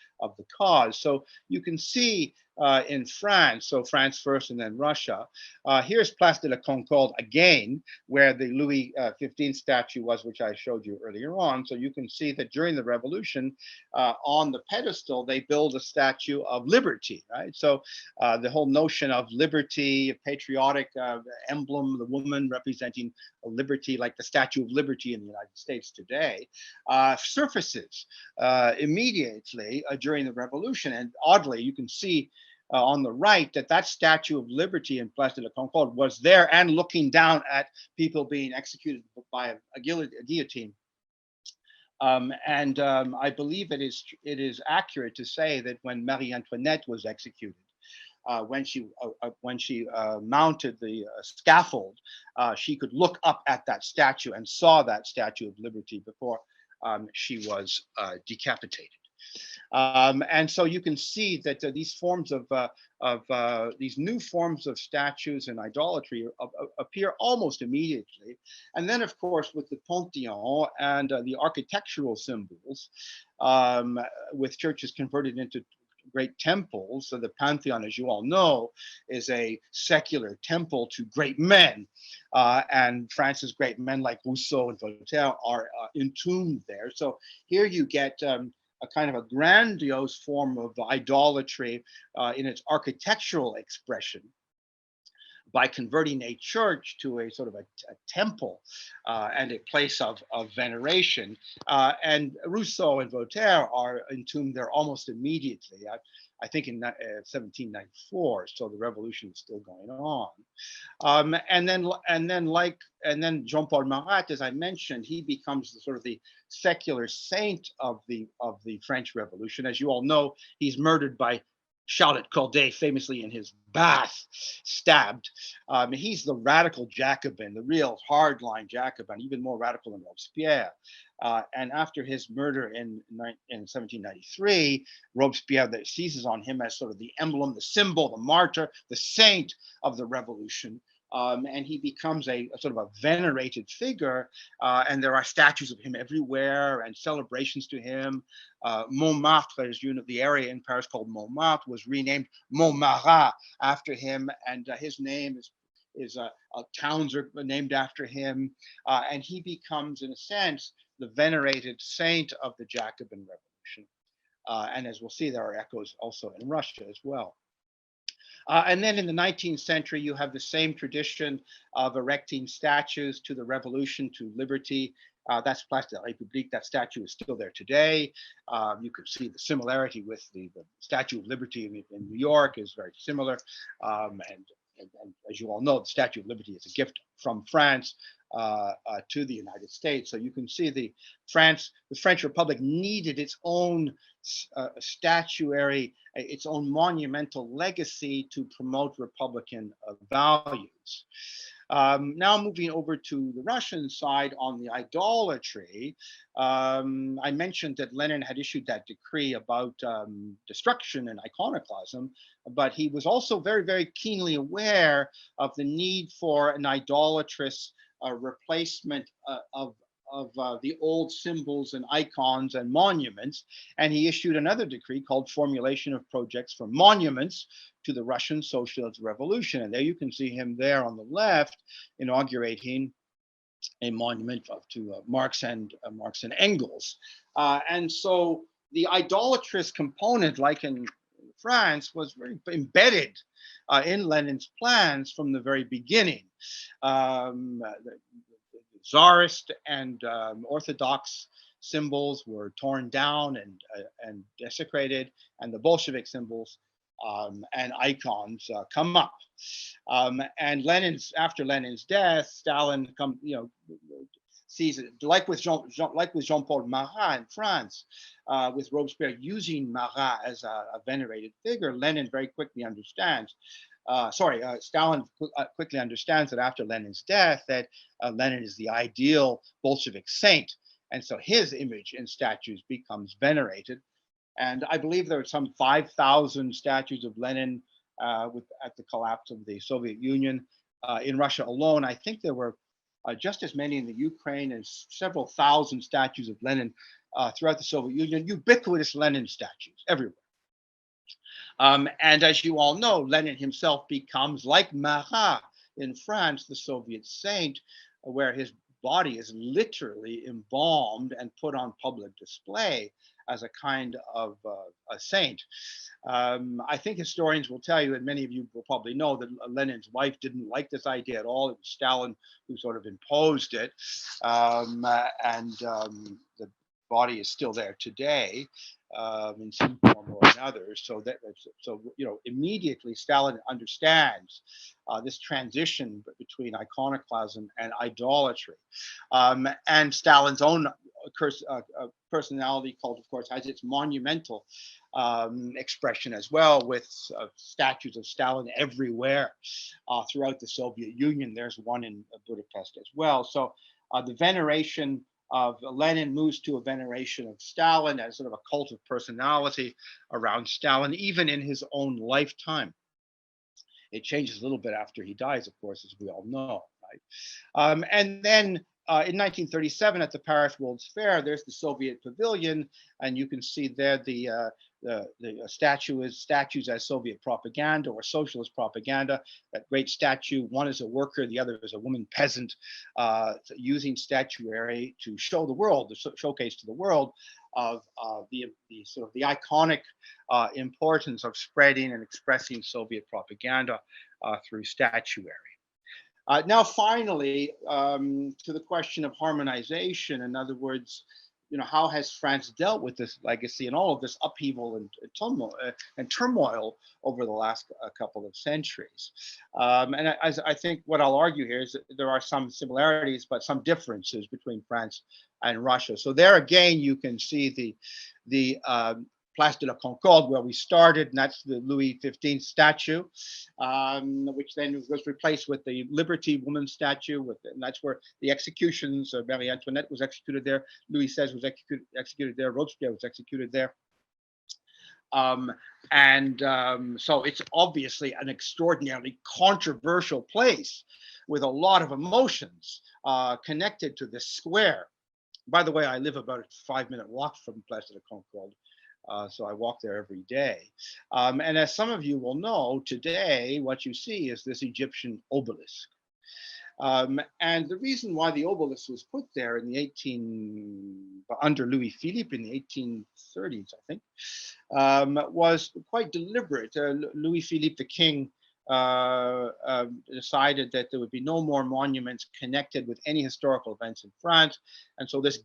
cause. So you can see in France, so France first and then Russia. Here's Place de la Concorde again, where the Louis XV statue was, which I showed you earlier on. So you can see that during the revolution, on the pedestal, they build a statue of liberty, right? So the whole notion of liberty, a patriotic emblem, the woman representing liberty, like the Statue of Liberty in the United States today, surfaces immediately during the revolution. And oddly, you can see on the right that that Statue of Liberty in Place de la Concorde was there and looking down at people being executed by a guillotine. I believe it is accurate to say that when Marie Antoinette was executed, when she mounted the scaffold, she could look up at that statue and saw that Statue of Liberty before she was decapitated. And so you can see that these forms these new forms of statues and idolatry appear almost immediately. And then, of course, with the Panthéon and the architectural symbols, with churches converted into great temples. So the Pantheon, as you all know, is a secular temple to great men. And France's great men like Rousseau and Voltaire are entombed there. So here you get a kind of a grandiose form of idolatry in its architectural expression by converting a church to a sort of a temple and a place of veneration. And Rousseau and Voltaire are entombed there almost immediately. I think in 1794, so the revolution is still going on. And then Jean-Paul Marat, as I mentioned, he becomes the sort of the secular saint of the French Revolution. As you all know, he's murdered by Charlotte Corday, famously in his bath, stabbed. He's the radical Jacobin, the real hardline Jacobin, even more radical than Robespierre. And after his murder in 1793, Robespierre seizes on him as sort of the emblem, the symbol, the martyr, the saint of the revolution. And he becomes a sort of a venerated figure, and there are statues of him everywhere and celebrations to him. Montmartre, as you know, the area in Paris called Montmartre, was renamed Montmarat after him, and his name is towns are named after him, and he becomes, in a sense, the venerated saint of the Jacobin Revolution. And as we'll see, there are echoes also in Russia as well. And then in the 19th century, you have the same tradition of erecting statues to the revolution, to liberty. That's Place de la République. That statue is still there today. You can see the similarity with the Statue of Liberty in New York is very similar. And as you all know, the Statue of Liberty is a gift from France to the United States. So you can see the French Republic needed its own statuary, its own monumental legacy to promote Republican values. Now moving over to the Russian side on the idolatry, I mentioned that Lenin had issued that decree about destruction and iconoclasm, but he was also very, very keenly aware of the need for an idolatrous replacement of the old symbols and icons and monuments, and he issued another decree called Formulation of Projects for Monuments to the Russian Socialist Revolution. And there you can see him there on the left inaugurating a monument to Marx and Engels. And so the idolatrous component, like in France, was very embedded in Lenin's plans from the very beginning. Czarist and Orthodox symbols were torn down and desecrated, and the Bolshevik symbols and icons come up. And after Lenin's death, Stalin sees it, like with Jean-Paul Marat in France, with Robespierre using Marat as a venerated figure. Lenin very quickly understands. Stalin quickly understands that after Lenin's death, that Lenin is the ideal Bolshevik saint, and so his image in statues becomes venerated. And I believe there are some 5,000 statues of Lenin at the collapse of the Soviet Union. In Russia alone, I think there were just as many in the Ukraine as several thousand statues of Lenin throughout the Soviet Union, ubiquitous Lenin statues everywhere. And as you all know, Lenin himself becomes, like Marat in France, the Soviet saint, where his body is literally embalmed and put on public display as a kind of a saint. I think historians will tell you, and many of you will probably know, that Lenin's wife didn't like this idea at all. It was Stalin who sort of imposed it. The body is still there today in some form or another. So immediately Stalin understands this transition between iconoclasm and idolatry. And Stalin's own personality cult, of course, has its monumental expression as well, with statues of Stalin everywhere throughout the Soviet Union. There's one in Budapest as well. So the veneration of Lenin moves to a veneration of Stalin as sort of a cult of personality around Stalin, even in his own lifetime. It changes a little bit after he dies, of course, as we all know, right? And then in 1937 at the Paris World's Fair, there's the Soviet Pavilion, and you can see there the statues as Soviet propaganda or socialist propaganda. That great statue, one is a worker, the other is a woman peasant, using statuary to show the world, to showcase to the world of the iconic importance of spreading and expressing Soviet propaganda through statuary. Now, finally, to the question of harmonization. In other words, how has France dealt with this legacy and all of this upheaval and turmoil over the last couple of centuries? And I think what I'll argue here is that there are some similarities, but some differences between France and Russia. So there again, you can see the Place de la Concorde, where we started, and that's the Louis XV statue, which then was replaced with the Liberty Woman statue, and that's where the executions of Marie Antoinette was executed there, Louis XVI was executed there, Robespierre was executed there. So it's obviously an extraordinarily controversial place with a lot of emotions connected to this square. By the way, I live about a 5-minute walk from Place de la Concorde. So I walk there every day. And as some of you will know, today what you see is this Egyptian obelisk. And the reason why the obelisk was put there under Louis Philippe in the 1830s, I think, was quite deliberate. Louis Philippe, the king, decided that there would be no more monuments connected with any historical events in France. And so this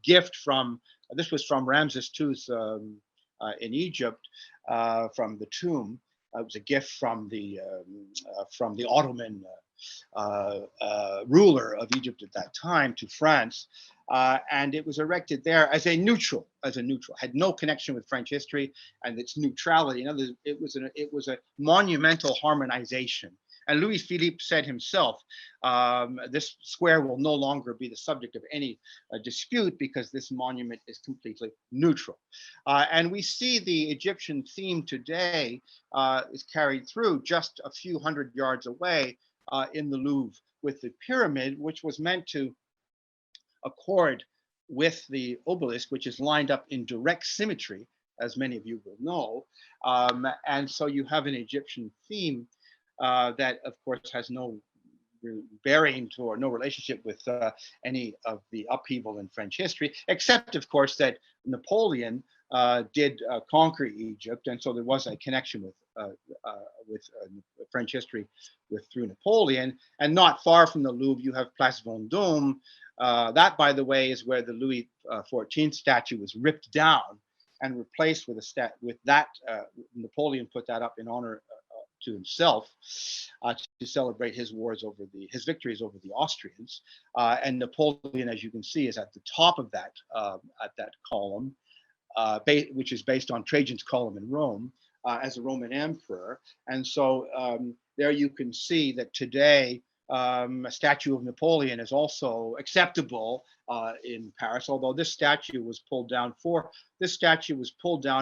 was from Ramses II's in Egypt, from the tomb. It was a gift from the Ottoman ruler of Egypt at that time to France, and it was erected there as a neutral, had no connection with French history and its neutrality. In other words, it was a monumental harmonization. And Louis Philippe said himself, this square will no longer be the subject of any dispute because this monument is completely neutral. And we see the Egyptian theme today is carried through just a few hundred yards away in the Louvre with the pyramid, which was meant to accord with the obelisk, which is lined up in direct symmetry, as many of you will know. And so you have an Egyptian theme that, of course, has no bearing to or no relationship with any of the upheaval in French history, except, of course, that Napoleon did conquer Egypt, and so there was a connection with French history through Napoleon. And not far from the Louvre, you have Place Vendôme. That, by the way, is where the Louis XIV statue was ripped down and replaced with Napoleon put that up in honor to himself to celebrate his victories over the Austrians. And Napoleon, as you can see, is at the top of that column, which is based on Trajan's column in Rome as a Roman emperor. And so there you can see that today a statue of Napoleon is also acceptable in Paris, although this statue was pulled down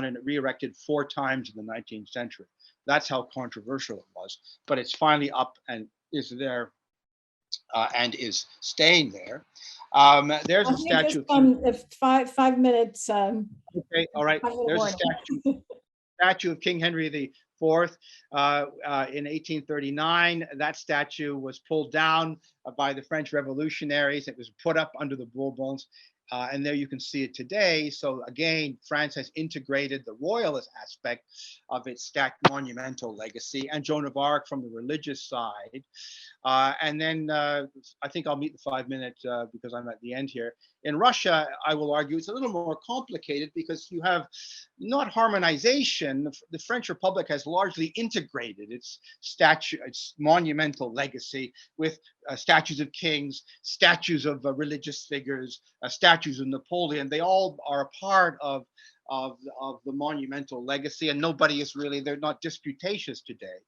and re-erected 4 times in the 19th century. That's how controversial it was, but it's finally up and is there and is staying there. There's a statue. If 5 minutes. Okay, all right. There's a statue. statue of King Henry IV in 1839. That statue was pulled down by the French revolutionaries. It was put up under the Bourbons. And there you can see it today. So again, France has integrated the royalist aspect of its monumental legacy, and Joan of Arc from the religious side. And then I think I'll meet the 5-minute because I'm at the end here. In Russia, I will argue it's a little more complicated because you have not harmonization. The French Republic has largely integrated its monumental legacy with statues of kings, statues of religious figures, statues of Napoleon. They all are a part of the monumental legacy, and nobody is really, they're not disputatious today.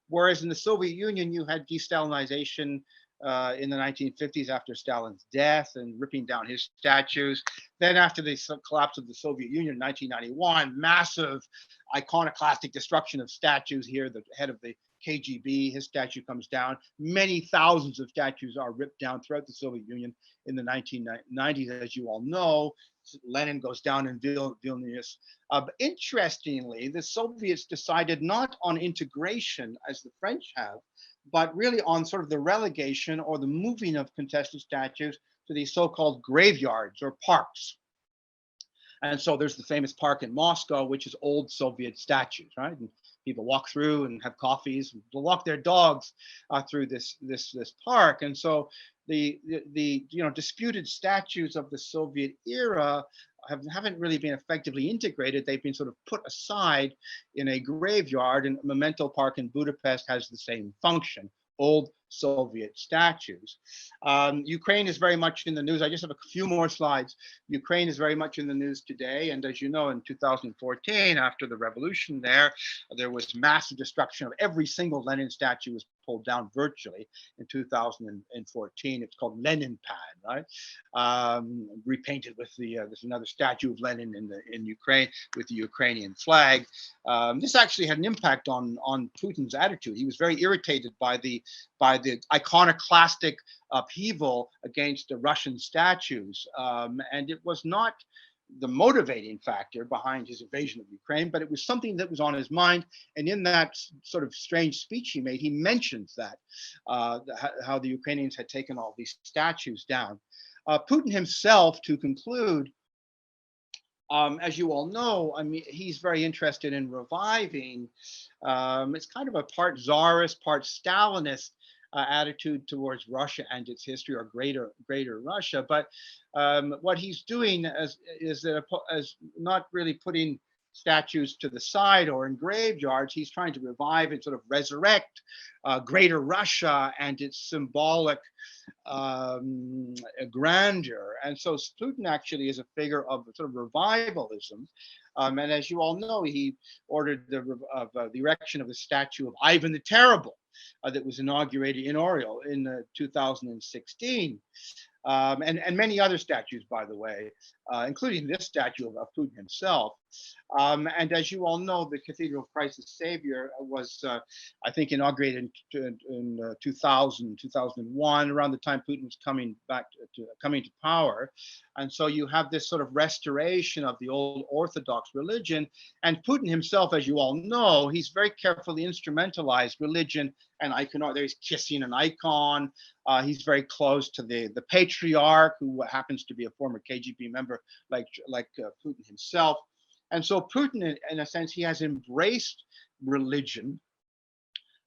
Whereas in the Soviet Union, you had de-Stalinization in the 1950s after Stalin's death and ripping down his statues. Then after the collapse of the Soviet Union in 1991, massive iconoclastic destruction of statues here. The head of the KGB, his statue comes down. Many thousands of statues are ripped down throughout the Soviet Union in the 1990s, as you all know. Lenin goes down in Vilnius. But interestingly, the Soviets decided not on integration as the French have, but really on sort of the relegation or the moving of contested statues to these so-called graveyards or parks. And so there's the famous park in Moscow, which is old Soviet statues, right? And people walk through and have coffees, and walk their dogs through this park. And so the disputed statues of the Soviet era haven't really been effectively integrated. They've been sort of put aside in a graveyard, and Memento Park in Budapest has the same function. Old Soviet statues. Ukraine is very much in the news. I just have a few more slides. Ukraine is very much in the news today. And as you know, in 2014, after the revolution there was massive destruction of every single Lenin statue was pulled down virtually in 2014. It's called Lenin Pad, right? Repainted with there's another statue of Lenin in Ukraine with the Ukrainian flag. This actually had an impact on Putin's attitude. He was very irritated by the iconoclastic upheaval against the Russian statues. And it was not the motivating factor behind his invasion of Ukraine, but it was something that was on his mind. And in that sort of strange speech he made, he mentions that, how the Ukrainians had taken all these statues down. Putin himself, to conclude, as you all know, I mean, he's very interested in reviving, it's kind of a part Tsarist, part Stalinist attitude towards Russia and its history, or greater Russia. But what he's doing is not really putting statues to the side or in graveyards. He's trying to revive and sort of resurrect greater Russia and its symbolic grandeur. And so Putin actually is a figure of sort of revivalism. And as you all know, he ordered the erection of the statue of Ivan the Terrible that was inaugurated in Oriel in 2016. And many other statues, by the way, including this statue of Putin himself. And as you all know, the Cathedral of Christ the Savior was, I think, inaugurated in 2000, 2001, around the time Putin was coming to power. And so you have this sort of restoration of the old Orthodox religion. And Putin himself, as you all know, he's very carefully instrumentalized religion and icon. There's kissing an icon. He's very close to the patriarch, who happens to be a former KGB member, like Putin himself. And so Putin, in a sense, he has embraced religion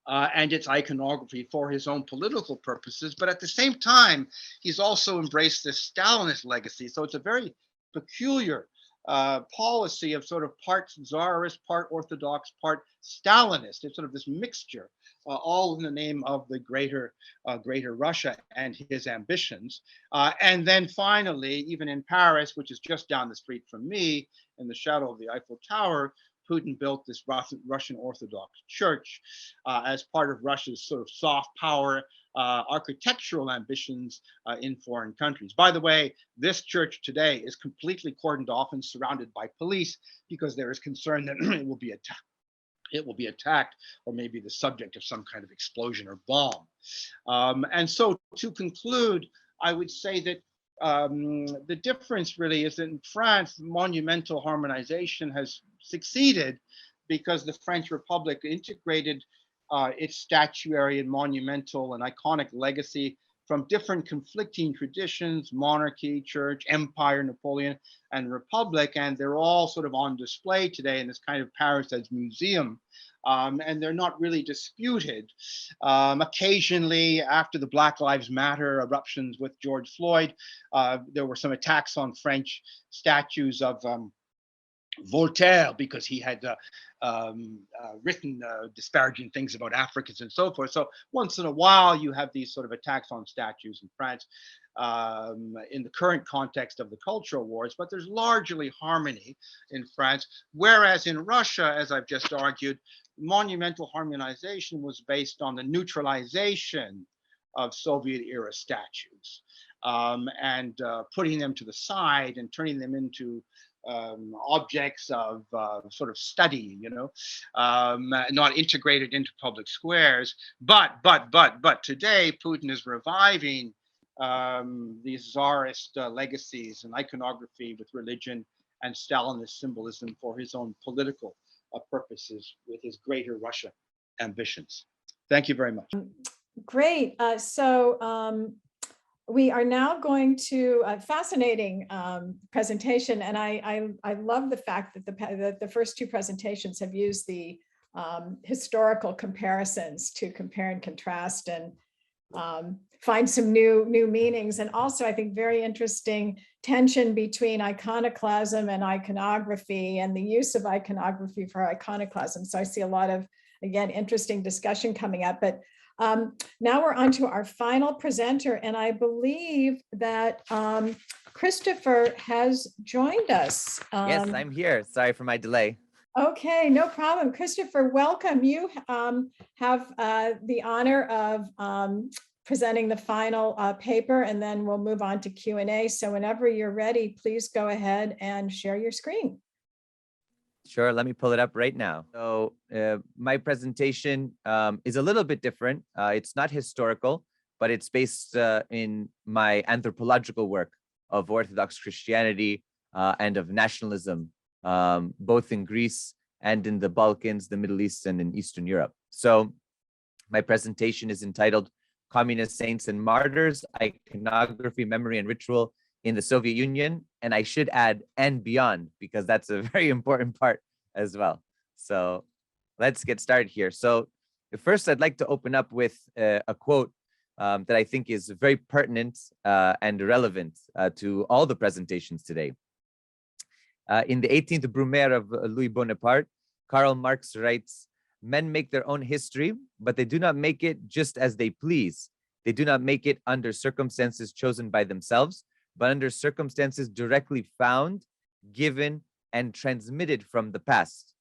and its iconography for his own political purposes. But at the same time, he's also embraced this Stalinist legacy. So it's a very peculiar policy of sort of part Tsarist, part Orthodox, part Stalinist. It's sort of this mixture, all in the name of the greater Russia and his ambitions. And then finally, even in Paris, which is just down the street from me, in the shadow of the Eiffel Tower, Putin built this Russian Orthodox Church as part of Russia's sort of soft power architectural ambitions in foreign countries. By the way, this church today is completely cordoned off and surrounded by police because there is concern that it will be attacked. It will be attacked, or maybe the subject of some kind of explosion or bomb. And so, to conclude, I would say that the difference really is that in France, monumental harmonization has succeeded, because the French Republic integrated its statuary and monumental and iconic legacy from different conflicting traditions, monarchy, church, empire, Napoleon, and republic, and they're all sort of on display today in this kind of Paris as museum, and they're not really disputed. Occasionally, after the Black Lives Matter eruptions with George Floyd, there were some attacks on French statues of Voltaire because he had written disparaging things about Africans and so forth. So once in a while, you have these sort of attacks on statues in France in the current context of the cultural wars, but there's largely harmony in France. Whereas in Russia, as I've just argued, monumental harmonization was based on the neutralization of Soviet era statues and putting them to the side and turning them into objects of sort of study, not integrated into public squares. But today, Putin is reviving these czarist legacies and iconography with religion and Stalinist symbolism for his own political purposes with his greater Russia ambitions. Thank you very much. Great. We are now going to a fascinating presentation, and I love the fact that the first two presentations have used the historical comparisons to compare and contrast and find some new meanings, and also I think very interesting tension between iconoclasm and iconography and the use of iconography for iconoclasm. So I see a lot of, again, interesting discussion coming up, but now we're on to our final presenter, and I believe that Christopher has joined us. Yes, I'm here. Sorry for my delay. Okay, no problem. Christopher, welcome. You have the honor of presenting the final paper, and then we'll move on to Q&A. So whenever you're ready, please go ahead and share your screen. Sure, let me pull it up right now. So my presentation is a little bit different. It's not historical, but it's based in my anthropological work of Orthodox Christianity and of nationalism, both in Greece and in the Balkans, the Middle East, and in Eastern Europe. So my presentation is entitled Communist Saints and Martyrs, Iconography, Memory, and Ritual in the Soviet Union, and I should add and beyond, because that's a very important part as well. So let's get started here. So first, I'd like to open up with a quote that I think is very pertinent and relevant to all the presentations today. In the 18th Brumaire of Louis Bonaparte, Karl Marx writes, "Men make their own history, but they do not make it just as they please. They do not make it under circumstances chosen by themselves, but under circumstances directly found, given, and transmitted from the past.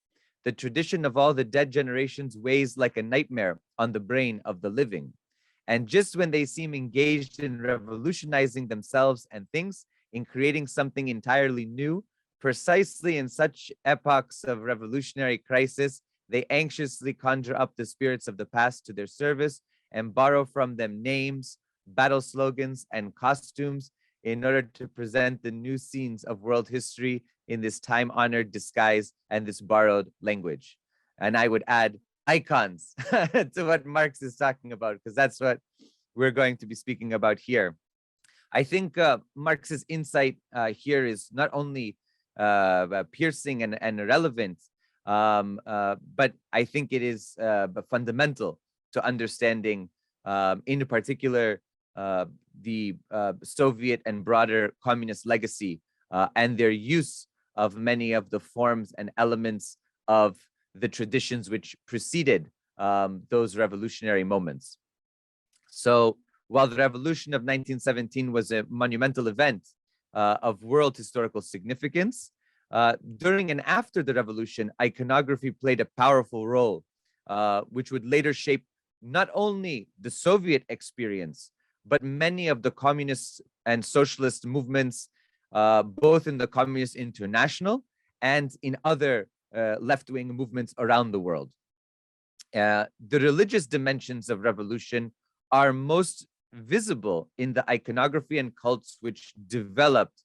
The tradition of all the dead generations weighs like a nightmare on the brain of the living. And just when they seem engaged in revolutionizing themselves and things, in creating something entirely new, precisely in such epochs of revolutionary crisis, they anxiously conjure up the spirits of the past to their service and borrow from them names, battle slogans, and costumes in order to present the new scenes of world history in this time-honored disguise and this borrowed language." And I would add icons to what Marx is talking about, because that's what we're going to be speaking about here. I think Marx's insight here is not only piercing and relevant, but I think it is fundamental to understanding, in particular, the Soviet and broader communist legacy and their use of many of the forms and elements of the traditions which preceded those revolutionary moments. So while the revolution of 1917 was a monumental event of world historical significance, during and after the revolution, iconography played a powerful role, which would later shape not only the Soviet experience, but many of the communist and socialist movements, both in the Communist International and in other left-wing movements around the world. The religious dimensions of revolution are most visible in the iconography and cults which developed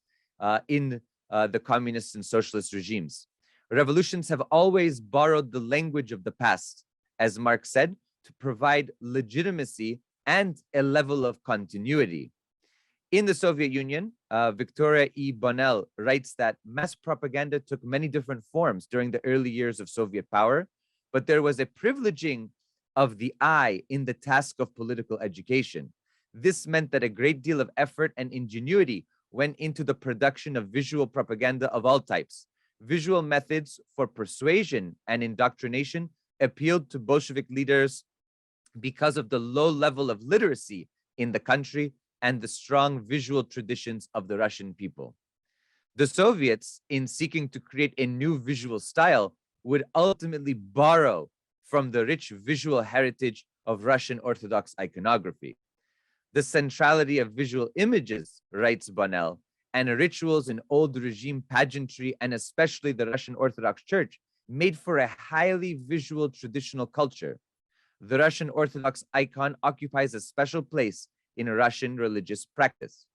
in the communist and socialist regimes. Revolutions have always borrowed the language of the past, as Marx said, to provide legitimacy and a level of continuity. In the Soviet Union, Victoria E. Bonnell writes that mass propaganda took many different forms during the early years of Soviet power, but there was a privileging of the eye in the task of political education. This meant that a great deal of effort and ingenuity went into the production of visual propaganda of all types. Visual methods for persuasion and indoctrination appealed to Bolshevik leaders because of the low level of literacy in the country and the strong visual traditions of the Russian people. The Soviets, in seeking to create a new visual style, would ultimately borrow from the rich visual heritage of Russian Orthodox iconography. The centrality of visual images, writes Bonnell, and rituals in old regime pageantry, and especially the Russian Orthodox Church, made for a highly visual traditional culture. The Russian Orthodox icon occupies a special place in Russian religious practice.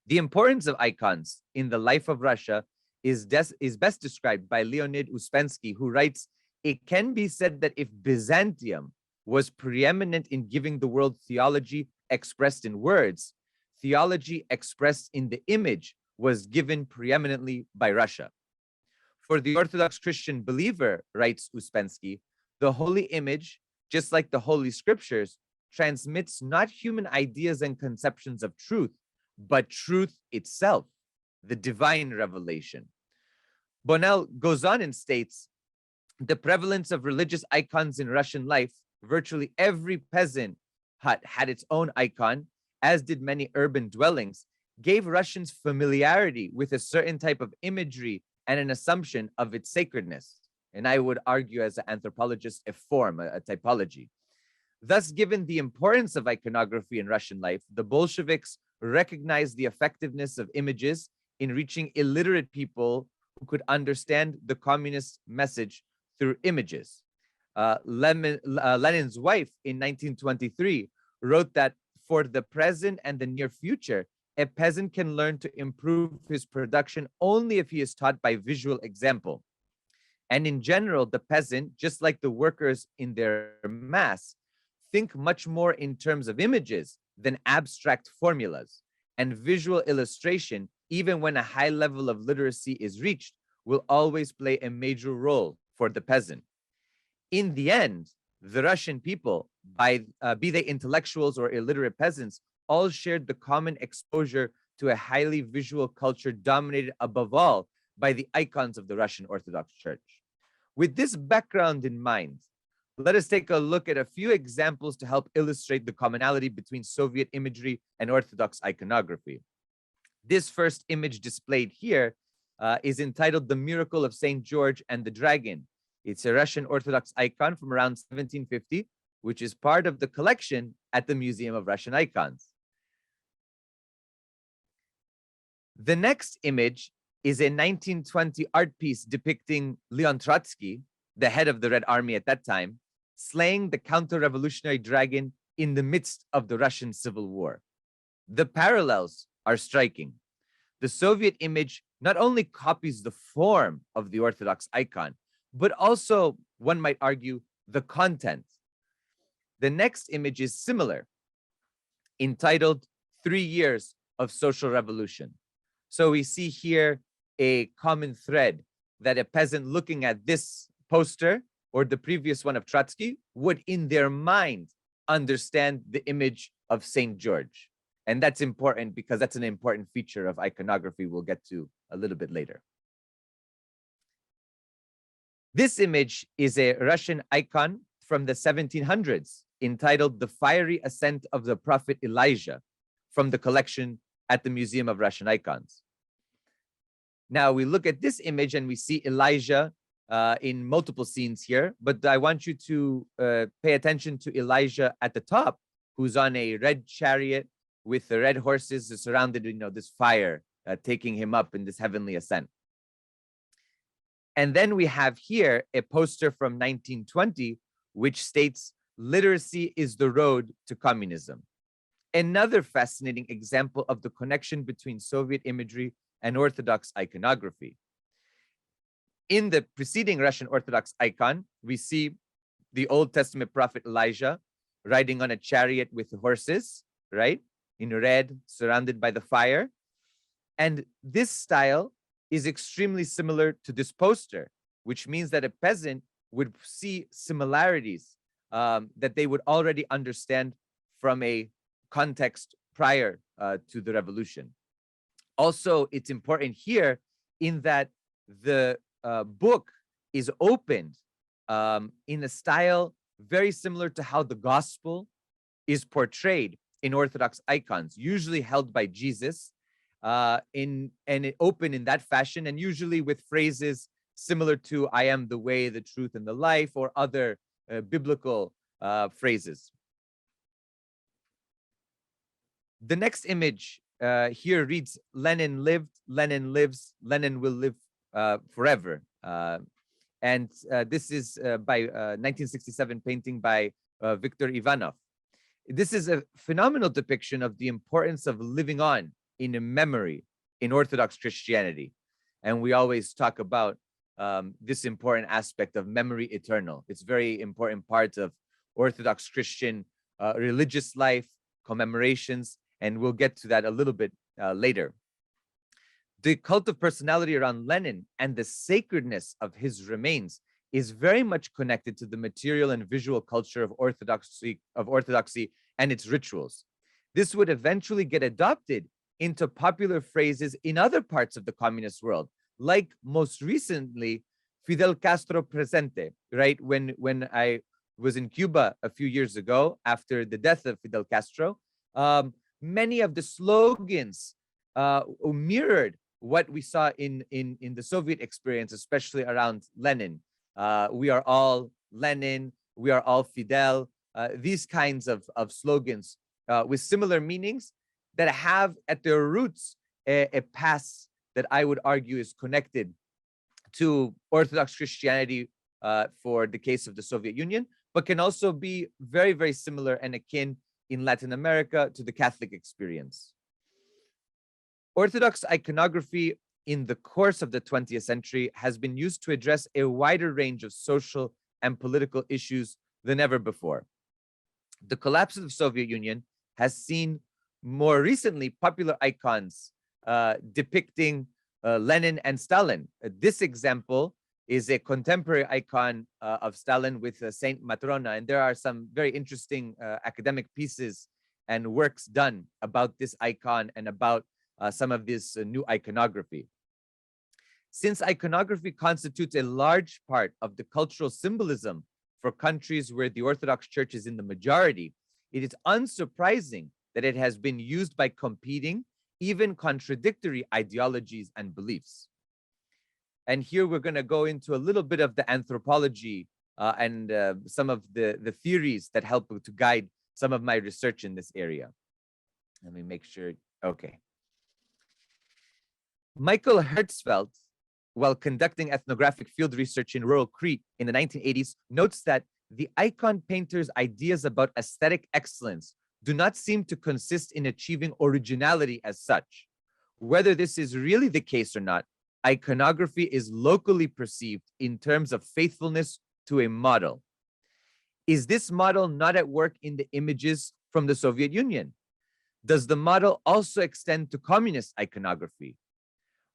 The importance of icons in the life of Russia is best described by Leonid Uspensky, who writes, "It can be said that if Byzantium was preeminent in giving the world theology expressed in words, theology expressed in the image was given preeminently by Russia. For the Orthodox Christian believer," writes Uspensky, "the holy image, just like the Holy Scriptures, transmits not human ideas and conceptions of truth, but truth itself, the divine revelation." Bonnell goes on and states, "The prevalence of religious icons in Russian life, virtually every peasant hut had its own icon, as did many urban dwellings, gave Russians familiarity with a certain type of imagery and an assumption of its sacredness." And I would argue as an anthropologist, a form, a typology. Thus, given the importance of iconography in Russian life, the Bolsheviks recognized the effectiveness of images in reaching illiterate people who could understand the communist message through images. Lenin's wife in 1923 wrote that for the present and the near future, a peasant can learn to improve his production only if he is taught by visual example. And in general, the peasant, just like the workers in their mass, think much more in terms of images than abstract formulas. And visual illustration, even when a high level of literacy is reached, will always play a major role for the peasant. In the end, the Russian people, be they intellectuals or illiterate peasants, all shared the common exposure to a highly visual culture dominated above all by the icons of the Russian Orthodox Church. With this background in mind, let us take a look at a few examples to help illustrate the commonality between Soviet imagery and Orthodox iconography. This first image displayed here is entitled "The Miracle of St. George and the Dragon." It's a Russian Orthodox icon from around 1750, which is part of the collection at the Museum of Russian Icons. The next image is a 1920 art piece depicting Leon Trotsky, the head of the Red Army at that time, slaying the counter-revolutionary dragon in the midst of the Russian Civil War. The parallels are striking. The Soviet image not only copies the form of the Orthodox icon, but also, one might argue, the content. The next image is similar, entitled 3 Years of Social Revolution. So we see here a common thread that a peasant looking at this poster or the previous one of Trotsky would in their mind understand the image of St. George. And that's important because that's an important feature of iconography we'll get to a little bit later. This image is a Russian icon from the 1700s entitled "The Fiery Ascent of the Prophet Elijah" from the collection at the Museum of Russian Icons. Now we look at this image and we see Elijah in multiple scenes here, but I want you to pay attention to Elijah at the top, who's on a red chariot with the red horses surrounded, this fire taking him up in this heavenly ascent. And then we have here a poster from 1920, which states, "Literacy is the road to communism." Another fascinating example of the connection between Soviet imagery and Orthodox iconography. In the preceding Russian Orthodox icon, we see the Old Testament prophet Elijah riding on a chariot with horses, right? In red, surrounded by the fire. And this style is extremely similar to this poster, which means that a peasant would see similarities that they would already understand from a context prior to the revolution. Also, it's important here in that the book is opened in a style very similar to how the gospel is portrayed in Orthodox icons, usually held by Jesus, and it open in that fashion, and usually with phrases similar to "I am the way, the truth, and the life," or other biblical phrases. The next image here reads, "Lenin lived, Lenin lives, Lenin will live forever." And this is by 1967 painting by Viktor Ivanov. This is a phenomenal depiction of the importance of living on in a memory in Orthodox Christianity. And we always talk about this important aspect of memory eternal. It's a very important part of Orthodox Christian religious life, commemorations, and we'll get to that a little bit later. The cult of personality around Lenin and the sacredness of his remains is very much connected to the material and visual culture of orthodoxy and its rituals. This would eventually get adopted into popular phrases in other parts of the communist world, like most recently, Fidel Castro presente, right? When I was in Cuba a few years ago, after the death of Fidel Castro, many of the slogans mirrored what we saw in the Soviet experience, especially around Lenin. We are all Lenin, we are all Fidel, these kinds of slogans with similar meanings that have at their roots a past that I would argue is connected to Orthodox Christianity for the case of the Soviet Union, but can also be very, very similar and akin in Latin America to the Catholic experience. Orthodox iconography in the course of the 20th century has been used to address a wider range of social and political issues than ever before. The collapse of the Soviet Union has seen more recently popular icons depicting Lenin and Stalin. This example is a contemporary icon of Stalin with Saint Matrona, and there are some very interesting academic pieces and works done about this icon and about some of this new iconography. Since iconography constitutes a large part of the cultural symbolism for countries where the Orthodox Church is in the majority, it is unsurprising that it has been used by competing, even contradictory ideologies and beliefs. And here we're going to go into a little bit of the anthropology and some of the theories that help to guide some of my research in this area. Let me make sure. Okay. Michael Hertzfeld, while conducting ethnographic field research in rural Crete in the 1980s, notes that the icon painter's ideas about aesthetic excellence do not seem to consist in achieving originality as such. Whether this is really the case or not, iconography is locally perceived in terms of faithfulness to a model. Is this model not at work in the images from the Soviet Union? Does the model also extend to communist iconography?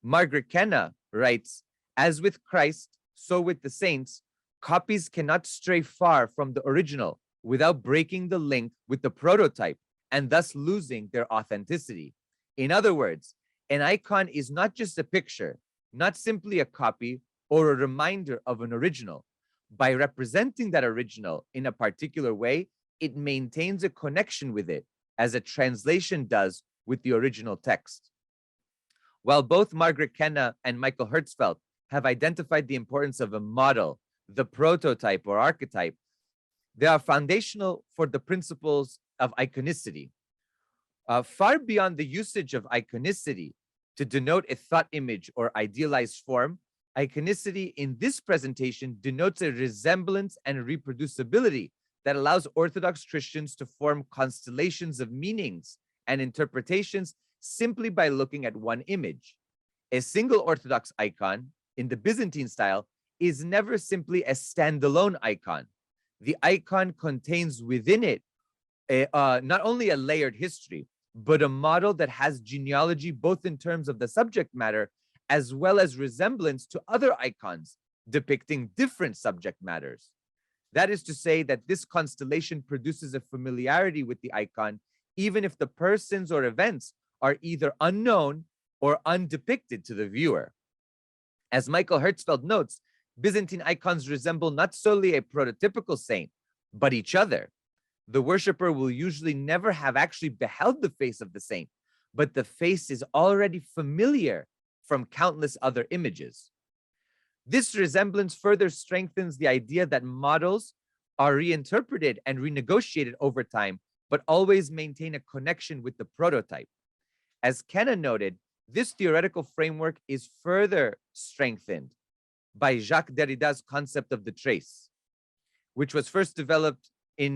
Margaret Kenna writes, "As with Christ, so with the saints, copies cannot stray far from the original without breaking the link with the prototype and thus losing their authenticity." In other words, an icon is not just a picture, not simply a copy or a reminder of an original. By representing that original in a particular way, it maintains a connection with it, as a translation does with the original text. While both Margaret Kenna and Michael Hertzfeld have identified the importance of a model, the prototype or archetype, they are foundational for the principles of iconicity. Far beyond the usage of iconicity to denote a thought image or idealized form, iconicity in this presentation denotes a resemblance and reproducibility that allows Orthodox Christians to form constellations of meanings and interpretations simply by looking at one image. A single Orthodox icon in the Byzantine style is never simply a standalone icon. The icon contains within it not only a layered history, but a model that has genealogy both in terms of the subject matter as well as resemblance to other icons depicting different subject matters. That is to say that this constellation produces a familiarity with the icon, even if the persons or events are either unknown or undepicted to the viewer. As Michael Hertzfeld notes, Byzantine icons resemble not solely a prototypical saint, but each other. The worshiper will usually never have actually beheld the face of the saint, but the face is already familiar from countless other images. This resemblance further strengthens the idea that models are reinterpreted and renegotiated over time, but always maintain a connection with the prototype. As Kenna noted, this theoretical framework is further strengthened by Jacques Derrida's concept of the trace, which was first developed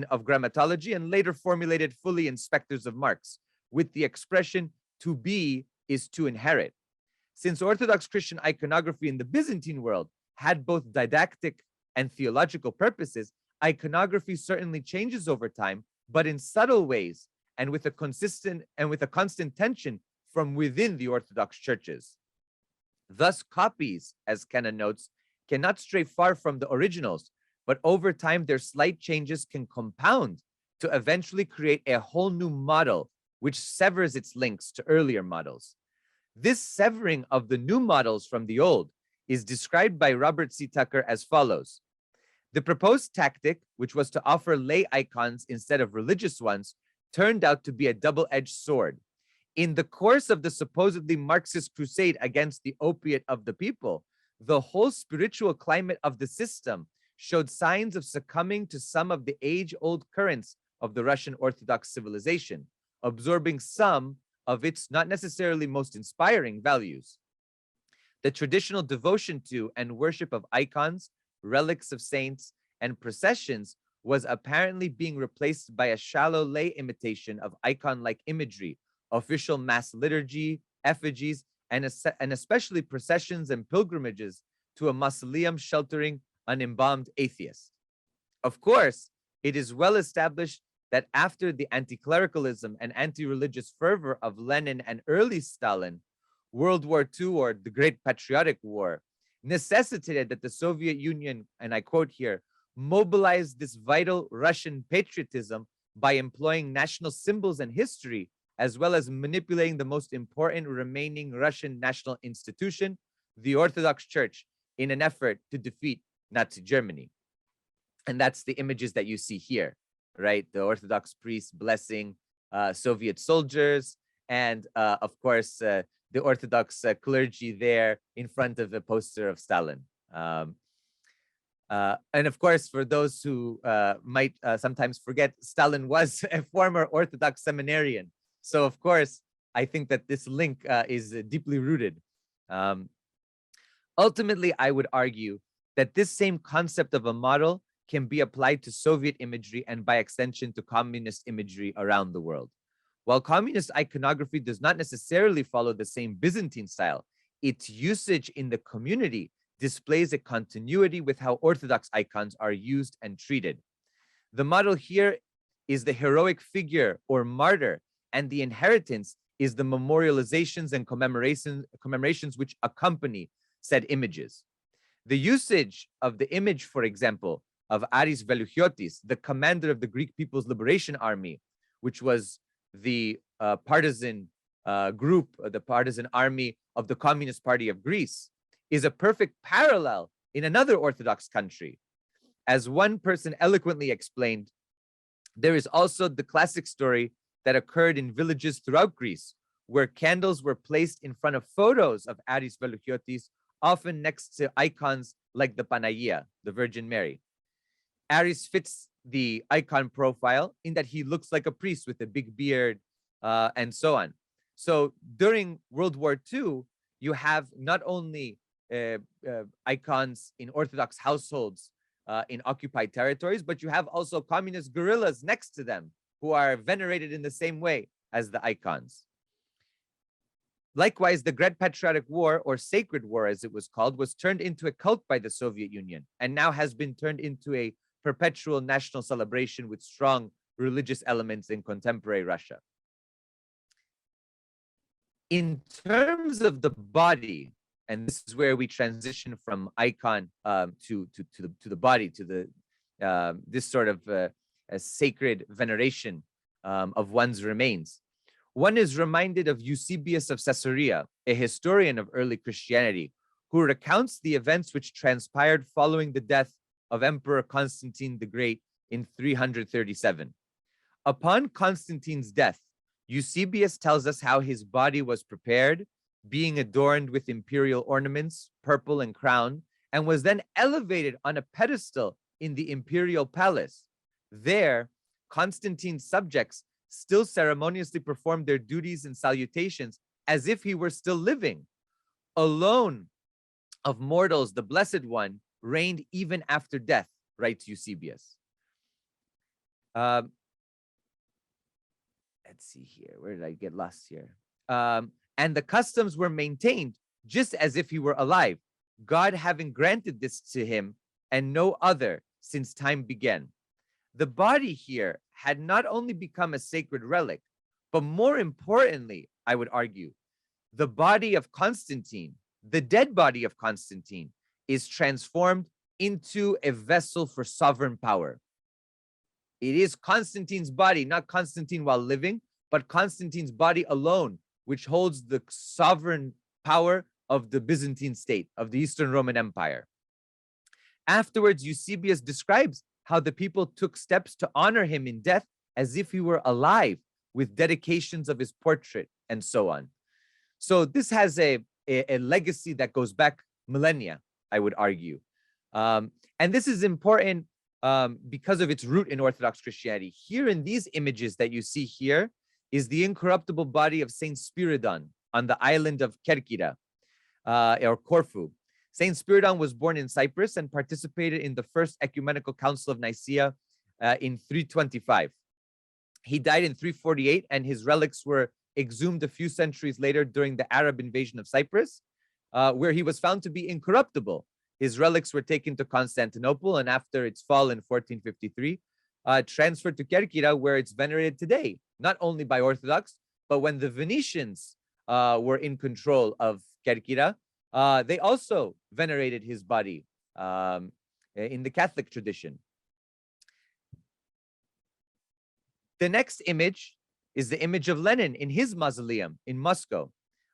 of grammatology and later formulated fully in Spectres of Marx, with the expression "to be is to inherit." Since Orthodox Christian iconography in the Byzantine world had both didactic and theological purposes, iconography certainly changes over time, but in subtle ways and with a constant tension from within the Orthodox churches. Thus, copies, as Kenna notes, cannot stray far from the originals, but over time their slight changes can compound to eventually create a whole new model which severs its links to earlier models. This severing of the new models from the old is described by Robert C. Tucker as follows. The proposed tactic, which was to offer lay icons instead of religious ones, turned out to be a double-edged sword. In the course of the supposedly Marxist crusade against the opiate of the people, the whole spiritual climate of the system showed signs of succumbing to some of the age-old currents of the Russian Orthodox civilization, absorbing some of its not necessarily most inspiring values. The traditional devotion to and worship of icons, relics of saints, and processions was apparently being replaced by a shallow lay imitation of icon-like imagery, official mass liturgy, effigies, and especially processions and pilgrimages to a mausoleum sheltering an embalmed atheist. Of course, it is well established that after the anti-clericalism and anti-religious fervor of Lenin and early Stalin, World War II, or the Great Patriotic War, necessitated that the Soviet Union, and I quote here, mobilize this vital Russian patriotism by employing national symbols and history, as well as manipulating the most important remaining Russian national institution, the Orthodox Church, in an effort to defeat Nazi Germany. And that's the images that you see here, right? The Orthodox priests blessing Soviet soldiers, and of course, the Orthodox clergy there in front of the poster of Stalin. And of course, for those who might sometimes forget, Stalin was a former Orthodox seminarian. So of course, I think that this link is deeply rooted. Ultimately, I would argue that this same concept of a model can be applied to Soviet imagery and by extension to communist imagery around the world. While communist iconography does not necessarily follow the same Byzantine style, its usage in the community displays a continuity with how Orthodox icons are used and treated. The model here is the heroic figure or martyr, and the inheritance is the memorializations and commemorations which accompany said images. The usage of the image, for example, of Aris Velouchiotis, the commander of the Greek People's Liberation Army, which was the partisan group, the partisan army of the Communist Party of Greece, is a perfect parallel in another Orthodox country. As one person eloquently explained, there is also the classic story that occurred in villages throughout Greece, where candles were placed in front of photos of Aris Velouchiotis, often next to icons like the Panagia, the Virgin Mary. Aris fits the icon profile in that he looks like a priest with a big beard and so on. So during World War II, you have not only icons in Orthodox households in occupied territories, but you have also communist guerrillas next to them who are venerated in the same way as the icons. Likewise, the Great Patriotic War, or Sacred War as it was called, was turned into a cult by the Soviet Union and now has been turned into a perpetual national celebration with strong religious elements in contemporary Russia. In terms of the body, and this is where we transition from icon to the body, to the this sort of a sacred veneration of one's remains. One is reminded of Eusebius of Caesarea, a historian of early Christianity, who recounts the events which transpired following the death of Emperor Constantine the Great in 337. Upon Constantine's death, Eusebius tells us how his body was prepared, being adorned with imperial ornaments, purple and crown, and was then elevated on a pedestal in the imperial palace. There, Constantine's subjects still ceremoniously performed their duties and salutations as if he were still living. Alone of mortals, the Blessed One reigned even after death, writes Eusebius. Let's see here. Where did I get lost here? And the customs were maintained just as if he were alive, God having granted this to him and no other since time began. The body here had not only become a sacred relic, but more importantly, I would argue, the body of Constantine, the dead body of Constantine, is transformed into a vessel for sovereign power. It is Constantine's body, not Constantine while living, but Constantine's body alone, which holds the sovereign power of the Byzantine state, of the Eastern Roman Empire. Afterwards, Eusebius describes how the people took steps to honor him in death as if he were alive, with dedications of his portrait and so on. So this has a legacy that goes back millennia, I would argue. And this is important because of its root in Orthodox Christianity. Here in these images that you see here is the incorruptible body of Saint Spiridon on the island of Kerkyra, or Corfu. Saint Spiridon was born in Cyprus and participated in the First Ecumenical Council of Nicaea in 325. He died in 348, and his relics were exhumed a few centuries later during the Arab invasion of Cyprus, where he was found to be incorruptible. His relics were taken to Constantinople, and after its fall in 1453, transferred to Kerkyra, where it's venerated today, not only by Orthodox, but when the Venetians were in control of Kerkyra, they also venerated his body in the Catholic tradition. The next image is the image of Lenin in his mausoleum in Moscow.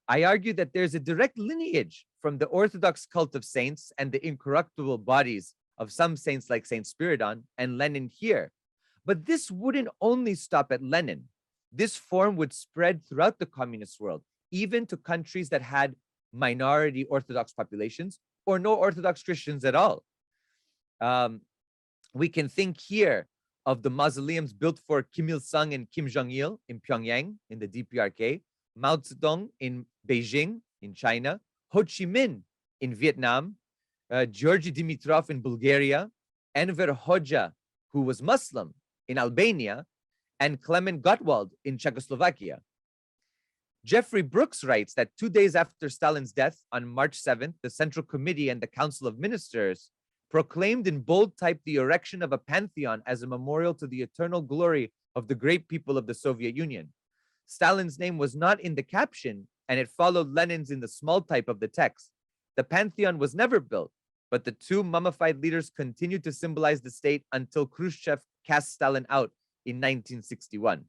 I argue that there's a direct lineage from the Orthodox cult of saints and the incorruptible bodies of some saints like Saint Spiridon and Lenin here. But this wouldn't only stop at Lenin. This form would spread throughout the communist world, even to countries that had minority Orthodox populations or no Orthodox Christians at all. We can think here of the mausoleums built for Kim Il-sung and Kim Jong-il in Pyongyang in the DPRK, Mao Zedong in Beijing in China, Ho Chi Minh in Vietnam, Georgy Dimitrov in Bulgaria, Enver Hoxha, who was Muslim, in Albania, and Clement Gottwald in Czechoslovakia. Jeffrey Brooks writes that 2 days after Stalin's death on March 7th, the Central Committee and the Council of Ministers proclaimed in bold type the erection of a pantheon as a memorial to the eternal glory of the great people of the Soviet Union. Stalin's name was not in the caption, and it followed Lenin's in the small type of the text. The pantheon was never built, but the two mummified leaders continued to symbolize the state until Khrushchev cast Stalin out in 1961.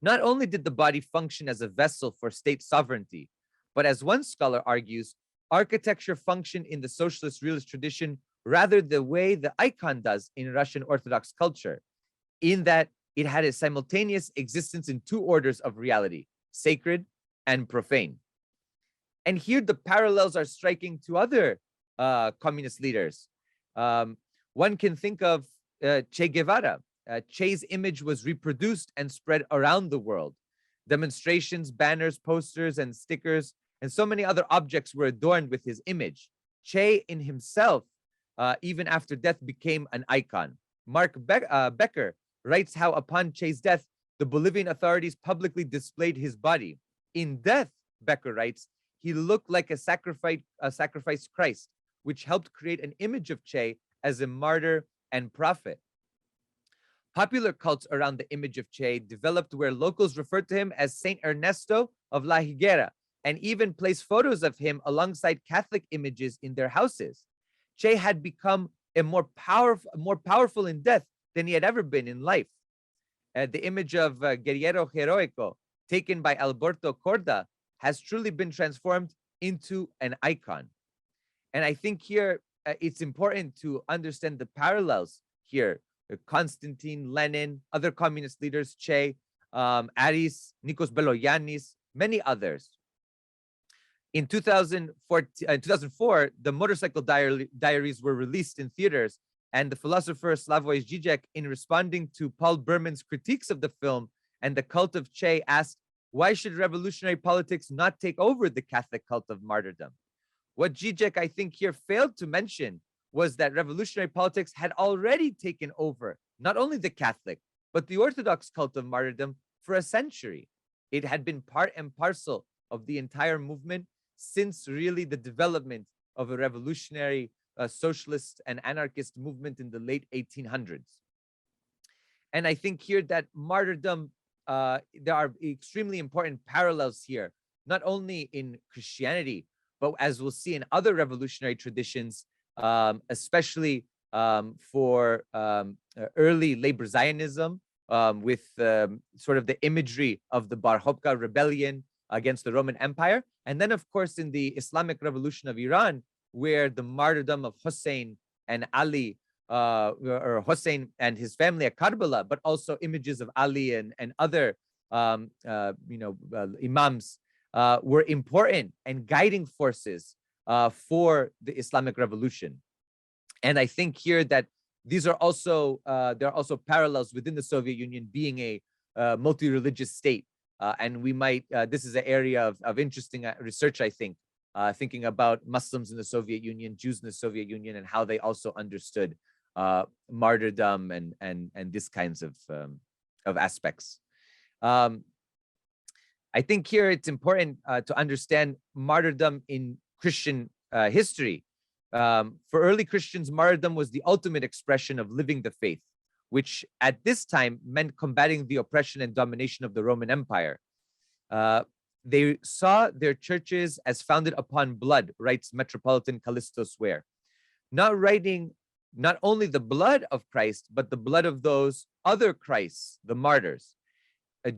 Not only did the body function as a vessel for state sovereignty, but as one scholar argues, architecture functioned in the socialist realist tradition rather the way the icon does in Russian Orthodox culture, in that it had a simultaneous existence in two orders of reality, sacred and profane. And here the parallels are striking to other communist leaders. One can think of Che Guevara. Che's image was reproduced and spread around the world. Demonstrations, banners, posters, and stickers, and so many other objects were adorned with his image. Che in himself, even after death, became an icon. Mark Becker writes how upon Che's death, the Bolivian authorities publicly displayed his body. In death, Becker writes, he looked like a sacrificed Christ, which helped create an image of Che as a martyr and prophet. Popular cults around the image of Che developed where locals referred to him as Saint Ernesto of La Higuera, and even placed photos of him alongside Catholic images in their houses. Che had become more powerful in death than he had ever been in life. The image of Guerriero Heroico, taken by Alberto Corda, has truly been transformed into an icon. And I think here it's important to understand the parallels here. Constantine, Lenin, other communist leaders, Che, Aris, Nikos Beloyanis, many others. In 2004, the Motorcycle Diaries were released in theaters, and the philosopher Slavoj Žižek, in responding to Paul Berman's critiques of the film and the cult of Che, asked, why should revolutionary politics not take over the Catholic cult of martyrdom? What Žižek, I think, here failed to mention was that revolutionary politics had already taken over not only the Catholic, but the Orthodox cult of martyrdom for a century. It had been part and parcel of the entire movement since really the development of a revolutionary socialist and anarchist movement in the late 1800s. And I think here that martyrdom, there are extremely important parallels here, not only in Christianity, but as we'll see in other revolutionary traditions, especially for early labor Zionism, with sort of the imagery of the Bar Hopka rebellion against the Roman Empire. And then, of course, in the Islamic Revolution of Iran, where the martyrdom of Hussein and Ali, or Hussein and his family at Karbala, but also images of Ali and other imams were important and guiding forces for the Islamic Revolution. And I think here that these are also, there are also parallels within the Soviet Union being a multi-religious state. And we might, this is an area of interesting research, I think, thinking about Muslims in the Soviet Union, Jews in the Soviet Union, and how they also understood martyrdom and these kinds of aspects. I think here it's important to understand martyrdom in Christian history. For early Christians, martyrdom was the ultimate expression of living the faith, which at this time meant combating the oppression and domination of the Roman Empire. They saw their churches as founded upon blood, writes Metropolitan Callistos Ware, not writing not only the blood of Christ, but the blood of those other Christs, the martyrs.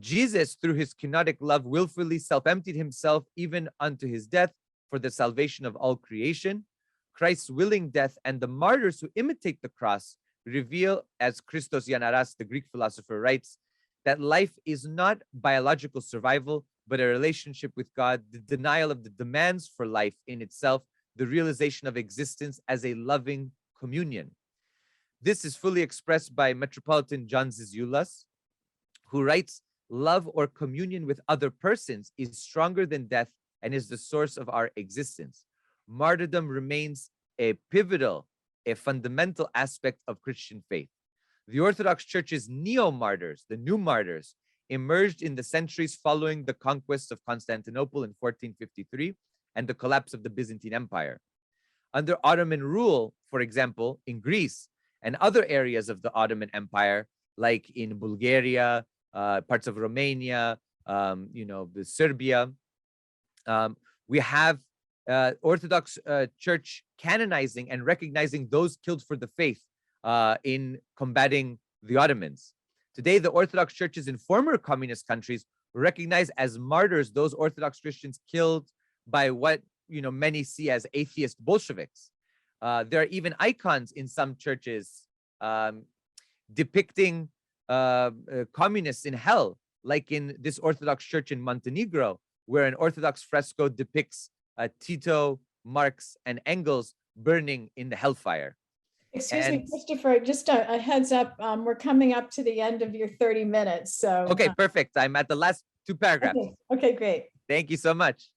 Jesus, through his kenotic love, willfully self-emptied himself even unto his death for the salvation of all creation. Christ's willing death and the martyrs who imitate the cross reveal, as Christos Yanaras, the Greek philosopher, writes, that life is not biological survival, but a relationship with God, the denial of the demands for life in itself, the realization of existence as a loving communion. This is fully expressed by Metropolitan John Zizioulas, who writes, love or communion with other persons is stronger than death and is the source of our existence. Martyrdom remains a pivotal, a fundamental aspect of Christian faith. The Orthodox Church's neo-martyrs, the new martyrs, emerged in the centuries following the conquest of Constantinople in 1453 and the collapse of the Byzantine Empire. Under Ottoman rule, for example, in Greece and other areas of the Ottoman Empire, like in Bulgaria, parts of Romania, Serbia, we have Orthodox Church canonizing and recognizing those killed for the faith in combating the Ottomans. Today, the Orthodox churches in former communist countries recognize as martyrs those Orthodox Christians killed by what many see as atheist Bolsheviks. There are even icons in some churches depicting communists in hell, like in this Orthodox church in Montenegro, where an Orthodox fresco depicts Tito, Marx, and Engels burning in the hellfire. Excuse me, Christopher, just a heads up, we're coming up to the end of your 30 minutes, so. Okay, perfect. I'm at the last two paragraphs. Okay, great. Thank you so much.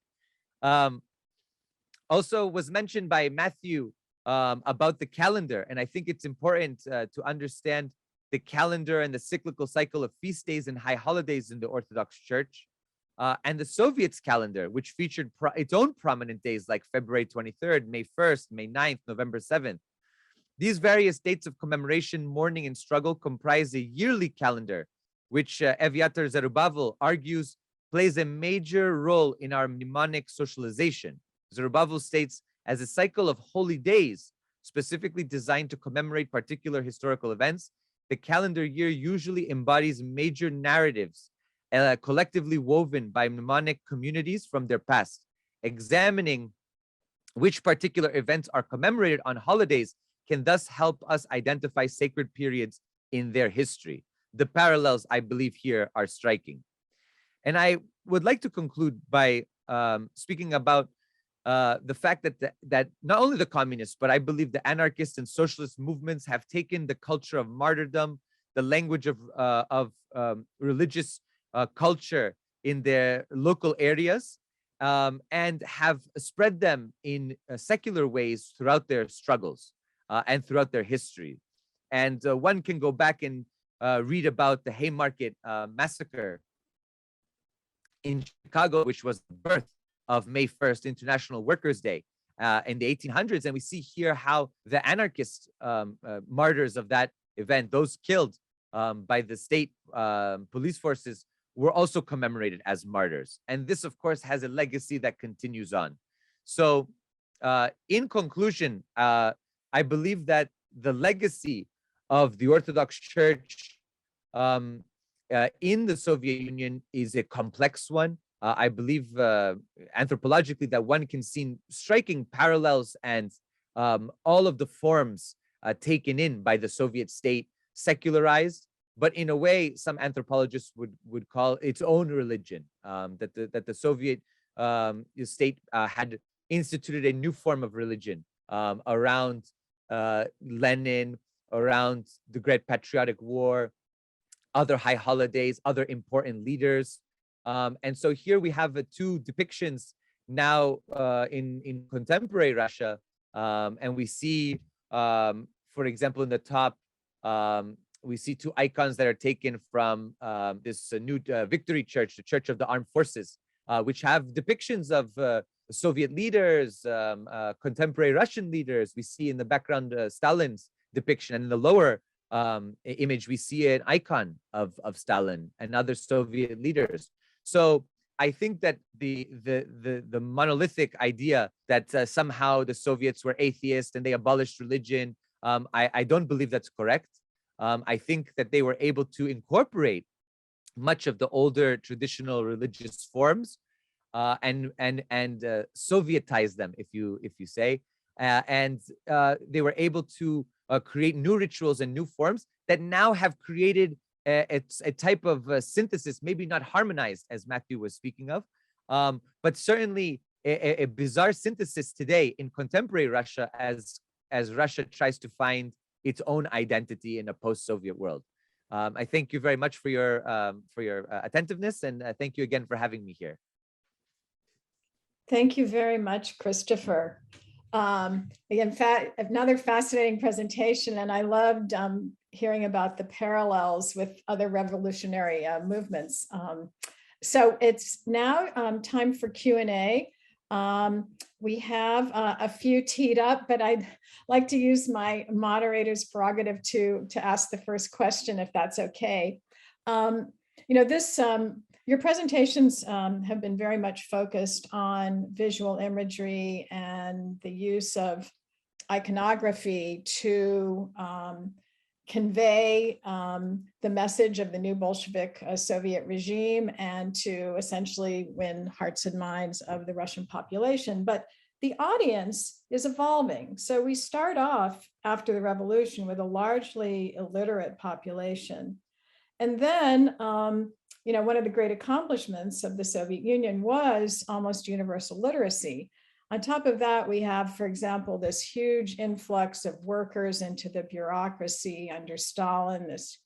Also was mentioned by Matthew about the calendar, and I think it's important to understand the calendar and the cyclical cycle of feast days and high holidays in the Orthodox Church. and the Soviets calendar, which featured its own prominent days like February 23rd, May 1st, May 9th, November 7th. These various dates of commemoration, mourning, and struggle comprise a yearly calendar, which Eviatar Zerubbabel argues plays a major role in our mnemonic socialization. Zerubbabel states, as a cycle of holy days, specifically designed to commemorate particular historical events, the calendar year usually embodies major narratives collectively woven by mnemonic communities from their past. Examining which particular events are commemorated on holidays can thus help us identify sacred periods in their history. The parallels, I believe, here are striking. And I would like to conclude by speaking about the fact that not only the communists, but I believe the anarchist and socialist movements have taken the culture of martyrdom, the language of religious culture in their local areas, and have spread them in secular ways throughout their struggles and throughout their history. And one can go back and read about the Haymarket massacre in Chicago, which was the birth of May 1st, International Workers' Day, in the 1800s. And we see here how the anarchist martyrs of that event, those killed by the state police forces, were also commemorated as martyrs. And this, of course, has a legacy that continues on. So in conclusion, I believe that the legacy of the Orthodox Church in the Soviet Union is a complex one. I believe anthropologically that one can see striking parallels and all of the forms taken in by the Soviet state, secularized, but in a way, some anthropologists would call its own religion, that the Soviet state had instituted a new form of religion around Lenin, around the Great Patriotic War, other high holidays, other important leaders. And so here we have two depictions now in contemporary Russia. And we see, for example, in the top, we see two icons that are taken from this new Victory Church, the Church of the Armed Forces, which have depictions of Soviet leaders, contemporary Russian leaders. We see in the background Stalin's depiction, and in the lower image, we see an icon of Stalin and other Soviet leaders. So I think that the monolithic idea that somehow the Soviets were atheists and they abolished religion, I don't believe that's correct. I think that they were able to incorporate much of the older traditional religious forms and Sovietize them, if you say, and they were able to create new rituals and new forms that now have created a type of synthesis, maybe not harmonized as Matthew was speaking of, but certainly a bizarre synthesis today in contemporary Russia as Russia tries to find its own identity in a post-Soviet world. I thank you very much for your attentiveness, and thank you again for having me here. Thank you very much, Christopher. Again, another fascinating presentation, and I loved hearing about the parallels with other revolutionary movements. So it's now time for Q&A. We have a few teed up, but I'd like to use my moderator's prerogative to ask the first question, if that's okay. Your presentations have been very much focused on visual imagery and the use of iconography to convey the message of the new Bolshevik Soviet regime and to essentially win hearts and minds of the Russian population. But the audience is evolving. So we start off after the revolution with a largely illiterate population. And then, one of the great accomplishments of the Soviet Union was almost universal literacy. On top of that, we have, for example, this huge influx of workers into the bureaucracy under Stalin, this,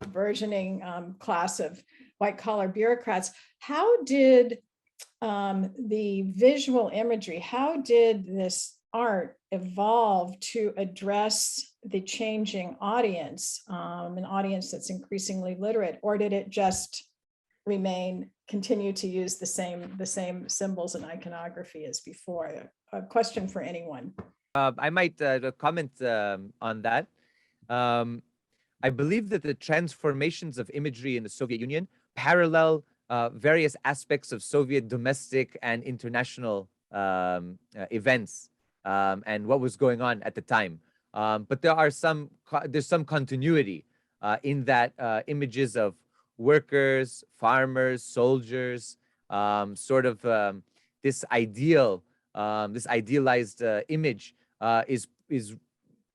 burgeoning class of white-collar bureaucrats. How did the visual imagery, how did this art evolve to address the changing audience, an audience that's increasingly literate, or did it just continue to use the same symbols and iconography as before? A question for anyone. I might comment on that. I believe that the transformations of imagery in the Soviet Union parallel various aspects of Soviet domestic and international events and what was going on at the time. But there's some continuity in that images of workers, farmers, soldiers, sort of this idealized image is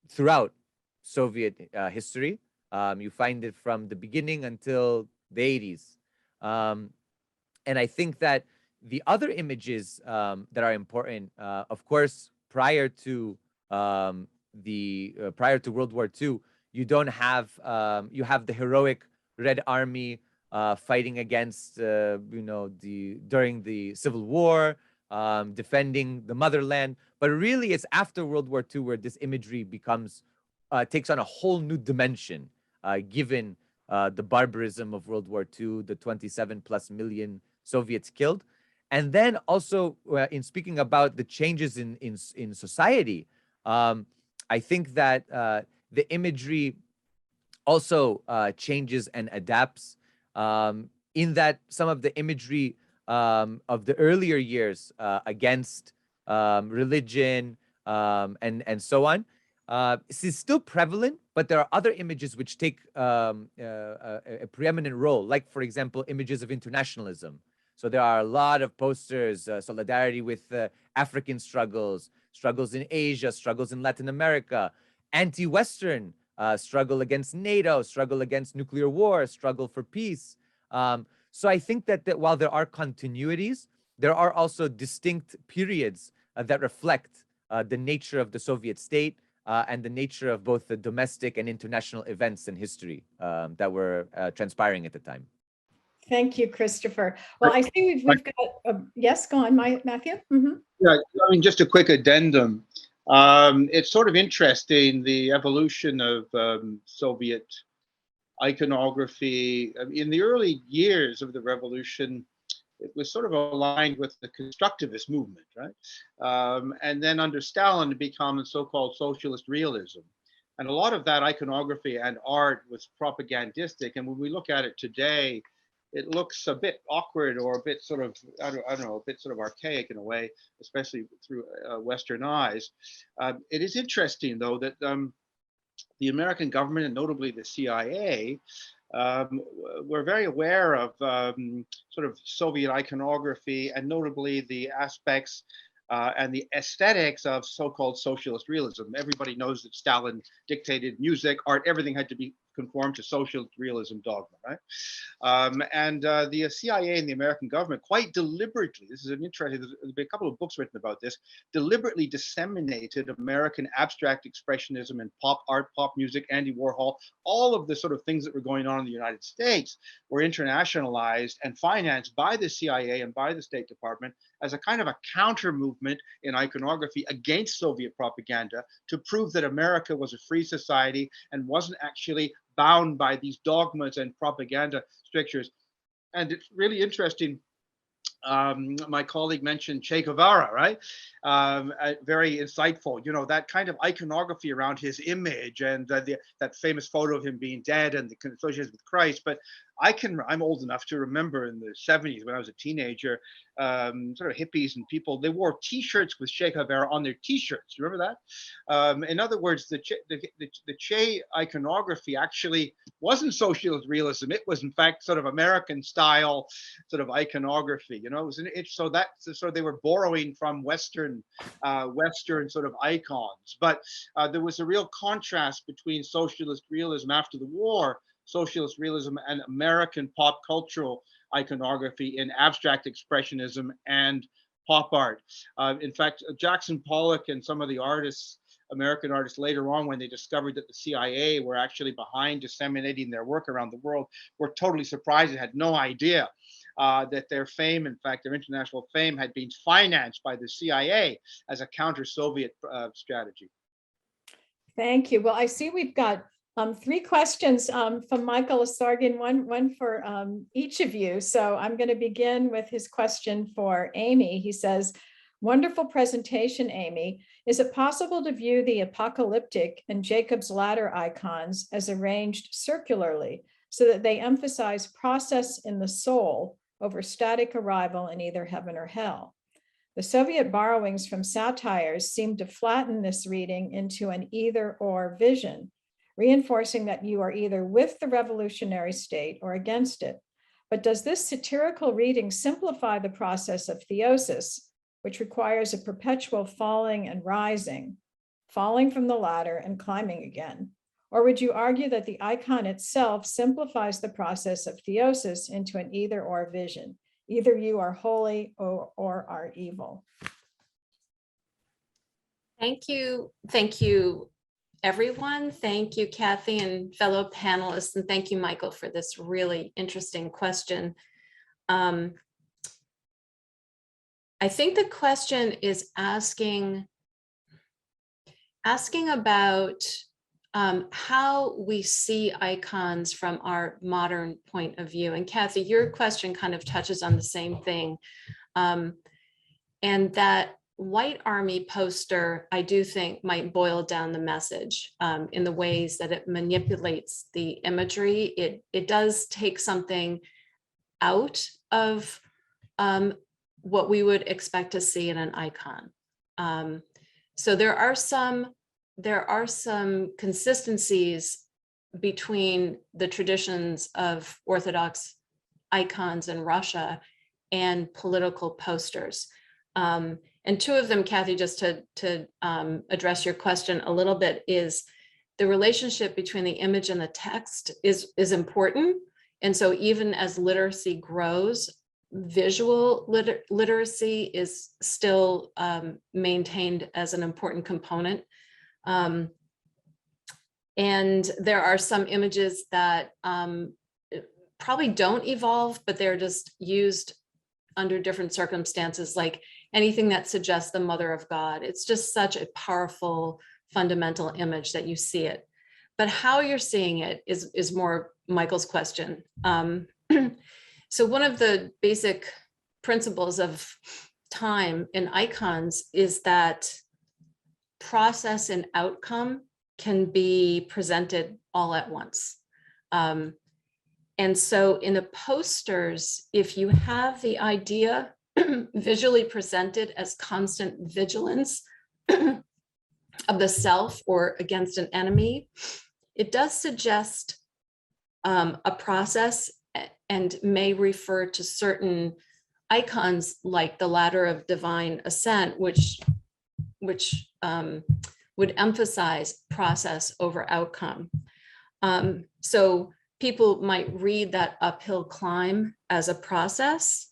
throughout Soviet history. You find it from the beginning until the 80s. And I think that the other images that are important, of course, prior to World War II, you don't have you have the heroic Red Army fighting against during the Civil War, defending the motherland. But really, it's after World War II where this imagery becomes takes on a whole new dimension, given the barbarism of World War II, the 27+ million Soviets killed. And then also in speaking about the changes in society, I think that the imagery also changes and adapts, in that some of the imagery of the earlier years against religion and so on is still prevalent, but there are other images which take a preeminent role, like, for example, images of internationalism. So there are a lot of posters, solidarity with African struggles, struggles in Asia, struggles in Latin America, anti-Western, struggle against NATO, struggle against nuclear war, struggle for peace. So I think that while there are continuities, there are also distinct periods that reflect the nature of the Soviet state and the nature of both the domestic and international events in history that were transpiring at the time. Thank you, Christopher. Well, I see we've got, yes, go on, Matthew. Mm-hmm. Yeah, I mean, just a quick addendum. It's sort of interesting, the evolution of Soviet iconography. In the early years of the revolution, it was sort of aligned with the constructivist movement, right? And then under Stalin, it became so-called socialist realism. And a lot of that iconography and art was propagandistic. And when we look at it today, it looks a bit awkward or a bit sort of, I don't know, a bit sort of archaic in a way, especially through Western eyes. It is interesting, though, that the American government, and notably the CIA, were very aware of sort of Soviet iconography, and notably the aspects and the aesthetics of so-called socialist realism. Everybody knows that Stalin dictated music, art, everything had to be conform to socialist realism dogma, right? And the CIA and the American government quite deliberately, this is an interesting, there's been a couple of books written about this, deliberately disseminated American abstract expressionism and pop art, pop music, Andy Warhol, all of the sort of things that were going on in the United States were internationalized and financed by the CIA and by the State Department as a kind of a counter movement in iconography against Soviet propaganda to prove that America was a free society and wasn't actually bound by these dogmas and propaganda strictures. And it's really interesting. My colleague mentioned Che Guevara, right? Very insightful, you know, that kind of iconography around his image and that famous photo of him being dead and the associations with Christ. But I'm old enough to remember in the 70s when I was a teenager, sort of hippies and people, they wore T-shirts with Che Guevara on their T-shirts. You remember that? In other words, the Che iconography actually wasn't socialist realism. It was in fact sort of American style sort of iconography. You know, so they were borrowing from Western sort of icons. But there was a real contrast between socialist realism after the war, socialist realism, and American pop cultural iconography in abstract expressionism and pop art. In fact, Jackson Pollock and some of the artists, American artists later on, when they discovered that the CIA were actually behind disseminating their work around the world, were totally surprised and had no idea that their fame, in fact, their international fame, had been financed by the CIA as a counter-Soviet strategy. Thank you. Well, I see we've got Three questions from Michael Asargin, one for each of you. So I'm going to begin with his question for Amy. He says, wonderful presentation, Amy. Is it possible to view the apocalyptic and Jacob's ladder icons as arranged circularly so that they emphasize process in the soul over static arrival in either heaven or hell? The Soviet borrowings from satires seem to flatten this reading into an either-or vision, reinforcing that you are either with the revolutionary state or against it. But does this satirical reading simplify the process of theosis, which requires a perpetual falling and rising, falling from the ladder and climbing again? Or would you argue that the icon itself simplifies the process of theosis into an either-or vision? Either you are holy or are evil. Thank you. Thank you, everyone. Thank you, Kathy, and fellow panelists. And thank you, Michael, for this really interesting question. I think the question is asking about how we see icons from our modern point of view. And Kathy, your question kind of touches on the same thing. And that White Army poster, I do think, might boil down the message in the ways that it manipulates the imagery. It does take something out of what we would expect to see in an icon. So there are some consistencies between the traditions of Orthodox icons in Russia and political posters. And two of them, Kathy, just to address your question a little bit, is the relationship between the image and the text is important. And so even as literacy grows, visual literacy is still maintained as an important component. And there are some images that probably don't evolve, but they're just used under different circumstances, like anything that suggests the Mother of God. It's just such a powerful, fundamental image that you see it. But how you're seeing it is more Michael's question. So one of the basic principles of time in icons is that process and outcome can be presented all at once. And so in the posters, if you have the idea visually presented as constant vigilance of the self or against an enemy, it does suggest a process and may refer to certain icons like the ladder of divine ascent, which would emphasize process over outcome. So people might read that uphill climb as a process,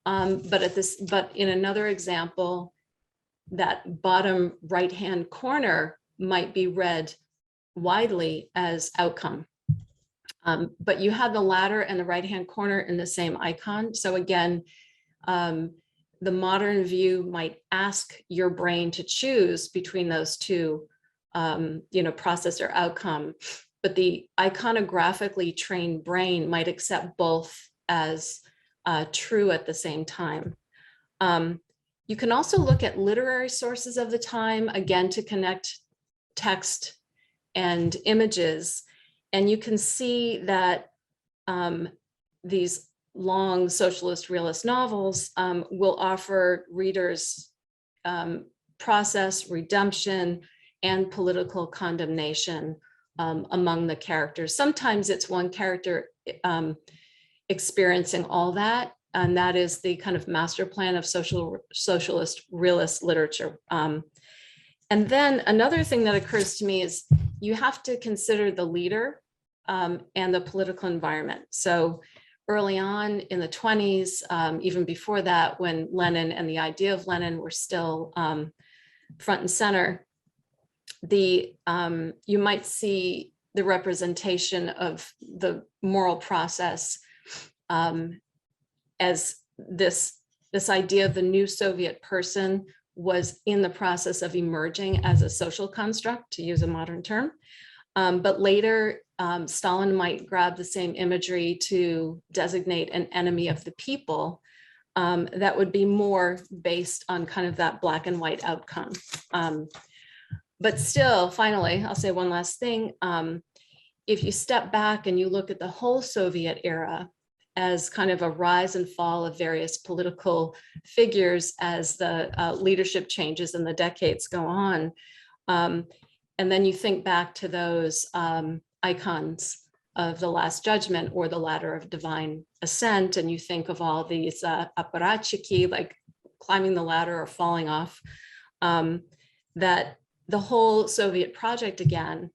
but in another example, that bottom right-hand corner might be read widely as outcome. But you have the ladder and the right-hand corner in the same icon. So again, the modern view might ask your brain to choose between those two, process or outcome. But the iconographically trained brain might accept both as true at the same time. You can also look at literary sources of the time, again, to connect text and images. And you can see that these long socialist realist novels will offer readers process, redemption, and political condemnation among the characters. Sometimes it's one character experiencing all that, and that is the kind of master plan of socialist realist literature. And then another thing that occurs to me is you have to consider the leader and the political environment. So early on in the 20s, even before that, when Lenin and the idea of Lenin were still front and center, you might see the representation of the moral process as this idea of the new Soviet person was in the process of emerging as a social construct, to use a modern term. But later, Stalin might grab the same imagery to designate an enemy of the people that would be more based on kind of that black and white outcome. But still, finally, I'll say one last thing. If you step back and you look at the whole Soviet era as kind of a rise and fall of various political figures as the leadership changes and the decades go on, and then you think back to those icons of the Last Judgment or the Ladder of Divine Ascent, and you think of all these apparatchiki, like climbing the ladder or falling off, that the whole Soviet project again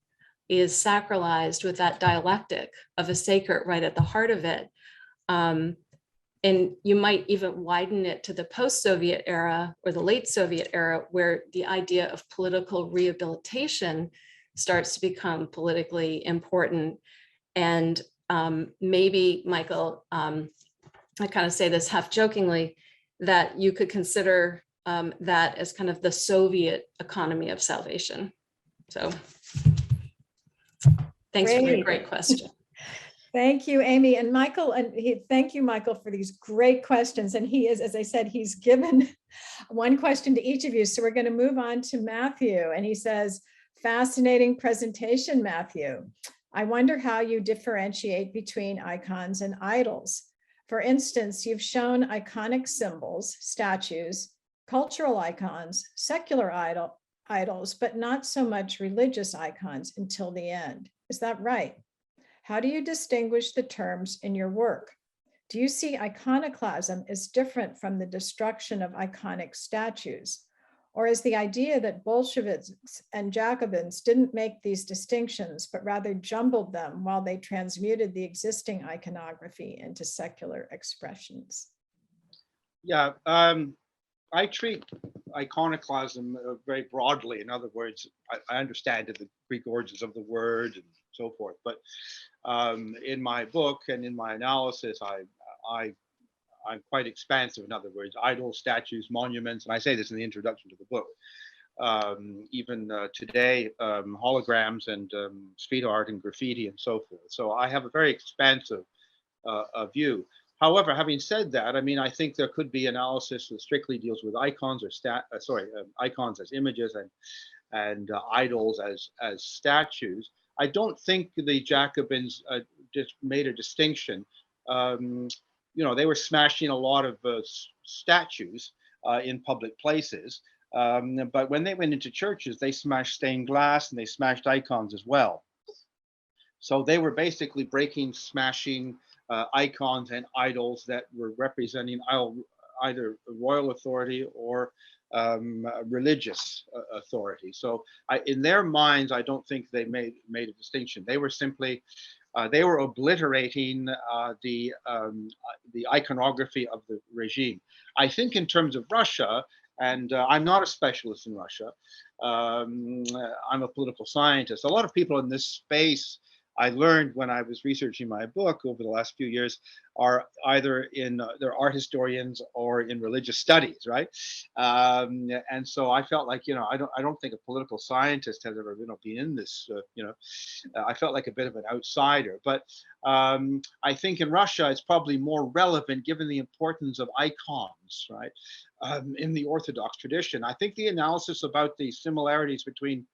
is sacralized with that dialectic of a sacred right at the heart of it. And you might even widen it to the post-Soviet era or the late Soviet era, where the idea of political rehabilitation starts to become politically important. And maybe, Michael, I kind of say this half jokingly, that you could consider that as kind of the Soviet economy of salvation. So thanks for your great question. Thank you, Amy. And Michael, thank you, Michael, for these great questions. And he is, as I said, he's given one question to each of you. So we're going to move on to Matthew. And he says, fascinating presentation, Matthew. I wonder how you differentiate between icons and idols. For instance, you've shown iconic symbols, statues, cultural icons, secular idols, but not so much religious icons until the end. Is that right? How do you distinguish the terms in your work? Do you see iconoclasm as different from the destruction of iconic statues? Or is the idea that Bolsheviks and Jacobins didn't make these distinctions, but rather jumbled them while they transmuted the existing iconography into secular expressions? Yeah, I treat iconoclasm very broadly. In other words, I understand the Greek origins of the word and so forth, but in my book and in my analysis, I'm quite expansive. In other words, idols, statues, monuments, and I say this in the introduction to the book. Even today, holograms and street art and graffiti and so forth. So I have a very expansive view. However, having said that, I mean, I think there could be analysis that strictly deals with icons or icons as images and idols as statues. I don't think the Jacobins just made a distinction. You know, they were smashing a lot of statues in public places, but when they went into churches, they smashed stained glass and they smashed icons as well. So they were basically breaking, smashing icons and idols that were representing either royal authority or religious authority. So in their minds, I don't think they made a distinction. They were simply they were obliterating the iconography of the regime. I think in terms of Russia, and I'm not a specialist in Russia, I'm a political scientist. A lot of people in this space, I learned when I was researching my book over the last few years, are either in they're art historians or in religious studies, right? And so I felt like, you know, I don't think a political scientist has ever been in this. You know, I felt like a bit of an outsider. But I think in Russia it's probably more relevant given the importance of icons, right? In the Orthodox tradition, I think the analysis about the similarities between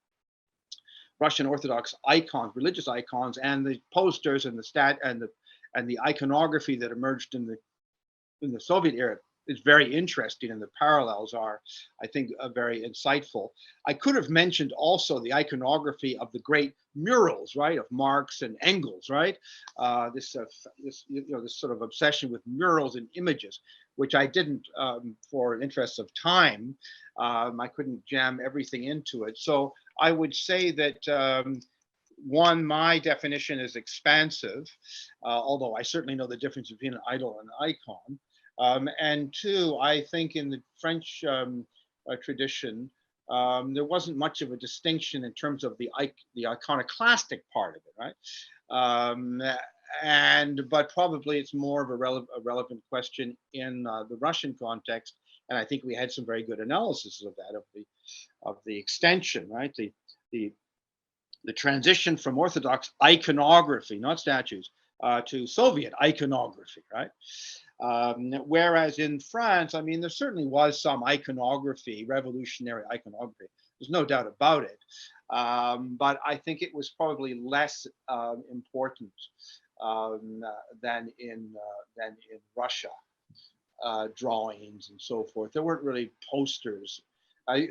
Russian Orthodox icons, religious icons, and the posters and the iconography that emerged in the Soviet era is very interesting, and the parallels are, I think, very insightful. I could have mentioned also the iconography of the great murals, right, of Marx and Engels, right? This sort of obsession with murals and images, which I didn't, for interest of time, I couldn't jam everything into it. So I would say that one, my definition is expansive, although I certainly know the difference between an idol and an icon. And two, I think in the French tradition, there wasn't much of a distinction in terms of the iconoclastic part of it, right? But probably it's more of a relevant question in the Russian context, and I think we had some very good analysis of that, of the extension, right? The the transition from Orthodox iconography, not statues, to Soviet iconography, right? Whereas in France, I mean, there certainly was some iconography, revolutionary iconography. There's no doubt about it. But I think it was probably less important than in Russia, drawings and so forth. There weren't really posters.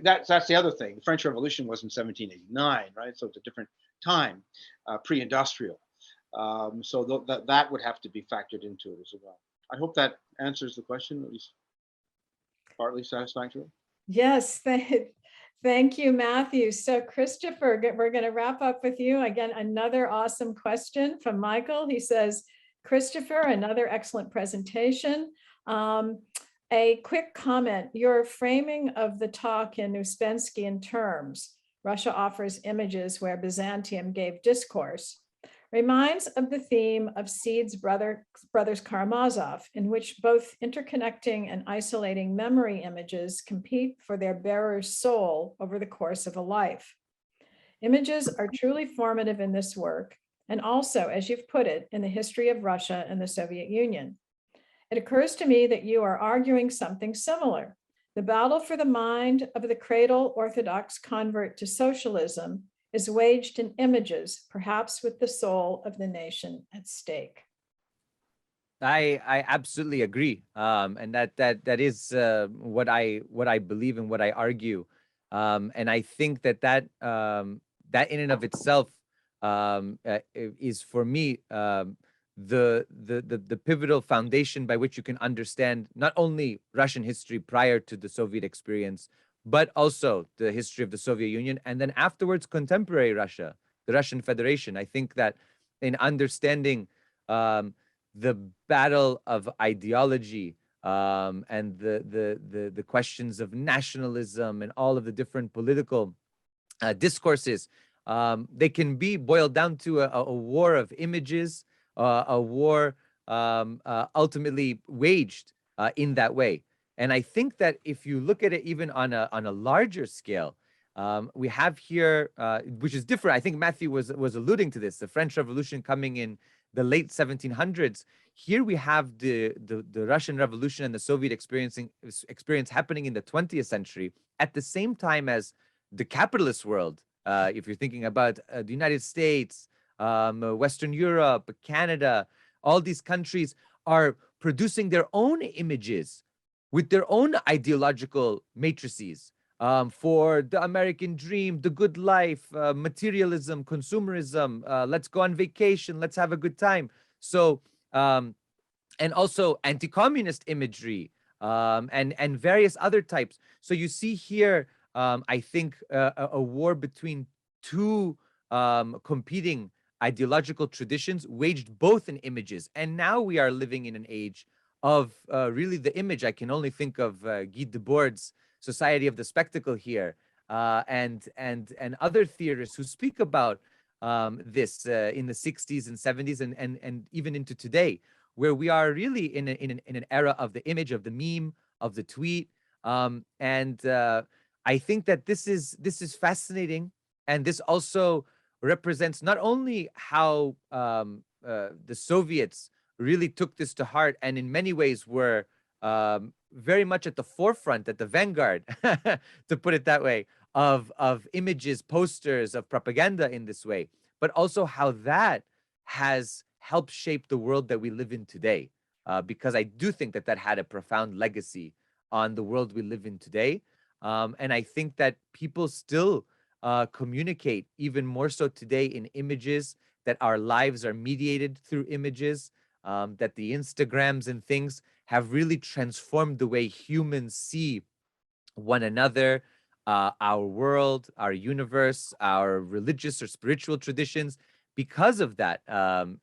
That's the other thing. The French Revolution was in 1789, right? So it's a different time, pre-industrial. So that would have to be factored into it as well. I hope that answers the question, at least partly satisfactorily. Yes, thank you, Matthew. So Christopher, we're going to wrap up with you. Again, another awesome question from Michael. He says, Christopher, another excellent presentation. A quick comment, your framing of the talk in Uspenskian terms, Russia offers images where Byzantium gave discourse, reminds of the theme of Seed's brothers Karamazov, in which both interconnecting and isolating memory images compete for their bearer's soul over the course of a life. Images are truly formative in this work, and also, as you've put it, in the history of Russia and the Soviet Union. It occurs to me that you are arguing something similar. The battle for the mind of the cradle Orthodox convert to socialism is waged in images, perhaps with the soul of the nation at stake. I absolutely agree, and that is what I believe and what I argue, and I think that in and of itself is for me the pivotal foundation by which you can understand not only Russian history prior to the Soviet experience, but also the history of the Soviet Union, and then afterwards contemporary Russia, the Russian Federation. I think that in understanding the battle of ideology and the questions of nationalism and all of the different political discourses, they can be boiled down to a war of images, a war ultimately waged in that way. And I think that if you look at it even on a larger scale, we have here, which is different. I think Matthew was alluding to this, the French Revolution coming in the late 1700s. Here we have the Russian Revolution and the Soviet experience happening in the 20th century at the same time as the capitalist world. If you're thinking about the United States, Western Europe, Canada, all these countries are producing their own images with their own ideological matrices for the American dream, the good life, materialism, consumerism, let's go on vacation, let's have a good time. So, and also anti-communist imagery and various other types. So you see here, I think, a war between two competing ideological traditions waged both in images. And now we are living in an age of really the image. I can only think of Guy Debord's Society of the Spectacle here, and other theorists who speak about this in the 60s and 70s and even into today, where we are really in an era of the image, of the meme, of the tweet. I think that this is fascinating, and this also represents not only how the Soviets really took this to heart and in many ways were very much at the forefront, at the vanguard, to put it that way, of images, posters, of propaganda in this way, but also how that has helped shape the world that we live in today. Because I do think that had a profound legacy on the world we live in today. And I think that people still communicate even more so today in images, that our lives are mediated through images, that the Instagrams and things have really transformed the way humans see one another, our world, our universe, our religious or spiritual traditions, because of that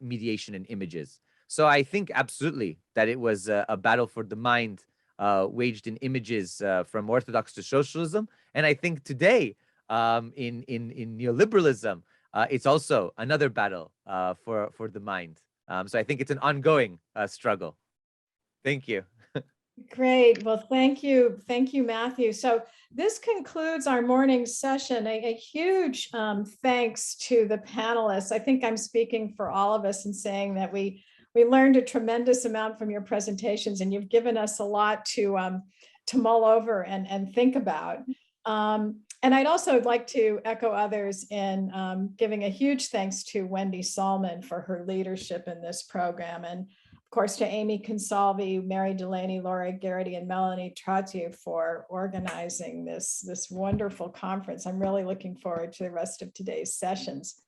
mediation in images. So I think absolutely that it was a battle for the mind waged in images from Orthodox to socialism. And I think today in neoliberalism, it's also another battle for the mind. So I think it's an ongoing struggle. Thank you. Great. Well, thank you. Thank you, Matthew. So this concludes our morning session. A huge thanks to the panelists. I think I'm speaking for all of us in saying that we learned a tremendous amount from your presentations, and you've given us a lot to mull over and think about. And I'd also like to echo others in giving a huge thanks to Wendy Solman for her leadership in this program. And of course, to Amy Consalvi, Mary Delaney, Laura Garrity, and Melanie Trottier for organizing this wonderful conference. I'm really looking forward to the rest of today's sessions.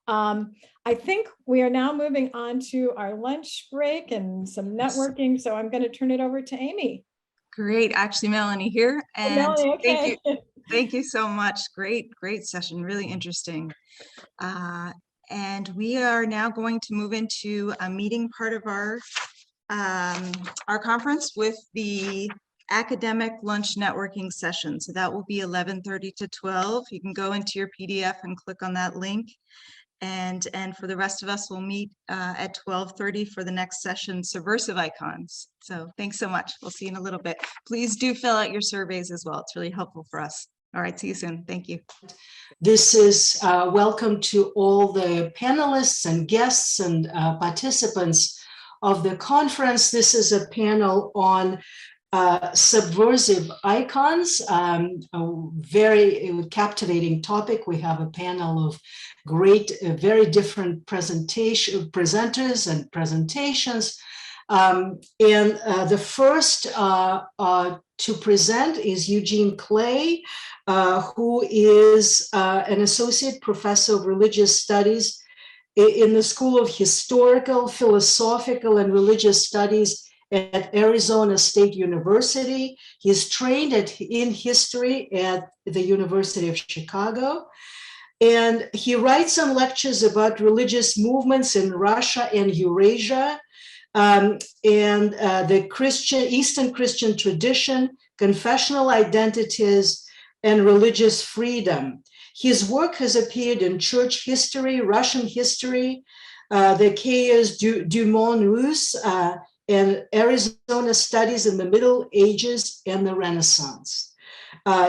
I think we are now moving on to our lunch break and some networking. So I'm going to turn it over to Amy. Great. Actually, Melanie here. And Melanie, okay. Thank you so much. Great session. Really interesting. And we are now going to move into a meeting part of our conference with the academic lunch networking session. So that will be 11:30 to 12. You can go into your PDF and click on that link. And for the rest of us, we'll meet at 12:30 for the next session, Subversive Icons. So thanks so much. We'll see you in a little bit. Please do fill out your surveys as well. It's really helpful for us. All right, see you soon. Thank you. This is welcome to all the panelists and guests and participants of the conference. This is a panel on subversive icons, a very captivating topic. We have a panel of great, very different presenters and presentations. And the first to present is Eugene Clay, who is an associate professor of religious studies in the School of Historical, Philosophical, and Religious Studies at Arizona State University. He's trained in history at the University of Chicago. And he writes some lectures about religious movements in Russia and Eurasia, and the Eastern Christian tradition, confessional identities, and religious freedom. His work has appeared in church history, Russian history, the Cahiers du Monde Russe, and Arizona Studies in the Middle Ages and the Renaissance.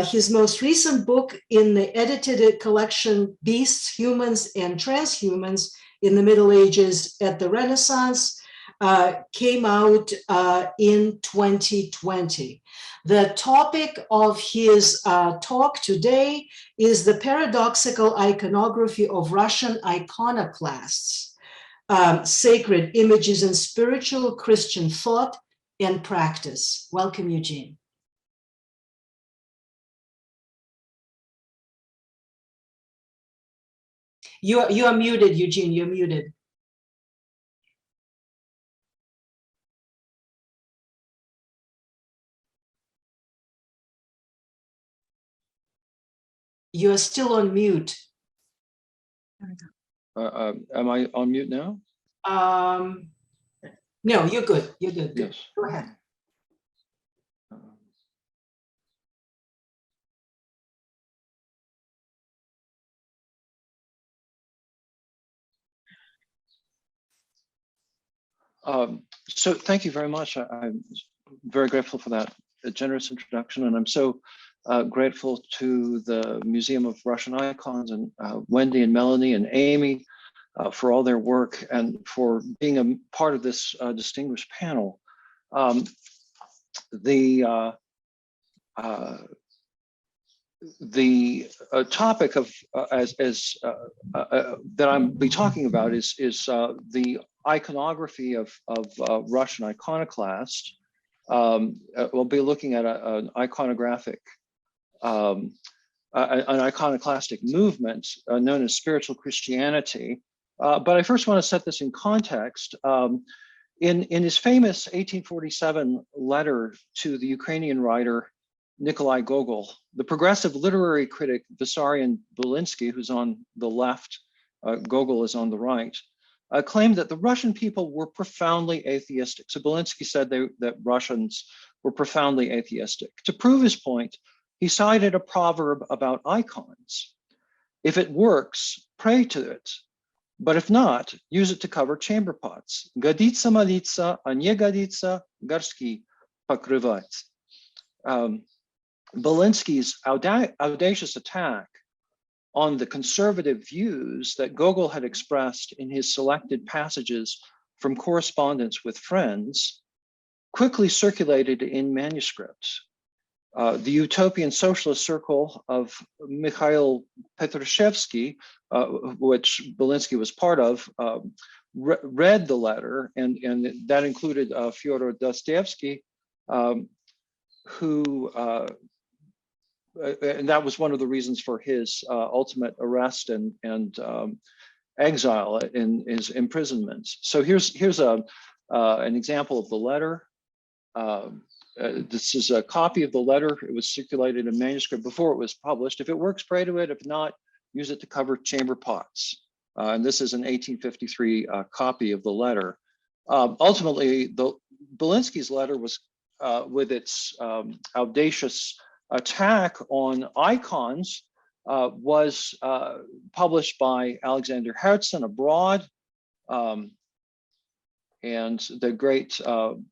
His most recent book in the edited collection, Beasts, Humans, and Transhumans in the Middle Ages at the Renaissance, came out in 2020. The topic of his talk today is the paradoxical iconography of Russian iconoclasts, sacred images in spiritual Christian thought and practice. Welcome, Eugene. You are muted, Eugene, you're muted. You are still on mute. Am I on mute now? No, you're good. You're good. Yes. Go ahead. So thank you very much. I'm very grateful for that generous introduction, and I'm so grateful to the Museum of Russian Icons and Wendy and Melanie and Amy for all their work and for being a part of this distinguished panel. The topic of that I'm be talking about is the iconography of Russian iconoclast. We'll be looking at an iconographic, an iconoclastic movement known as spiritual Christianity. But I first want to set this in context. In his famous 1847 letter to the Ukrainian writer Nikolai Gogol, the progressive literary critic Vissarion Bulinsky, who's on the left, Gogol is on the right, claimed that the Russian people were profoundly atheistic. So Bulinsky said that Russians were profoundly atheistic. To prove his point, he cited a proverb about icons. If it works, pray to it. But if not, use it to cover chamber pots. Goditsa молиться, а не годится горшки. покрывать. Belinsky's audacious attack on the conservative views that Gogol had expressed in his selected passages from correspondence with friends quickly circulated in manuscripts. The Utopian Socialist Circle of Mikhail Petrushevsky, which Belinsky was part of, read the letter, and that included Fyodor Dostoevsky, who, and that was one of the reasons for his ultimate arrest and exile in his imprisonment. So here's an example of the letter. This is a copy of the letter. It was circulated in manuscript before it was published. If it works, pray to it. If not, use it to cover chamber pots. And this is an 1853 copy of the letter. Ultimately, Belinsky's letter was, with its audacious attack on icons, was published by Alexander Herzen abroad, and the great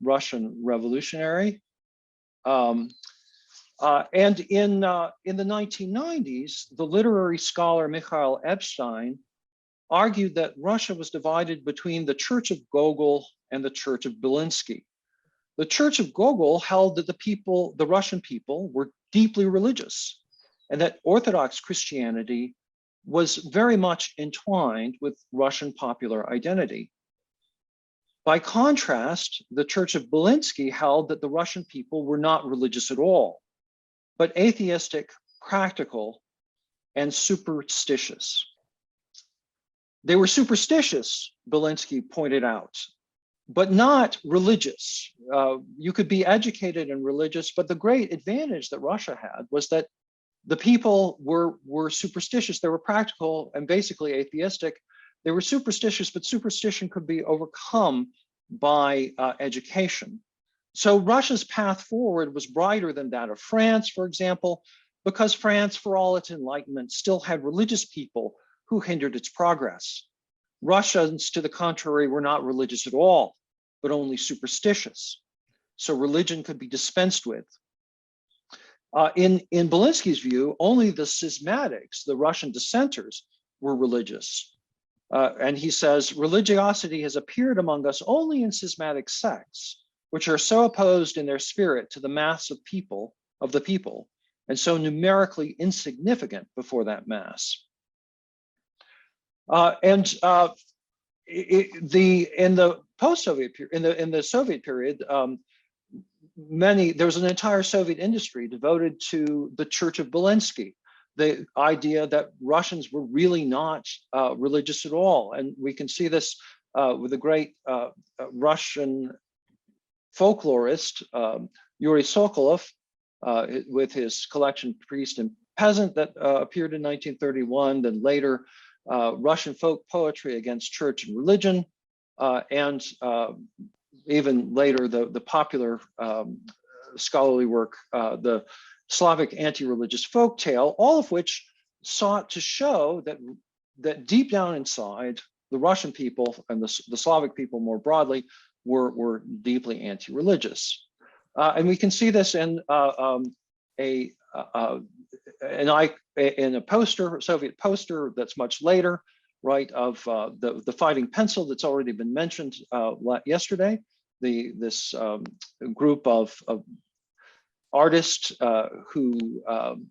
Russian revolutionary. And in the 1990s, the literary scholar Mikhail Epstein argued that Russia was divided between the Church of Gogol and the Church of Belinsky. The Church of Gogol held that the Russian people were deeply religious, and that Orthodox Christianity was very much entwined with Russian popular identity. By contrast, the Church of Belinsky held that the Russian people were not religious at all, but atheistic, practical, and superstitious. They were superstitious, Belinsky pointed out, but not religious. You could be educated and religious, but the great advantage that Russia had was that the people were superstitious. They were practical and basically atheistic. They were superstitious, but superstition could be overcome by education. So Russia's path forward was brighter than that of France, for example, because France, for all its enlightenment, still had religious people who hindered its progress. Russians, to the contrary, were not religious at all, but only superstitious. So religion could be dispensed with. In Belinsky's view, only the schismatics, the Russian dissenters, were religious. And he says, religiosity has appeared among us only in schismatic sects, which are so opposed in their spirit to the mass of the people, and so numerically insignificant before that mass. In the post-Soviet period, in the Soviet period, there was an entire Soviet industry devoted to the Church of Belinsky, the idea that Russians were really not religious at all. And we can see this with the great Russian folklorist, Yuri Sokolov, with his collection Priest and Peasant that appeared in 1931, then later Russian folk poetry against church and religion, and even later the popular scholarly work, the Slavic anti-religious folktale, all of which sought to show that deep down inside, the Russian people and the Slavic people more broadly were deeply anti-religious. And we can see this in a poster, Soviet poster that's much later, right, of the fighting pencil that's already been mentioned yesterday. This group of artists who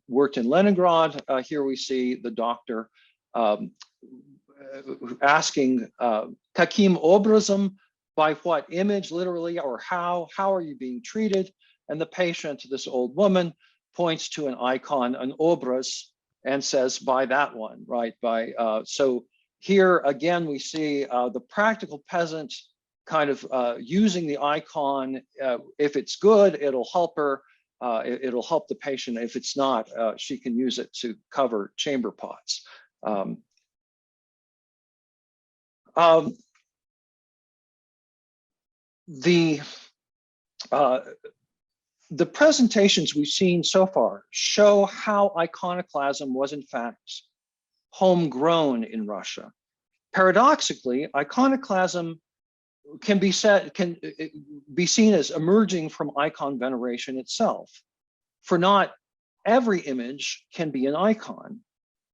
worked in Leningrad. Here we see the doctor asking, "Kakim obrazom," by what image, literally, or how are you being treated? And the patient, this old woman, points to an icon, an obraz, and says, "By that one," right? So here again, we see the practical peasant kind of using the icon. If it's good, it'll help her. It'll help the patient. If it's not, she can use it to cover chamber pots. The presentations we've seen so far show how iconoclasm was in fact homegrown in Russia. Paradoxically, iconoclasm can be seen as emerging from icon veneration itself. For not every image can be an icon.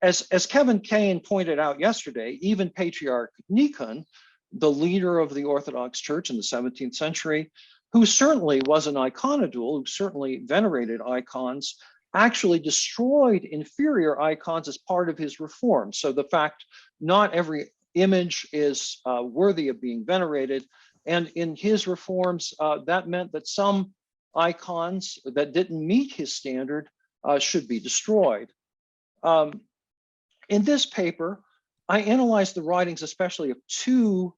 As Kevin Kane pointed out yesterday, even Patriarch Nikon, the leader of the Orthodox Church in the 17th century, who certainly was an iconodule, who certainly venerated icons, actually destroyed inferior icons as part of his reform. So the fact not every image is worthy of being venerated, and in his reforms, that meant that some icons that didn't meet his standard should be destroyed. In this paper, I analyzed the writings, especially of two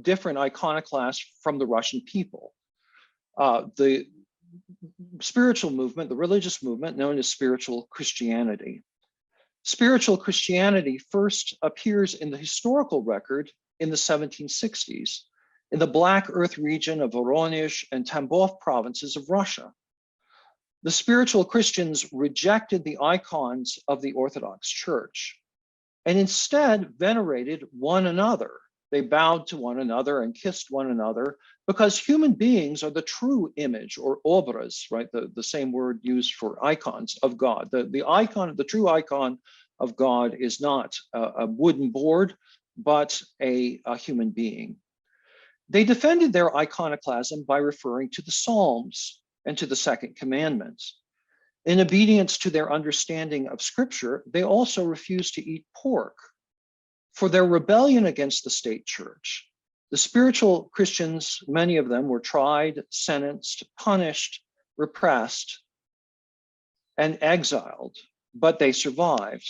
different iconoclasts from the Russian people. The spiritual movement, the religious movement known as spiritual Christianity. Spiritual Christianity first appears in the historical record in the 1760s in the Black Earth region of Voronezh and Tambov provinces of Russia. The spiritual Christians rejected the icons of the Orthodox Church and instead venerated one another. They bowed to one another and kissed one another because human beings are the true image, or obraz, right? The same word used for icons of God. The icon, the true icon of God is not a wooden board, but a human being. They defended their iconoclasm by referring to the Psalms and to the Second Commandment. In obedience to their understanding of Scripture, they also refused to eat pork. For their rebellion against the state church, the spiritual Christians, many of them were tried, sentenced, punished, repressed, and exiled, but they survived.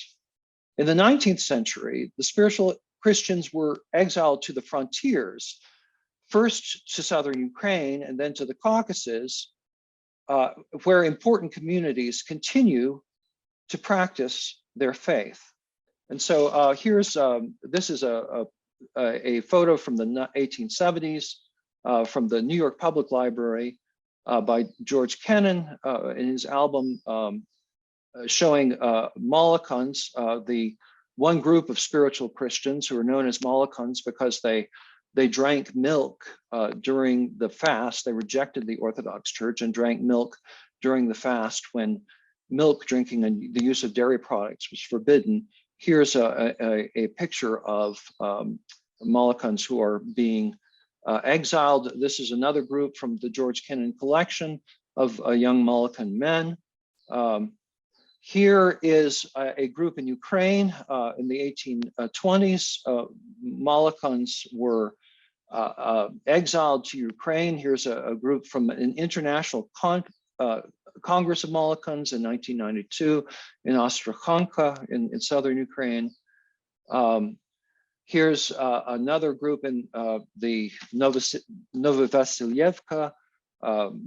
In the 19th century, the spiritual Christians were exiled to the frontiers, first to southern Ukraine and then to the Caucasus, where important communities continue to practice their faith. And so this is a photo from the 1870s from the New York Public Library by George Kennan in his album showing Molokans, the one group of spiritual Christians who are known as Molokans because they drank milk during the fast. They rejected the Orthodox Church and drank milk during the fast when milk drinking and the use of dairy products was forbidden. Here's a picture of Molokans who are being exiled. This is another group from the George Kennan collection of young Molokan men. Here is a group in Ukraine in the 1820s. Molokans were exiled to Ukraine. Here's a group from an international Congress of Molokans in 1992 in Astrakhanka in southern Ukraine. Here's another group in the Novovasilievka,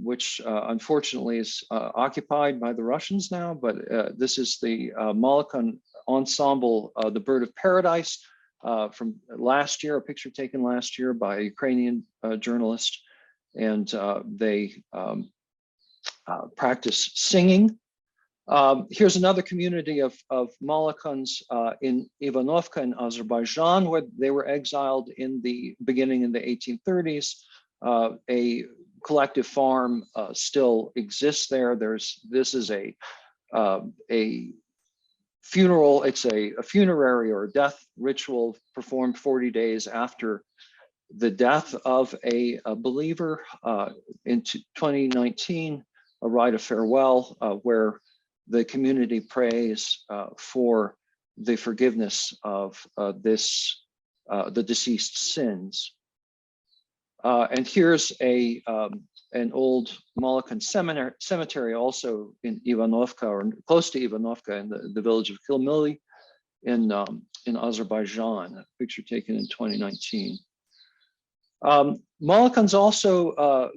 which unfortunately is occupied by the Russians now, but this is the Molokan ensemble, The Bird of Paradise, from last year, a picture taken last year by a Ukrainian journalist, and they practice singing. Here's another community of Molokans in Ivanovka in Azerbaijan, where they were exiled in the beginning in the 1830s. A collective farm still exists there. This is a funeral. It's a funerary or a death ritual performed 40 days after the death of a believer. In 2019, a rite of farewell where the community prays for the forgiveness of the deceased sins. And here's an old Molokan cemetery also in Ivanovka, or close to Ivanovka, in the village of Kilmily in Azerbaijan, a picture taken in 2019. Molokans also,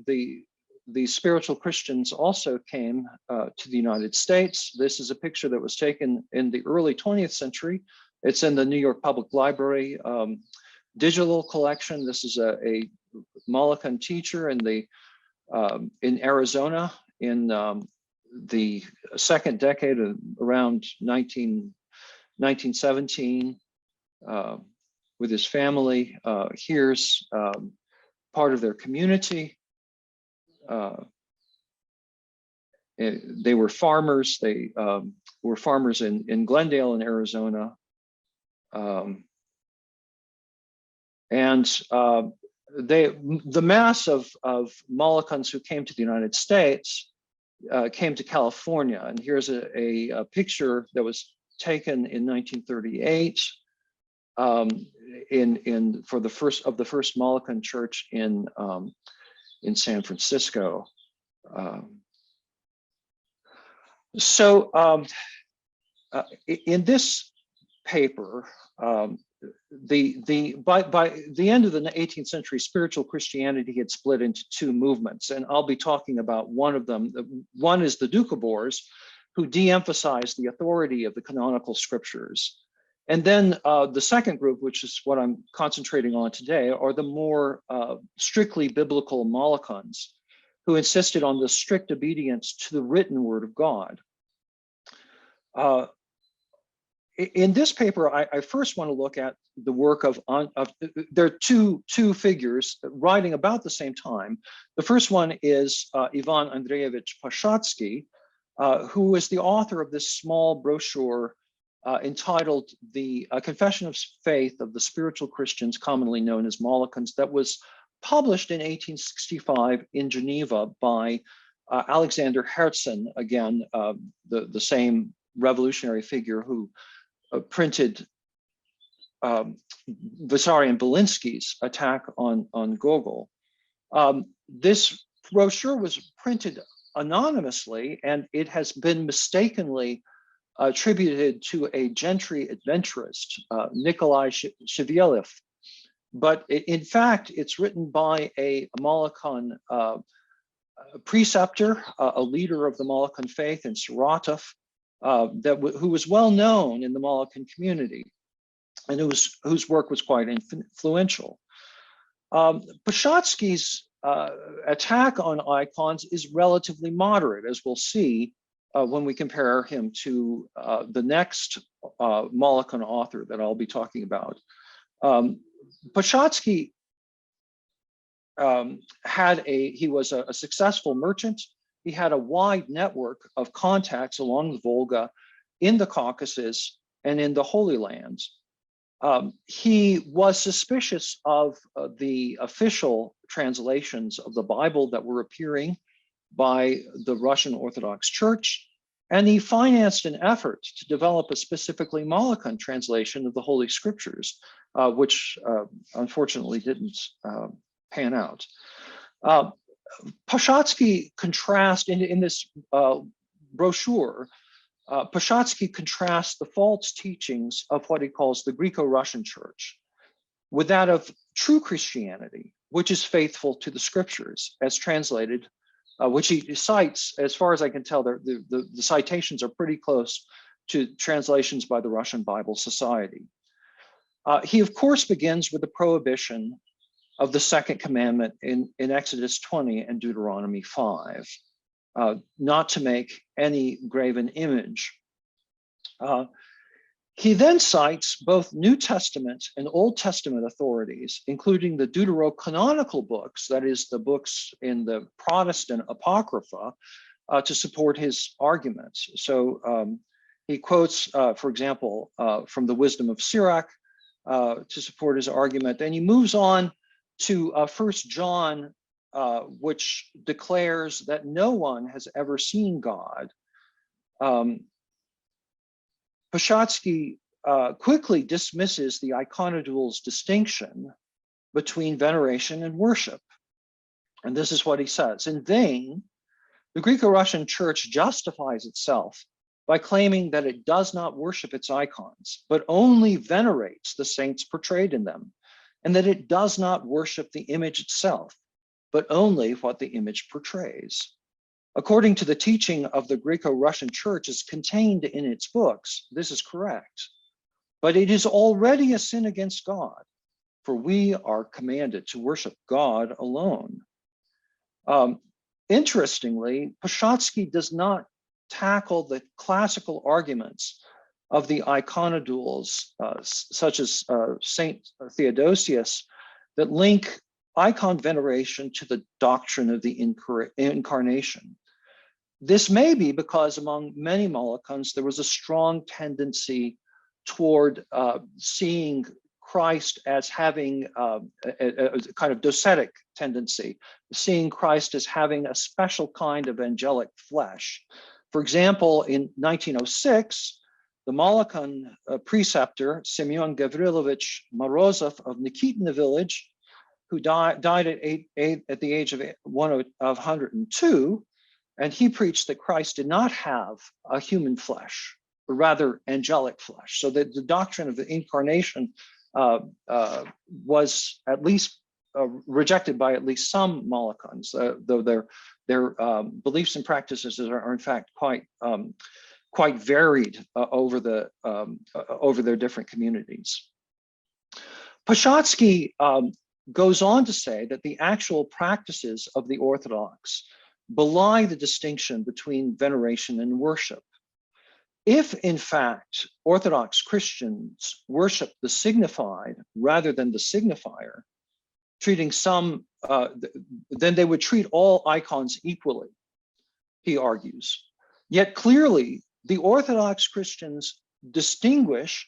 the spiritual Christians also came to the United States. This is a picture that was taken in the early 20th century. It's in the New York Public Library digital collection. This is a Molokan teacher in Arizona in the second decade of around 1917 with his family. Here's part of their community. They were farmers. They were farmers in Glendale in Arizona. The mass of Moluccans who came to the United States came to California. And here's a picture that was taken in 1938 for the first Moluccan church in San Francisco. In this paper, by the end of the 18th century, spiritual Christianity had split into two movements, and I'll be talking about one of them. One is the Doukhobors, who de-emphasized the authority of the canonical scriptures. And then the second group, which is what I'm concentrating on today, are the more strictly biblical Moluccans, who insisted on the strict obedience to the written word of God. In this paper, I first want to look at the work of there are two figures writing about the same time. The first one is Ivan Andreevich Poshadsky, who is the author of this small brochure entitled The Confession of Faith of the Spiritual Christians, commonly known as Moluccans, that was published in 1865 in Geneva by Alexander Herzen, again, the same revolutionary figure who printed Vasari and Belinsky's attack on Gogol. This brochure was printed anonymously, and it has been mistakenly attributed to a gentry adventurist, Nikolai Shevelev. But in fact, it's written by a Moluccan preceptor, a leader of the Moluccan faith in Saratov, who was well known in the Moluccan community, and whose work was quite influential. Poshadsky's attack on icons is relatively moderate, as we'll see when we compare him to the next Moluccan author that I'll be talking about. Poshadsky he was a successful merchant. He had a wide network of contacts along the Volga, in the Caucasus, and in the Holy Lands. He was suspicious of the official translations of the Bible that were appearing by the Russian Orthodox Church, and he financed an effort to develop a specifically Moluccan translation of the Holy Scriptures, which unfortunately didn't pan out. Poshadsky contrasts in this brochure. Poshadsky contrasts the false teachings of what he calls the Greco-Russian Church with that of true Christianity, which is faithful to the Scriptures, as translated, which he cites. As far as I can tell, the citations are pretty close to translations by the Russian Bible Society. He, of course, begins with the prohibition of the second commandment in Exodus 20 and Deuteronomy 5, not to make any graven image. He then cites both New Testament and Old Testament authorities, including the deuterocanonical books, that is, the books in the Protestant Apocrypha, to support his arguments. So he quotes, for example, from the Wisdom of Sirach to support his argument. And he moves on to 1 John, which declares that no one has ever seen God. Poshadsky quickly dismisses the iconodules distinction between veneration and worship. And this is what he says: in vain, the Greco-Russian Church justifies itself by claiming that it does not worship its icons, but only venerates the saints portrayed in them, and that it does not worship the image itself, but only what the image portrays. According to the teaching of the Greco-Russian Church as contained in its books, this is correct, but it is already a sin against God, for we are commanded to worship God alone. Interestingly, Poshadsky does not tackle the classical arguments of the iconodules, such as Saint Theodosius, that link icon veneration to the doctrine of the incarnation. This may be because among many Moloccans, there was a strong tendency toward seeing Christ as having a kind of docetic tendency, seeing Christ as having a special kind of angelic flesh. For example, in 1906, the Molokan preceptor, Semyon Gavrilovich Morozov of Nikitina village, who died at the age of 102, and he preached that Christ did not have a human flesh, but rather angelic flesh. So that the doctrine of the incarnation was at least rejected by at least some Molokans, though their beliefs and practices are in fact quite varied over their different communities. Poshadsky goes on to say that the actual practices of the Orthodox belie the distinction between veneration and worship. If, in fact, Orthodox Christians worship the signified rather than the signifier, treating some, then they would treat all icons equally, he argues. Yet clearly, the Orthodox Christians distinguish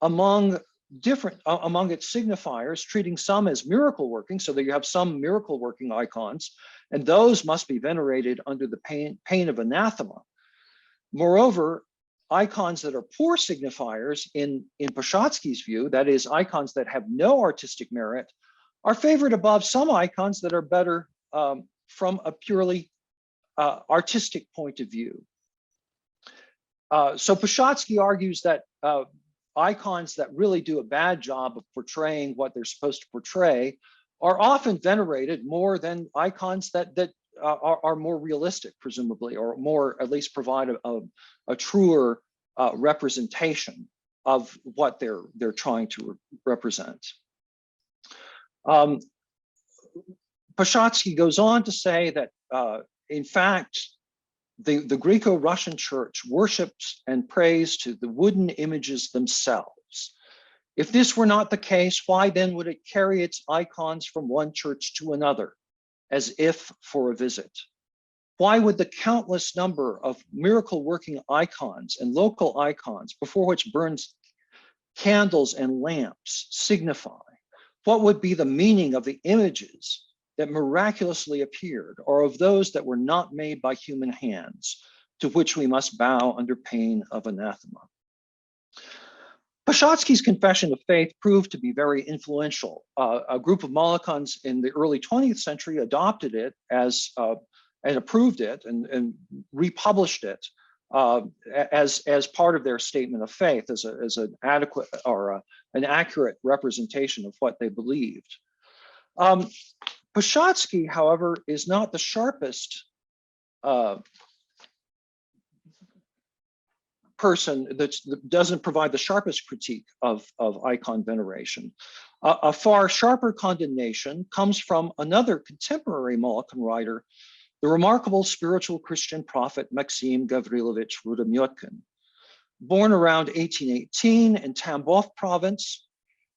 among its signifiers, treating some as miracle working, so that you have some miracle working icons, and those must be venerated under the pain of anathema. Moreover, icons that are poor signifiers in Poshadsky's view, that is, icons that have no artistic merit, are favored above some icons that are better from a purely artistic point of view. So Poshadsky argues that icons that really do a bad job of portraying what they're supposed to portray are often venerated more than icons that are more realistic, presumably, or more, at least provide a truer representation of what they're trying to represent. Poshadsky goes on to say that, in fact, the Greco-Russian church worships and prays to the wooden images themselves. If this were not the case, why then would it carry its icons from one church to another, as if for a visit? Why would the countless number of miracle-working icons and local icons before which burns candles and lamps signify? What would be the meaning of the images that miraculously appeared, or of those that were not made by human hands, to which we must bow under pain of anathema? Poshadsky's confession of faith proved to be very influential. A group of Molokans in the early 20th century adopted it as and approved it and republished it as part of their statement of faith, as an adequate or an accurate representation of what they believed. Poshadsky, however, is not the sharpest person that doesn't provide the sharpest critique of icon veneration. A far sharper condemnation comes from another contemporary Molokan writer, the remarkable spiritual Christian prophet Maxim Gavrilovich Rudamyotkin. Born around 1818 in Tambov province,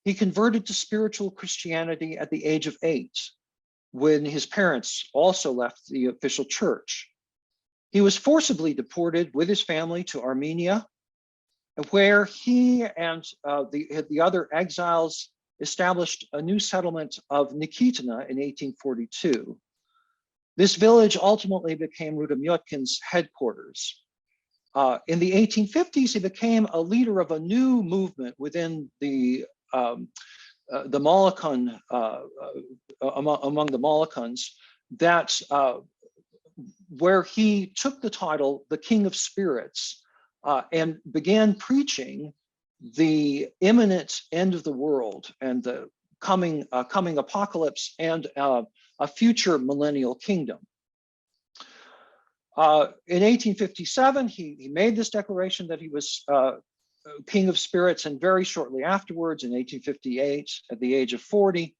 he converted to spiritual Christianity at the age of 8, when his parents also left the official church. He was forcibly deported with his family to Armenia, where he and the other exiles established a new settlement of Nikitina in 1842. This village ultimately became Rudamyotkin's headquarters. In the 1850s, he became a leader of a new movement within the Molokan, among the Molokans, that where he took the title, the King of Spirits, and began preaching the imminent end of the world and the coming apocalypse and a future millennial kingdom. In 1857, he made this declaration that he was King of Spirits, and very shortly afterwards, in 1858, at the age of 40,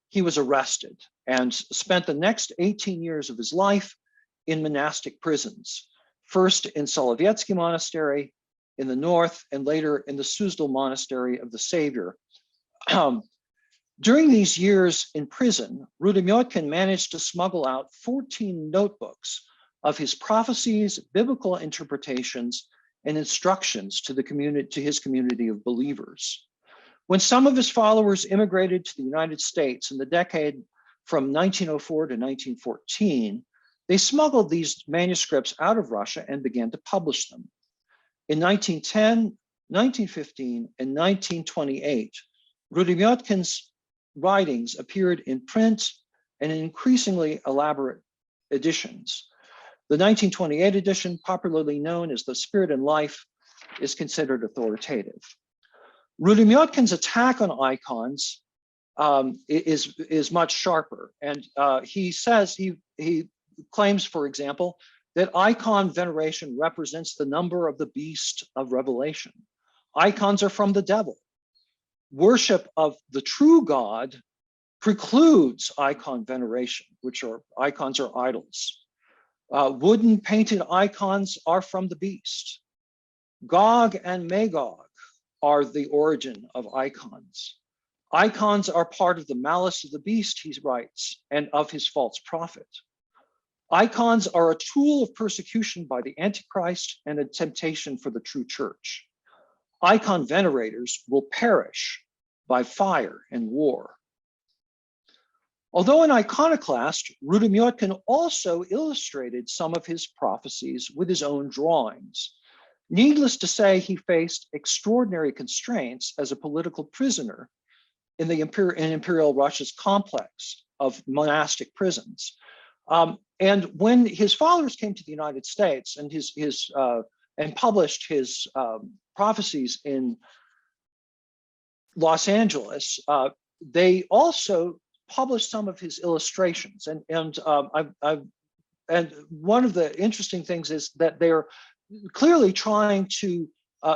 he was arrested and spent the next 18 years of his life in monastic prisons, first in Solovyetsky Monastery in the north, and later in the Suzdal Monastery of the Savior. During these years in prison, Rudimyotkin managed to smuggle out 14 notebooks of his prophecies, biblical interpretations, and instructions to his community of believers. When some of his followers immigrated to the United States in the decade from 1904 to 1914, they smuggled these manuscripts out of Russia and began to publish them. In 1910, 1915, and 1928, Rudimyotkin's writings appeared in print and in increasingly elaborate editions. The 1928 edition, popularly known as The Spirit and Life, is considered authoritative. Rudimyotkin's attack on icons is much sharper, and he claims, for example, that icon veneration represents the number of the beast of Revelation. Icons are from the devil. Worship of the true God precludes icon veneration, icons are idols. Wooden painted icons are from the beast. Gog and Magog are the origin of icons. Icons are part of the malice of the beast, he writes, and of his false prophet. Icons are a tool of persecution by the Antichrist and a temptation for the true church. Icon venerators will perish by fire and war. Although an iconoclast, Rudimyotkin also illustrated some of his prophecies with his own drawings. Needless to say, he faced extraordinary constraints as a political prisoner in Imperial Russia's complex of monastic prisons. And when his followers came to the United States and published his prophecies in Los Angeles, they also published some of his illustrations. And one of the interesting things is that they're clearly trying to,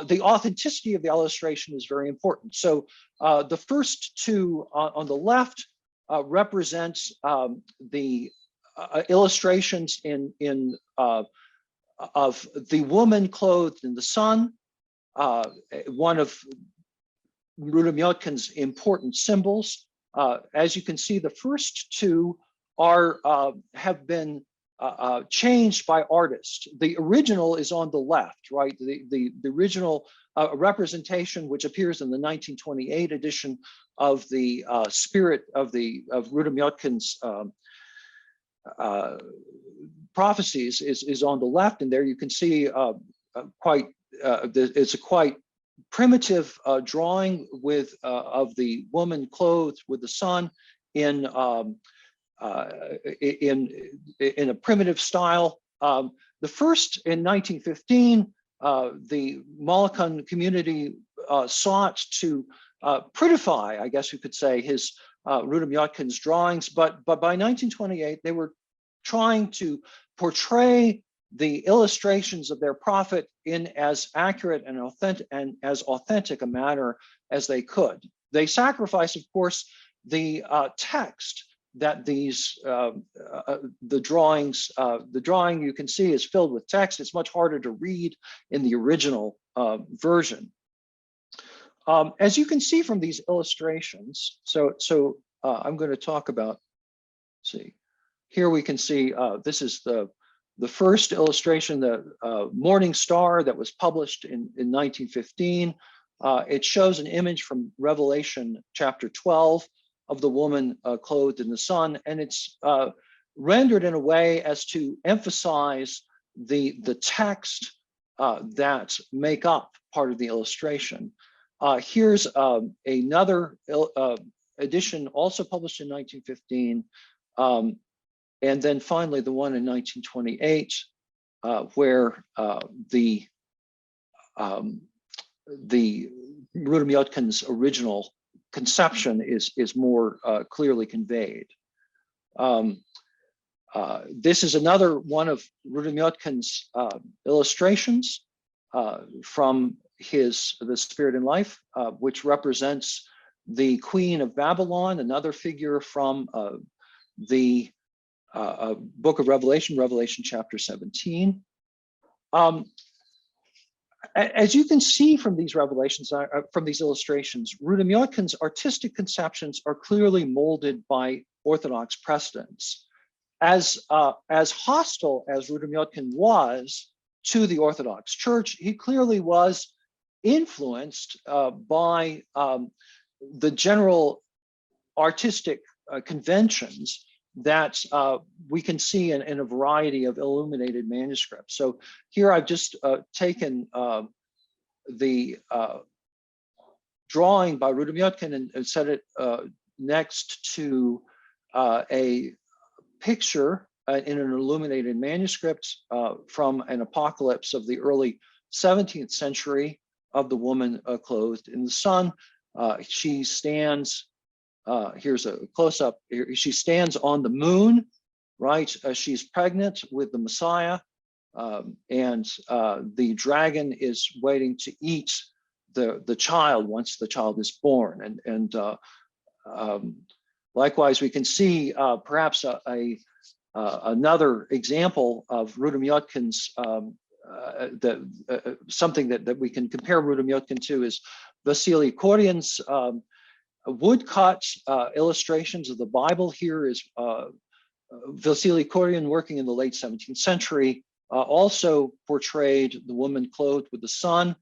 the authenticity of the illustration is very important. So the first two on the left represents the illustrations of the woman clothed in the sun, one of Rudimyotkin's important symbols. As you can see, the first two have been changed by artists. The original is on the left, right? The original representation, which appears in the 1928 edition of the Spirit of Rudimyotkin's prophecies, is on the left, and there you can see it's a quite primitive drawing of the woman clothed with the sun in a primitive style. The first in 1915, the Molokan community sought to prettify, I guess you could say, his Rudimyotkin's drawings, but by 1928 they were trying to portray the illustrations of their prophet in as accurate and authentic a manner as they could. They sacrificed, of course, the text that the drawing you can see is filled with text. It's much harder to read in the original version. As you can see from these illustrations, so I'm going to talk about, see, here we can see, this is the first illustration, the Morning Star, that was published in 1915. It shows an image from Revelation chapter 12 of the woman clothed in the sun, and it's rendered in a way as to emphasize the text that make up part of the illustration. Here's another edition also published in 1915. And then finally, the one in 1928, where the Rudimyotkin's original conception is more clearly conveyed. This is another one of Rudimyotkin's illustrations from The Spirit and Life, which represents the Queen of Babylon, another figure from the book of Revelation, Revelation chapter 17. As you can see from these revelations, from these illustrations, Rudamyotkin's artistic conceptions are clearly molded by Orthodox precedents. As hostile as Rudamyotkin was to the Orthodox Church, he clearly was influenced by the general artistic conventions that we can see in a variety of illuminated manuscripts. So here I've just taken the drawing by Rudamyotkin and set it next to a picture in an illuminated manuscript from an apocalypse of the early 17th century of the woman clothed in the sun. She stands, here's a close-up, she stands on the moon, right? She's pregnant with the Messiah, and the dragon is waiting to eat the child once the child is born. And likewise, we can see perhaps another example of Rudamyotkin's, something that we can compare Rudamyotkin to is Vasily Koryan's woodcut illustrations of the Bible. Here is Vasily Koryan, working in the late 17th century, also portrayed the woman clothed with the sun,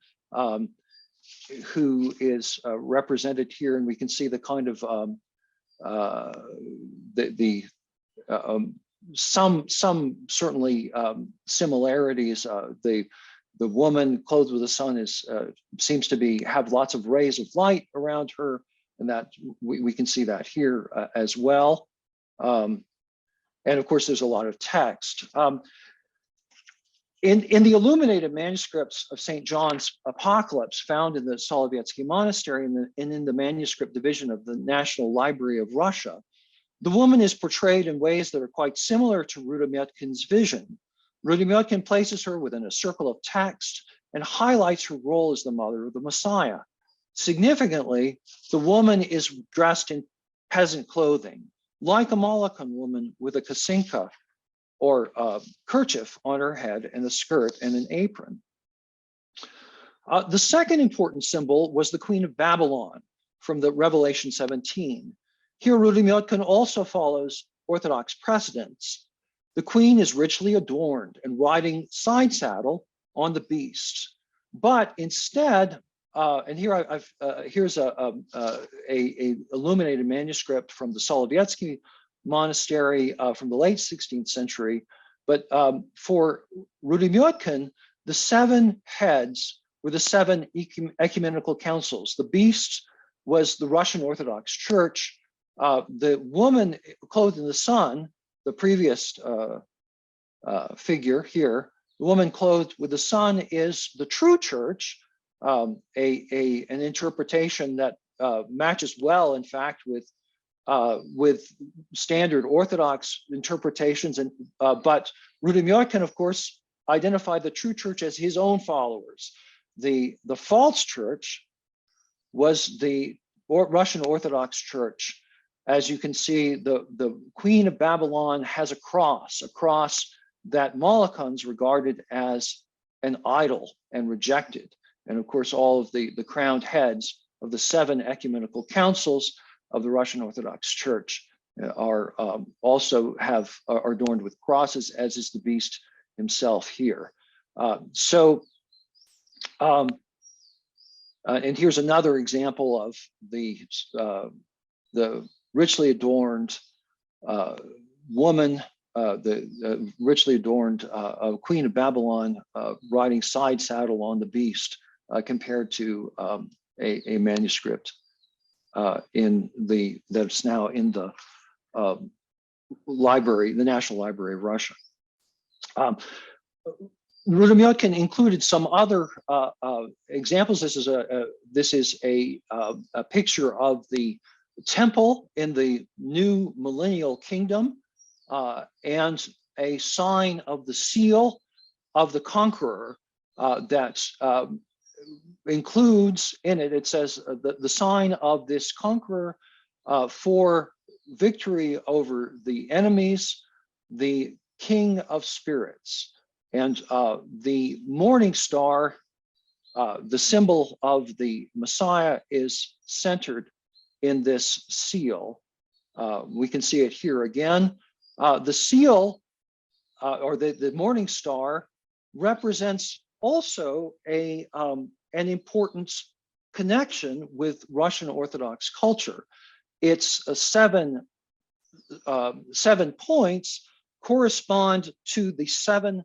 who is represented here, and we can see the kind of some certainly similarities. The woman clothed with the sun is seems to have lots of rays of light around her, and that we can see that here as well. And of course, there's a lot of text. In the illuminated manuscripts of St. John's Apocalypse found in the Solovetsky Monastery and in the manuscript division of the National Library of Russia, the woman is portrayed in ways that are quite similar to Rudamyotkin's vision. Rudamyotkin places her within a circle of text and highlights her role as the mother of the Messiah. Significantly, the woman is dressed in peasant clothing, like a Molokan woman with a kasinka or kerchief on her head and a skirt and an apron. The second important symbol was the Queen of Babylon from the Revelation 17. Here, Rudamyotkin also follows Orthodox precedents. The queen is richly adorned and riding side saddle on the beast, but instead, and here here's a illuminated manuscript from the Solovetsky Monastery from the late 16th century. But for Rudamyotkin, the 7 heads were the 7 ecumenical councils. The beast was the Russian Orthodox Church. The woman clothed in the sun, the previous figure here, the woman clothed with the sun is the true church, an interpretation that matches well, in fact, with standard Orthodox interpretations. And but Rudamyotkin, of course, identified the true church as his own followers. The false church was the Russian Orthodox Church. As you can see, the Queen of Babylon has a cross that Molokans regarded as an idol and rejected. And of course, all of the crowned heads of the 7 ecumenical councils of the Russian Orthodox Church are also are adorned with crosses, as is the beast himself here. And here's another example of the richly adorned woman, the richly adorned Queen of Babylon riding side saddle on the beast, compared to a manuscript that's now in the library, the National Library of Russia. Rudamyotkin included some other examples. This is a picture of the temple in the new millennial kingdom, and a sign of the seal of the conqueror that includes in it, it says the sign of this conqueror for victory over the enemies, the King of Spirits. And the morning star The symbol of the Messiah is centered in this seal. We can see it here again. The seal, or the morning star, represents also an important connection with Russian Orthodox culture. Its 7 points correspond to the 7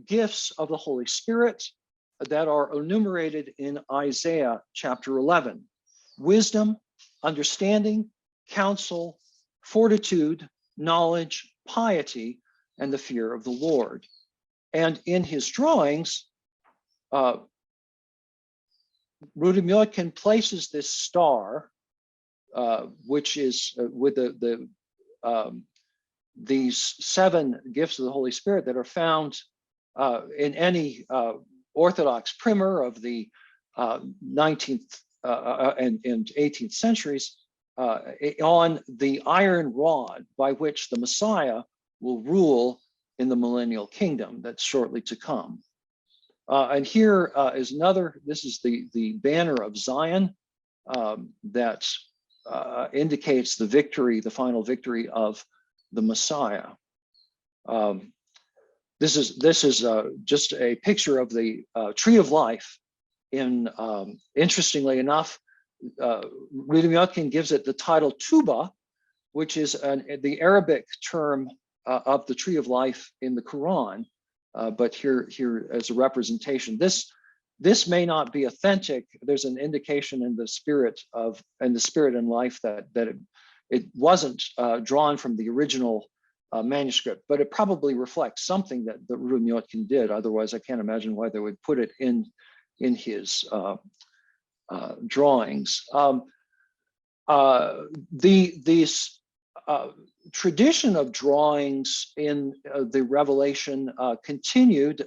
gifts of the Holy Spirit that are enumerated in Isaiah chapter 11: wisdom, understanding, counsel, fortitude, knowledge, piety, and the fear of the Lord. And in his drawings, Rudimyotkin places this star, which is with these 7 gifts of the Holy Spirit that are found in any Orthodox primer of the 19th and 18th centuries, on the iron rod by which the Messiah will rule in the millennial kingdom that's shortly to come. And here is another, this is the banner of Zion that indicates the victory, the final victory of the Messiah. This is just a picture of the tree of life. Interestingly enough, Rudimyotkin gives it the title Tuba, which is the Arabic term of the tree of life in the Quran, but here as a representation. This may not be authentic. There's an indication in the spirit and life that it wasn't drawn from the original manuscript, but it probably reflects something that Rudimyotkin did. Otherwise, I can't imagine why they would put it in his drawings. These tradition of drawings in the Revelation continued.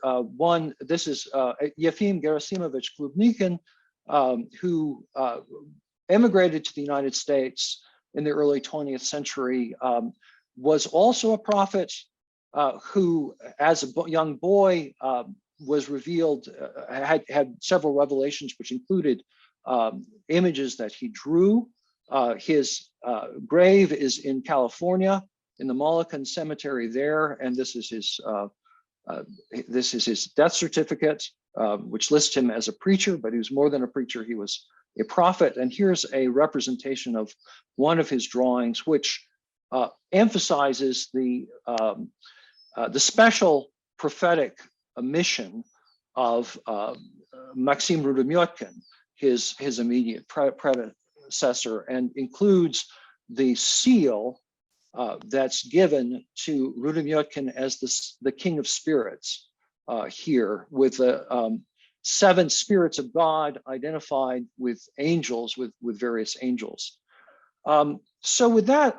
This is Yefim Gerasimovich Klubnikin, who emigrated to the United States in the early 20th century, was also a prophet who, as a young boy, was revealed, had several revelations, which included images that he drew. His grave is in California, in the Molokan Cemetery there, and this is his death certificate, which lists him as a preacher, but he was more than a preacher, he was a prophet. And here's a representation of one of his drawings, which emphasizes the special prophetic mission of Maxim Rudimyotkin, his immediate predecessor, and includes the seal that's given to Rudimyotkin as the King of Spirits here, with the 7 spirits of God identified with angels, with various angels. So with that,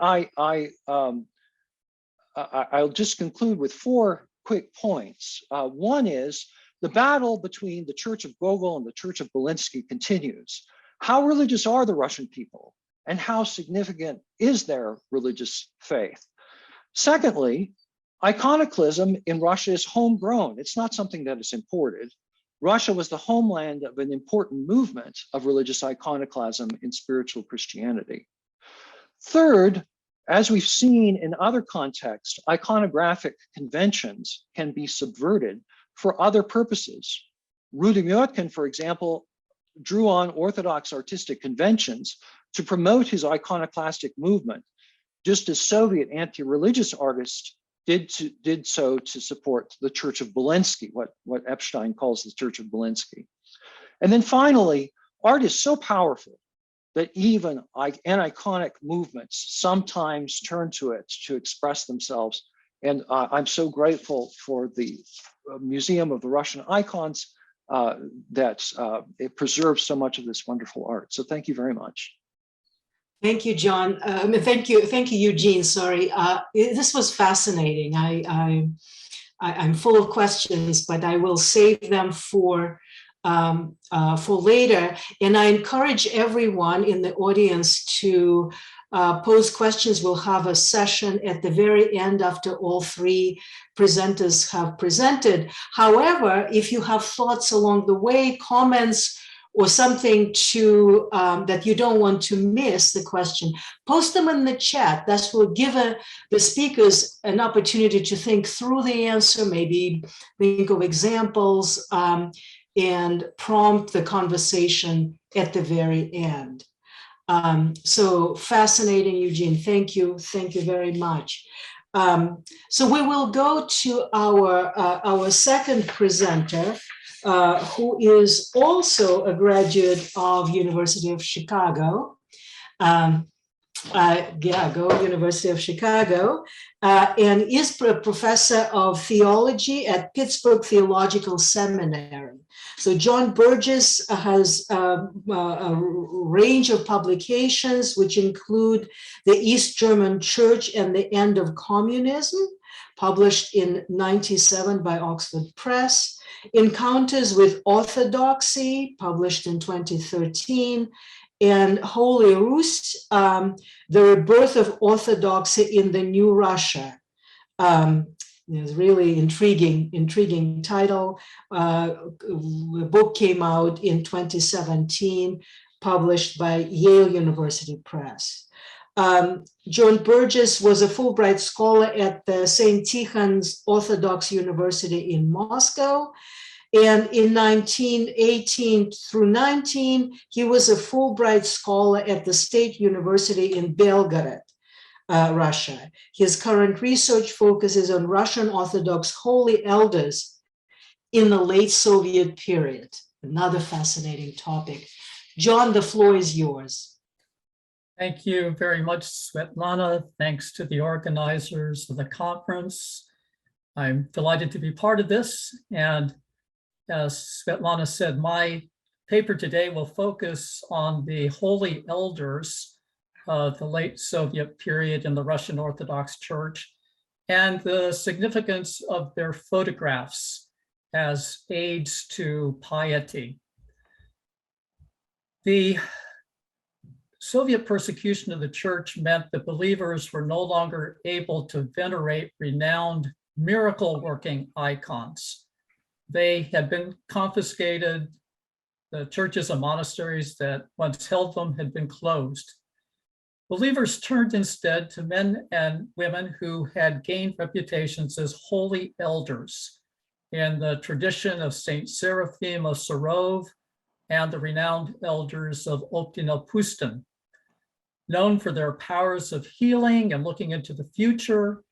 I'll just conclude with 4 quick points. One is the battle between the Church of Gogol and the Church of Belinsky continues. How religious are the Russian people, and how significant is their religious faith? Secondly, iconoclasm in Russia is homegrown. It's not something that is imported. Russia was the homeland of an important movement of religious iconoclasm in spiritual Christianity. Third, as we've seen in other contexts, iconographic conventions can be subverted for other purposes. Rudimyotkin, for example, drew on Orthodox artistic conventions to promote his iconoclastic movement, just as Soviet anti-religious artists did so to support the Church of Belinsky, what Epstein calls the Church of Belinsky. And then finally, art is so powerful that even aniconic movements sometimes turn to it to express themselves. And I'm so grateful for the Museum of the Russian Icons that it preserves so much of this wonderful art. So thank you very much. Thank you, John. Thank you, Eugene. Sorry, this was fascinating. I'm full of questions, but I will save them for later. And I encourage everyone in the audience to pose questions. We'll have a session at the very end after all three presenters have presented. However, if you have thoughts along the way, comments, or something to that you don't want to miss the question, post them in the chat. That will give the speakers an opportunity to think through the answer, maybe think of examples, and prompt the conversation at the very end. So fascinating, Eugene. Thank you very much. So we will go to our second presenter, who is also a graduate of University of Chicago. Go University of Chicago, and is a professor of theology at Pittsburgh Theological Seminary. So John Burgess has a range of publications, which include The East German Church and the End of Communism, published in '97 by Oxford Press, Encounters with Orthodoxy, published in 2013, and Holy Rus, The Rebirth of Orthodoxy in the New Russia. It's a really intriguing title. The book came out in 2017, published by Yale University Press. John Burgess was a Fulbright scholar at the St. Tikhon's Orthodox University in Moscow. And in 1918 through 19, he was a Fulbright scholar at the State University in Belgorod, Russia. His current research focuses on Russian Orthodox holy elders in the late Soviet period. Another fascinating topic. John, the floor is yours. Thank you very much, Svetlana. Thanks to the organizers of the conference. I'm delighted to be part of this. And as Svetlana said, my paper today will focus on the holy elders of the late Soviet period in the Russian Orthodox Church and the significance of their photographs as aids to piety. The Soviet persecution of the church meant that believers were no longer able to venerate renowned miracle-working icons. They had been confiscated. The churches and monasteries that once held them had been closed. Believers turned instead to men and women who had gained reputations as holy elders in the tradition of Saint Seraphim of Sarov and the renowned elders of Optino-Pustin. Known for their powers of healing and looking into the future,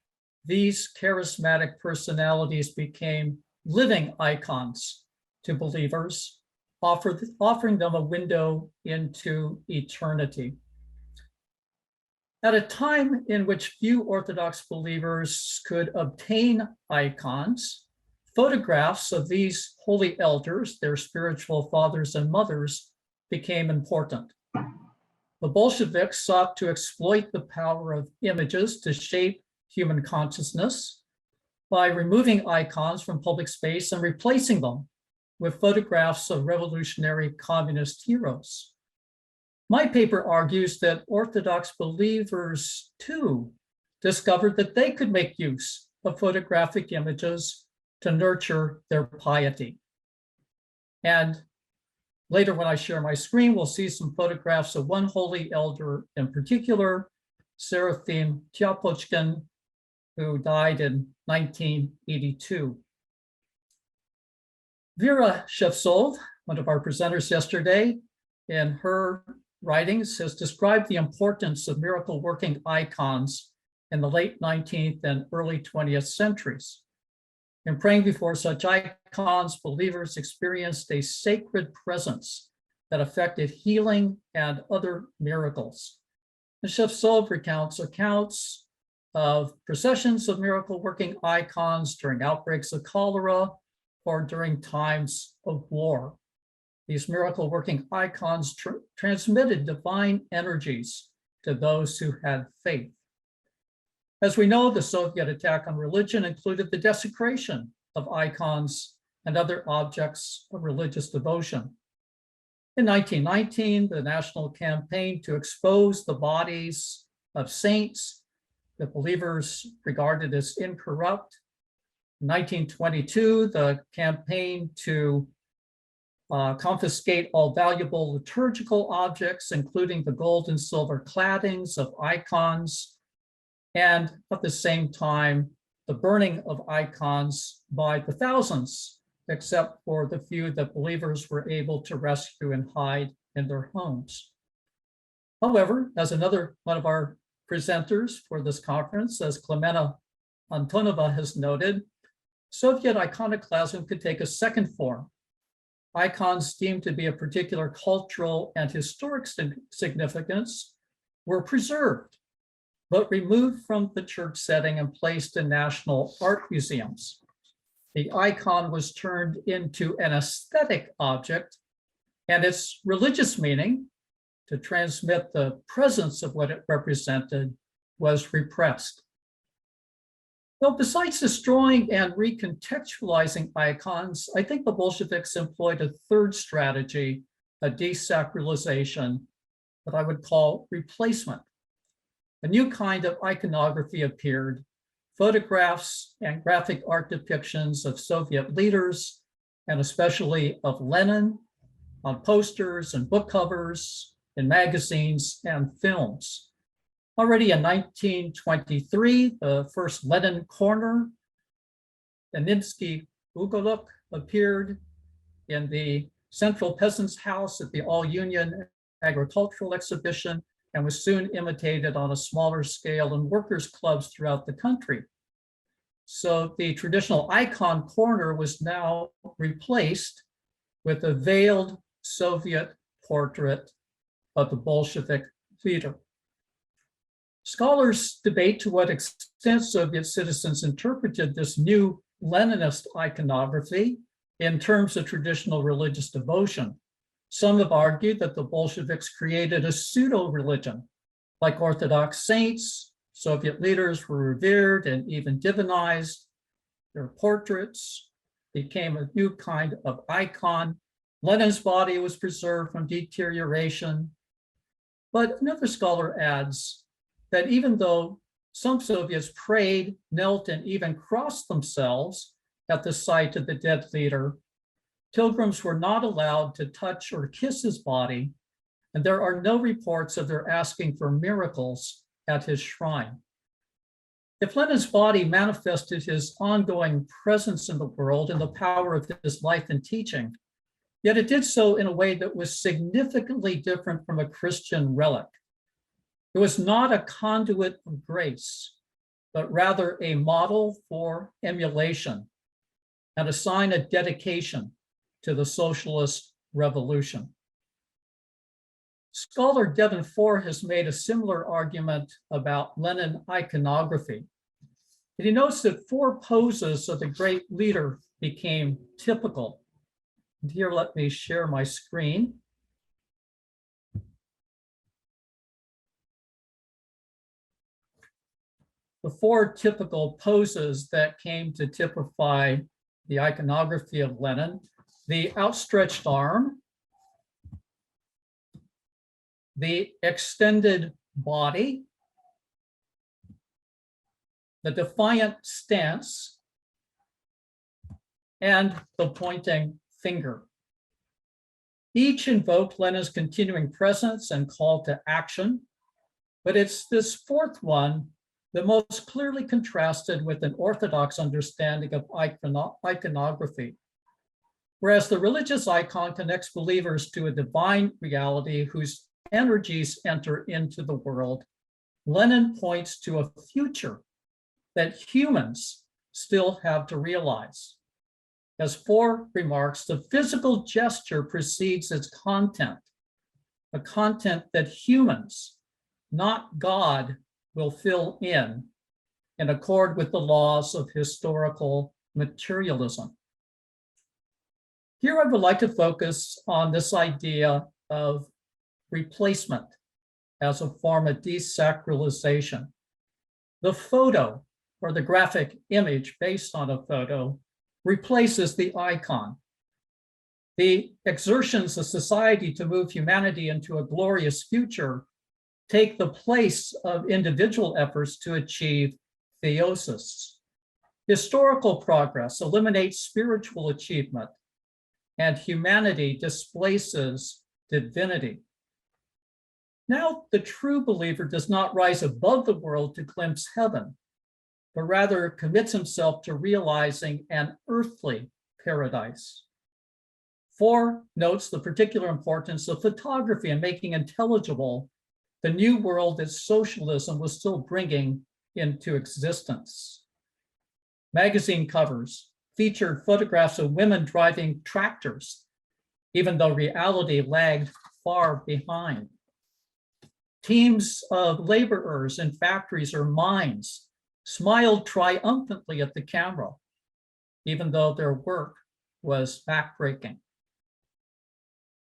these charismatic personalities became living icons to believers, offering them a window into eternity. At a time in which few Orthodox believers could obtain icons, photographs of these holy elders, their spiritual fathers and mothers, became important. The Bolsheviks sought to exploit the power of images to shape human consciousness by removing icons from public space and replacing them with photographs of revolutionary communist heroes. My paper argues that Orthodox believers, too, discovered that they could make use of photographic images to nurture their piety. And later, when I share my screen, we'll see some photographs of one holy elder in particular, Seraphim Tyapochkin, who died in 1982. Vera Shevtsov, one of our presenters yesterday, in her writings has described the importance of miracle-working icons in the late 19th and early 20th centuries. In praying before such icons, believers experienced a sacred presence that affected healing and other miracles. And Shevtsov recounts accounts of processions of miracle-working icons during outbreaks of cholera or during times of war. These miracle-working icons transmitted divine energies to those who had faith. As we know, the Soviet attack on religion included the desecration of icons and other objects of religious devotion. In 1919, the national campaign to expose the bodies of saints that believers regarded as incorrupt. In 1922, the campaign to confiscate all valuable liturgical objects, including the gold and silver claddings of icons, and at the same time, the burning of icons by the thousands, except for the few that believers were able to rescue and hide in their homes. However, as another one of our presenters for this conference, as Clemena Antonova has noted, Soviet iconoclasm could take a second form. Icons deemed to be of particular cultural and historic significance were preserved, but removed from the church setting and placed in national art museums. The icon was turned into an aesthetic object, and its religious meaning, to transmit the presence of what it represented, was repressed. Well, besides destroying and recontextualizing icons, I think the Bolsheviks employed a third strategy, a desacralization, that I would call replacement. A new kind of iconography appeared, photographs and graphic art depictions of Soviet leaders, and especially of Lenin, on posters and book covers, in magazines and films. Already in 1923, the first Lenin Corner, the Ninsky Ugoluk, appeared in the Central Peasants' House at the All-Union Agricultural Exhibition, and was soon imitated on a smaller scale in workers' clubs throughout the country. So the traditional icon corner was now replaced with a veiled Soviet portrait of the Bolshevik leader. Scholars debate to what extent Soviet citizens interpreted this new Leninist iconography in terms of traditional religious devotion. Some have argued that the Bolsheviks created a pseudo-religion. Like Orthodox saints, Soviet leaders were revered and even divinized. Their portraits became a new kind of icon. Lenin's body was preserved from deterioration. But another scholar adds that even though some Soviets prayed, knelt, and even crossed themselves at the site of the dead leader, pilgrims were not allowed to touch or kiss his body, and there are no reports of their asking for miracles at his shrine. If Lenin's body manifested his ongoing presence in the world and the power of his life and teaching, yet it did so in a way that was significantly different from a Christian relic. It was not a conduit of grace, but rather a model for emulation and a sign of dedication to the socialist revolution. Scholar Devin Ford has made a similar argument about Lenin iconography. And he notes that 4 poses of the great leader became typical. And here, let me share my screen. The 4 typical poses that came to typify the iconography of Lenin: the outstretched arm, the extended body, the defiant stance, and the pointing finger. Each invoked Lenin's continuing presence and call to action, but it's this 4th one that most clearly contrasted with an orthodox understanding of iconography. Whereas the religious icon connects believers to a divine reality whose energies enter into the world, Lenin points to a future that humans still have to realize. As Ford remarks, the physical gesture precedes its content, a content that humans, not God, will fill in accord with the laws of historical materialism. Here I would like to focus on this idea of replacement as a form of desacralization. The photo, or the graphic image based on a photo, replaces the icon. The exertions of society to move humanity into a glorious future take the place of individual efforts to achieve theosis. Historical progress eliminates spiritual achievement, and humanity displaces divinity. Now, the true believer does not rise above the world to glimpse heaven, but rather commits himself to realizing an earthly paradise. 4 notes the particular importance of photography in making intelligible the new world that socialism was still bringing into existence. Magazine covers featured photographs of women driving tractors, even though reality lagged far behind. Teams of laborers in factories or mines smiled triumphantly at the camera, even though their work was backbreaking.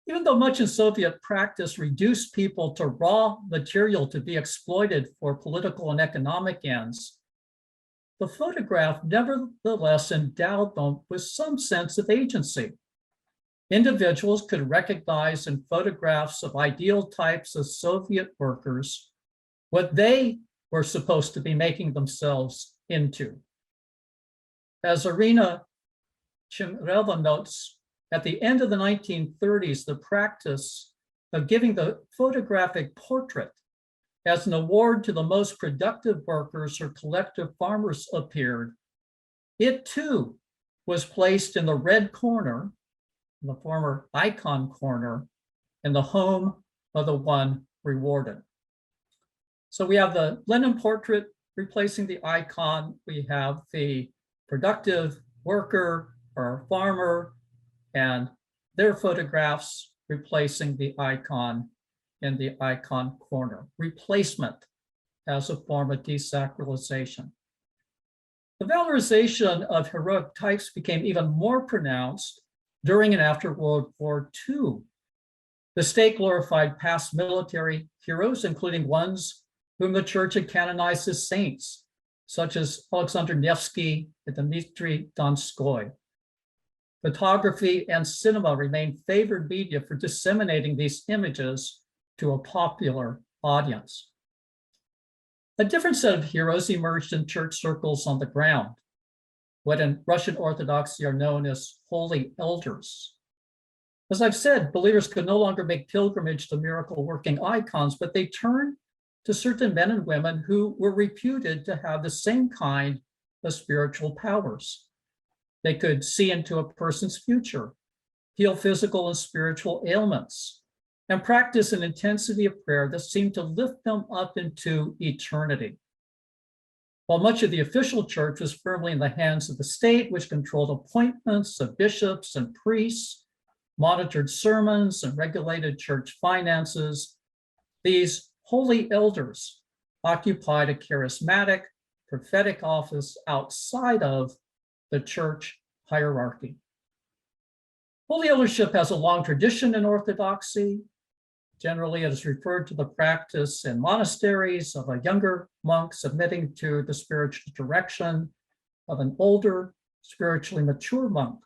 Even though much in Soviet practice reduced people to raw material to be exploited for political and economic ends, the photograph nevertheless endowed them with some sense of agency. Individuals could recognize in photographs of ideal types of Soviet workers what they were supposed to be making themselves into. As Irina Chimreva notes, at the end of the 1930s, the practice of giving the photographic portrait as an award to the most productive workers or collective farmers appeared. It too was placed in the red corner, the former icon corner, in the home of the one rewarded. So we have the Lenin portrait replacing the icon. We have the productive worker or farmer and their photographs replacing the icon in the icon corner. Replacement as a form of desacralization. The valorization of heroic types became even more pronounced during and after World War II. The state glorified past military heroes, including ones whom the church had canonized as saints, such as Alexander Nevsky and Dmitry Donskoy. Photography and cinema remained favored media for disseminating these images to a popular audience. A different set of heroes emerged in church circles on the ground, what in Russian Orthodoxy are known as holy elders. As I've said, believers could no longer make pilgrimage to miracle-working icons, but they turned to certain men and women who were reputed to have the same kind of spiritual powers. They could see into a person's future, heal physical and spiritual ailments, and practice an intensity of prayer that seemed to lift them up into eternity. While much of the official church was firmly in the hands of the state, which controlled appointments of bishops and priests, monitored sermons, and regulated church finances, these holy elders occupied a charismatic, prophetic office outside of the church hierarchy. Holy eldership has a long tradition in Orthodoxy. Generally, it is referred to the practice in monasteries of a younger monk submitting to the spiritual direction of an older, spiritually mature monk.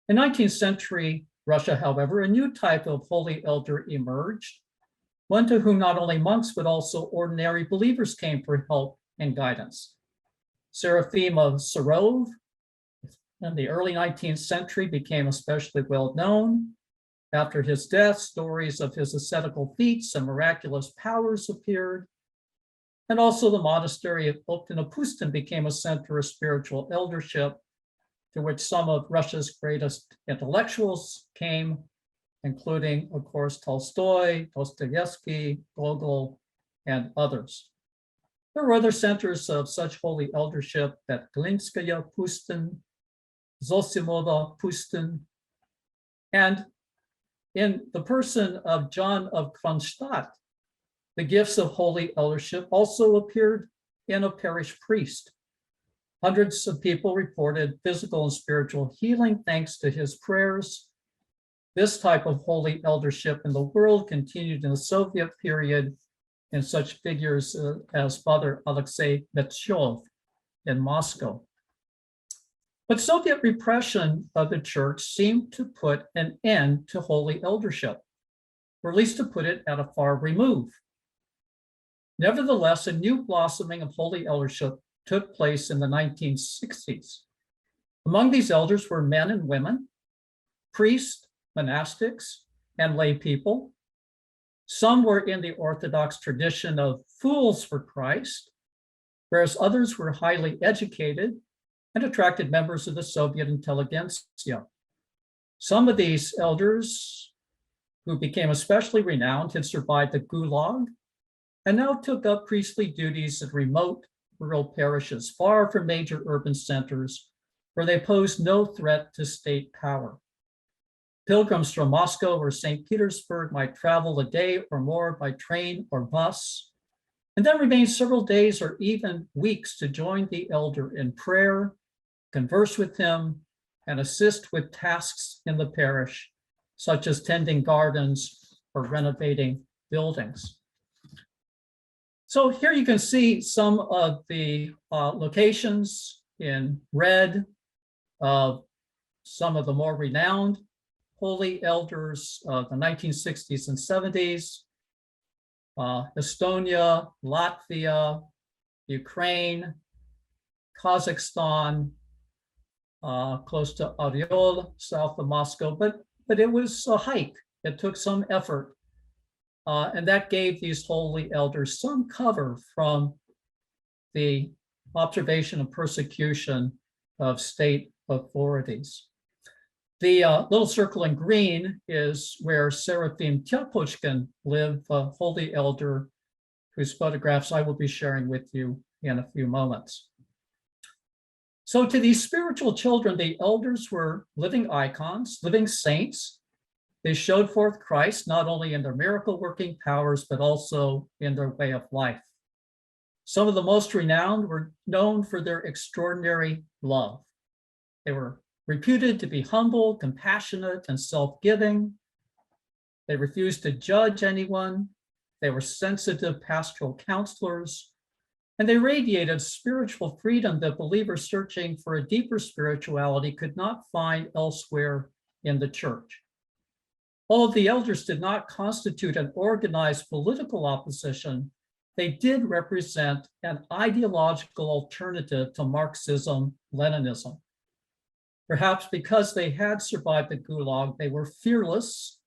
In 19th century Russia, however, a new type of holy elder emerged, one to whom not only monks but also ordinary believers came for help and guidance. Seraphim of Sarov in the early 19th century became especially well known. After his death, stories of his ascetical feats and miraculous powers appeared. And also the monastery of Optinopustin became a center of spiritual eldership, to which some of Russia's greatest intellectuals came, including, of course, Tolstoy, Dostoevsky, Gogol, and others. There were other centers of such holy eldership at Glinskaya Pustin, Zosimova Pustin, and in the person of John of Kronstadt, the gifts of holy eldership also appeared in a parish priest. Hundreds of people reported physical and spiritual healing thanks to his prayers. This type of holy eldership in the world continued in the Soviet period in such figures as Father Alexei Metsyov in Moscow. But Soviet repression of the church seemed to put an end to holy eldership, or at least to put it at a far remove. Nevertheless, a new blossoming of holy eldership took place in the 1960s. Among these elders were men and women, priests, monastics, and lay people. Some were in the Orthodox tradition of fools for Christ, whereas others were highly educated and attracted members of the Soviet intelligentsia. Some of these elders, who became especially renowned, had survived the Gulag and now took up priestly duties in remote rural parishes far from major urban centers where they posed no threat to state power. Pilgrims from Moscow or St. Petersburg might travel a day or more by train or bus, and then remain several days or even weeks to join the elder in prayer, converse with him, and assist with tasks in the parish, such as tending gardens or renovating buildings. So here you can see some of the locations in red of some of the more renowned holy elders of the 1960s and 70s, Estonia, Latvia, Ukraine, Kazakhstan, close to Oryol, south of Moscow, but it was a hike. It took some effort, and that gave these holy elders some cover from the observation and persecution of state authorities. The little circle in green is where Seraphim Tyapochkin lived, a holy elder whose photographs I will be sharing with you in a few moments. So to these spiritual children, the elders were living icons, living saints. They showed forth Christ not only in their miracle working powers, but also in their way of life. Some of the most renowned were known for their extraordinary love. They were reputed to be humble, compassionate, and self-giving. They refused to judge anyone. They were sensitive pastoral counselors, and they radiated spiritual freedom that believers searching for a deeper spirituality could not find elsewhere in the church. All of the elders did not constitute an organized political opposition. They did represent an ideological alternative to Marxism, Leninism. Perhaps because they had survived the Gulag, they were fearless.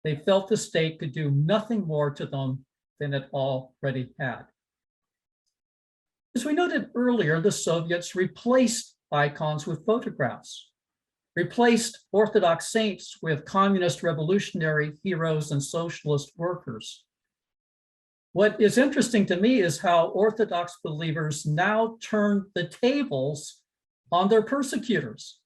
They felt the state could do nothing more to them than it already had. As we noted earlier, the Soviets replaced icons with photographs, replaced Orthodox saints with communist revolutionary heroes and socialist workers. What is interesting to me is how Orthodox believers now turn the tables on their persecutors.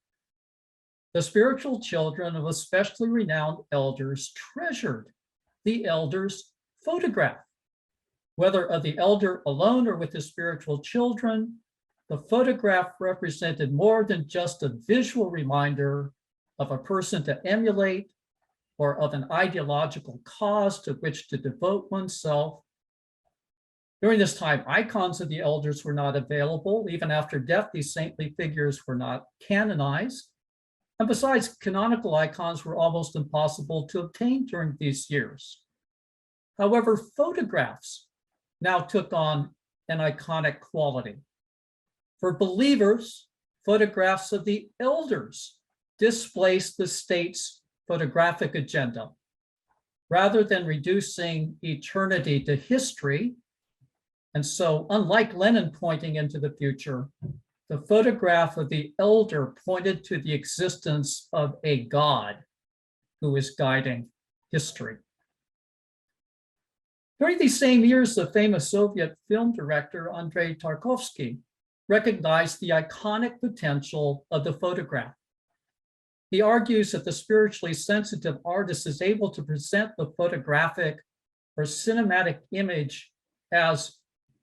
The spiritual children of especially renowned elders treasured the elder's photograph. Whether of the elder alone or with his spiritual children, the photograph represented more than just a visual reminder of a person to emulate or of an ideological cause to which to devote oneself. During this time, icons of the elders were not available. Even after death, these saintly figures were not canonized. And besides, canonical icons were almost impossible to obtain during these years. However, photographs now took on an iconic quality. For believers, photographs of the elders displaced the state's photographic agenda. Rather than reducing eternity to history, and so unlike Lenin pointing into the future, the photograph of the elder pointed to the existence of a God who is guiding history. During these same years, the famous Soviet film director Andrei Tarkovsky recognized the iconic potential of the photograph. He argues that the spiritually sensitive artist is able to present the photographic or cinematic image as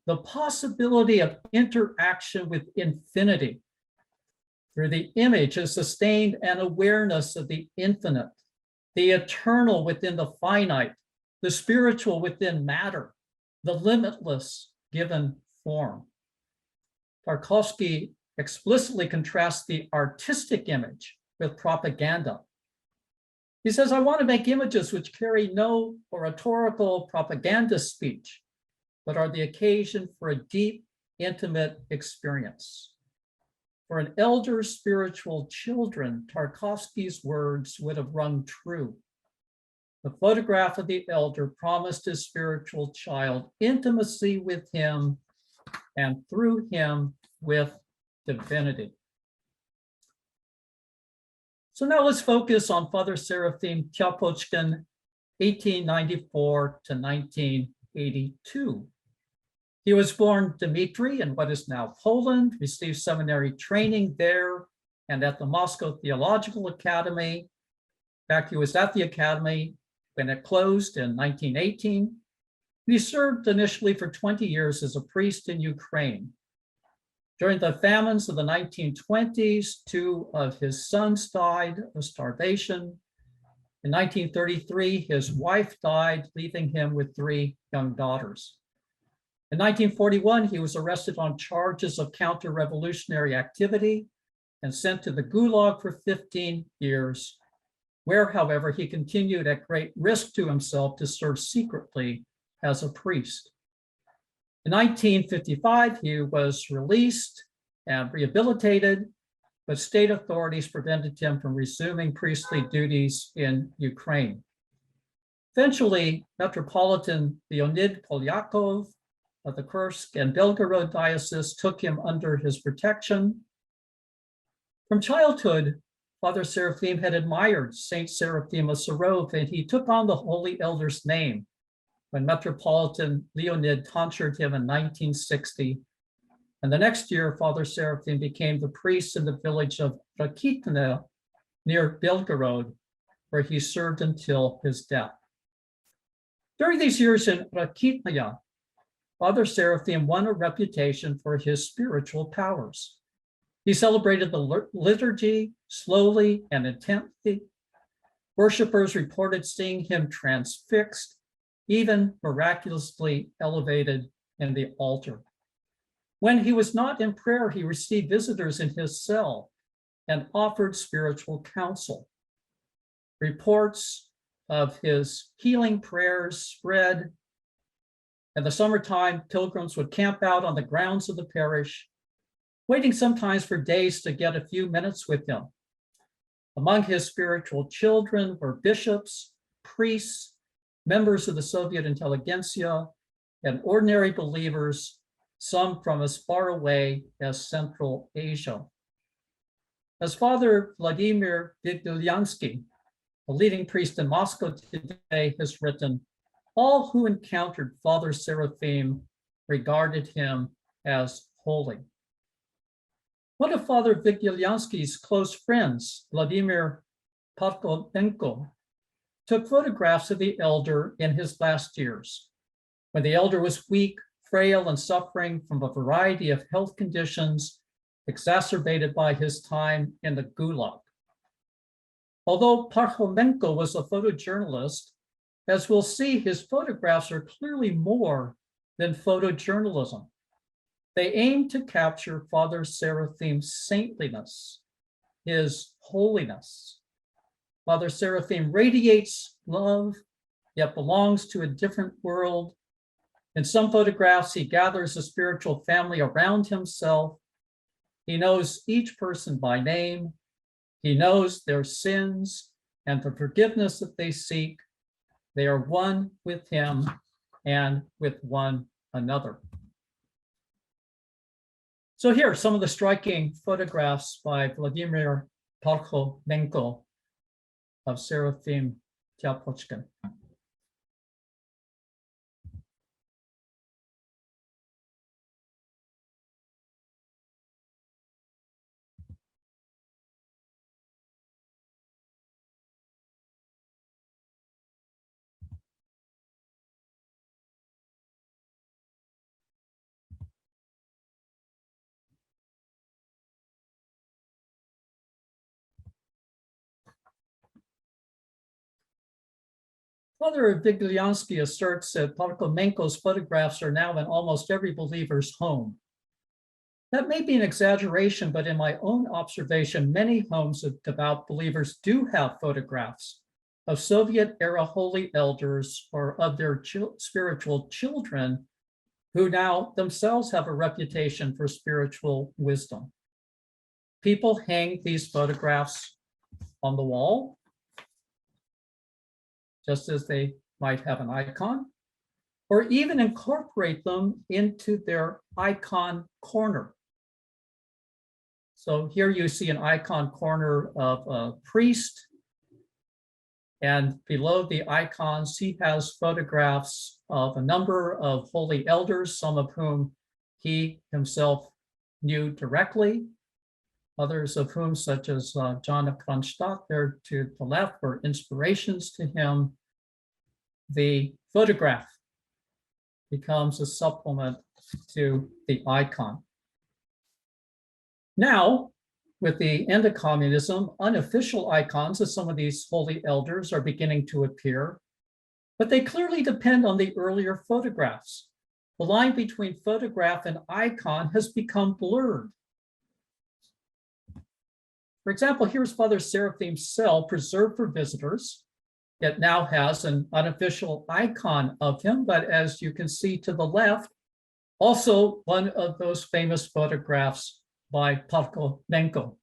the possibility of interaction with infinity. Through the image is sustained an awareness of the infinite, the eternal within the finite, the spiritual within matter, the limitless given form. Tarkovsky explicitly contrasts the artistic image with propaganda. He says, I want to make images which carry no oratorical propaganda speech, but are the occasion for a deep, intimate experience. For an elder's spiritual children, Tarkovsky's words would have rung true. The photograph of the elder promised his spiritual child intimacy with him and through him with divinity. So now let's focus on Father Seraphim Tyapochkin, 1894 to 1982. He was born Dmitry in what is now Poland, received seminary training there and at the Moscow Theological Academy. In fact, he was at the academy when it closed in 1918. He served initially for 20 years as a priest in Ukraine. During the famines of the 1920s, 2 of his sons died of starvation. In 1933, his wife died, leaving him with 3 young daughters. In 1941, he was arrested on charges of counter-revolutionary activity and sent to the Gulag for 15 years, where, however, he continued at great risk to himself to serve secretly as a priest. In 1955, he was released and rehabilitated, but state authorities prevented him from resuming priestly duties in Ukraine. Eventually, Metropolitan Leonid Polyakov of the Kursk and Belgorod diocese took him under his protection. From childhood, Father Seraphim had admired Saint Seraphim of Sarov, and he took on the Holy Elder's name when Metropolitan Leonid tonsured him in 1960. And the next year, Father Seraphim became the priest in the village of Rakitne near Belgorod, where he served until his death. During these years in Rakitne, Father Seraphim won a reputation for his spiritual powers. He celebrated the liturgy slowly and intently. Worshippers reported seeing him transfixed, even miraculously elevated in the altar. When he was not in prayer, he received visitors in his cell and offered spiritual counsel. Reports of his healing prayers spread. In the summertime, pilgrims would camp out on the grounds of the parish, waiting sometimes for days to get a few minutes with him. Among his spiritual children were bishops, priests, members of the Soviet intelligentsia, and ordinary believers, some from as far away as Central Asia. As Father Vladimir Vigdalyansky, a leading priest in Moscow today, has written, all who encountered Father Seraphim regarded him as holy. One of Father Vigdalyansky's close friends, Vladimir Parkhomenko, took photographs of the elder in his last years, when the elder was weak, frail, and suffering from a variety of health conditions exacerbated by his time in the Gulag. Although Parkhomenko was a photojournalist, as we'll see, his photographs are clearly more than photojournalism. They aim to capture Father Seraphim's saintliness, his holiness. Father Seraphim radiates love, yet belongs to a different world. In some photographs, he gathers a spiritual family around himself. He knows each person by name. He knows their sins and the forgiveness that they seek. They are one with him and with one another. So here are some of the striking photographs by Vladimir Parkhomenko of Seraphim Tyapochkin. Father Vigdalyansky asserts that Parkhomenko's photographs are now in almost every believer's home. That may be an exaggeration, but in my own observation, many homes of devout believers do have photographs of Soviet-era holy elders or of their spiritual children who now themselves have a reputation for spiritual wisdom. People hang these photographs on the wall, just as they might have an icon, or even incorporate them into their icon corner. So here you see an icon corner of a priest, and below the icons, he has photographs of a number of holy elders, some of whom he himself knew directly, others of whom, such as John of Kronstadt there to the left, were inspirations to him. The photograph becomes a supplement to the icon. Now, with the end of communism, unofficial icons of some of these holy elders are beginning to appear, but they clearly depend on the earlier photographs. The line between photograph and icon has become blurred. For example, here's Father Seraphim's cell preserved for visitors. It now has an unofficial icon of him, but as you can see to the left, also one of those famous photographs by Parkhovenko.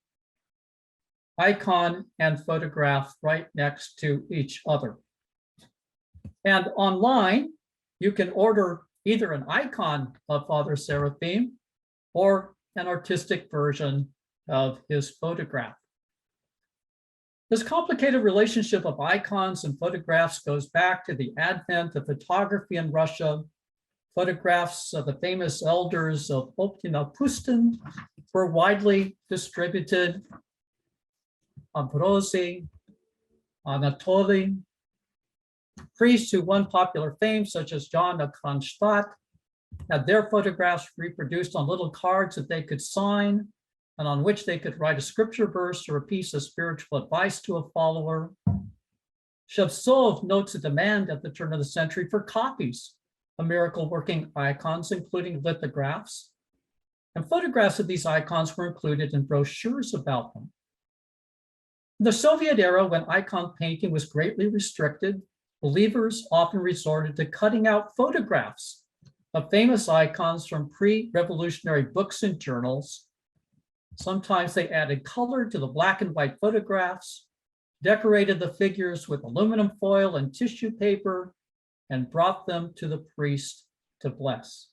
Icon and photograph right next to each other. And online, you can order either an icon of Father Seraphim or an artistic version of his photograph. This complicated relationship of icons and photographs goes back to the advent of photography in Russia. Photographs of the famous elders of Optina Pustin were widely distributed. Ambrosi, Anatoly, priests who won popular fame, such as John of Kronstadt, had their photographs reproduced on little cards that they could sign and on which they could write a scripture verse or a piece of spiritual advice to a follower. Shevtsov notes a demand at the turn of the century for copies of miracle-working icons, including lithographs, and photographs of these icons were included in brochures about them. In the Soviet era, when icon painting was greatly restricted, believers often resorted to cutting out photographs of famous icons from pre-revolutionary books and journals. Sometimes they added color to the black and white photographs, decorated the figures with aluminum foil and tissue paper, and brought them to the priest to bless.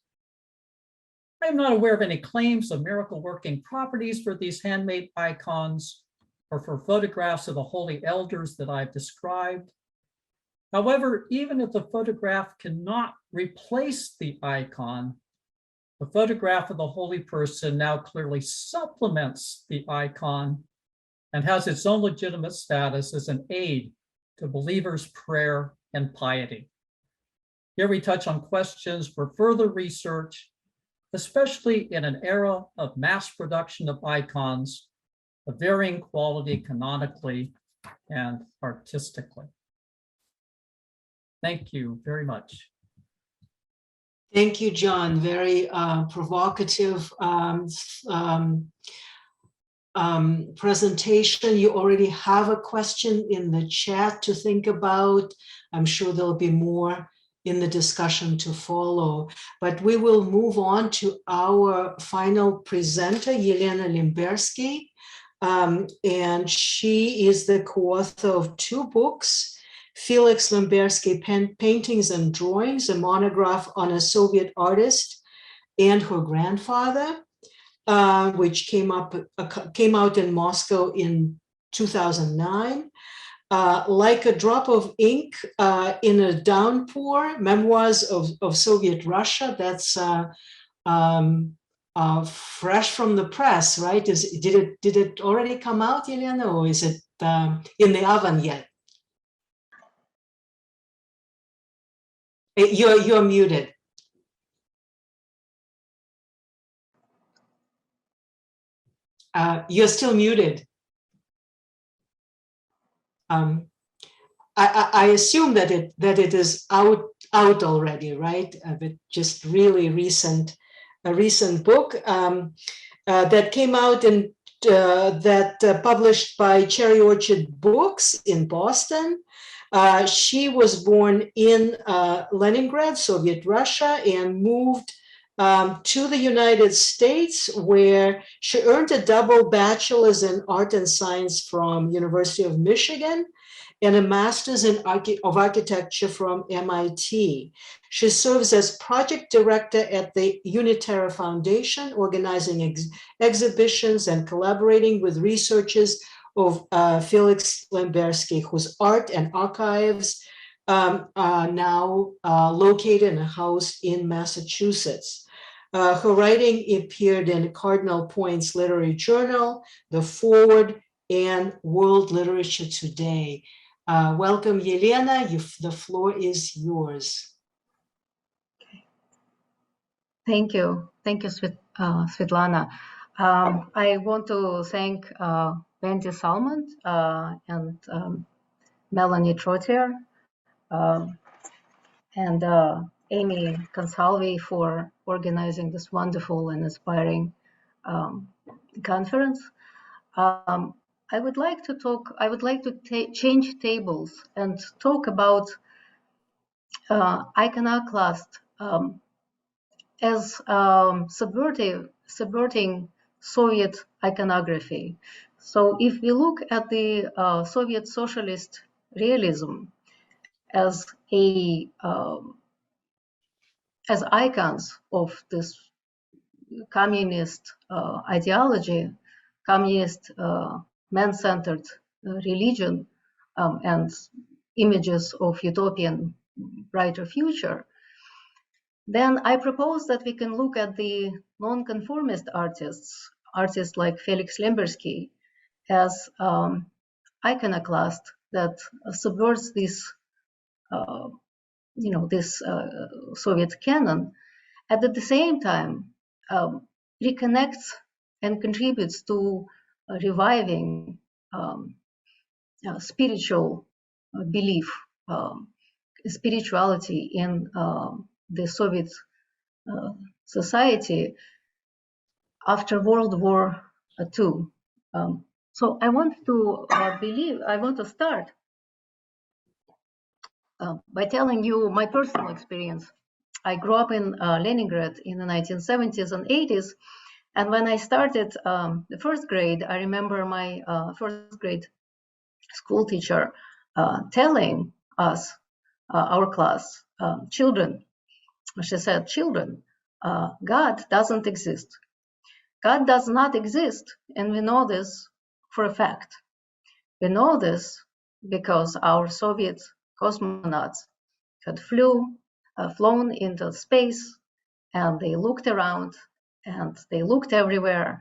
I am not aware of any claims of miracle-working properties for these handmade icons or for photographs of the holy elders that I've described. However, even if the photograph cannot replace the icon, the photograph of the holy person now clearly supplements the icon and has its own legitimate status as an aid to believers' prayer and piety. Here we touch on questions for further research, especially in an era of mass production of icons of varying quality canonically and artistically. Thank you very much. Thank you, John. Very provocative presentation. You already have a question in the chat to think about. I'm sure there'll be more in the discussion to follow, but we will move on to our final presenter, Yelena Limbersky, and she is the co-author of 2 books, Felix Limbersky Paintings and Drawings, a monograph on a Soviet artist and her grandfather, which came out in Moscow in 2009. Like a drop of ink in a downpour, memoirs of Soviet Russia. That's fresh from the press, right? Did it already come out, Yelena, or is it in the oven yet? You're muted. You're still muted. I assume that it is out already, right? But just really recent a recent book that came out in published by Cherry Orchard Books in Boston. She was born in Leningrad, Soviet Russia, and moved to the United States, where she earned a double bachelor's in art and science from University of Michigan and a master's in architecture from MIT. She serves as project director at the Uniterra Foundation, organizing exhibitions and collaborating with researchers of Felix Lemberski, whose art and archives are now located in a house in Massachusetts. Her writing appeared in Cardinal Point's Literary Journal, The Forward, and World Literature Today. Welcome, Yelena. The floor is yours. Thank you. Thank you, Svetlana. I want to thank Wendy Salmon and Melanie Trottier and Amy Consalvi for organizing this wonderful and inspiring conference. I would like to change tables and talk about Iconoclast as subverting Soviet iconography. So if we look at the Soviet socialist realism as icons of this communist ideology, communist man-centered religion, and images of utopian brighter future, then I propose that we can look at the nonconformist artists like Felix Lemberski, as iconoclast that subverts this, this Soviet canon, and at the same time reconnects and contributes to reviving spiritual belief, spirituality in the Soviet society after World War II. So I want to start by telling you my personal experience. I grew up in Leningrad in the 1970s and 80s. And when I started the first grade, I remember my first grade school teacher telling us, our class, children, she said, children, God doesn't exist. God does not exist, and we know this for a fact. We know this because our Soviet cosmonauts had flown into space, and they looked around, and they looked everywhere,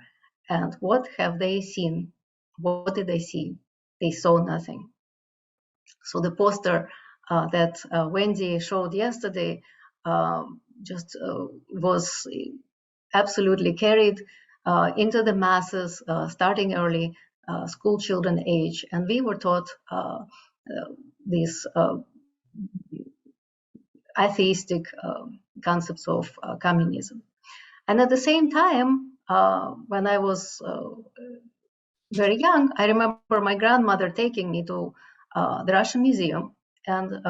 and what have they seen? What did they see? They saw nothing. So the poster that Wendy showed yesterday was absolutely carried into the masses, starting early, school children age, and we were taught these atheistic concepts of communism. And at the same time, when I was very young, I remember my grandmother taking me to the Russian Museum and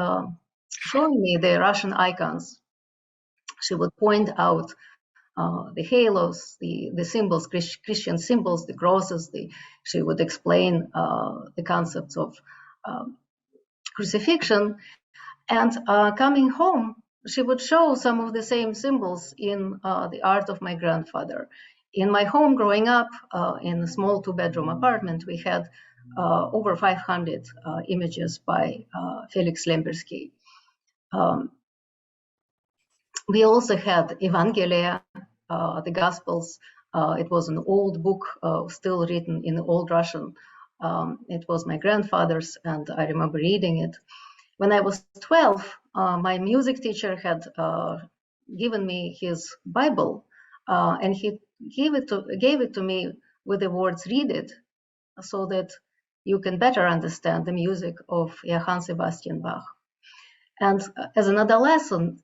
showing me the Russian icons. She would point out the halos, the symbols, Christian symbols, the crosses. She would explain the concepts of crucifixion. And coming home, she would show some of the same symbols in the art of my grandfather. In my home growing up, in a small 2-bedroom apartment, we had over 500 images by Felix Lemberski. We also had Evangelia, the Gospels. It was an old book, still written in Old Russian. It was my grandfather's, and I remember reading it. When I was 12, my music teacher had given me his Bible, and he gave it to me with the words, read it, so that you can better understand the music of Johann Sebastian Bach. And as an adolescent,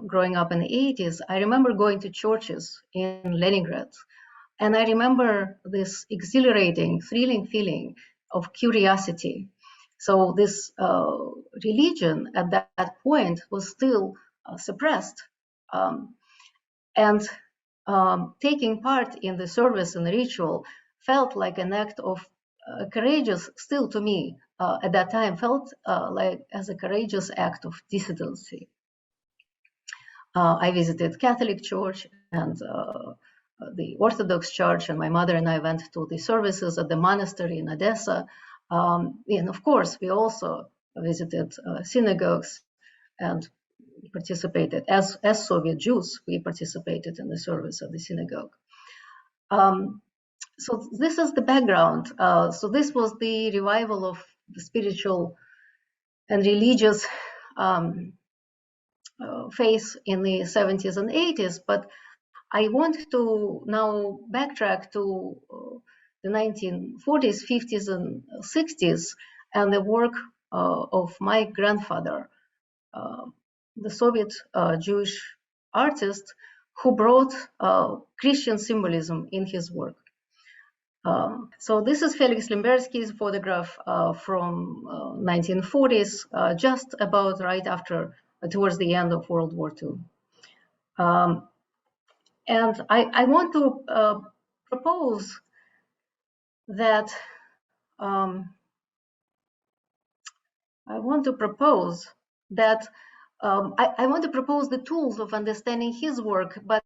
growing up in the 80s, I remember going to churches in Leningrad. And I remember this exhilarating, thrilling feeling of curiosity. So this religion at that point was still suppressed. And taking part in the service and the ritual felt like an act of courageous, still to me at that time, felt like as a courageous act of dissidency. I visited Catholic Church and the Orthodox Church, and my mother and I went to the services at the monastery in Odessa. And of course, we also visited synagogues and participated, as Soviet Jews, we participated in the service of the synagogue. So this is the background. So this was the revival of the spiritual and religious phase in the 70s and 80s, but I want to now backtrack to the 1940s, 50s, and 60s, and the work of my grandfather, the Soviet Jewish artist who brought Christian symbolism in his work. So this is Felix Limbersky's photograph from 1940s, just about right after, towards the end of World War II. And I want to propose that I want to propose the tools of understanding his work, but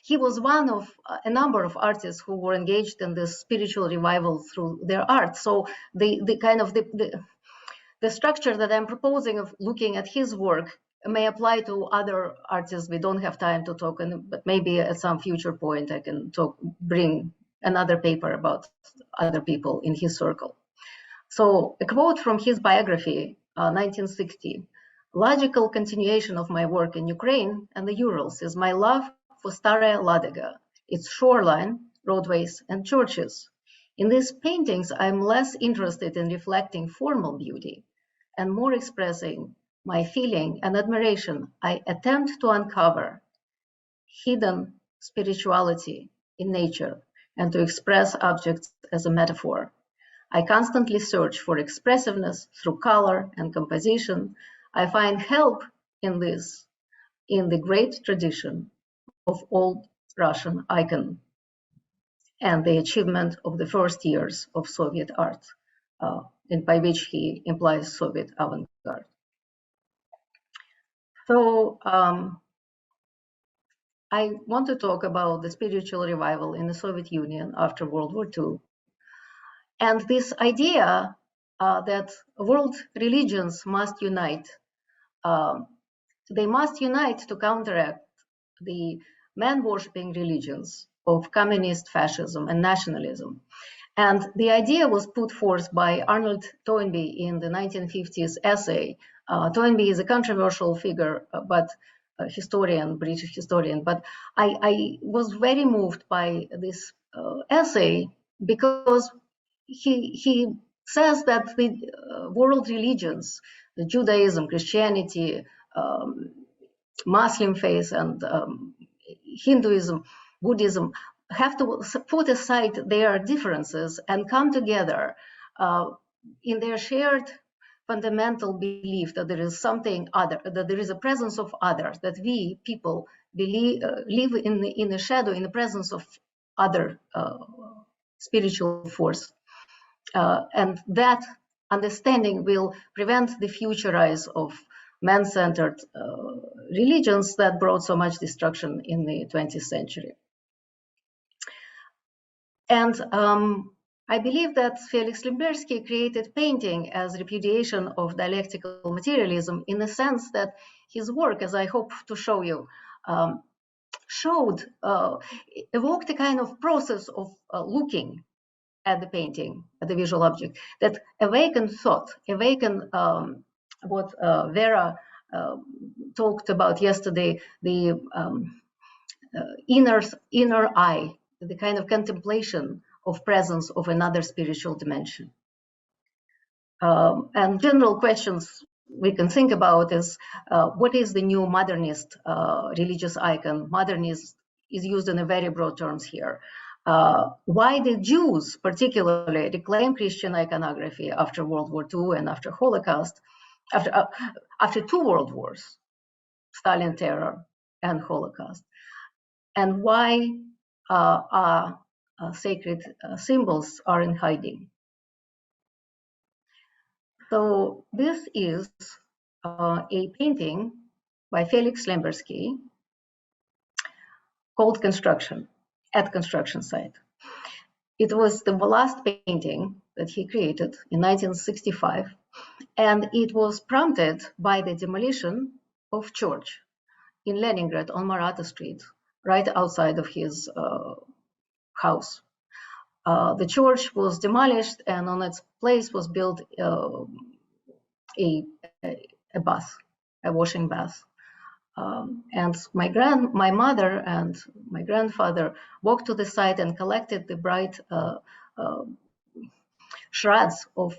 he was one of a number of artists who were engaged in this spiritual revival through their art. So the kind of the structure that I'm proposing of looking at his work may apply to other artists. We don't have time to talk, but maybe at some future point I can bring another paper about other people in his circle. So a quote from his biography, 1960, "Logical continuation of my work in Ukraine and the Urals is my love for Staraya Ladega, its shoreline, roadways, and churches. In these paintings, I'm less interested in reflecting formal beauty and more expressing my feeling and admiration. I attempt to uncover hidden spirituality in nature and to express objects as a metaphor. I constantly search for expressiveness through color and composition. I find help in this in the great tradition of old Russian icon and the achievement of the first years of Soviet art, and by which he implies Soviet avant-garde." So I want to talk about the spiritual revival in the Soviet Union after World War II. And this idea that world religions must unite. They must unite to counteract the man-worshipping religions of communist fascism and nationalism. And the idea was put forth by Arnold Toynbee in the 1950s essay. Toynbee is a controversial figure, but a historian, British historian. But I was very moved by this essay because he says that the world religions, the Judaism, Christianity, Muslim faith, and Hinduism, Buddhism, have to put aside their differences and come together in their shared fundamental belief that there is something other, that there is a presence of others, that we people live in the shadow, in the presence of other spiritual force. And that understanding will prevent the future rise of man-centered religions that brought so much destruction in the 20th century. And I believe that Felix Limbersky created painting as repudiation of dialectical materialism in the sense that his work, as I hope to show you, evoked a kind of process of looking at the painting, at the visual object, that awakened thought, awakened what Vera talked about yesterday, the inner eye, the kind of contemplation of presence of another spiritual dimension. And general questions we can think about is what is the new modernist religious icon. Modernist is used in a very broad terms here. Why the Jews particularly reclaim Christian iconography after World War II and after Holocaust, after 2 world wars, Stalin terror and Holocaust, and why our sacred symbols are in hiding. So this is a painting by Felix Lemberski called Construction, at construction site. It was the last painting that he created in 1965, and it was prompted by the demolition of church in Leningrad on Maratha Street, right outside of his house. The church was demolished, and on its place was built a bath, a washing bath. And my mother and my grandfather walked to the site and collected the bright shreds of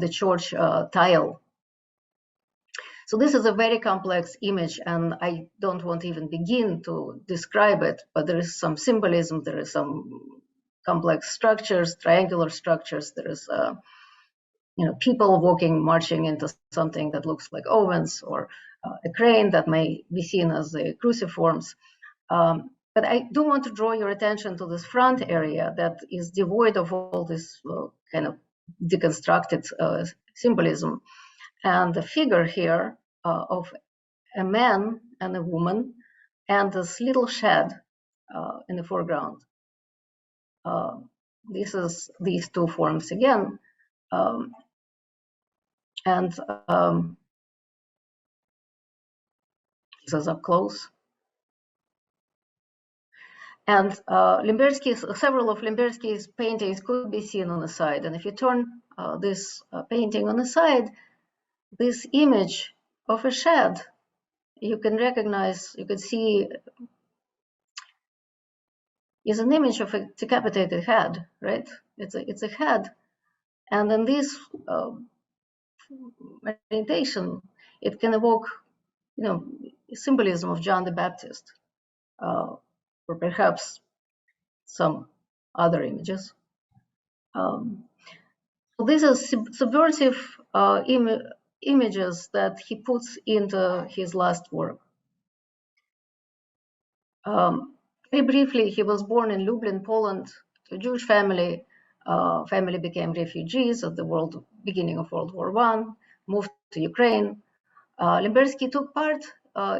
the church tile. So this is a very complex image, and I don't want to even begin to describe it, but there is some symbolism, there is some complex structures, triangular structures, there is people walking, marching into something that looks like ovens, or a crane that may be seen as the cruciforms. But I do want to draw your attention to this front area that is devoid of all this kind of deconstructed symbolism. And the figure here of a man and a woman, and this little shed in the foreground. This is these 2 forms again. This is up close. And several of Lemberski's paintings could be seen on the side. And if you turn this painting on the side, this image of a shed, you can recognize, you can see, is an image of a decapitated head, right? It's a head. And in this orientation, it can evoke, symbolism of John the Baptist, or perhaps some other images. So these are subversive images that he puts into his last work. Very briefly, he was born in Lublin, Poland, to a Jewish family. Family became refugees at the beginning of World War I, moved to Ukraine. Lemberski took part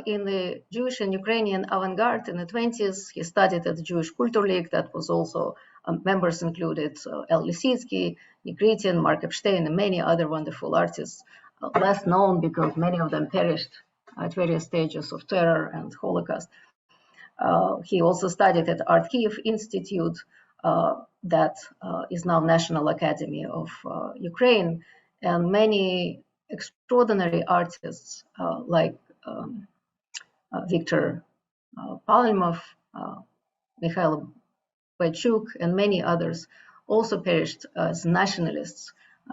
in the Jewish and Ukrainian avant-garde in the 20s. He studied at the Jewish Culture League that was also, members included El Lisitsky, Nikritin, Mark Epstein, and many other wonderful artists, less known because many of them perished at various stages of terror and Holocaust. He also studied at Art Kiev Institute, that is now National Academy of Ukraine, and many extraordinary artists like Viktor Palymov, Mikhail Boychuk, and many others also perished as nationalists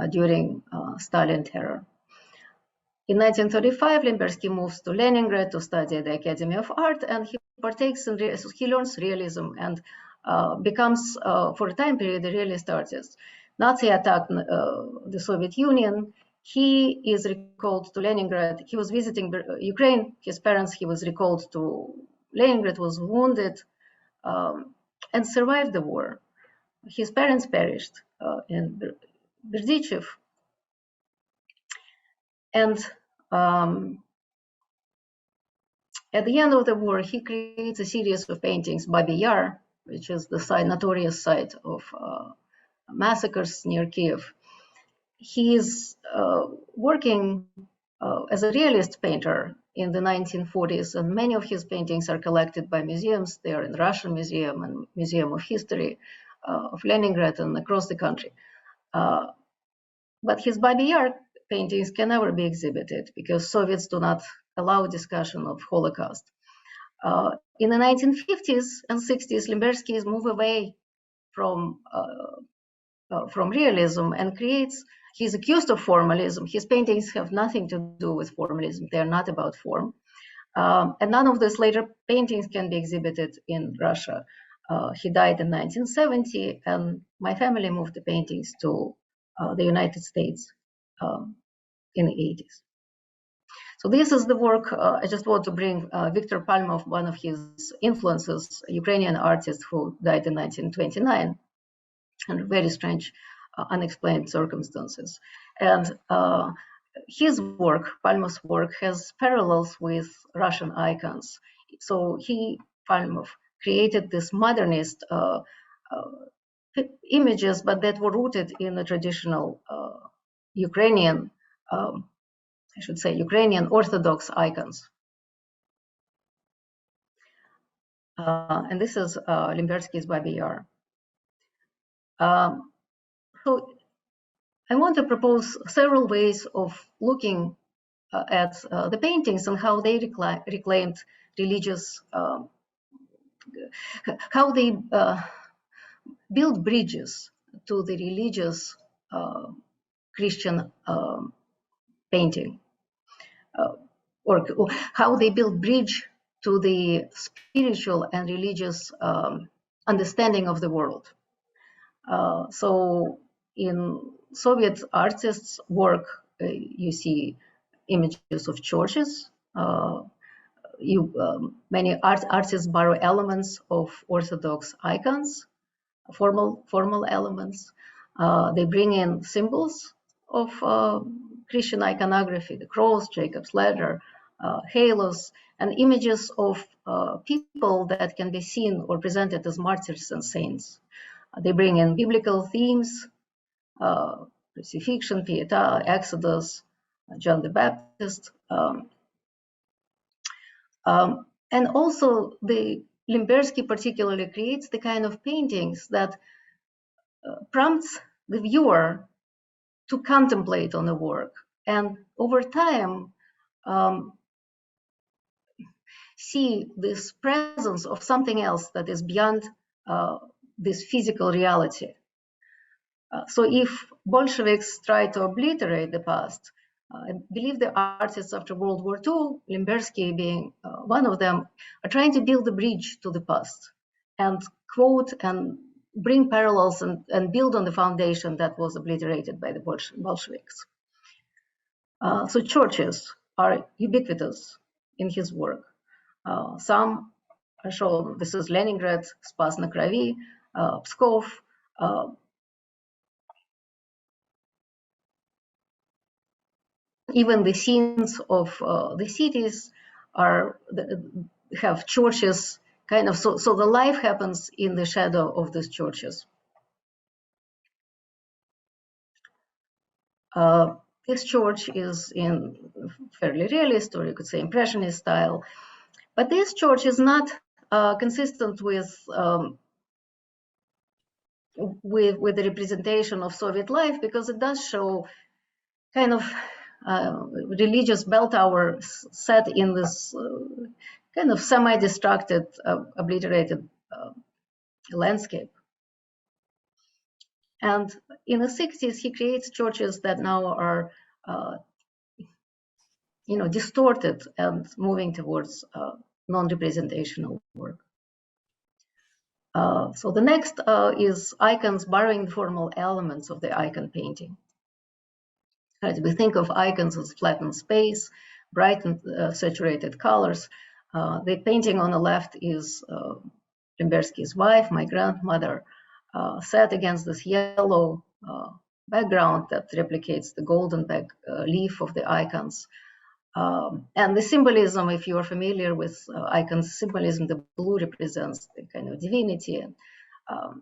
during Stalin terror. In 1935, Lemberski moves to Leningrad to study at the Academy of Art, and he partakes in he learns realism and becomes, for a time period, a realist artist. Nazi attacked the Soviet Union. He is recalled to Leningrad. He was visiting Ukraine. His parents, he was recalled to Leningrad, was wounded, and survived the war. His parents perished in Berdichev. And at the end of the war, he creates a series of paintings, Babi Yar, which is the notorious site of massacres near Kiev. He is working as a realist painter in the 1940s, and many of his paintings are collected by museums. They are in the Russian Museum and Museum of History of Leningrad and across the country. But his Babi Yar paintings can never be exhibited because Soviets do not allow discussion of Holocaust. In the 1950s and 60s, Lemberski moves away from realism and creates he's accused of formalism. His paintings have nothing to do with formalism. They're not about form. And none of these later paintings can be exhibited in Russia. He died in 1970, and my family moved the paintings to the United States in the 80s. So this is the work. I just want to bring Viktor Palmov, one of his influences, a Ukrainian artist who died in 1929, under very strange, unexplained circumstances. And his work, Palmov's work, has parallels with Russian icons. So Palmov, created this modernist images, but that were rooted in the traditional Ukrainian, I should say, Ukrainian Orthodox icons. And this is Limbersky's Babi Yar. So I want to propose several ways of looking at the paintings and how they reclaimed religious, how they build bridges to the religious Christian painting, or how they build bridge to the spiritual and religious understanding of the world. So in Soviet artists' work, you see images of churches. Many artists borrow elements of Orthodox icons, formal elements. They bring in symbols of Christian iconography, the cross, Jacob's ladder, halos, and images of people that can be seen or presented as martyrs and saints. They bring in biblical themes, crucifixion, Pietà, Exodus, John the Baptist. And also Limbersky particularly creates the kind of paintings that prompts the viewer to contemplate on the work. And over time, see this presence of something else that is beyond this physical reality. So if Bolsheviks try to obliterate the past, I believe the artists after World War II, Limbersky being one of them, are trying to build a bridge to the past and quote and bring parallels and build on the foundation that was obliterated by the Bolsheviks. So churches are ubiquitous in his work. Some are shown, this is Leningrad, Spas na Kravi, Pskov. Even the scenes of the cities have churches, kind of, so the life happens in the shadow of these churches. This church is in fairly realist, or you could say impressionist style, but this church is not consistent with the representation of Soviet life, because it does show kind of religious bell tower set in this kind of semi-destructed, obliterated landscape. And in the 60s, he creates churches that now are, distorted and moving towards non-representational work. So the next is icons borrowing formal elements of the icon painting. As we think of icons as flattened space, bright and saturated colors. The painting on the left is Limbersky's wife, my grandmother, set against this yellow background that replicates the golden leaf of the icons. And the symbolism, if you are familiar with icons symbolism, the blue represents the kind of divinity. And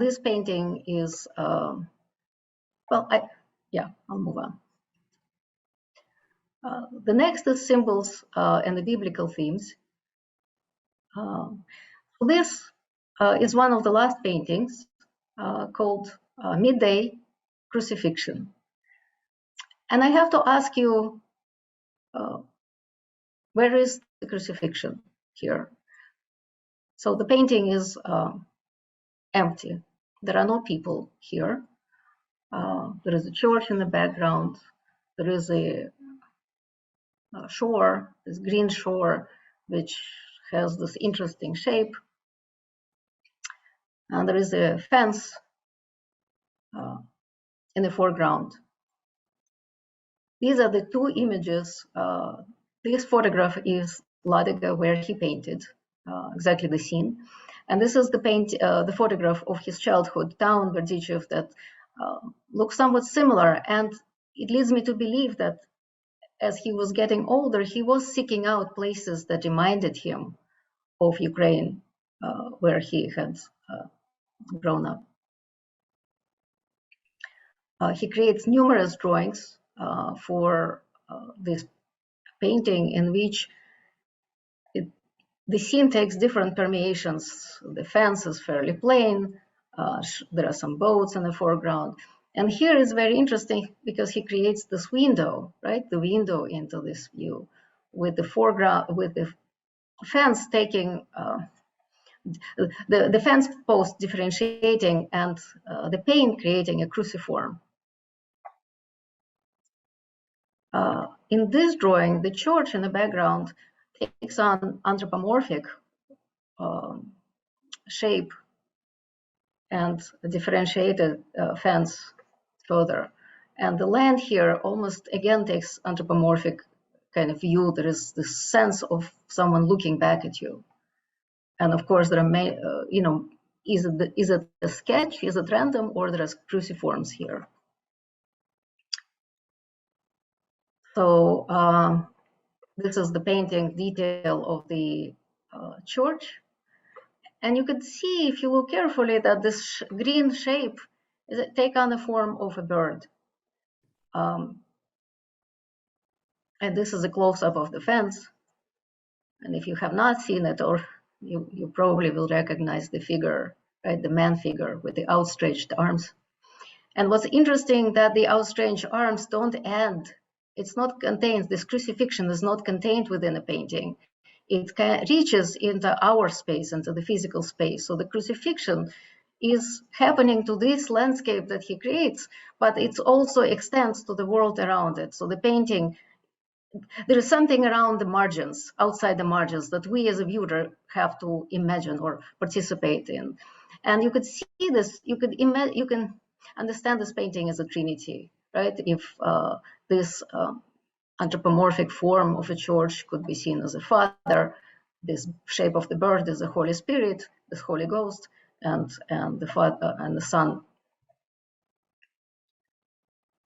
this painting is, I'll move on. The next is symbols and the biblical themes. This is one of the last paintings called Midday Crucifixion. And I have to ask you, where is the crucifixion here? So the painting is empty. There are no people here. There is a church in the background. There is a shore, this green shore, which has this interesting shape. And there is a fence in the foreground. These are the two images. This photograph is Ladega, where he painted exactly the scene. And this is the photograph of his childhood town, Berdichev, that looks somewhat similar. And it leads me to believe that as he was getting older, he was seeking out places that reminded him of Ukraine, where he had grown up. He creates numerous drawings for this painting, in which the scene takes different permeations. The fence is fairly plain. There are some boats in the foreground. And here is very interesting because he creates this window, right? The window into this view with the foreground, with the fence taking, the fence post differentiating and the paint creating a cruciform. In this drawing, the church in the background takes on anthropomorphic shape and a differentiated fence further. And the land here almost again takes anthropomorphic kind of view. There is this sense of someone looking back at you. And of course, there are, is it a sketch? Is it random, or there are cruciforms here? So this is the painting detail of the church. And you can see, if you look carefully, that this green shape is take on the form of a bird. And this is a close-up of the fence. And if you have not seen it, or you probably will recognize the figure, right? The man figure with the outstretched arms. And what's interesting that the outstretched arms don't end. It's not contained, this crucifixion is not contained within a painting. It reaches into our space, into the physical space. So the crucifixion is happening to this landscape that he creates, but it also extends to the world around it. So the painting, there is something around the margins, outside the margins, that we as a viewer have to imagine or participate in. And you could see this, you can understand this painting as a trinity, right? If this anthropomorphic form of a church could be seen as a father, this shape of the bird is the Holy Spirit, this Holy Ghost, and the Father and the Son.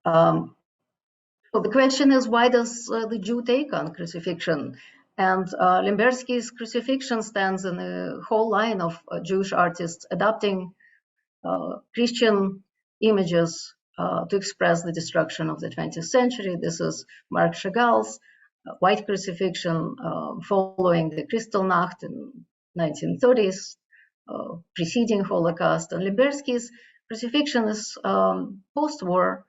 So the question is, why does the Jew take on crucifixion? And Lemberski's crucifixion stands in a whole line of Jewish artists adopting Christian images to express the destruction of the 20th century. This is Marc Chagall's white crucifixion following the Kristallnacht in 1930s, preceding Holocaust. And Lemberski's crucifixion is post-war,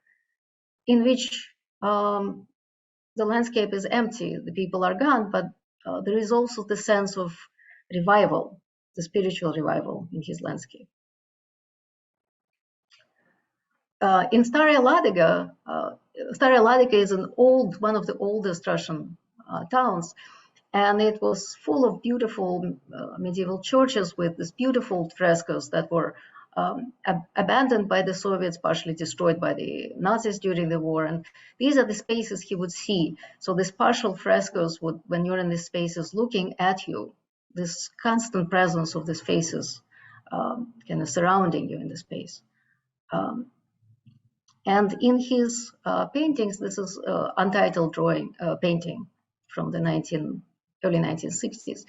in which the landscape is empty, the people are gone, but there is also the sense of revival, the spiritual revival in his landscape. In Staraya Ladega is one of the oldest Russian towns, and it was full of beautiful medieval churches with these beautiful frescoes that were abandoned by the Soviets, partially destroyed by the Nazis during the war. And these are the spaces he would see. So these partial frescoes would, when you're in these spaces looking at you, this constant presence of these faces kind of surrounding you in the space. And in his paintings, this is untitled painting from the early 1960s.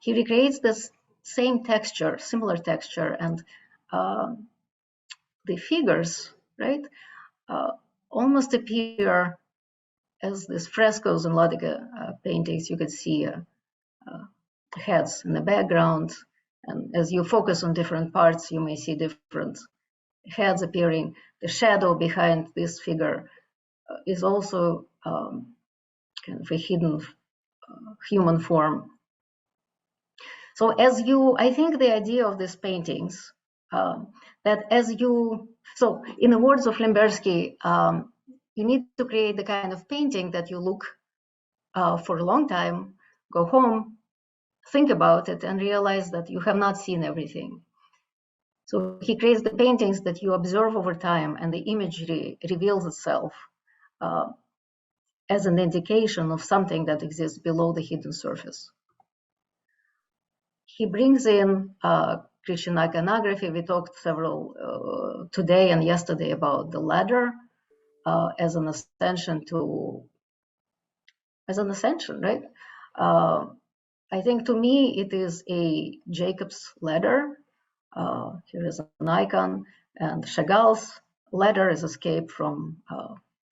He recreates this same texture, similar texture, and the figures, right, almost appear as these frescoes in Ladega paintings. You could see heads in the background, and as you focus on different parts, you may see different heads appearing. The shadow behind this figure is also kind of a hidden human form. So I think the idea of these paintings that as you, so in the words of Lemberski, you need to create the kind of painting that you look for a long time, go home, think about it, and realize that you have not seen everything. So he creates the paintings that you observe over time, and the imagery reveals itself as an indication of something that exists below the hidden surface. He brings in Christian iconography. We talked several today and yesterday about the ladder as an ascension, right? I think to me it is a Jacob's ladder. Here is an icon, and Chagall's ladder is escape from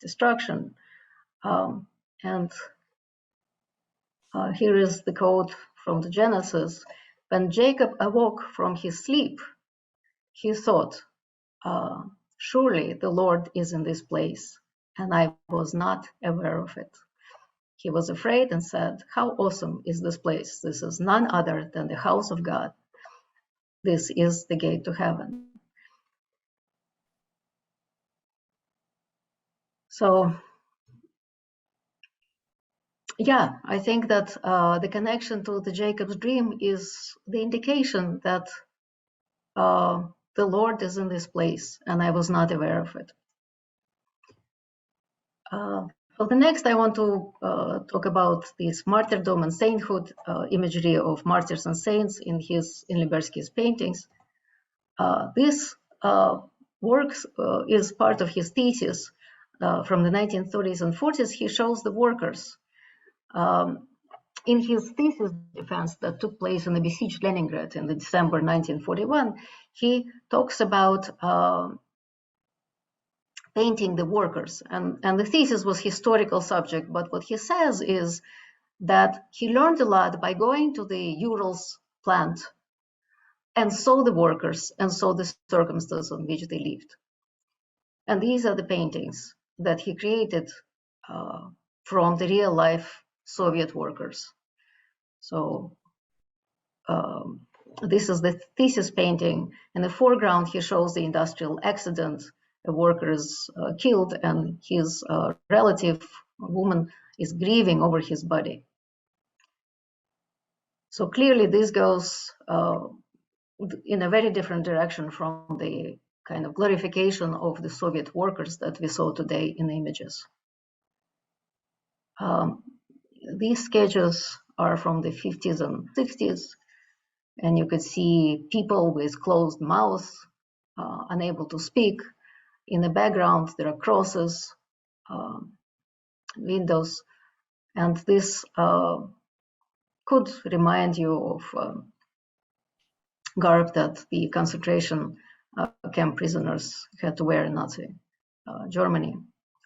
destruction. And here is the quote from the Genesis. When Jacob awoke from his sleep, he thought, surely the Lord is in this place, and I was not aware of it. He was afraid and said, how awesome is this place? This is none other than the house of God. This is the gate to heaven. So, yeah, I think that the connection to the Jacob's dream is the indication that the Lord is in this place, and I was not aware of it. So the next I want to talk about this martyrdom and sainthood imagery of martyrs and saints in Lemberski's paintings. This work is part of his thesis from the 1930s and 40s. He shows the workers. In his thesis defense that took place in the besieged Leningrad in December 1941, he talks about painting the workers. And the thesis was historical subject, but what he says is that he learned a lot by going to the Urals plant and saw the workers and saw the circumstances in which they lived. And these are the paintings that he created from the real life Soviet workers. So this is the thesis painting. In the foreground, he shows the industrial accident. A worker is killed, and his relative, a woman, is grieving over his body. So clearly this goes in a very different direction from the kind of glorification of the Soviet workers that we saw today in the images. These sketches are from the 50s and 60s, and you could see people with closed mouths, unable to speak. In the background, there are crosses, windows, and this could remind you of garb that the concentration camp prisoners had to wear in Nazi Germany,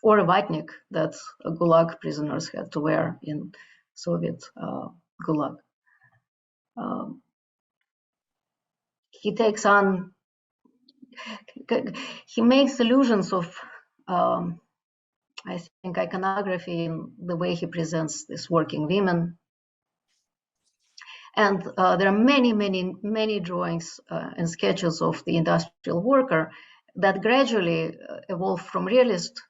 or a Vatnik that Gulag prisoners had to wear in Soviet Gulag. He takes on, he makes illusions of, I think, iconography in the way he presents these working women. And there are many drawings and sketches of the industrial worker that gradually evolve from realist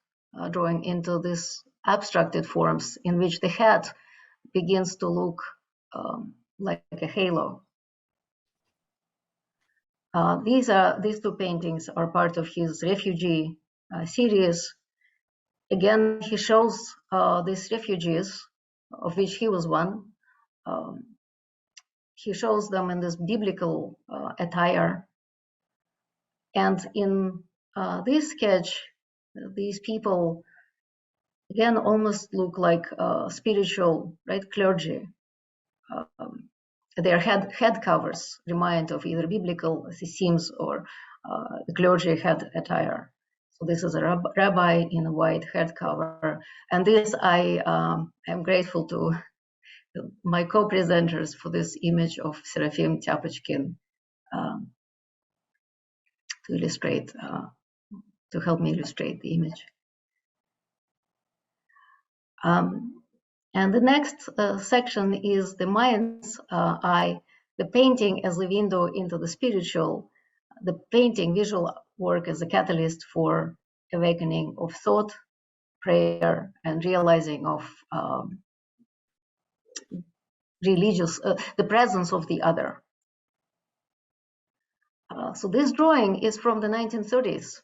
drawing into these abstracted forms in which the head begins to look like a halo. These two paintings are part of his refugee series. Again, he shows these refugees, of which he was one. He shows them in this biblical attire. And in this sketch, these people, again, almost look like spiritual, right, clergy. Their head covers remind of either biblical themes or the clergy head attire. So this is a rabbi in a white head cover. And this, I am grateful to my co-presenters for this image of Serafim Tyapochkin to illustrate, to help me illustrate the image. And the next section is the mind's eye, the painting as a window into the spiritual. the painting, visual work as a catalyst for awakening of thought, prayer, and realizing of the presence of the other. So this drawing is from the 1930s,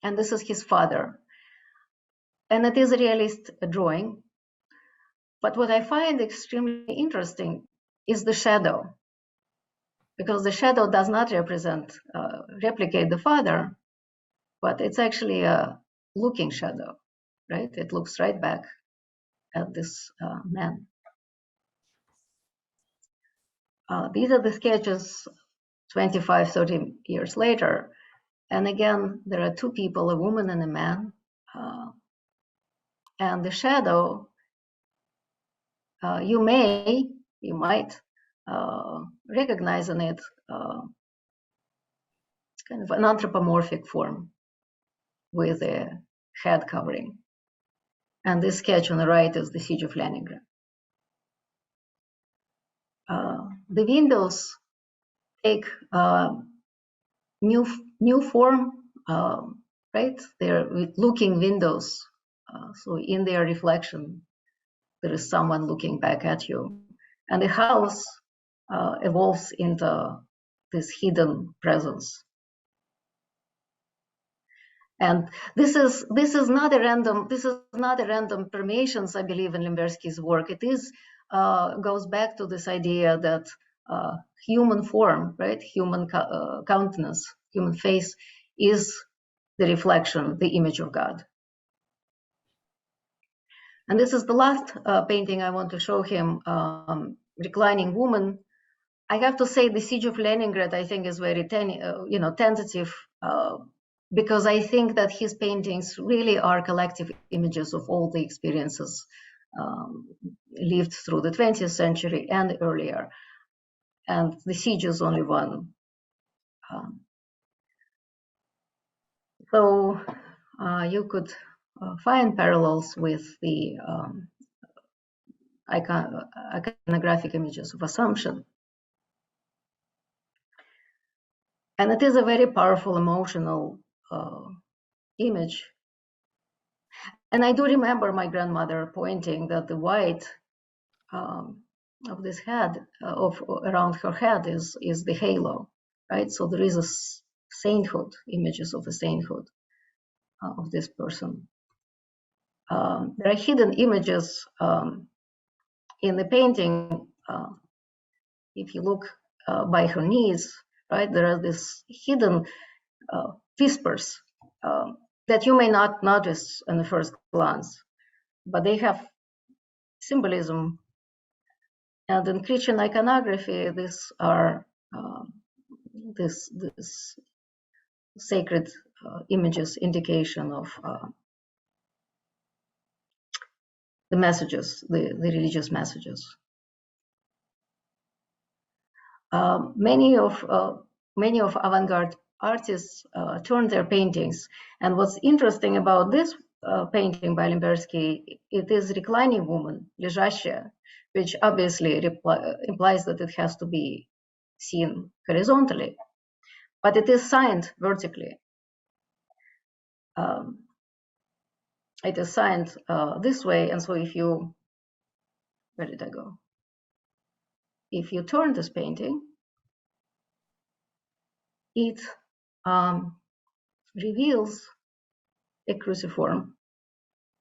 and this is his father. And it is a realist drawing. But what I find extremely interesting is the shadow, because the shadow does not replicate the father, but it's actually a looking shadow, right? It looks right back at this man. These are the sketches 25, 30 years later. And again, there are two people, a woman and a man. And the shadow, you might recognize in it kind of an anthropomorphic form with a head covering. And this sketch on the right is the Siege of Leningrad. The windows take new form, right? They're looking windows. So in their reflection, there is someone looking back at you. And the house evolves into this hidden presence. And this is not a random permeations, I believe, in Limbersky's work. It is goes back to this idea that human form, right, human countenance, human face is the reflection, the image of God. And this is the last painting I want to show him, Reclining Woman. I have to say the Siege of Leningrad, I think, is very tentative, because I think that his paintings really are collective images of all the experiences lived through the 20th century and earlier. And the siege is only one. So you could find parallels with the iconographic images of Assumption. And it is a very powerful emotional image. And I do remember my grandmother pointing that the white of this head, around her head is the halo, right? So there is a sainthood, images of a sainthood of this person. There are hidden images in the painting. If you look by her knees, right, there are these hidden whispers that you may not notice in the first glance, but they have symbolism. And in Christian iconography, these are this sacred images, indication of the messages, the religious messages. Many of avant-garde artists turned their paintings. And what's interesting about this painting by Limbersky, it is Reclining Woman, лежащая, which obviously implies that it has to be seen horizontally, but it is signed vertically. It is signed this way, and so if you, where did I go? If you turn this painting, it reveals a cruciform,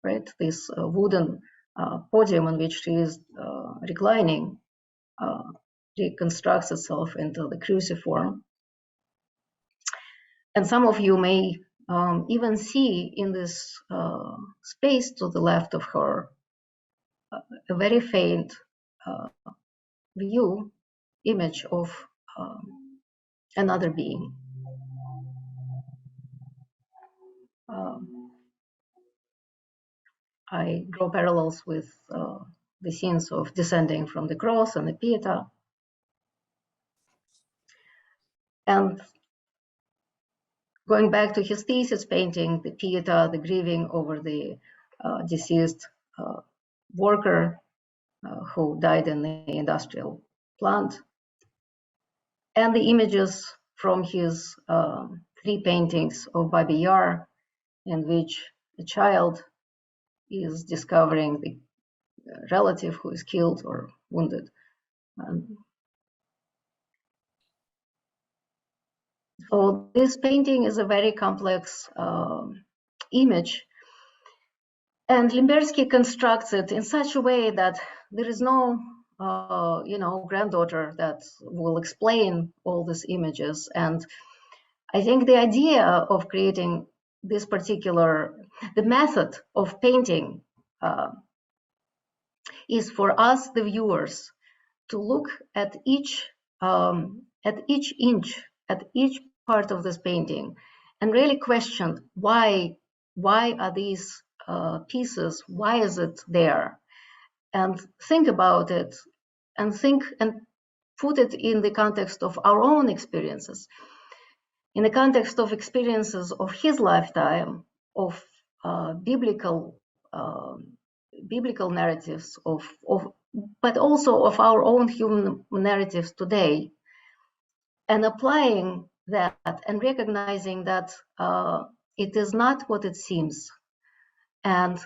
right? This wooden podium on which she is reclining reconstructs itself into the cruciform. And some of you may even see in this space to the left of her a very faint image of another being. I draw parallels with the scenes of descending from the cross and the Pietà. And going back to his thesis painting, the Pietà, the grieving over the deceased worker who died in the industrial plant, and the images from his 3 paintings of Babi Yar, in which a child is discovering the relative who is killed or wounded. So this painting is a very complex image, and Limbersky constructs it in such a way that there is no granddaughter that will explain all these images. And I think the idea of creating this the method of painting is for us, the viewers, to look at each inch, at each part of this painting, and really question why are these pieces, why is it there, and think about it, and put it in the context of our own experiences, in the context of experiences of his lifetime, of biblical narratives, but also of our own human narratives today, and applying that and recognizing that it is not what it seems, and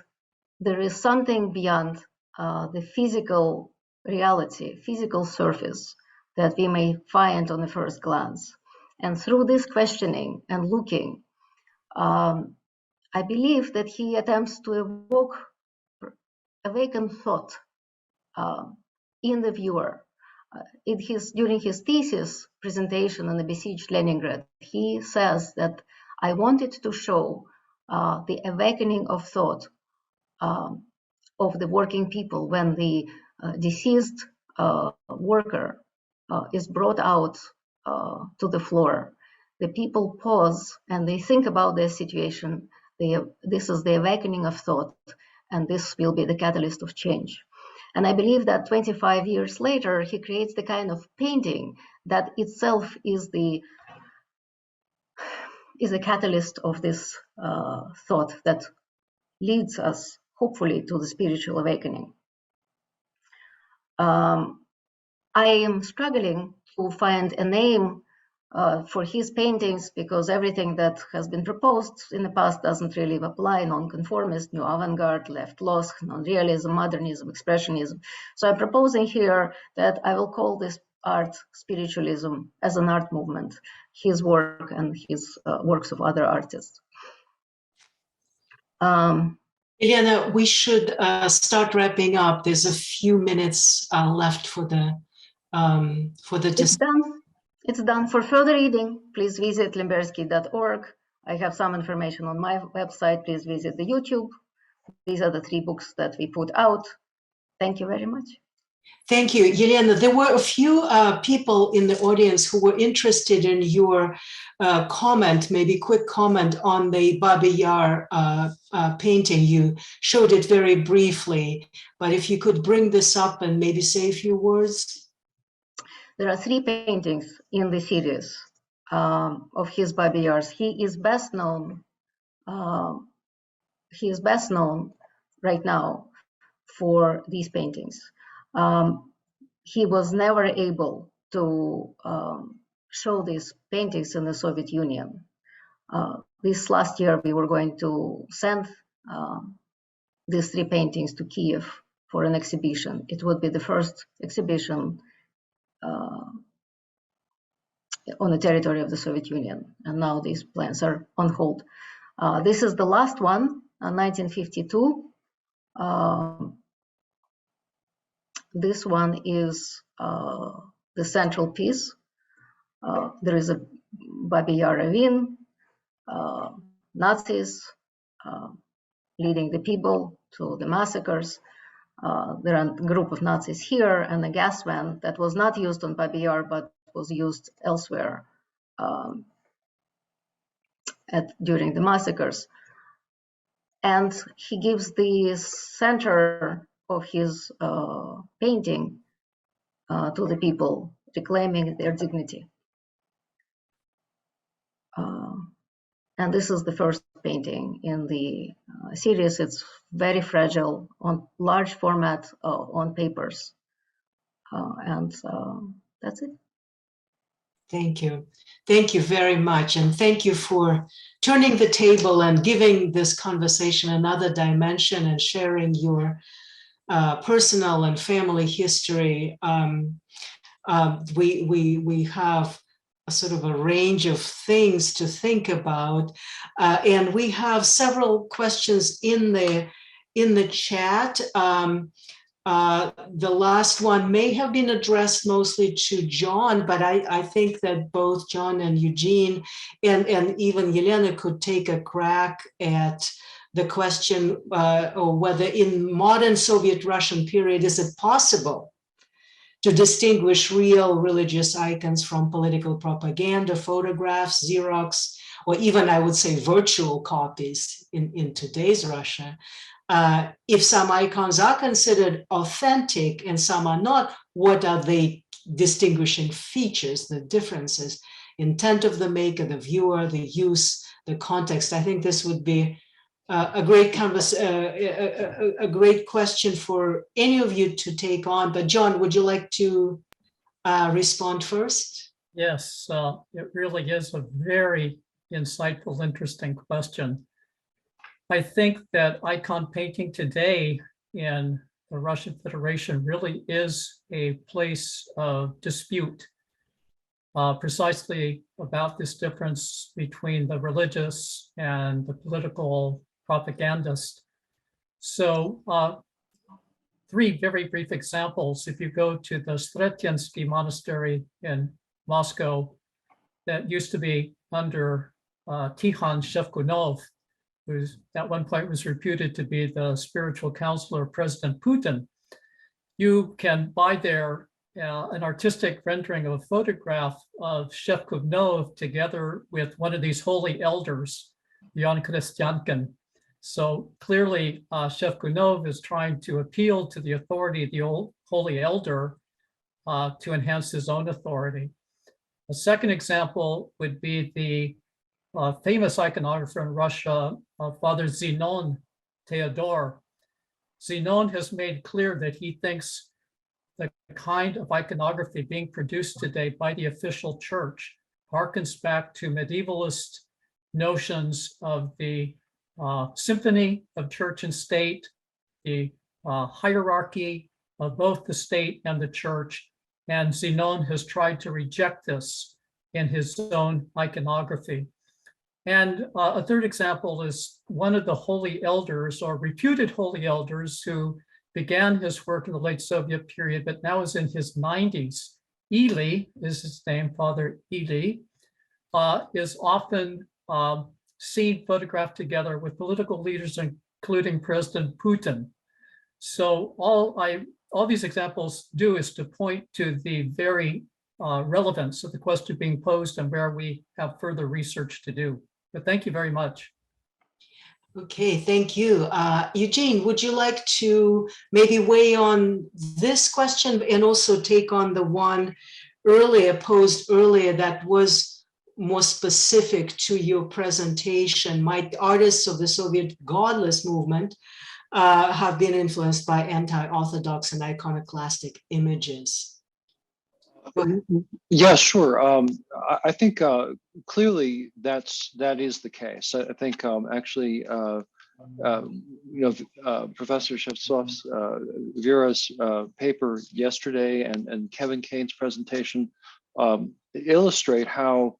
there is something beyond the physical reality, physical surface that we may find on the first glance. And through this questioning and looking, I believe that he attempts to awaken thought in the viewer. During his thesis presentation on the besieged Leningrad, he says that I wanted to show the awakening of thought of the working people when the deceased worker is brought out to the floor. The people pause and they think about their situation. This is the awakening of thought, and this will be the catalyst of change. And I believe that 25 years later, he creates the kind of painting that itself is the catalyst of this thought that leads us, hopefully, to the spiritual awakening. I am struggling to find a name for his paintings, because everything that has been proposed in the past doesn't really apply: nonconformist, new avant-garde, left lost, non-realism, modernism, expressionism. So I'm proposing here that I will call this art spiritualism as an art movement, his work and his works of other artists. Elena, we should start wrapping up. There's a few minutes left for the It's done. For further reading, please visit limbersky.org. I have some information on my website. Please visit the YouTube. These are the 3 books that we put out. Thank you very much. Thank you, Yelena. There were a few people in the audience who were interested in your comment, maybe quick comment on the Babi Yar painting. You showed it very briefly, but if you could bring this up and maybe say a few words. There are 3 paintings in the series of his Babi Yars. He is best known right now for these paintings. He was never able to show these paintings in the Soviet Union. This last year, we were going to send these 3 paintings to Kiev for an exhibition. It would be the first exhibition on the territory of the Soviet Union, and now these plans are on hold. This is the last one, 1952. This one is the central piece. There is a Babi Yar ravine, Nazis leading the people to the massacres. There are a group of Nazis here, and a gas van that was not used on Babi Yar but was used elsewhere during the massacres. And he gives the center of his painting to the people, reclaiming their dignity. And this is the first painting in the series. It's very fragile, on large format, on papers. And that's it. Thank you. Thank you very much. And thank you for turning the table and giving this conversation another dimension and sharing your personal and family history. We have a sort of a range of things to think about. And we have several questions in the chat. The last one may have been addressed mostly to John, but I think that both John and Eugene and even Yelena could take a crack at the question or whether in modern Soviet Russian period, is it possible to distinguish real religious icons from political propaganda, photographs, Xerox, or even I would say virtual copies in today's Russia? If some icons are considered authentic and some are not, what are the distinguishing features, the differences, intent of the maker, the viewer, the use, the context? I think this would be a great a great question for any of you to take on. But John, would you like to respond first? Yes, it really is a very insightful, interesting question. I think that icon painting today in the Russian Federation really is a place of dispute, precisely about this difference between the religious and the political propagandist. So three very brief examples. If you go to the Sretiansky Monastery in Moscow, that used to be under Tikhon Shevkunov, who at one point was reputed to be the spiritual counselor of President Putin. You can buy there an artistic rendering of a photograph of Shevkunov together with one of these holy elders, Yon Krestyankin. So clearly Shevkunov is trying to appeal to the authority of the old holy elder to enhance his own authority. A second example would be the famous iconographer in Russia, Father Zenon Theodore. Zenon has made clear that he thinks the kind of iconography being produced today by the official church harkens back to medievalist notions of the symphony of church and state, the hierarchy of both the state and the church. And Zenon has tried to reject this in his own iconography. And a third example is one of the holy elders or reputed holy elders who began his work in the late Soviet period, but now is in his 90s. Ely is his name, Father Ely, is often seen photographed together with political leaders, including President Putin. So all these examples do is to point to the very relevance of the question being posed and where we have further research to do. But thank you very much. Okay, thank you. Eugene, would you like to maybe weigh on this question and also take on the one posed earlier that was more specific to your presentation? Might artists of the Soviet Godless movement have been influenced by anti-Orthodox and iconoclastic images? Yeah, sure. I think clearly that is the case. I think actually, Professor Shevtsov's Vera's paper yesterday and Kevin Kane's presentation illustrate how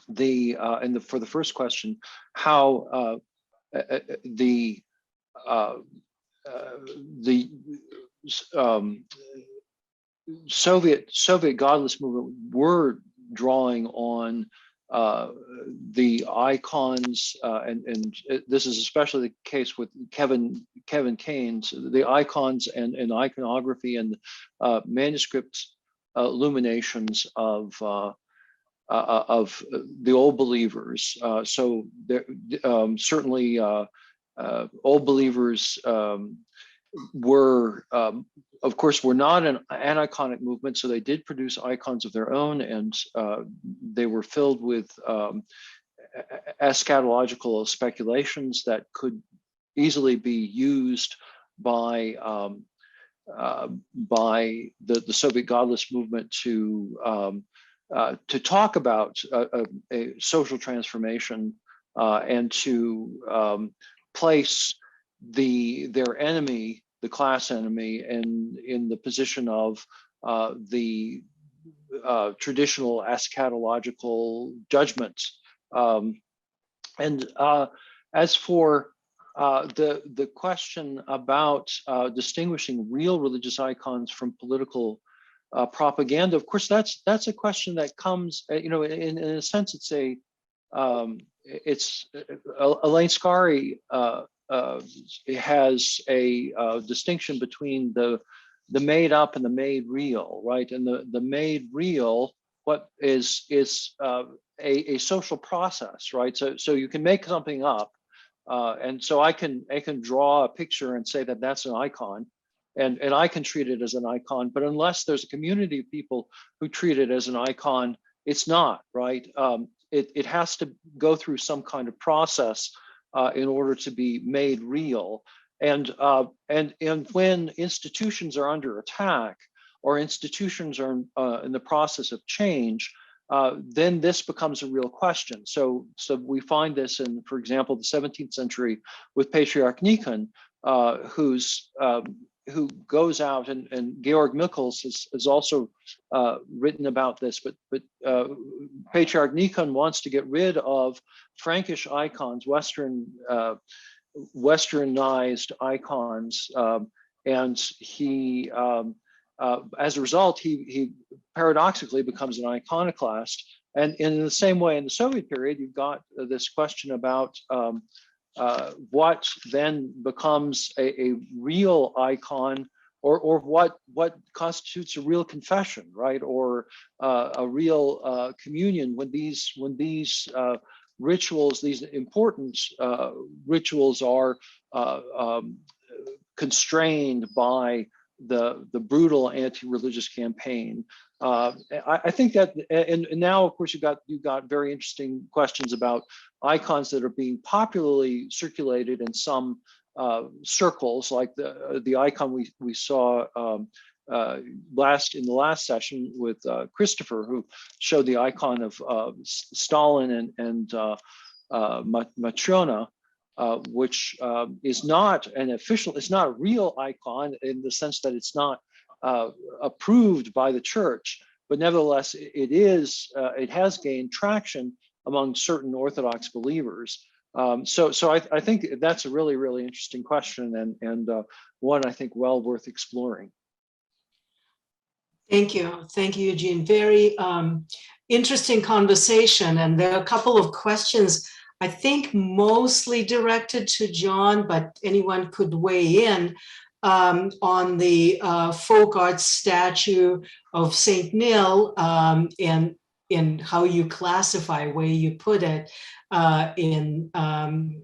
for the first question, how the Soviet Godless movement were drawing on the icons, and this is especially the case with Kevin Kane's, the icons and iconography and manuscript illuminations of the old believers. So there, certainly old believers were, of course, were not an iconic movement, so they did produce icons of their own, and they were filled with eschatological speculations that could easily be used by the Soviet Godless movement to to talk about a social transformation and to place their enemy, the class enemy, in the position of the traditional eschatological judgments. And as for the question about distinguishing real religious icons from political propaganda, of course, that's a question that comes, in a sense, it's Elaine Scarry has a distinction between the made up and the made real, right? And the made real, what is a social process, right? So you can make something up, and so I can draw a picture and say that that's an icon, and I can treat it as an icon. But unless there's a community of people who treat it as an icon, it's not, right? It has to go through some kind of process in order to be made real. And when institutions are under attack or institutions are in the process of change, then this becomes a real question. So we find this in, for example, the 17th century with Patriarch Nikon, who goes out, and Georg Michels has also written about this, but Patriarch Nikon wants to get rid of Frankish icons, Westernized icons, and he, as a result, he paradoxically becomes an iconoclast. And in the same way, in the Soviet period, you've got this question about what then becomes a real icon, or what constitutes a real confession, right? Or a real communion, when these rituals, these important rituals, are constrained by the brutal anti-religious campaign. I think that, and now of course you've got very interesting questions about icons that are being popularly circulated in some circles, like the icon we saw in the last session with Christopher, who showed the icon of Stalin and Matrona, which is not an official, it's not a real icon in the sense that it's not approved by the church, but nevertheless it has gained traction among certain Orthodox believers. So I think that's a really, really interesting question, and one I think well worth exploring. Thank you, Eugene. Very interesting conversation, and there are a couple of questions, I think mostly directed to John, but anyone could weigh in on the folk art statue of Saint Neil, and in how you classify, where you put it in the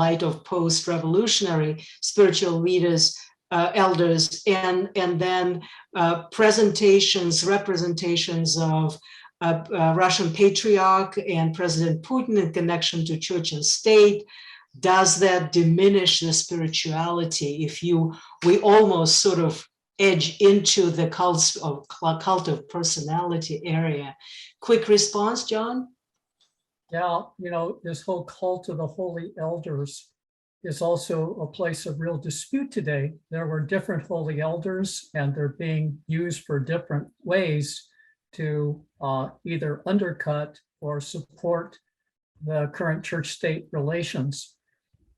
light of post-revolutionary spiritual leaders, elders, and then representations of Russian patriarch and President Putin in connection to church and state. Does that diminish the spirituality if we almost sort of edge into the cult of personality area? Quick response, John? Yeah, this whole cult of the holy elders is also a place of real dispute today. There were different holy elders, and they're being used for different ways to either undercut or support the current church-state relations.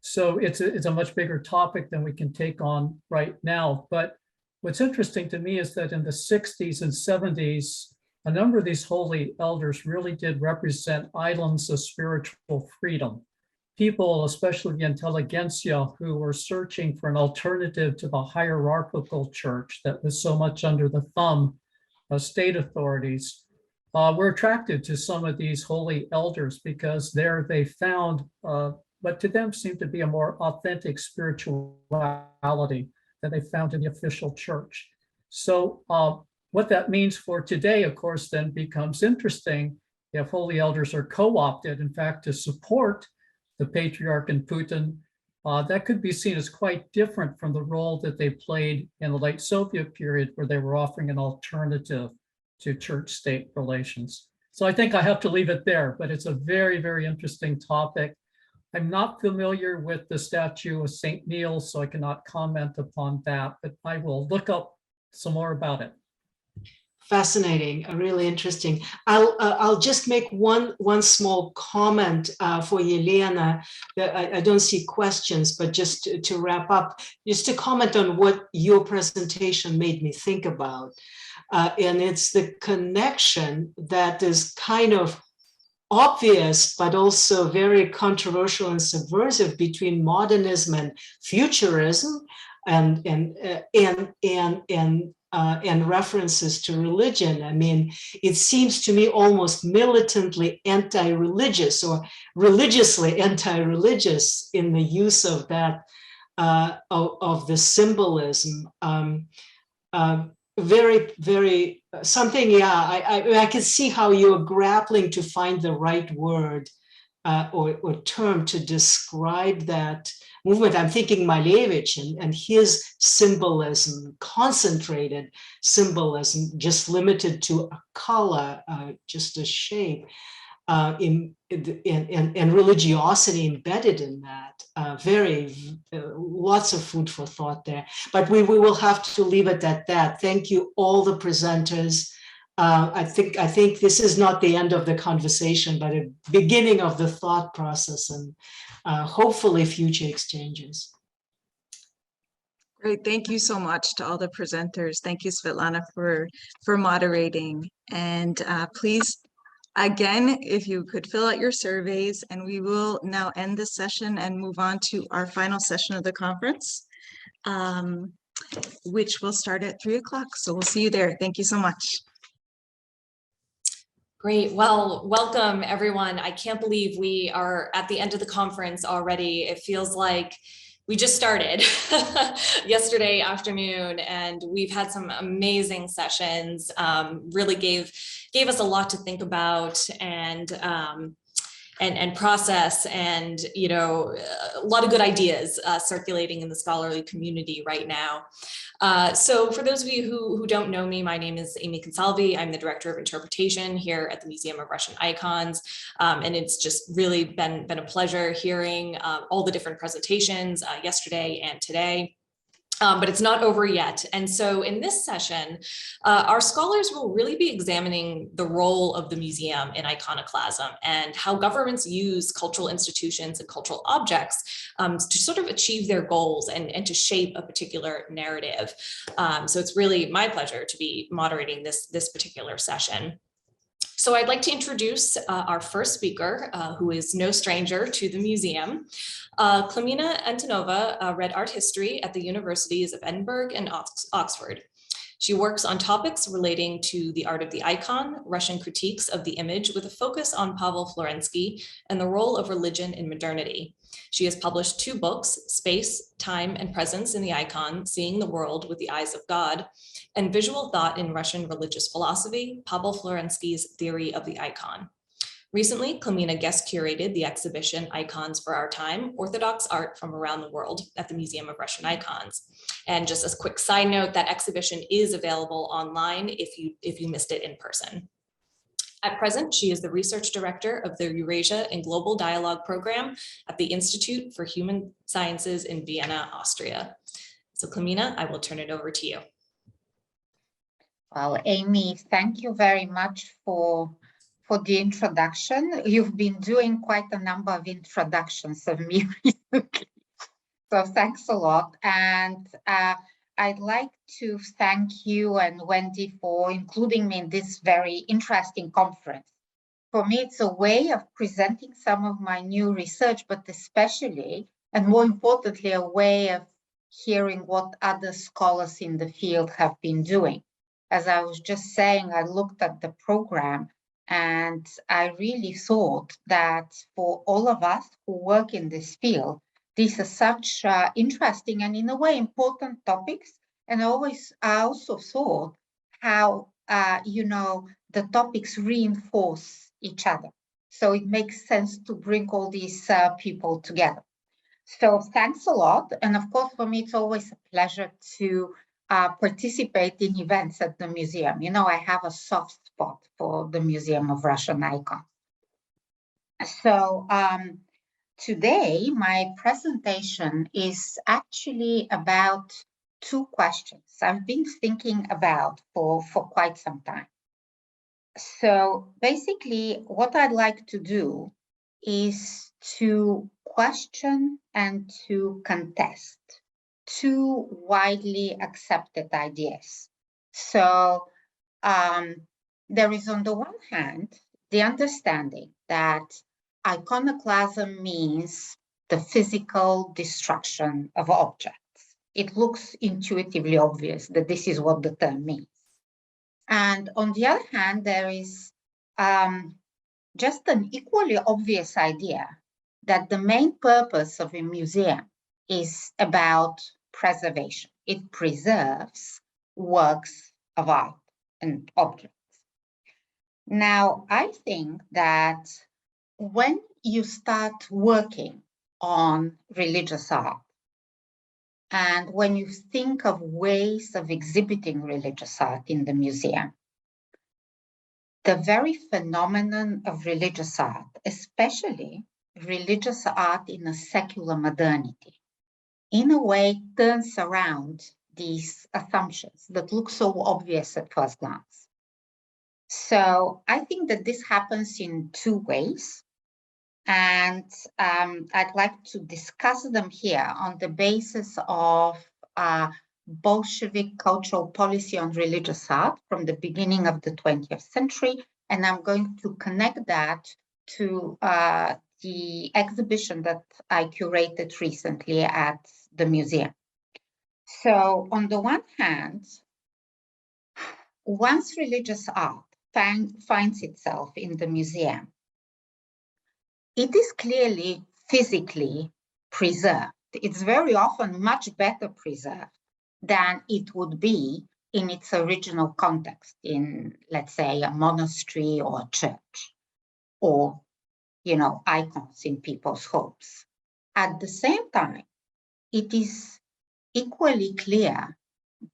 So it's a much bigger topic than we can take on right now. But what's interesting to me is that in the 60s and 70s, a number of these holy elders really did represent islands of spiritual freedom. People, especially the intelligentsia, who were searching for an alternative to the hierarchical church that was so much under the thumb of state authorities, were attracted to some of these holy elders because there they found what to them seemed to be a more authentic spirituality than they found in the official church. So what that means for today, of course, then becomes interesting if holy elders are co-opted, in fact, to support the patriarch and Putin. That could be seen as quite different from the role that they played in the late Soviet period, where they were offering an alternative to church-state relations. So I think I have to leave it there, but it's a very, very interesting topic. I'm not familiar with the statue of St. Neil, so I cannot comment upon that, but I will look up some more about it. Fascinating, really interesting. I'll just make one small comment for Yelena. I don't see questions, but just to wrap up, just to comment on what your presentation made me think about. And it's the connection that is kind of obvious, but also very controversial and subversive between modernism and futurism, and references to religion. I mean, it seems to me almost militantly anti-religious or religiously anti-religious in the use of that of the symbolism. Very, very something. Yeah, I can see how you're grappling to find the right word or term to describe that movement. I'm thinking Malevich and his symbolism, concentrated symbolism, just limited to a color, just a shape, and religiosity embedded in that. Lots of food for thought there. But we will have to leave it at that. Thank you, all the presenters. I think this is not the end of the conversation, but a beginning of the thought process and hopefully future exchanges. Great, thank you so much to all the presenters. Thank you, Svetlana, for moderating. And please, again, if you could fill out your surveys, and we will now end this session and move on to our final session of the conference, which will start at 3 o'clock. So we'll see you there. Thank you so much. Great. Well, welcome everyone. I can't believe we are at the end of the conference already. It feels like we just started yesterday afternoon, and we've had some amazing sessions. Really gave us a lot to think about and process, and a lot of good ideas circulating in the scholarly community right now. So for those of you who don't know me, my name is Amy Consalvi. I'm the Director of Interpretation here at the Museum of Russian Icons. And it's just really been a pleasure hearing all the different presentations yesterday and today. But it's not over yet. And so in this session, our scholars will really be examining the role of the museum in iconoclasm and how governments use cultural institutions and cultural objects to sort of achieve their goals and to shape a particular narrative. So it's really my pleasure to be moderating this particular session. So I'd like to introduce our first speaker, who is no stranger to the museum. Klimina Antonova read art history at the universities of Edinburgh and Oxford. She works on topics relating to the art of the icon, Russian critiques of the image with a focus on Pavel Florensky and the role of religion in modernity. She has published 2 books, Space, Time, and Presence in the Icon, Seeing the World with the Eyes of God, and Visual Thought in Russian Religious Philosophy, Pavel Florensky's Theory of the Icon. Recently, Klimina guest curated the exhibition Icons for Our Time, Orthodox Art from Around the World at the Museum of Russian Icons. And just as a quick side note, that exhibition is available online if you missed it in person. At present, she is the research director of the Eurasia and Global Dialogue Program at the Institute for Human Sciences in Vienna, Austria. So Klimina, I will turn it over to you. Well, Amy, thank you very much for the introduction. You've been doing quite a number of introductions of me recently, so thanks a lot. And I'd like to thank you and Wendy for including me in this very interesting conference. For me, it's a way of presenting some of my new research, but especially, and more importantly, a way of hearing what other scholars in the field have been doing. As I was just saying, I looked at the program and I really thought that for all of us who work in this field, these are such interesting and in a way important topics. And I also thought how, the topics reinforce each other. So it makes sense to bring all these people together. So thanks a lot. And of course, for me, it's always a pleasure to participate in events at the museum. You know, I have a soft spot for the Museum of Russian Icons. So today, my presentation is actually about two questions I've been thinking about for quite some time. So basically, what I'd like to do is to question and to contest two widely accepted ideas. So there is, on the one hand, the understanding that iconoclasm means the physical destruction of objects. It looks intuitively obvious that this is what the term means. And on the other hand, there is just an equally obvious idea that the main purpose of a museum is about preservation. It preserves works of art and objects. Now, I think that when you start working on religious art, and when you think of ways of exhibiting religious art in the museum, the very phenomenon of religious art, especially religious art in a secular modernity, in a way turns around these assumptions that look so obvious at first glance. So I think that this happens in two ways, and I'd like to discuss them here on the basis of Bolshevik cultural policy on religious art from the beginning of the 20th century, and I'm going to connect that to the exhibition that I curated recently at the museum. So on the one hand, once religious art finds itself in the museum, it is clearly physically preserved. It's very often much better preserved than it would be in its original context in, let's say, a monastery or a church, or, you know, icons in people's homes. At the same time, it is equally clear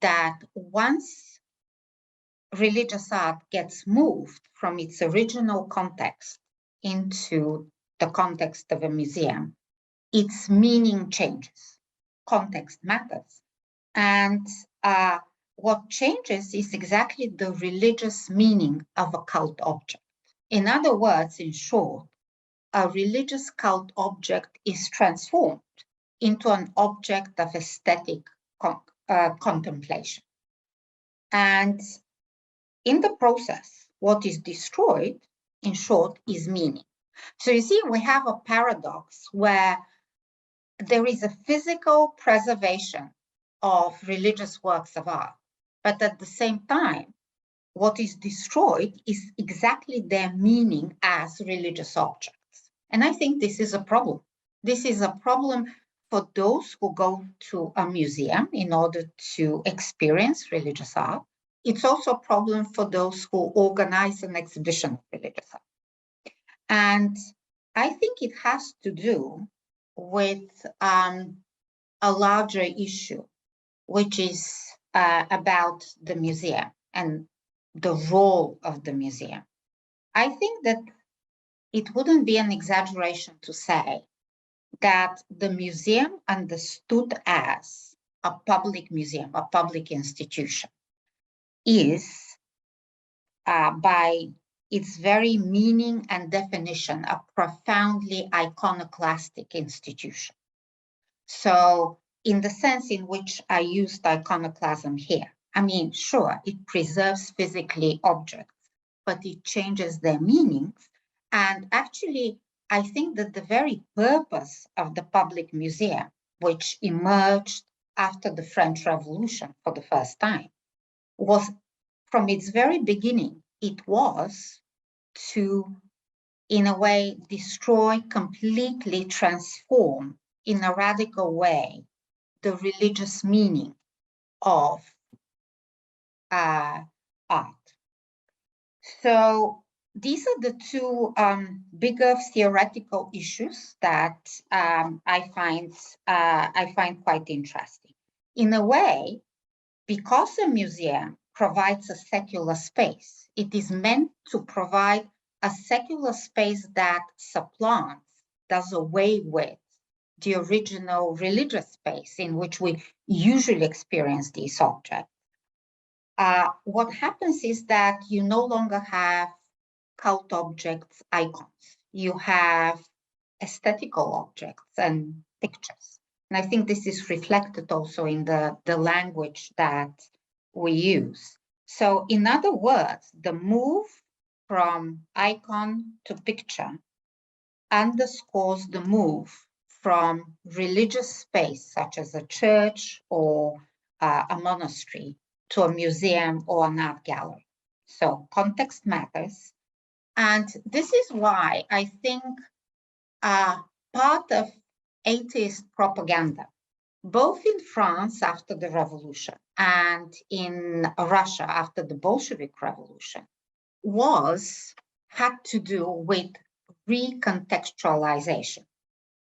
that once religious art gets moved from its original context into the context of a museum, its meaning changes. Context matters. And what changes is exactly the religious meaning of a cult object. In other words, in short, a religious cult object is transformed into an object of aesthetic contemplation. And in the process, what is destroyed, in short, is meaning. So you see, we have a paradox where there is a physical preservation of religious works of art, but at the same time, what is destroyed is exactly their meaning as religious objects. And I think this is a problem. This is a problem for those who go to a museum in order to experience religious art. It's also a problem for those who organize an exhibition of religious art. And I think it has to do with a larger issue, which is about the museum and the role of the museum. I think that it wouldn't be an exaggeration to say that the museum understood as a public museum, a public institution, is by its very meaning and definition a profoundly iconoclastic institution. So in the sense in which I used iconoclasm here, I mean, sure, it preserves physically objects, but it changes their meanings. And actually, I think that the very purpose of the public museum, which emerged after the French Revolution for the first time, was from its very beginning, it was to, in a way, destroy, completely transform in a radical way the religious meaning of art. So these are the two bigger theoretical issues that I find quite interesting. In a way, because a museum provides a secular space, it is meant to provide a secular space that supplants, does away with the original religious space in which we usually experience these objects. What happens is that you no longer have cult objects, icons. You have aesthetical objects and pictures. And I think this is reflected also in the language that we use. So in other words, the move from icon to picture underscores the move from religious space, such as a church or a monastery, to a museum or an art gallery. So context matters. And this is why I think part of atheist propaganda, both in France after the revolution and in Russia after the Bolshevik Revolution, had to do with recontextualization.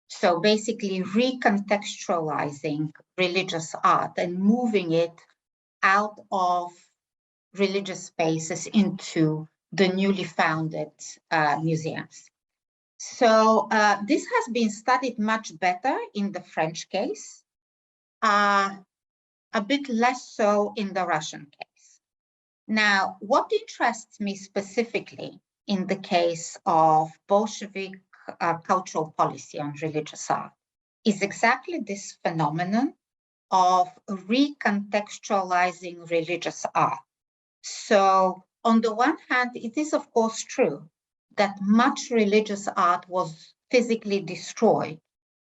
So basically recontextualizing religious art and moving it out of religious spaces into the newly founded museums. So this has been studied much better in the French case, a bit less so in the Russian case. Now, what interests me specifically in the case of Bolshevik cultural policy on religious art is exactly this phenomenon of recontextualizing religious art. So on the one hand, it is of course true that much religious art was physically destroyed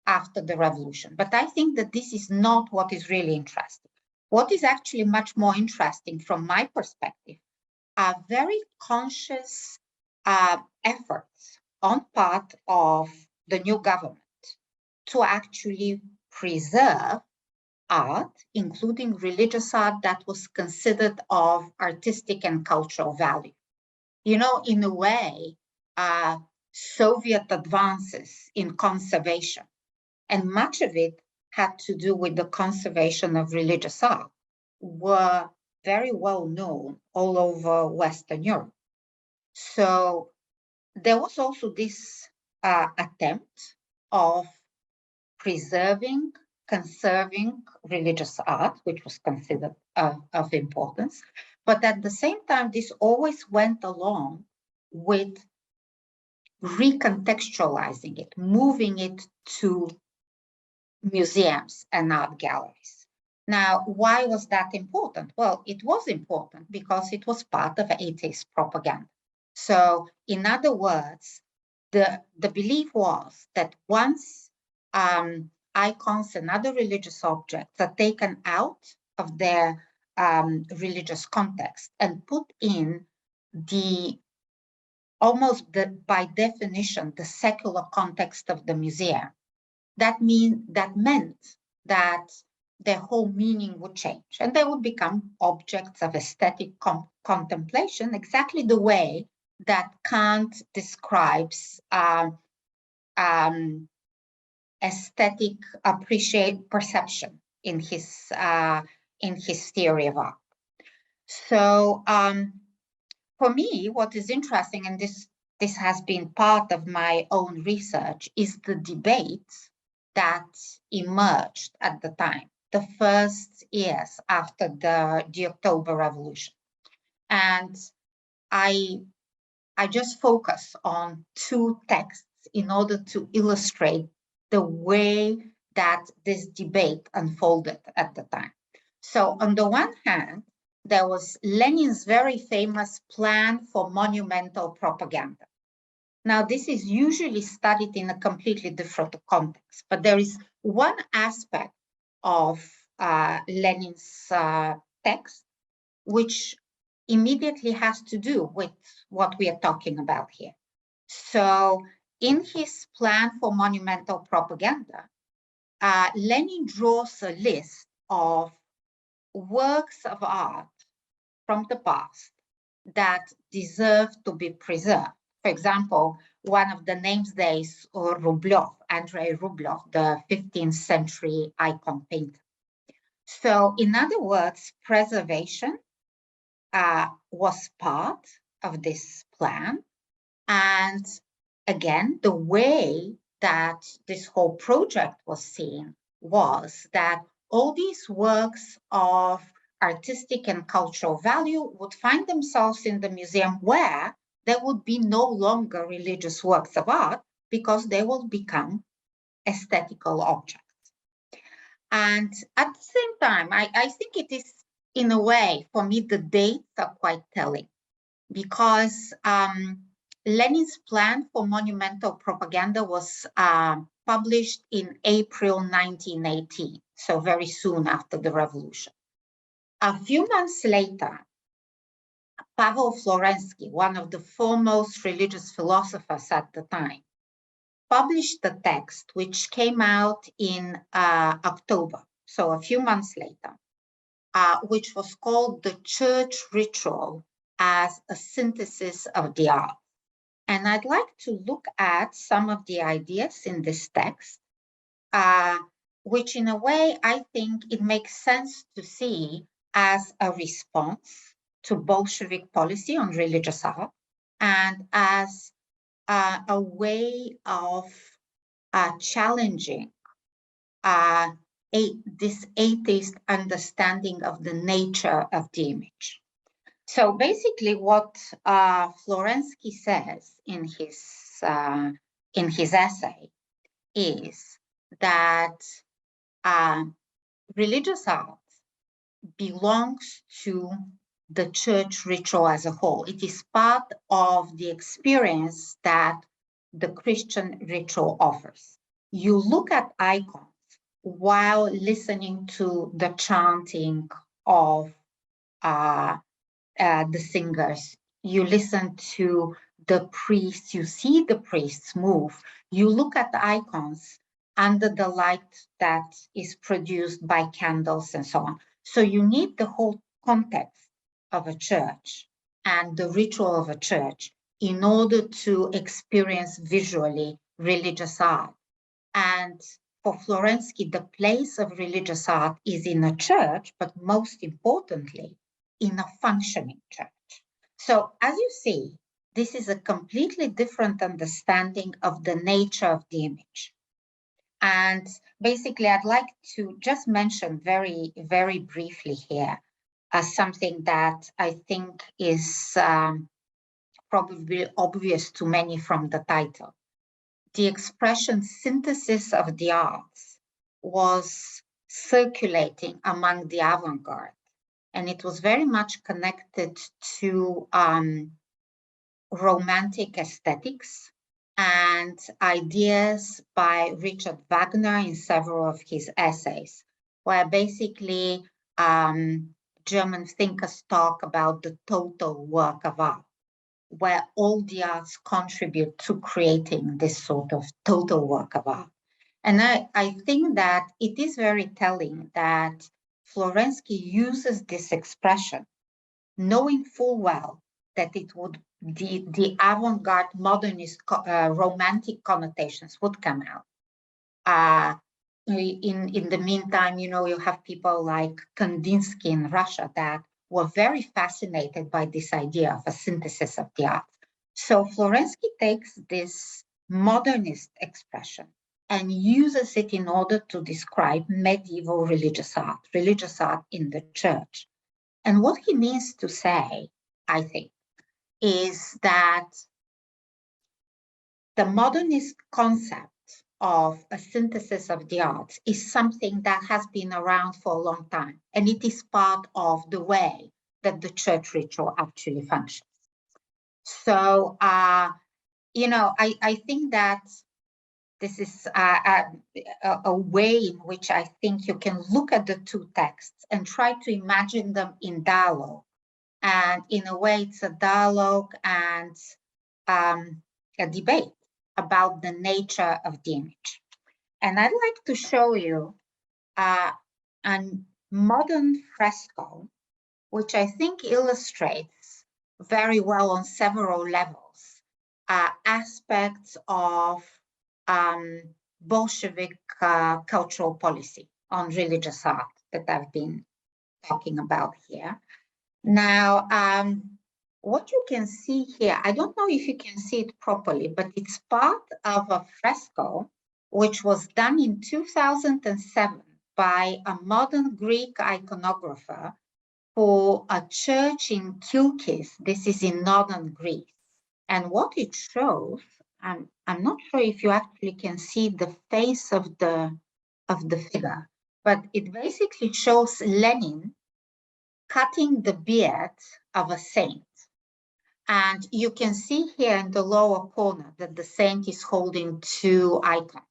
after the revolution. But I think that this is not what is really interesting. What is actually much more interesting from my perspective are very conscious efforts on part of the new government to actually preserve art, including religious art that was considered of artistic and cultural value. You know, in a way, Soviet advances in conservation, and much of it had to do with the conservation of religious art, were very well known all over Western Europe. So there was also this attempt of preserving, conserving religious art, which was considered of importance. But at the same time, this always went along with recontextualizing it, moving it to museums and art galleries. Now, why was that important? Well, it was important because it was part of atheist propaganda. So, in other words, the belief was that once icons and other religious objects are taken out of their religious context and put in by definition, the secular context of the museum, that meant that their whole meaning would change and they would become objects of aesthetic contemplation, exactly the way that Kant describes aesthetic perception in his theory of art. So for me, what is interesting, and this has been part of my own research, is the debate that emerged at the time, the first years after the October Revolution. And I just focus on two texts in order to illustrate the way that this debate unfolded at the time. So on the one hand, there was Lenin's very famous plan for monumental propaganda. Now, this is usually studied in a completely different context, but there is one aspect of Lenin's text which immediately has to do with what we are talking about here. So in his plan for monumental propaganda, Lenin draws a list of works of art from the past that deserve to be preserved. For example, one of the names there is Rublev, Andrei Rublev, the 15th century icon painter. So in other words, preservation was part of this plan. And again, the way that this whole project was seen was that all these works of artistic and cultural value would find themselves in the museum where there would be no longer religious works of art because they will become aesthetical objects. And at the same time, I think it is, in a way, for me, the dates are quite telling because Lenin's plan for monumental propaganda was published in April 1918, so very soon after the revolution. A few months later, Pavel Florensky, one of the foremost religious philosophers at the time, published a text which came out in October, so a few months later, which was called The Church Ritual as a Synthesis of the Arts. And I'd like to look at some of the ideas in this text, which in a way, I think it makes sense to see as a response to Bolshevik policy on religious art and as a way of challenging this atheist understanding of the nature of the image. So basically what Florensky says in his essay is that religious art belongs to the church ritual as a whole. It is part of the experience that the Christian ritual offers. You look at icons while listening to the chanting of the singers. You listen to the priests, you see the priests move. You look at the icons under the light that is produced by candles and so on. So you need the whole context of a church and the ritual of a church in order to experience visually religious art. And for Florensky, the place of religious art is in a church, but most importantly, in a functioning church. So as you see, this is a completely different understanding of the nature of the image. And basically, I'd like to just mention very, very briefly here something that I think is probably obvious to many from the title. The expression synthesis of the arts was circulating among the avant-garde, and it was very much connected to romantic aesthetics and ideas by Richard Wagner in several of his essays, where basically German thinkers talk about the total work of art, where all the arts contribute to creating this sort of total work of art. And I think that it is very telling that Florensky uses this expression, knowing full well that it would the avant-garde modernist romantic connotations would come out. In the meantime, you have people like Kandinsky in Russia that were very fascinated by this idea of a synthesis of the arts. So Florensky takes this modernist expression and uses it in order to describe medieval religious art in the church. And what he means to say, I think, is that the modernist concept of a synthesis of the arts is something that has been around for a long time, and it is part of the way that the church ritual actually functions. So, I think that this is a way in which I think you can look at the two texts and try to imagine them in dialogue. And in a way, it's a dialogue and a debate about the nature of the image. And I'd like to show you a modern fresco, which I think illustrates very well on several levels, aspects of Bolshevik cultural policy on religious art, that I've been talking about here. Now, what you can see here, I don't know if you can see it properly, but it's part of a fresco which was done in 2007 by a modern Greek iconographer for a church in Kilkis. This is in northern Greece. And what it shows, I'm not sure if you actually can see the face of the figure, but it basically shows Lenin cutting the beard of a saint. And you can see here in the lower corner that the saint is holding two icons.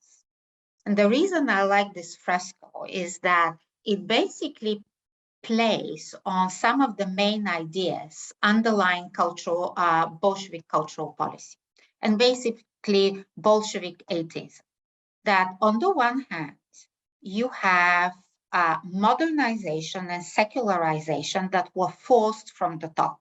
And the reason I like this fresco is that it basically plays on some of the main ideas underlying cultural, Bolshevik cultural policy, and basically Bolshevik atheism. That on the one hand, you have modernization and secularization that were forced from the top,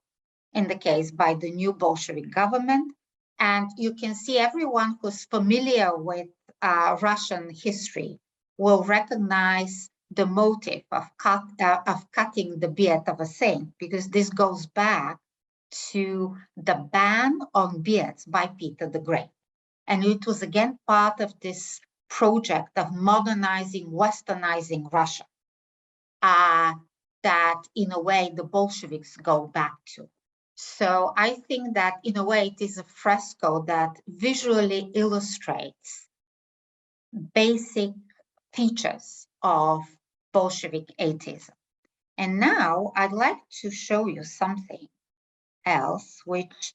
in the case by the new Bolshevik government. And you can see everyone who's familiar with Russian history will recognize the motive of cutting the beard of a saint, because this goes back to the ban on beards by Peter the Great. And it was again part of this project of modernizing, westernizing Russia that in a way the Bolsheviks go back to. So I think that in a way it is a fresco that visually illustrates basic features of Bolshevik atheism. And now I'd like to show you something else, which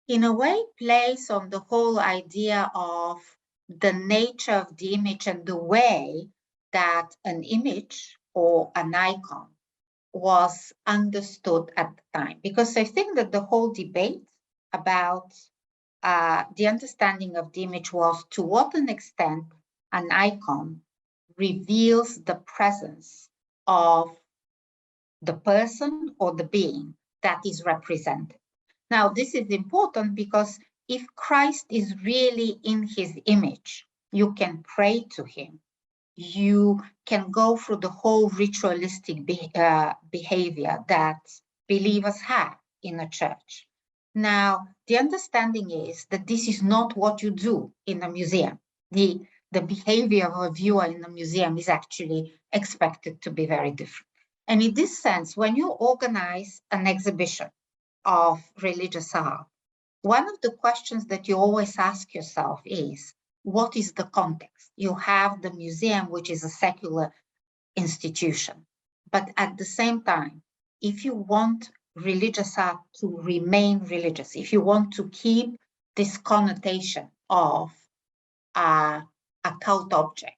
in a way plays on the whole idea of the nature of the image and the way that an image or an icon was understood at the time. Because I think that the whole debate about the understanding of the image was to what an extent an icon reveals the presence of the person or the being that is represented. Now, this is important because if Christ is really in his image, you can pray to him. You can go through the whole ritualistic behavior that believers have in a church. Now, the understanding is that this is not what you do in a museum. The behavior of a viewer in a museum is actually expected to be very different. And in this sense, when you organize an exhibition of religious art, one of the questions that you always ask yourself is, what is the context? You have the museum, which is a secular institution. But at the same time, if you want religious art to remain religious, if you want to keep this connotation of a cult object,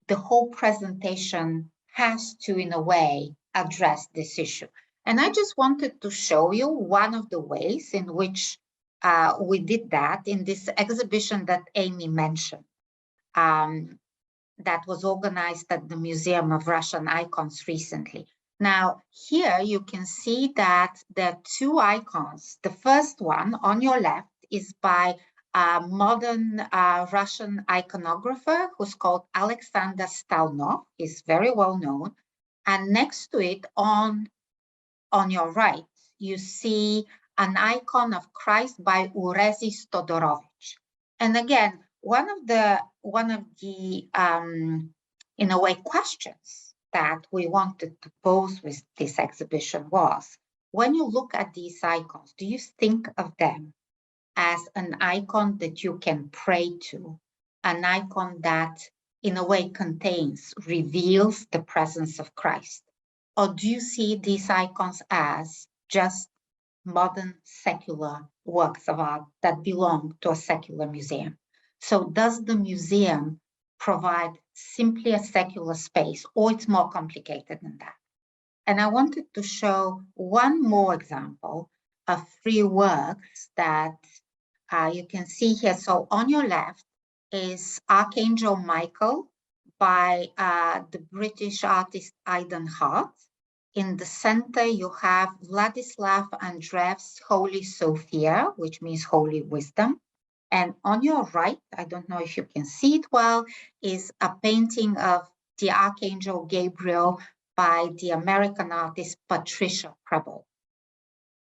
the whole presentation has to, in a way, address this issue. And I just wanted to show you one of the ways in which we did that in this exhibition that Amy mentioned, that was organized at the Museum of Russian Icons recently. Now, here you can see that there are two icons. The first one on your left is by a modern Russian iconographer who's called Alexander Stalnov. He's very well known. And next to it on your right, you see an icon of Christ by Urezi Stodorovich. And again, one of the in a way questions that we wanted to pose with this exhibition was, when you look at these icons, do you think of them as an icon that you can pray to, an icon that in a way reveals the presence of Christ? Or do you see these icons as just modern secular works of art that belong to a secular museum? So does the museum provide simply a secular space, or it's more complicated than that? And I wanted to show one more example of three works that you can see here. So on your left is Archangel Michael by the British artist Aidan Hart. In the center, you have Vladislav Andreev's Holy Sophia, which means Holy Wisdom. And on your right, I don't know if you can see it well, is a painting of the Archangel Gabriel by the American artist Patricia Preble.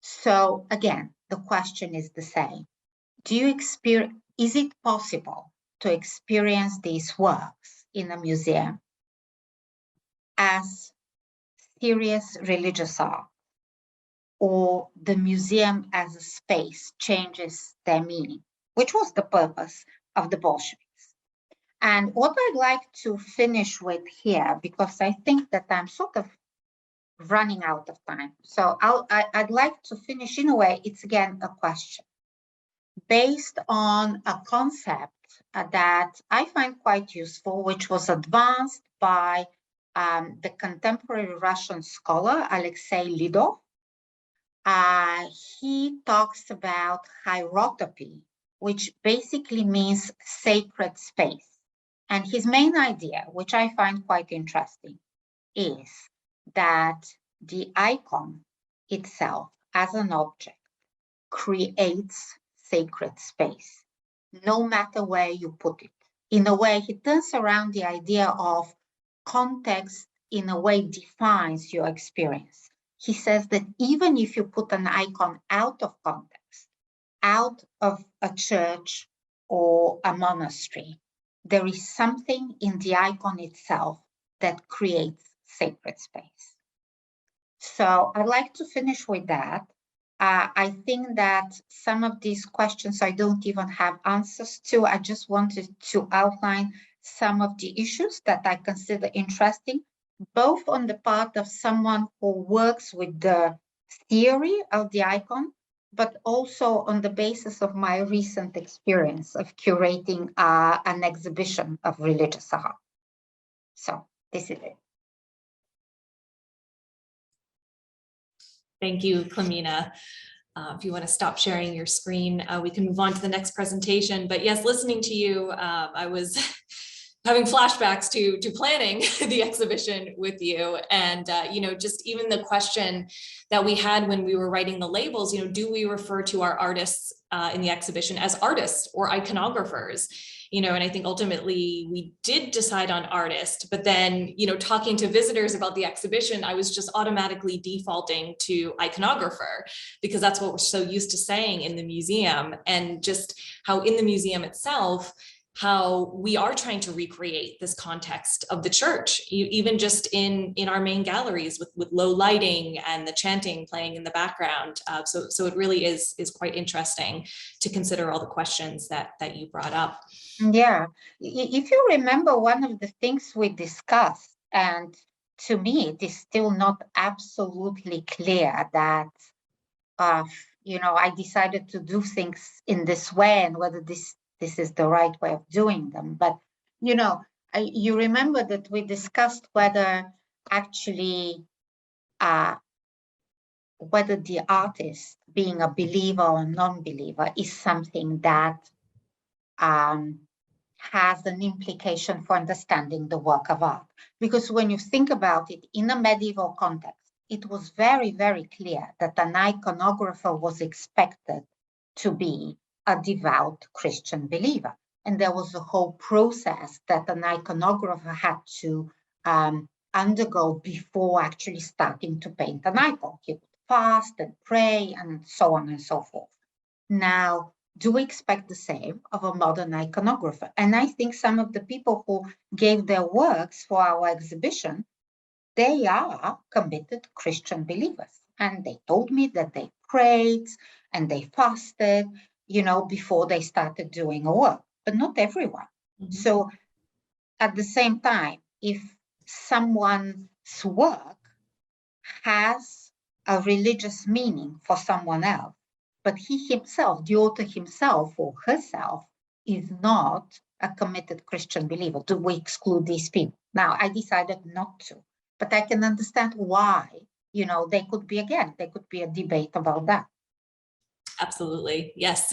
So again, the question is the same. Is it possible to experience these works in a museum as serious religious art, or the museum as a space changes their meaning, which was the purpose of the Bolsheviks? And what I'd like to finish with here, because I think that I'm sort of running out of time. So I'd like to finish in a way, it's again a question based on a concept that I find quite useful, which was advanced by the contemporary Russian scholar, Alexei Lidov. He talks about hierotopy, which basically means sacred space. And his main idea, which I find quite interesting, is that the icon itself as an object creates sacred space, no matter where you put it. In a way, he turns around the idea of context, in a way, defines your experience. He says that even if you put an icon out of context, out of a church or a monastery, there is something in the icon itself that creates sacred space. So I'd like to finish with that. I think that some of these questions I don't even have answers to. I just wanted to outline some of the issues that I consider interesting, both on the part of someone who works with the theory of the icon, but also on the basis of my recent experience of curating an exhibition of religious art. So this is it. Thank you, Klemena. If you want to stop sharing your screen, we can move on to the next presentation. But yes, listening to you, I was having flashbacks to planning the exhibition with you. And, you know, just even the question that we had when we were writing the labels, you know, do we refer to our artists in the exhibition as artists or iconographers? You know, and I think ultimately we did decide on artist, but then, you know, talking to visitors about the exhibition, I was just automatically defaulting to iconographer because that's what we're so used to saying in the museum, and just how in the museum itself, how we are trying to recreate this context of the church, even just in our main galleries with low lighting and the chanting playing in the background. So it really is quite interesting to consider all the questions that you brought up. Yeah, if you remember, one of the things we discussed, and to me it is still not absolutely clear that, you know, I decided to do things in this way and whether this is the right way of doing them. But, you know, you remember that we discussed whether actually, whether the artist being a believer or non-believer is something that has an implication for understanding the work of art. Because when you think about it in a medieval context, it was very, very clear that an iconographer was expected to be a devout Christian believer. And there was a whole process that an iconographer had to undergo before actually starting to paint an icon. He would fast and pray and so on and so forth. Now, do we expect the same of a modern iconographer? And I think some of the people who gave their works for our exhibition, they are committed Christian believers. And they told me that they prayed and they fasted, you know, before they started doing a work, but not everyone. Mm-hmm. So at the same time, if someone's work has a religious meaning for someone else, but he himself, the author himself or herself, is not a committed Christian believer, do we exclude these people? Now, I decided not to, but I can understand why, you know, there could be a debate about that. Absolutely, yes.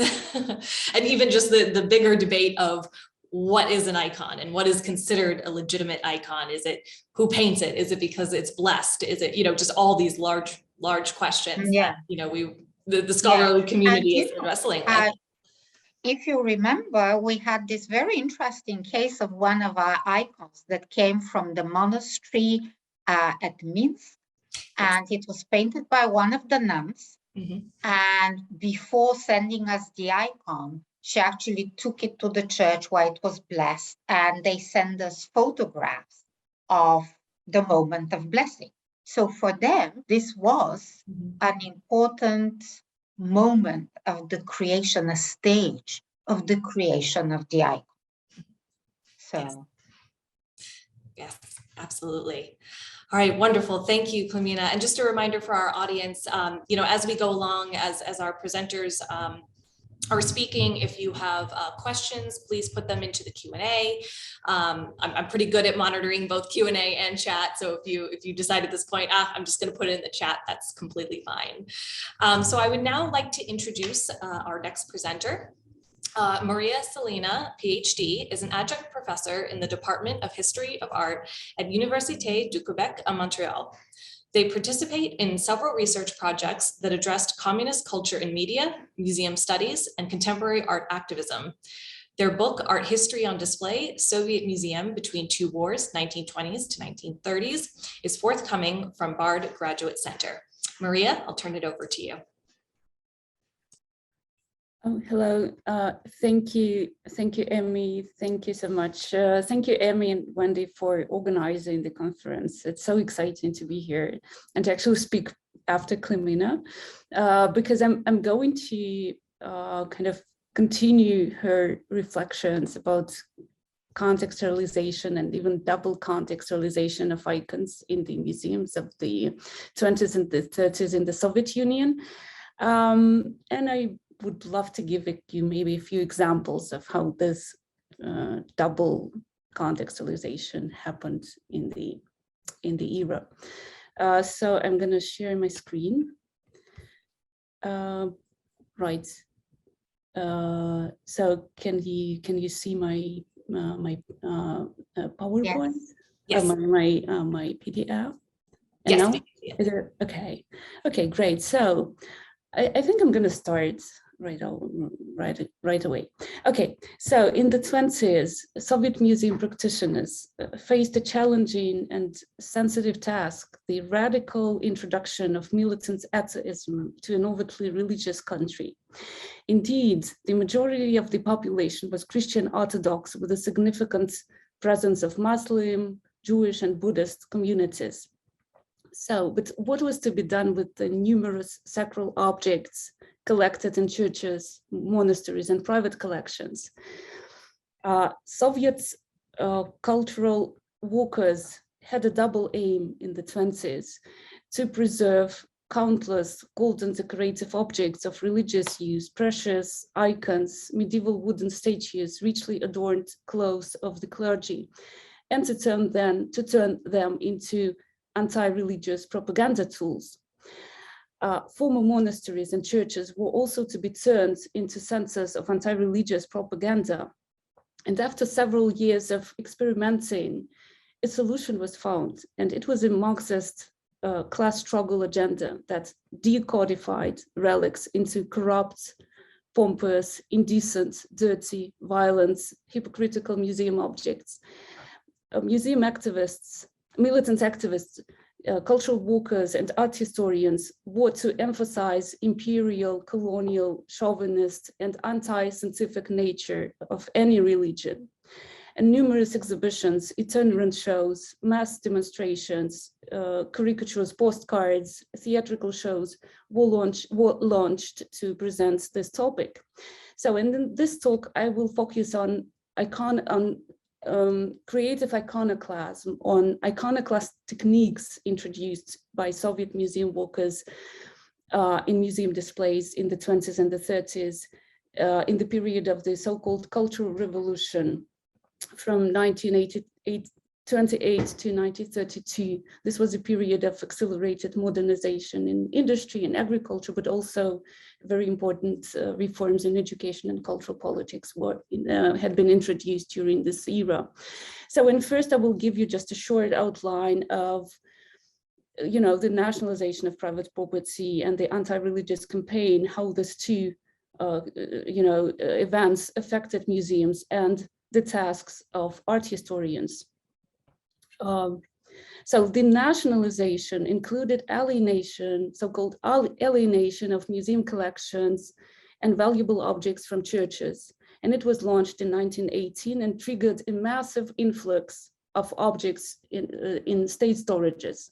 And even just the bigger debate of what is an icon and what is considered a legitimate icon? Is it who paints it? Is it because it's blessed? Is it, you know, just all these large questions that, you know, the scholarly community is wrestling with. if you remember, we had this very interesting case of one of our icons that came from the monastery at Minsk, and it was painted by one of the nuns. And before sending us the icon, she actually took it to the church where it was blessed, and they send us photographs of the moment of blessing. So for them, this was an important moment of the creation, a stage of the creation of the icon. So. Yes, absolutely. All right, wonderful. Thank you, Klimina. And just a reminder for our audience, as we go along, as our presenters are speaking, if you have questions, please put them into the Q&A. I'm pretty good at monitoring both Q&A and chat. So if you decide at this point, I'm just going to put it in the chat, that's completely fine. So I would now like to introduce our next presenter. Maria Selena, PhD, is an adjunct professor in the Department of History of Art at Université du Québec in Montreal. They participate in several research projects that addressed communist culture in media, museum studies, and contemporary art activism. Their book, Art History on Display, Soviet Museum Between Two Wars, 1920s to 1930s, is forthcoming from Bard Graduate Center. Maria, I'll turn it over to you. Oh, hello. Thank you, Amy. Thank you so much. Thank you, Amy and Wendy, for organizing the conference. It's so exciting to be here and to actually speak after Klimina, because I'm going to kind of continue her reflections about contextualization and even double contextualization of icons in the museums of the 20s and the 30s in the Soviet Union. And I would love to give you maybe a few examples of how this double contextualization happened in the era. So I'm going to share my screen. Right. So can you see my PowerPoint? Yes. My PDF. And yes. Now? Is it, okay. Okay, great. So I think I'm going to start right away. Okay, so in the 20s, Soviet museum practitioners faced a challenging and sensitive task, the radical introduction of militant atheism to an overtly religious country. Indeed, the majority of the population was Christian Orthodox with a significant presence of Muslim, Jewish, and Buddhist communities. So, but what was to be done with the numerous sacral objects collected in churches, monasteries, and private collections? Soviet cultural workers had a double aim in the 20s to preserve countless golden decorative objects of religious use, precious icons, medieval wooden statues, richly adorned clothes of the clergy, and to turn them into anti-religious propaganda tools. Former monasteries and churches were also to be turned into centers of anti-religious propaganda. And after several years of experimenting, a solution was found, and it was a Marxist class struggle agenda that decodified relics into corrupt, pompous, indecent, dirty, violent, hypocritical museum objects. Museum activists, militant activists, cultural workers, and art historians were to emphasize imperial, colonial, chauvinist, and anti-scientific nature of any religion. And numerous exhibitions, itinerant shows, mass demonstrations, caricatures, postcards, theatrical shows were launched to present this topic. So in this talk, I will focus on creative iconoclasm, on iconoclast techniques introduced by Soviet museum workers in museum displays in the 20s and the 30s, in the period of the so-called Cultural Revolution from 1928 to 1932. This was a period of accelerated modernization in industry and agriculture, but also very important reforms in education and cultural politics had been introduced during this era. So first I will give you just a short outline of the nationalization of private property and the anti-religious campaign, how these two events affected museums and the tasks of art historians. So the nationalization included alienation, so-called alienation of museum collections and valuable objects from churches. And it was launched in 1918 and triggered a massive influx of objects in state storages.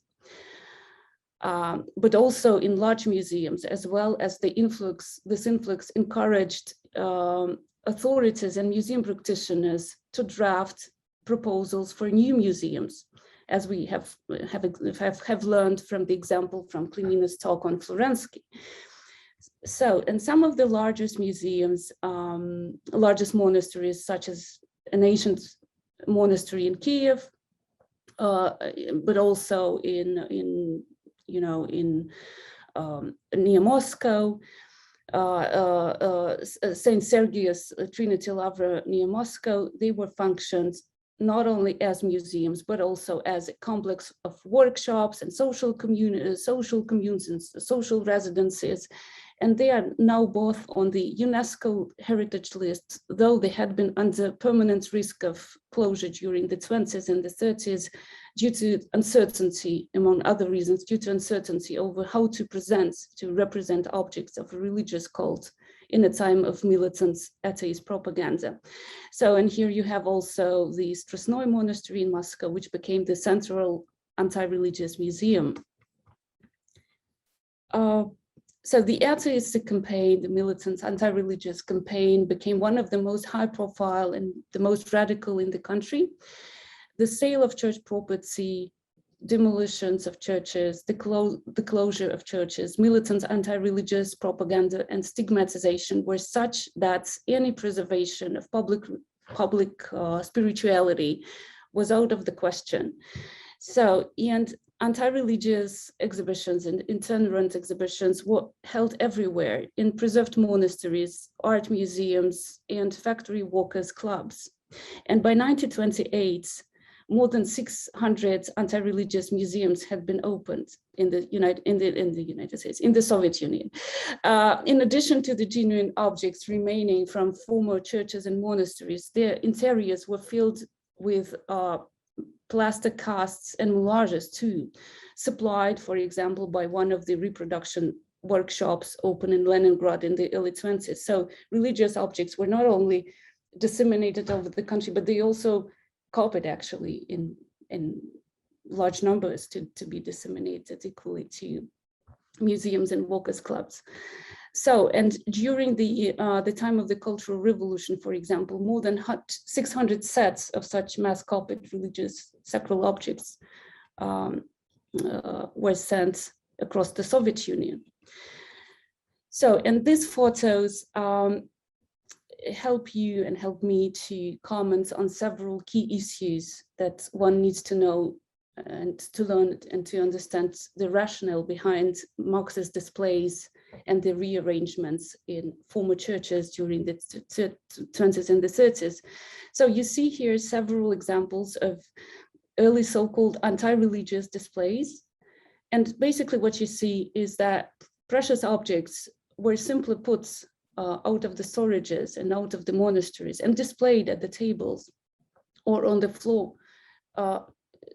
But also in large museums, as well as this influx encouraged authorities and museum practitioners to draft proposals for new museums, as we have learned from the example from Klimina's talk on Florensky. So, and some of the largest museums, largest monasteries, such as an ancient monastery in Kiev, but also near Moscow, Saint Sergius Trinity Lavra near Moscow, they were functioned not only as museums, but also as a complex of workshops and social communes and social residences. And they are now both on the UNESCO heritage list, though they had been under permanent risk of closure during the 20s and the 30s due to uncertainty, among other reasons, due to uncertainty over how to represent objects of a religious cult in a time of militant atheist propaganda. So, and here you have also the Strasnoy Monastery in Moscow, which became the central anti-religious museum. So the atheistic campaign, the militant anti-religious campaign, became one of the most high-profile and the most radical in the country. The sale of church property, demolitions of churches, the closure of churches, militant anti-religious propaganda and stigmatization were such that any preservation of public spirituality was out of the question. So, and anti-religious exhibitions and itinerant exhibitions were held everywhere in preserved monasteries, art museums, and factory workers' clubs. And by 1928, more than 600 anti-religious museums had been opened in the United States, in the Soviet Union. In addition to the genuine objects remaining from former churches and monasteries, their interiors were filled with plaster casts and moulages too, supplied, for example, by one of the reproduction workshops open in Leningrad in the early 20s. So religious objects were not only disseminated over the country, but they also copied actually in large numbers to be disseminated equally to museums and workers' clubs. So, and during the time of the Cultural Revolution, for example, more than 600 sets of such mass copied religious sacral objects were sent across the Soviet Union. So, and these photos help you and help me to comment on several key issues that one needs to know and to learn and to understand the rationale behind Marxist displays and the rearrangements in former churches during the 20s and the 30s. So you see here several examples of early so-called anti-religious displays. And basically what you see is that precious objects were simply put out of the storages and out of the monasteries and displayed at the tables or on the floor.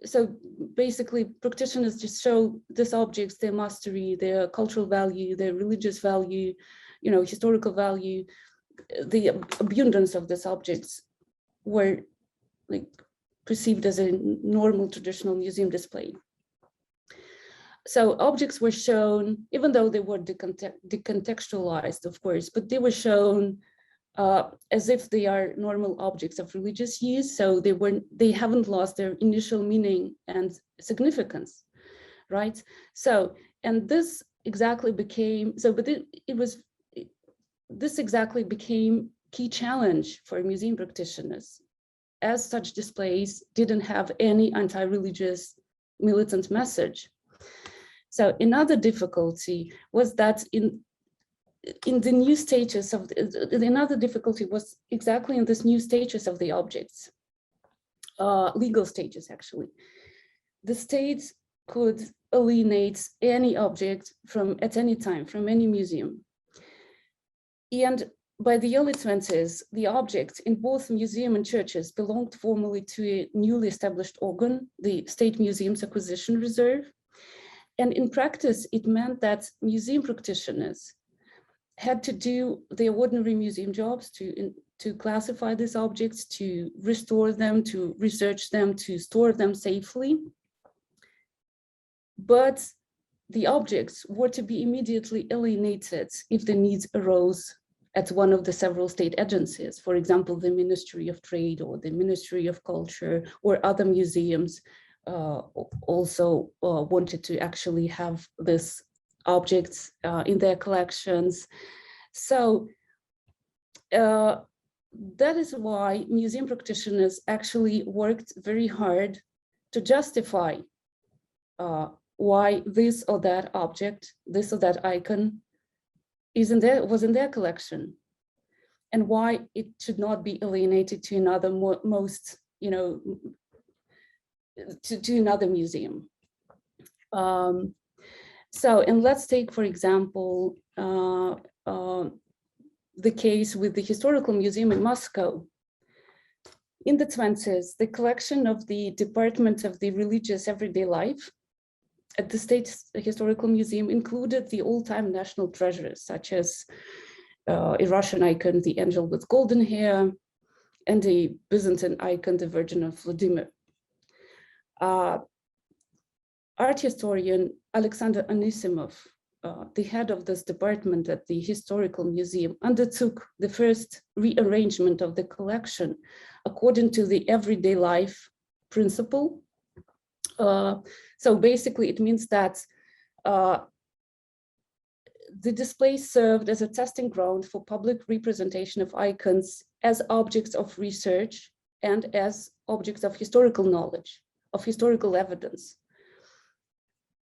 So basically practitioners just show these objects, their mastery, their cultural value, their religious value, historical value. The abundance of these objects were like perceived as a normal traditional museum display. So objects were shown, even though they were decontextualized, of course, but they were shown as if they are normal objects of religious use. So they haven't lost their initial meaning and significance, right? So, and this exactly became, this exactly became key challenge for museum practitioners, as such displays didn't have any anti-religious militant message. So another difficulty was that in the new status of another difficulty was exactly in this new status of the objects, legal status actually. The state could alienate any object at any time from any museum. And by the early 20s, the objects in both museum and churches belonged formally to a newly established organ, the State Museums Acquisition Reserve. And in practice, it meant that museum practitioners had to do their ordinary museum jobs to classify these objects, to restore them, to research them, to store them safely. But the objects were to be immediately alienated if the needs arose at one of the several state agencies, for example, the Ministry of Trade or the Ministry of Culture or other museums also wanted to actually have these objects in their collections. So that is why museum practitioners actually worked very hard to justify why this or that object, this or that icon was in their collection, and why it should not be alienated to another to another museum. And let's take, for example, the case with the Historical Museum in Moscow. In the 20s, the collection of the Department of the Religious Everyday Life at the State Historical Museum included the all-time national treasures, such as a Russian icon, the angel with golden hair, and a Byzantine icon, the Virgin of Vladimir. Art historian Alexander Anisimov, the head of this department at the Historical Museum, undertook the first rearrangement of the collection according to the everyday life principle. So basically, it means that the display served as a testing ground for public representation of icons as objects of research and as objects of historical knowledge, of historical evidence.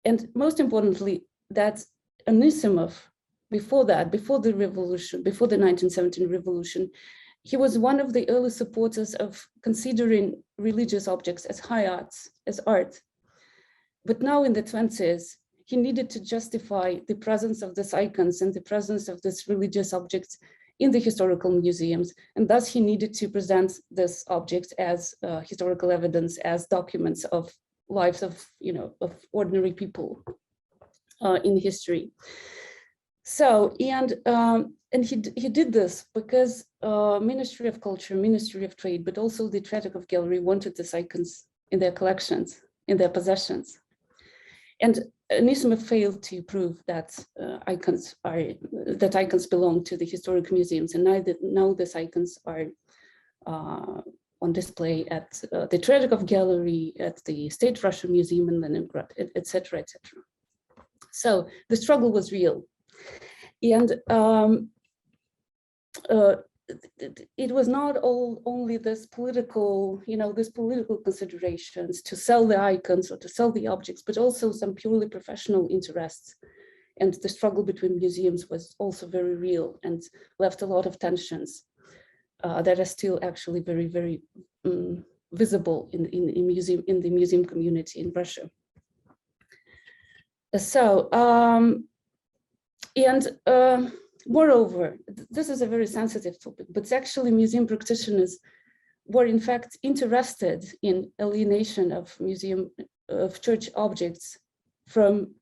And most importantly, that Anisimov, before the revolution, before the 1917 revolution, he was one of the early supporters of considering religious objects as high arts, as art. But now in the 20s, he needed to justify the presence of these icons and the presence of these religious objects in the historical museums. And thus he needed to present these objects as historical evidence, as documents of lives of ordinary people in history. So, and he did this because Ministry of Culture, Ministry of Trade, but also the Tretyakov Gallery wanted these icons in their collections, in their possessions. And Anisimov failed to prove that icons belong to the historic museums, and now these icons are on display at the Tretyakov Gallery, at the State Russian Museum in Leningrad, etc., etc. So the struggle was real, and it was not only this political, these political considerations to sell the icons or to sell the objects, but also some purely professional interests. And the struggle between museums was also very real and left a lot of tensions that are still actually very, very visible in the museum community in Russia. So, moreover, this is a very sensitive topic, but actually museum practitioners were in fact interested in alienation of church objects from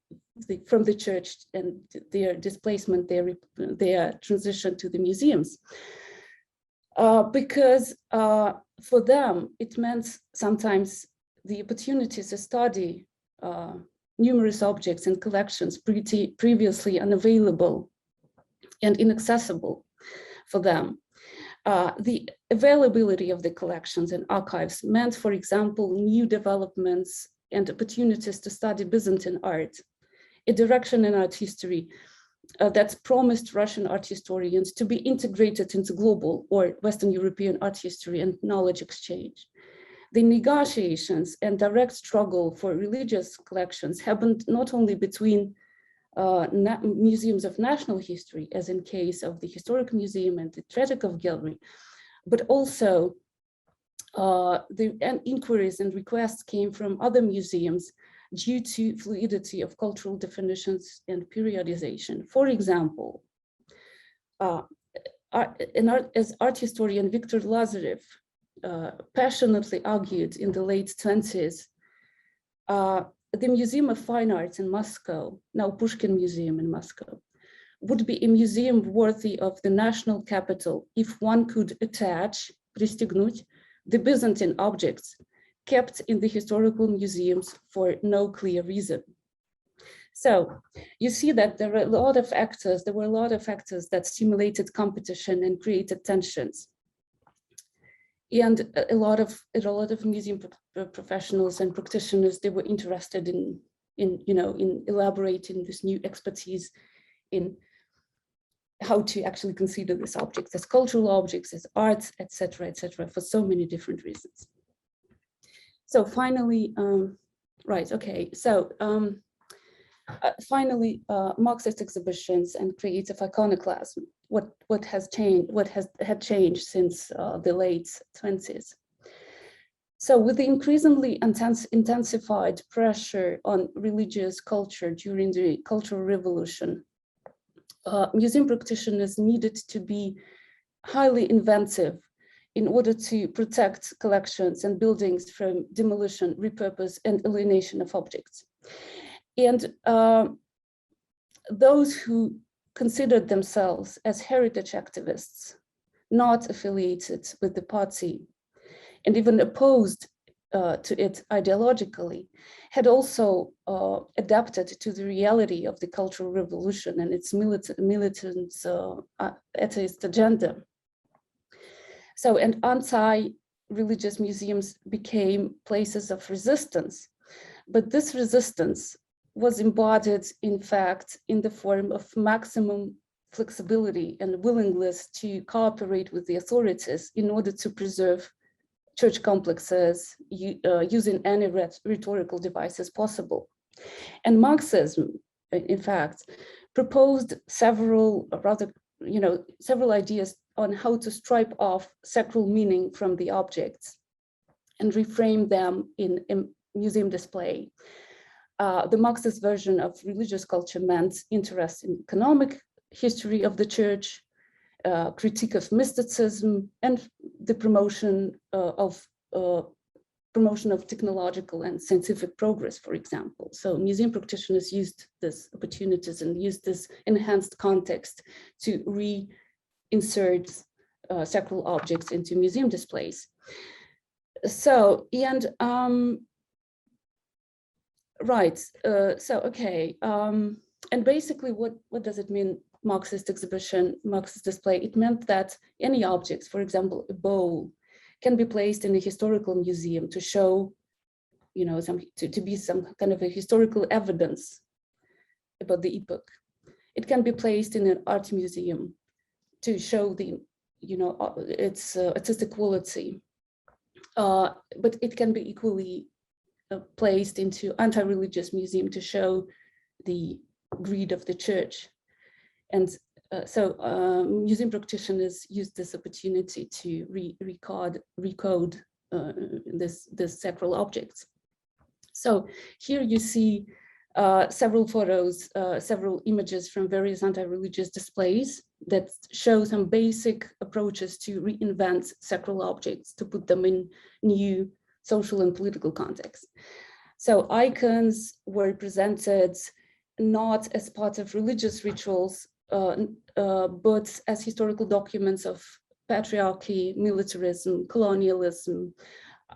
the church and their displacement, their transition to the museums. Because for them, it meant sometimes the opportunity to study numerous objects and collections previously unavailable and inaccessible for them. The availability of the collections and archives meant, for example, new developments and opportunities to study Byzantine art, a direction in art history that's promised Russian art historians to be integrated into global or Western European art history and knowledge exchange. The negotiations and direct struggle for religious collections happened not only between museums of national history, as in case of the Historic Museum and the Tretyakov Gallery, but also the inquiries and requests came from other museums due to fluidity of cultural definitions and periodization. For example, as art historian Viktor Lazarev passionately argued in the late 20s, the Museum of Fine Arts in Moscow, now Pushkin Museum in Moscow, would be a museum worthy of the national capital if one could attach, пристегнуть, the Byzantine objects kept in the historical museums for no clear reason. So you see that there were a lot of factors that stimulated competition and created tensions. And a lot of museum professionals and practitioners, they were interested in elaborating this new expertise in how to actually consider these objects as cultural objects, as arts, etc., for so many different reasons. So finally, finally, Marxist exhibitions and creative iconoclasm. What had changed since the late 20s? So with the increasingly intensified pressure on religious culture during the Cultural Revolution, museum practitioners needed to be highly inventive in order to protect collections and buildings from demolition, repurpose, and alienation of objects. And those who considered themselves as heritage activists, not affiliated with the party, and even opposed to it ideologically, had also adapted to the reality of the Cultural Revolution and its militant atheist agenda. So, and anti-religious museums became places of resistance, but this resistance was embodied, in fact, in the form of maximum flexibility and willingness to cooperate with the authorities in order to preserve church complexes using any rhetorical devices possible. And Marxism, in fact, proposed several ideas on how to stripe off sacral meaning from the objects and reframe them in a museum display. The Marxist version of religious culture meant interest in economic history of the church, critique of mysticism, and the promotion of technological and scientific progress, for example. So museum practitioners used these opportunities and used this enhanced context to reinsert sacral objects into museum displays. So, and and basically what does it mean, Marxist exhibition, Marxist display? It meant that any objects, for example, a bowl, can be placed in a historical museum to show, to be some kind of a historical evidence about the epoch. It can be placed in an art museum to show the, its artistic quality, but it can be equally placed into anti-religious museum to show the greed of the church. And museum practitioners used this opportunity to recode this sacral objects. So here you see several photos, several images from various anti-religious displays that show some basic approaches to reinvent sacral objects, to put them in new social and political context. So icons were presented not as part of religious rituals, but as historical documents of patriarchy, militarism, colonialism.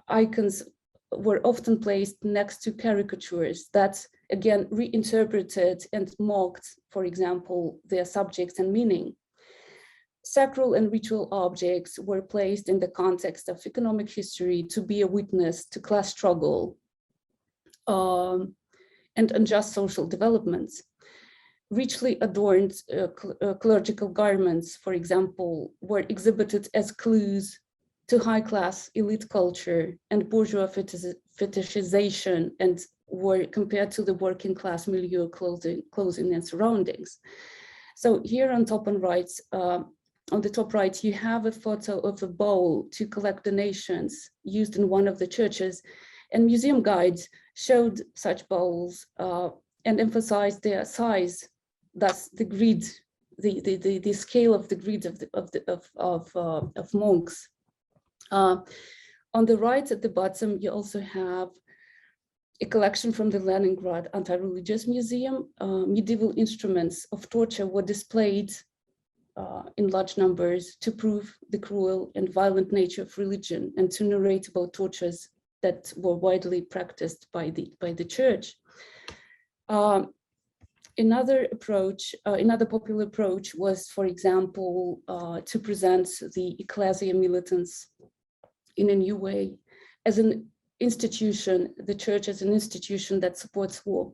Icons were often placed next to caricatures that, again, reinterpreted and mocked, for example, their subjects and meaning. Sacral and ritual objects were placed in the context of economic history to be a witness to class struggle and unjust social developments. Richly adorned clerical garments, for example, were exhibited as clues to high-class elite culture and bourgeois fetishization, and were compared to the working class milieu clothing and surroundings. So here on top and right, on the top right, you have a photo of a bowl to collect donations used in one of the churches, and museum guides showed such bowls and emphasized their size, thus the greed the scale of the greed of monks. On the right at the bottom, you also have a collection from the Leningrad Anti-Religious Museum. Medieval instruments of torture were displayed in large numbers to prove the cruel and violent nature of religion and to narrate about tortures that were widely practiced by the church. Another popular approach was, for example, to present the ecclesia militants in a new way as an institution, the church as an institution that supports war.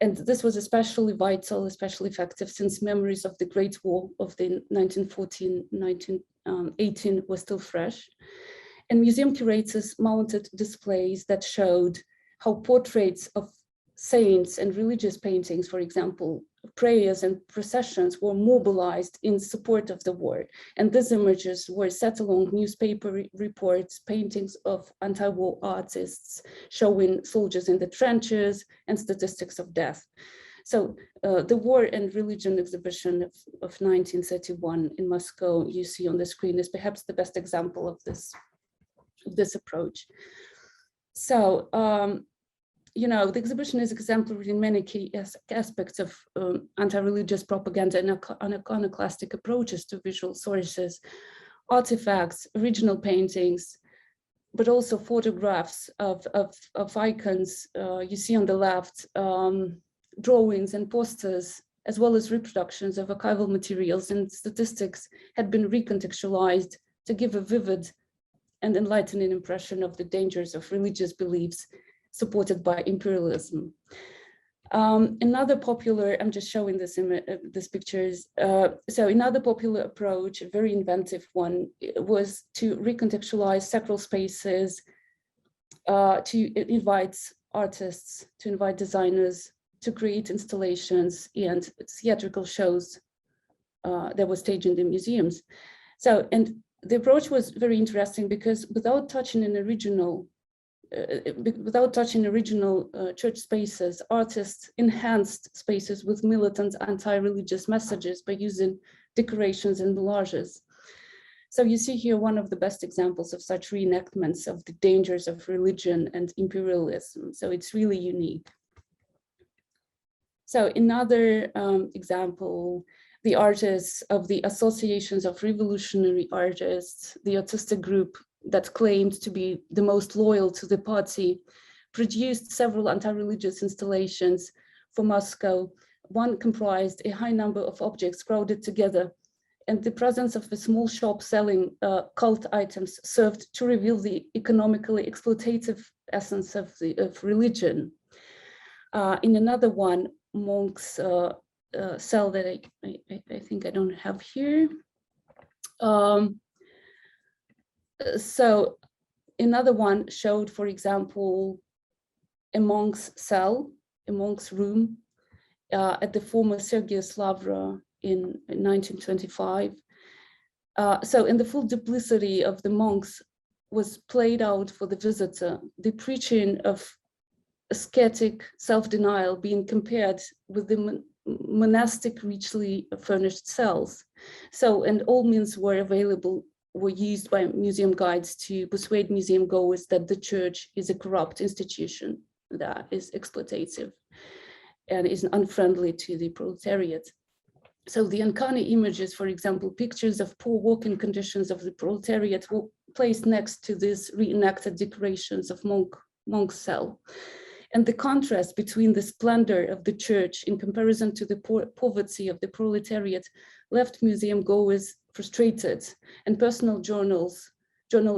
And this was especially vital, especially effective, since memories of the Great War of the 1914-1918 were still fresh. And museum curators mounted displays that showed how portraits of saints and religious paintings, for example, prayers and processions, were mobilized in support of the war. And these images were set along newspaper reports, paintings of anti-war artists showing soldiers in the trenches and statistics of death. So the War and Religion exhibition of 1931 in Moscow, you see on the screen, is perhaps the best example of this approach. So, you know, the exhibition is exemplary in many key aspects of anti-religious propaganda and iconoclastic approaches to visual sources, artifacts, original paintings, but also photographs of icons. You see on the left, drawings and posters, as well as reproductions of archival materials and statistics had been recontextualized to give a vivid and enlightening impression of the dangers of religious beliefs supported by imperialism. Another popular, I'm just showing this these pictures. So another popular approach, a very inventive one, was to recontextualize sacral spaces, to invite artists, to invite designers, to create installations and theatrical shows that were staged in the museums. So, and the approach was very interesting because without touching original church spaces, artists enhanced spaces with militant anti-religious messages by using decorations and collages. So you see here one of the best examples of such reenactments of the dangers of religion and imperialism. So it's really unique. So another example, the artists of the Associations of Revolutionary Artists, the artistic group that claimed to be the most loyal to the party, produced several anti-religious installations for Moscow. One comprised a high number of objects crowded together, and the presence of a small shop selling cult items served to reveal the economically exploitative essence of religion. In another one, monks cell that I think I don't have here. So another one showed, for example, a monk's cell, a monk's room at the former Sergius Lavra in 1925. So in the full duplicity of the monks was played out for the visitor, the preaching of ascetic self-denial being compared with the monastic richly furnished cells. So, and all means were used by museum guides to persuade museum goers that the church is a corrupt institution that is exploitative and is unfriendly to the proletariat. So the uncanny images, for example, pictures of poor working conditions of the proletariat were placed next to these reenacted decorations of monk's cell. And the contrast between the splendor of the church in comparison to the poverty of the proletariat left museum goers frustrated, and personal journal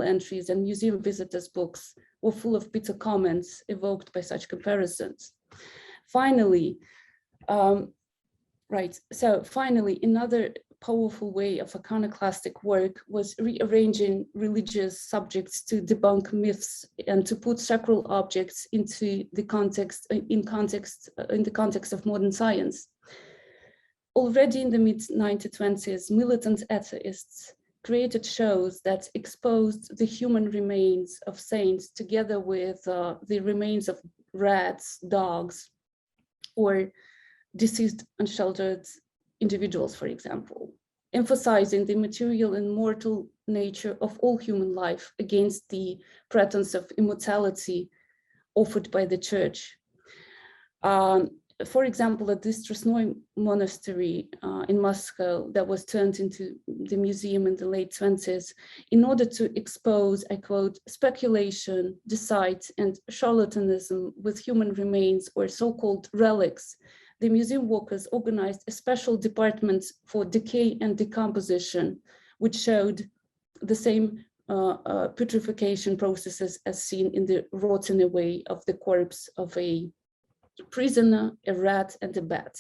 entries and museum visitors' books were full of bitter comments evoked by such comparisons. Finally, another powerful way of iconoclastic work was rearranging religious subjects to debunk myths and to put sacral objects into the context of modern science. Already in the mid-1920s, militant atheists created shows that exposed the human remains of saints together with the remains of rats, dogs, or deceased unsheltered individuals, for example, emphasizing the material and mortal nature of all human life against the pretense of immortality offered by the church. For example, at this Trosnoy monastery in Moscow that was turned into the museum in the late 20s, in order to expose, I quote, speculation, deceit, and charlatanism with human remains or so-called relics, the museum workers organized a special department for decay and decomposition, which showed the same putrefaction processes as seen in the rotting away of the corpse of a prisoner, a rat, and a bat.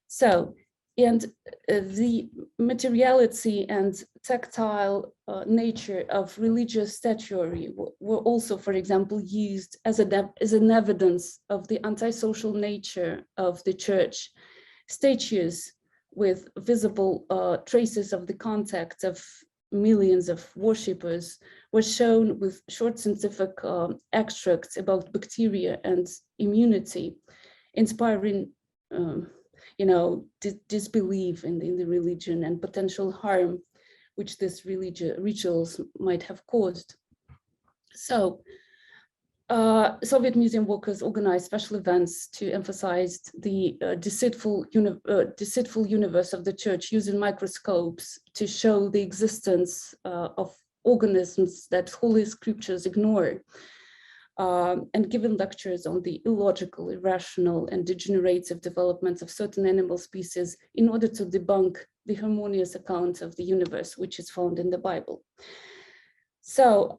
So, and the materiality and tactile nature of religious statuary were also, for example, used as an evidence of the antisocial nature of the church. Statues with visible traces of the contact of millions of worshippers were shown with short scientific extracts about bacteria and immunity, inspiring disbelief in the religion and potential harm which this rituals might have caused. So Soviet museum workers organized special events to emphasize the deceitful universe of the church, using microscopes to show the existence of organisms that holy scriptures ignore, and given lectures on the illogical, irrational, and degenerative developments of certain animal species in order to debunk the harmonious account of the universe, which is found in the Bible. So,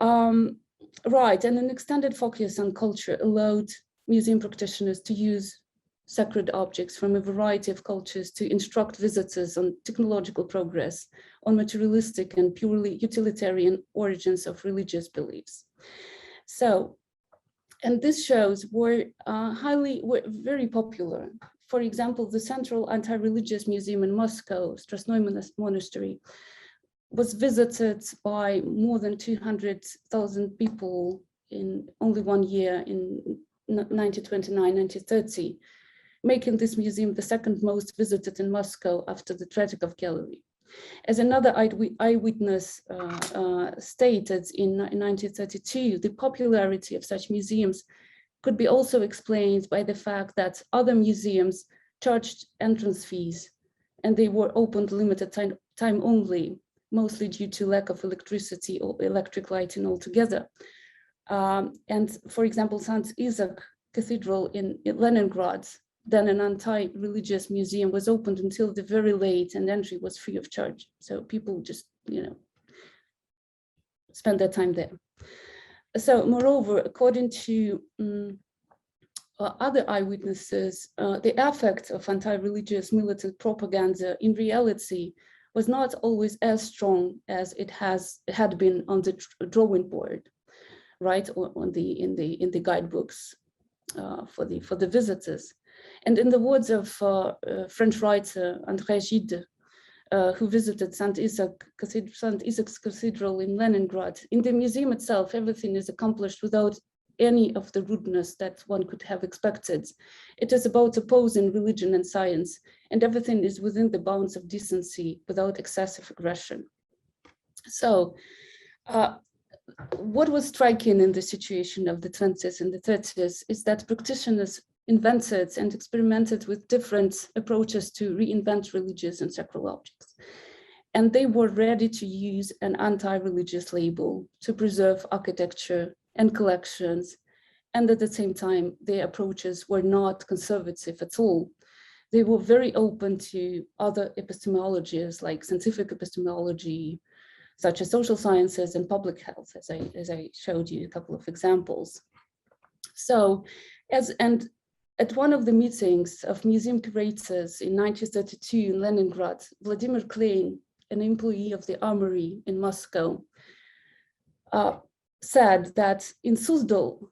right, and an extended focus on culture allowed museum practitioners to use sacred objects from a variety of cultures to instruct visitors on technological progress, on materialistic and purely utilitarian origins of religious beliefs. So, and these shows were very popular. For example, the Central Anti-Religious Museum in Moscow, Strasnoy Monastery, was visited by more than 200,000 people in only 1 year in 1929, 1930, making this museum the second most visited in Moscow after the Tretyakov Gallery. As another eyewitness stated in 1932, the popularity of such museums could be also explained by the fact that other museums charged entrance fees, and they were opened limited time only, mostly due to lack of electricity or electric lighting altogether. And for example, St. Isaac Cathedral in Leningrad, then an anti-religious museum, was opened until the very late, and entry was free of charge. So people just, spend their time there. So moreover, according to other eyewitnesses, the effect of anti-religious militant propaganda in reality was not always as strong as it had been on the drawing board, right, or in the guidebooks for the visitors. And in the words of French writer André Gide, who visited St. Isaac's Cathedral in Leningrad, in the museum itself, everything is accomplished without any of the rudeness that one could have expected. It is about opposing religion and science, and everything is within the bounds of decency without excessive aggression. So what was striking in the situation of the 20s and the 30s is that practitioners invented and experimented with different approaches to reinvent religious and sacral objects. And they were ready to use an anti-religious label to preserve architecture and collections. And at the same time, their approaches were not conservative at all. They were very open to other epistemologies like scientific epistemology, such as social sciences and public health, as I showed you a couple of examples. So, at one of the meetings of museum curators in 1932 in Leningrad, Vladimir Klein, an employee of the armory in Moscow, said that in Suzdal,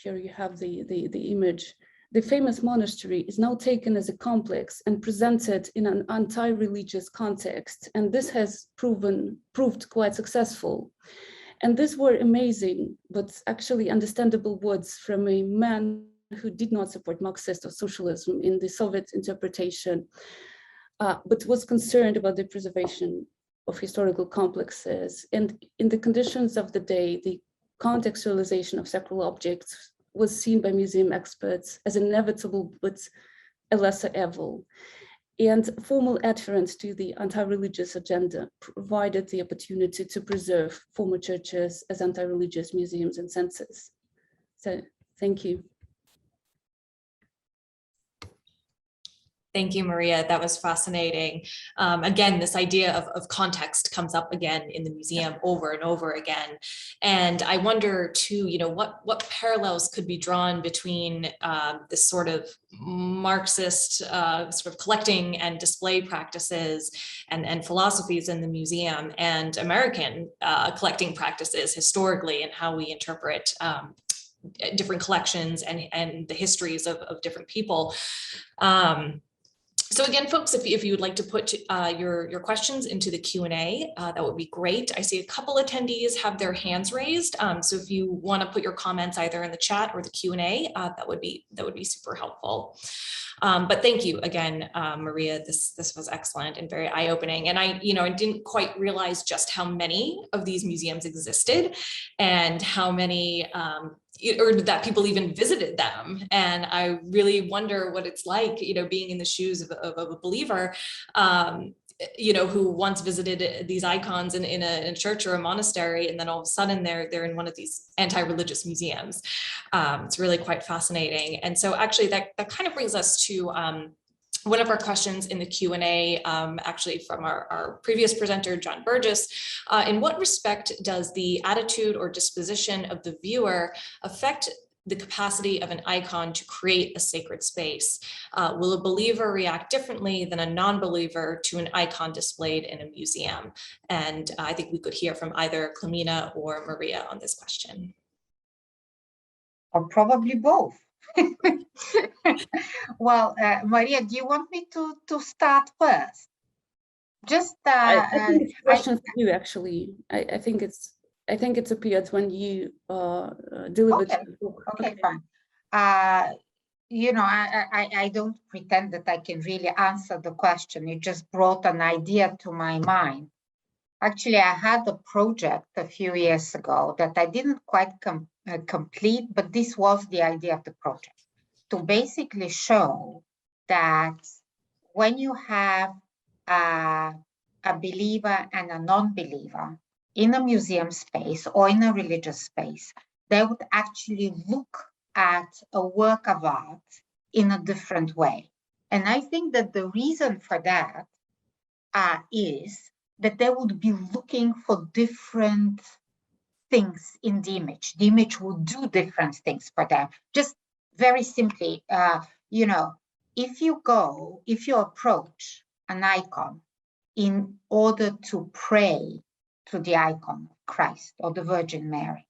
here you have the image, the famous monastery is now taken as a complex and presented in an anti-religious context. And this has proved quite successful. And these were amazing, but actually understandable words from a man who did not support Marxist or socialism in the Soviet interpretation. but was concerned about the preservation of historical complexes. And in the conditions of the day, the contextualization of sacral objects was seen by museum experts as inevitable, but a lesser evil. And formal adherence to the anti-religious agenda provided the opportunity to preserve former churches as anti-religious museums and centers. So, thank you. Thank you, Maria. That was fascinating. Again, this idea of context comes up again in the museum over and over again. And I wonder too, what parallels could be drawn between this sort of Marxist sort of collecting and display practices and philosophies in the museum and American collecting practices historically, and how we interpret different collections and the histories of different people. So again, folks, if you would like to put your questions into the Q&A, that would be great. I see a couple attendees have their hands raised. So if you want to put your comments either in the chat or the Q&A, that would be super helpful. But thank you again, Maria. This was excellent and very eye-opening. And I didn't quite realize just how many of these museums existed and how many or that people even visited them. And I really wonder what it's like, being in the shoes of a believer, who once visited these icons in a church or a monastery, and then all of a sudden they're in one of these anti-religious museums. It's really quite fascinating. And so actually that kind of brings us to one of our questions in the Q&A, actually from our previous presenter, John Burgess. In what respect does the attitude or disposition of the viewer affect the capacity of an icon to create a sacred space? Will a believer react differently than a non-believer to an icon displayed in a museum? And I think we could hear from either Clemina or Maria on this question. Or probably both. Well, Maria, do you want me to start first? Just I think it's a question for you, actually. I think it's appeared when you delivered the book. Okay, fine. I don't pretend that I can really answer the question. You just brought an idea to my mind. Actually, I had a project a few years ago that I didn't quite complete, but this was the idea of the project, to basically show that when you have a believer and a non-believer in a museum space or in a religious space, they would actually look at a work of art in a different way. And I think that the reason for that is that they would be looking for different things in the image. The image would do different things for them. Just very simply, if you approach an icon in order to pray to the icon of Christ or the Virgin Mary,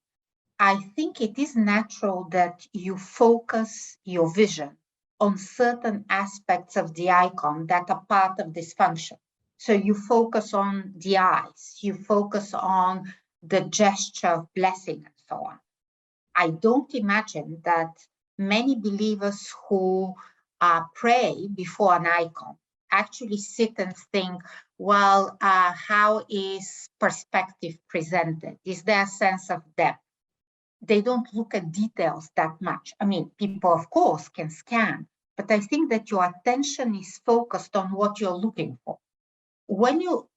I think it is natural that you focus your vision on certain aspects of the icon that are part of this function. So you focus on the eyes, you focus on the gesture of blessing and so on. I don't imagine that many believers who pray before an icon actually sit and think, well, how is perspective presented? Is there a sense of depth? They don't look at details that much. I mean, people, of course, can scan, but I think that your attention is focused on what you're looking for. When you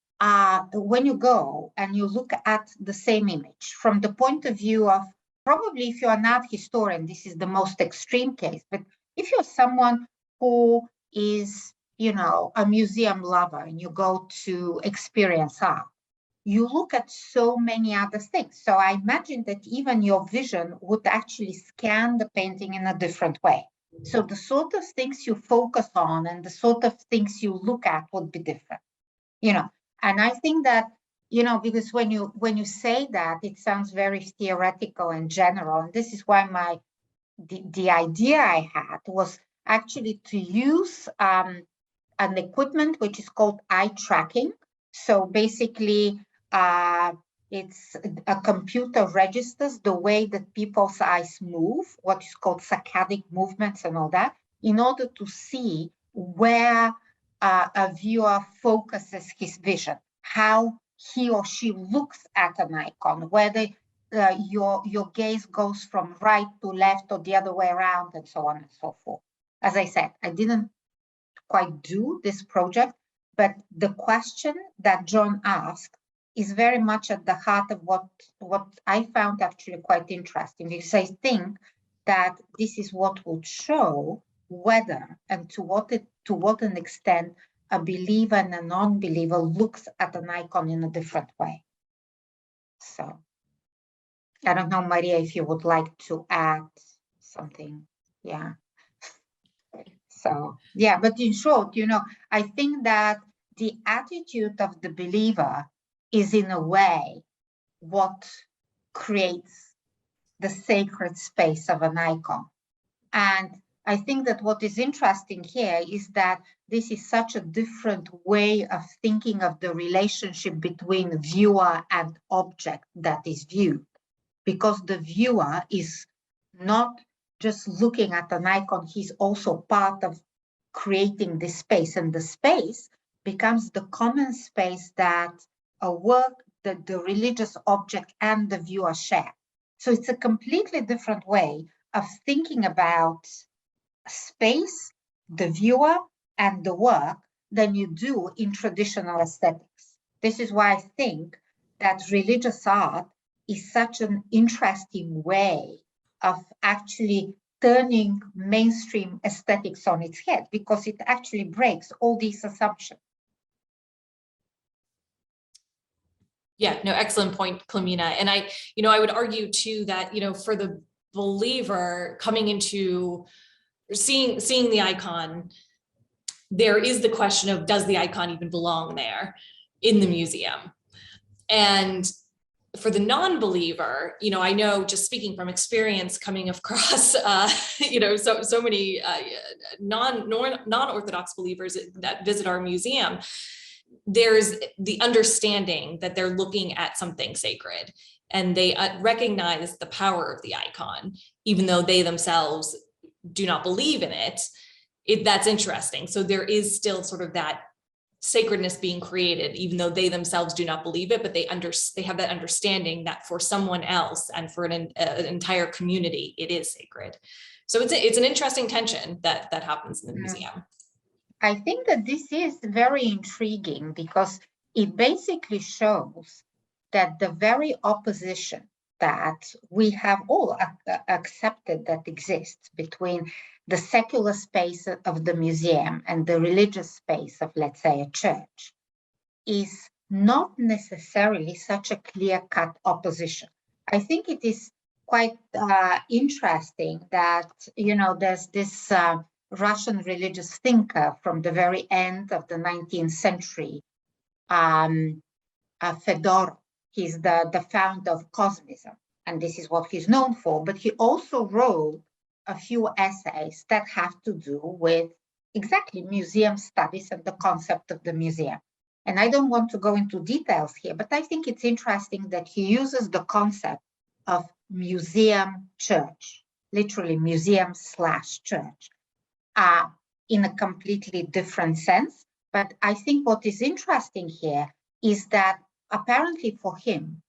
go and you look at the same image from the point of view of, probably if you're an art historian, this is the most extreme case, but if you're someone who is, a museum lover and you go to experience art, you look at so many other things. So I imagine that even your vision would actually scan the painting in a different way. So the sort of things you focus on and the sort of things you look at would be different. And I think that, because when you say that, it sounds very theoretical and general. And this is why the idea I had was actually to use an equipment which is called eye tracking. So basically, it's a computer registers the way that people's eyes move, what is called saccadic movements and all that, in order to see where a viewer focuses his vision, how he or she looks at an icon, whether your gaze goes from right to left or the other way around, and so on and so forth. As I said, I didn't quite do this project, but the question that John asked is very much at the heart of what I found actually quite interesting, because I think that this is what would show whether and to what an extent a believer and a non-believer looks at an icon in a different way. So I don't know, Maria, if you would like to add something. Yeah. So, yeah, but in short, I think that the attitude of the believer is in a way what creates the sacred space of an icon. And I think that what is interesting here is that this is such a different way of thinking of the relationship between viewer and object that is viewed, because the viewer is not just looking at an icon, he's also part of creating this space, and the space becomes the common space that a work, that the religious object and the viewer share. So it's a completely different way of thinking about space, the viewer, and the work than you do in traditional aesthetics. This is why I think that religious art is such an interesting way of actually turning mainstream aesthetics on its head, because it actually breaks all these assumptions. Yeah, no, excellent point, Clemina. And I would argue too that, for the believer coming into seeing the icon, there is the question of, does the icon even belong there in the museum? And for the non-believer, I know, just speaking from experience, coming across, so many non-Orthodox believers that visit our museum, there's the understanding that they're looking at something sacred, and they recognize the power of the icon, even though they themselves do not believe in it. That's interesting. So there is still sort of that sacredness being created, even though they themselves do not believe it, but they have that understanding that for someone else and for an entire community, it is sacred. So it's an interesting tension that happens in the museum. I think that this is very intriguing, because it basically shows that the very opposition that we have all accepted that exists between the secular space of the museum and the religious space of, let's say, a church, is not necessarily such a clear-cut opposition. I think it is quite interesting that, there's this Russian religious thinker from the very end of the 19th century, Fedorov. He's the founder of Cosmism, and this is what he's known for. But he also wrote a few essays that have to do with exactly museum studies and the concept of the museum. And I don't want to go into details here, but I think it's interesting that he uses the concept of museum church, literally museum/church, in a completely different sense. But I think what is interesting here is that apparently for him,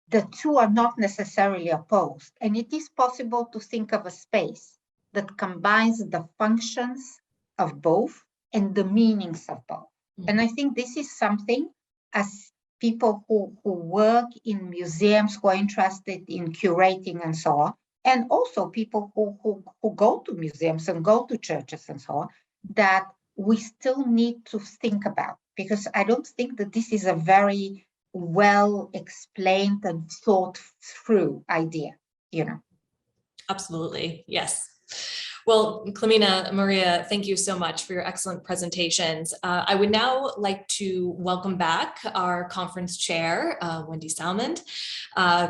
the two are not necessarily opposed. And it is possible to think of a space that combines the functions of both and the meanings of both. Mm-hmm. And I think this is something, as people who work in museums, who are interested in curating and so on, and also people who go to museums and go to churches and so on, that we still need to think about, because I don't think that this is a very well explained and thought through idea, Absolutely, yes. Well, Clemina, Maria, thank you so much for your excellent presentations. I would now like to welcome back our conference chair, Wendy Salmond,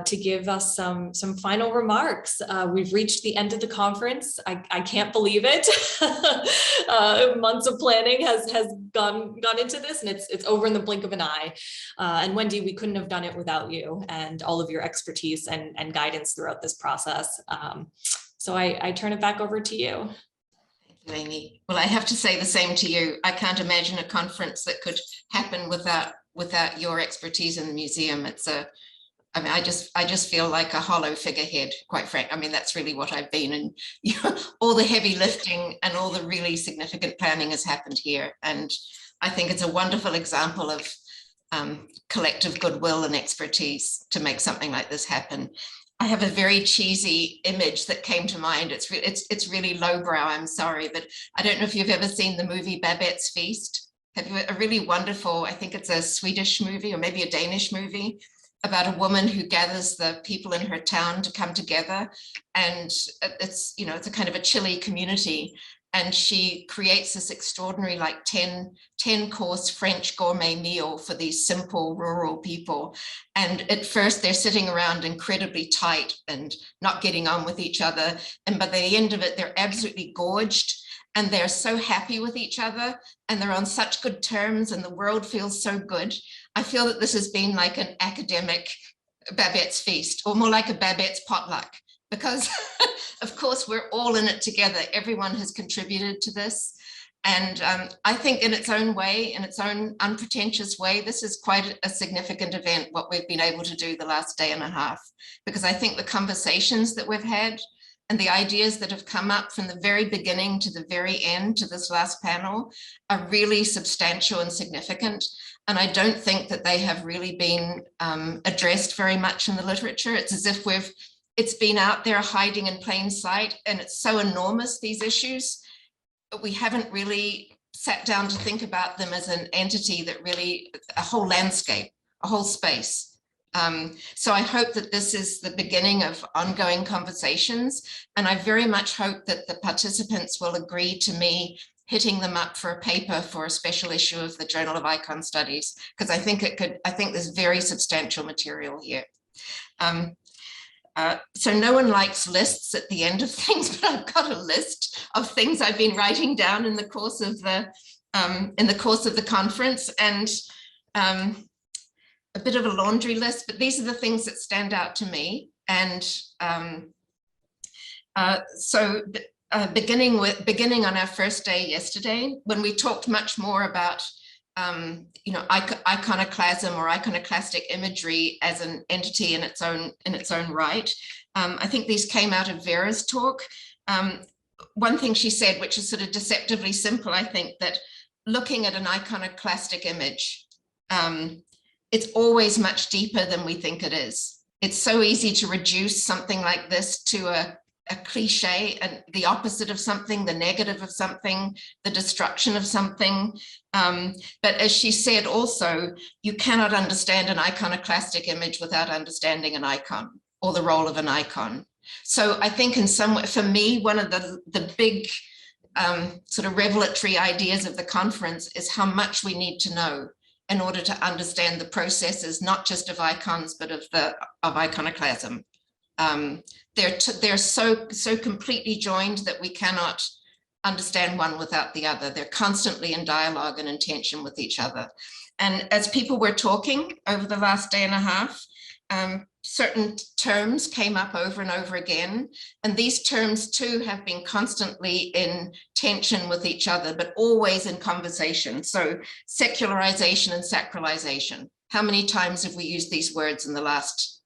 to give us some final remarks. We've reached the end of the conference. I can't believe it. Months of planning has gone into this, and it's over in the blink of an eye. And Wendy, we couldn't have done it without you and all of your expertise and guidance throughout this process. So I turn it back over to you. Amy. Well, I have to say the same to you. I can't imagine a conference that could happen without your expertise in the museum. I mean, I just feel like a hollow figurehead, quite frank. I mean, that's really what I've been, and all the heavy lifting and all the really significant planning has happened here. And I think it's a wonderful example of collective goodwill and expertise to make something like this happen. I have a very cheesy image that came to mind. It's really lowbrow, I'm sorry, but I don't know if you've ever seen the movie Babette's Feast. Have you? A really wonderful, I think it's a Swedish movie or maybe a Danish movie about a woman who gathers the people in her town to come together. And it's, you know, it's a kind of a chilly community. And she creates this extraordinary, like 10-course French gourmet meal for these simple rural people. And at first they're sitting around incredibly tight and not getting on with each other. And by the end of it, they're absolutely gorged and they're so happy with each other and they're on such good terms and the world feels so good. I feel that this has been like an academic Babette's Feast, or more like a Babette's potluck, because of course we're all in it together. Everyone has contributed to this. And I think in its own way, in its own unpretentious way, this is quite a significant event, what we've been able to do the last day and a half, because I think the conversations that we've had and the ideas that have come up from the very beginning to the very end to this last panel are really substantial and significant. And I don't think that they have really been addressed very much in the literature. It's as if it's been out there hiding in plain sight, and it's so enormous, these issues, but we haven't really sat down to think about them as an entity that really, a whole landscape, a whole space. So I hope that this is the beginning of ongoing conversations, and I very much hope that the participants will agree to me hitting them up for a paper for a special issue of the Journal of Icon Studies, because I think there's very substantial material here. So no one likes lists at the end of things, but I've got a list of things I've been writing down in the course of the conference, and a bit of a laundry list, but these are the things that stand out to me. And beginning on our first day yesterday, when we talked much more about iconoclasm or iconoclastic imagery as an entity in its own right. I think these came out of Vera's talk. One thing she said, which is sort of deceptively simple, I think, that looking at an iconoclastic image, it's always much deeper than we think it is. It's so easy to reduce something like this to a cliche and the opposite of something, the negative of something, the destruction of something. But as she said also, you cannot understand an iconoclastic image without understanding an icon or the role of an icon. So I think in some way, for me, one of the big sort of revelatory ideas of the conference is how much we need to know in order to understand the processes, not just of icons, but of iconoclasm. They're so completely joined that we cannot understand one without the other. They're constantly in dialogue and in tension with each other. And as people were talking over the last day and a half, certain terms came up over and over again. And these terms too have been constantly in tension with each other, but always in conversation. So secularization and sacralization. How many times have we used these words in the last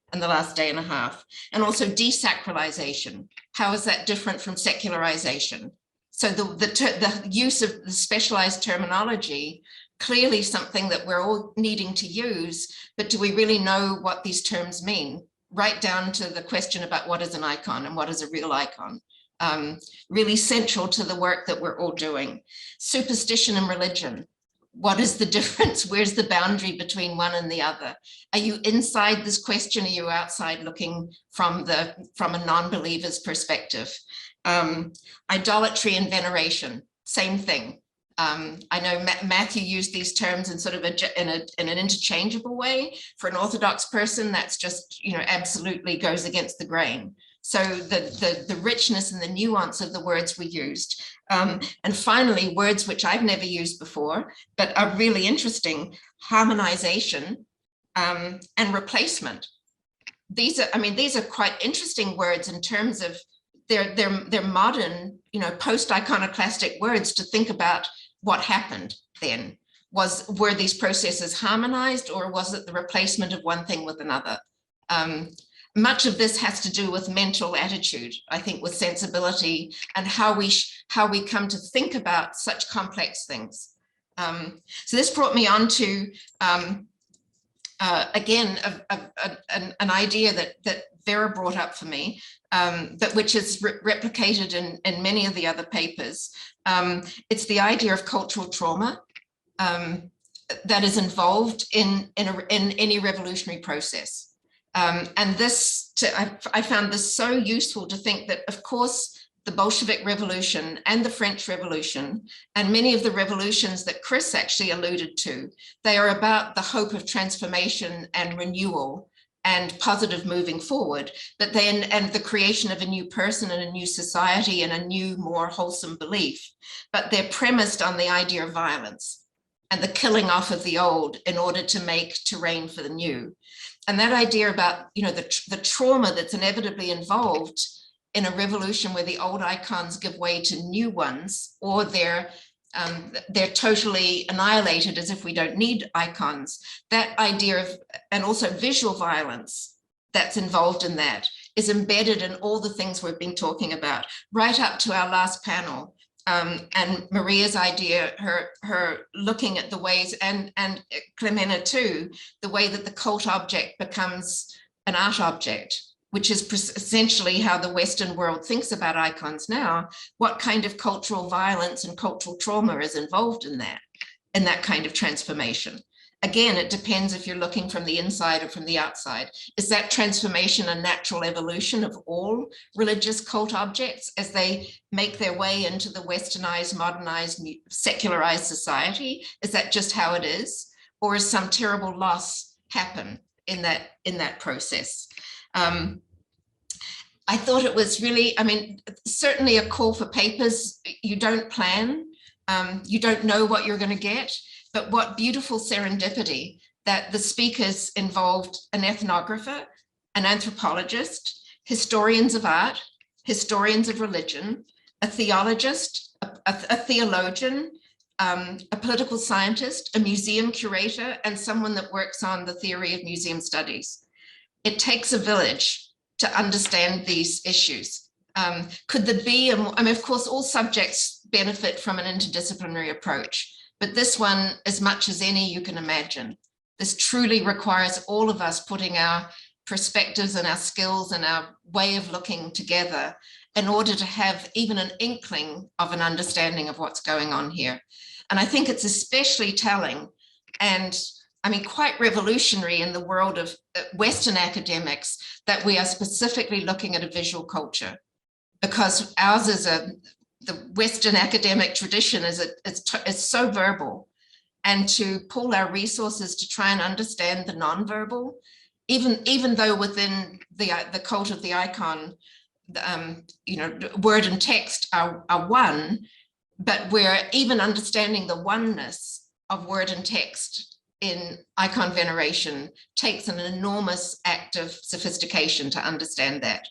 day and a half? And also desacralization. How is that different from secularization? So the use of the specialized terminology, clearly something that we're all needing to use, but do we really know what these terms mean? Right down to the question about what is an icon and what is a real icon. Really central to the work that we're all doing. Superstition and religion. What is the difference? Where's the boundary between one and the other? Are you inside this question? Are you outside looking from a non-believer's perspective? Idolatry and veneration, same thing. I know Matthew used these terms in sort of in an interchangeable way. For an Orthodox person, that's just, absolutely goes against the grain. So the richness and the nuance of the words we used. And finally, words which I've never used before, but are really interesting: harmonization and replacement. These are quite interesting words in terms of they're modern, post-iconoclastic words to think about what happened then. Were these processes harmonized, or was it the replacement of one thing with another? Much of this has to do with mental attitude, I think, with sensibility and how we come to think about such complex things. So this brought me on to, again, an idea that Vera brought up for me, which is replicated in many of the other papers. It's the idea of cultural trauma that is involved in any revolutionary process. And this, I found this so useful to think that, of course, the Bolshevik Revolution and the French Revolution and many of the revolutions that Chris actually alluded to, they are about the hope of transformation and renewal and positive moving forward, but then, and the creation of a new person and a new society and a new, more wholesome belief. But they're premised on the idea of violence and the killing off of the old in order to make terrain for the new. And that idea about, the trauma that's inevitably involved in a revolution where the old icons give way to new ones, or they're totally annihilated as if we don't need icons. That idea of, and also visual violence that's involved in that, is embedded in all the things we've been talking about, right up to our last panel. And Maria's idea, her looking at the ways, and Clemena too, the way that the cult object becomes an art object, which is essentially how the Western world thinks about icons now. What kind of cultural violence and cultural trauma is involved in that kind of transformation? Again, it depends if you're looking from the inside or from the outside. Is that transformation a natural evolution of all religious cult objects as they make their way into the westernized, modernized, secularized society? Is that just how it is? Or is some terrible loss happen in that process? I thought it was really, certainly a call for papers. You don't plan, you don't know what you're going to get. But what beautiful serendipity that the speakers involved an ethnographer, an anthropologist, historians of art, historians of religion, a theologist, a theologian, a political scientist, a museum curator, and someone that works on the theory of museum studies. It takes a village to understand these issues. Could there be, of course, all subjects benefit from an interdisciplinary approach. But this one, as much as any you can imagine, this truly requires all of us putting our perspectives and our skills and our way of looking together in order to have even an inkling of an understanding of what's going on here. And I think it's especially telling and quite revolutionary in the world of Western academics that we are specifically looking at a visual culture, because ours is the Western academic tradition is so verbal, and to pull our resources to try and understand the nonverbal, even though within the cult of the icon, word and text are one, but we're even understanding the oneness of word and text in icon veneration takes an enormous act of sophistication to understand that.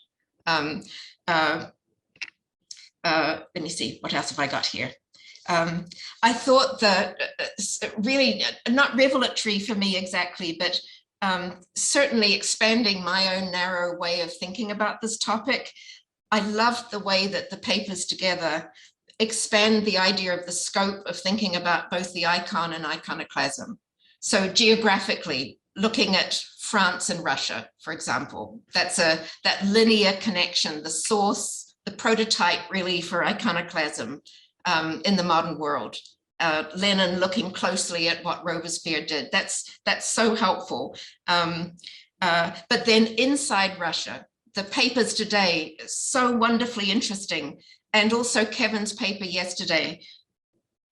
Let me see, what else have I got here? I thought that really not revelatory for me exactly, but certainly expanding my own narrow way of thinking about this topic. I loved the way that the papers together expand the idea of the scope of thinking about both the icon and iconoclasm. So geographically, looking at France and Russia, for example, that linear connection, the source, the prototype really for iconoclasm in the modern world. Lenin looking closely at what Robespierre did. That's so helpful. But then inside Russia, the papers today, so wonderfully interesting. And also Kevin's paper yesterday,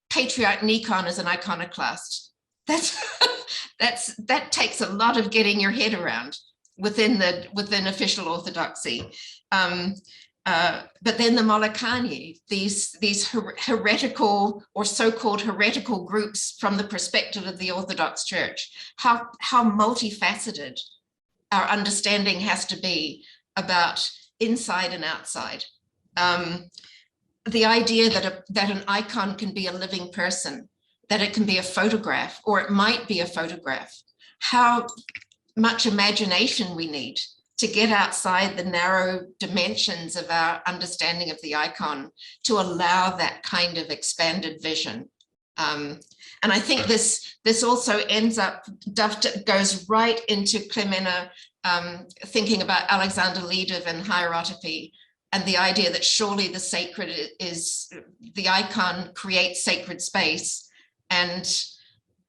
Patriarch Nikon as an iconoclast. That takes a lot of getting your head around within official orthodoxy. But then the Molokani, these heretical or so-called heretical groups from the perspective of the Orthodox Church, how multifaceted our understanding has to be about inside and outside. the idea that an icon can be a living person, that it can be a photograph, or it might be a photograph. How much imagination we need to get outside the narrow dimensions of our understanding of the icon to allow that kind of expanded vision. And I think this also ends up, goes right into Clemena thinking about Alexander Ledev and hierotopy, and the idea that surely the sacred is, the icon creates sacred space and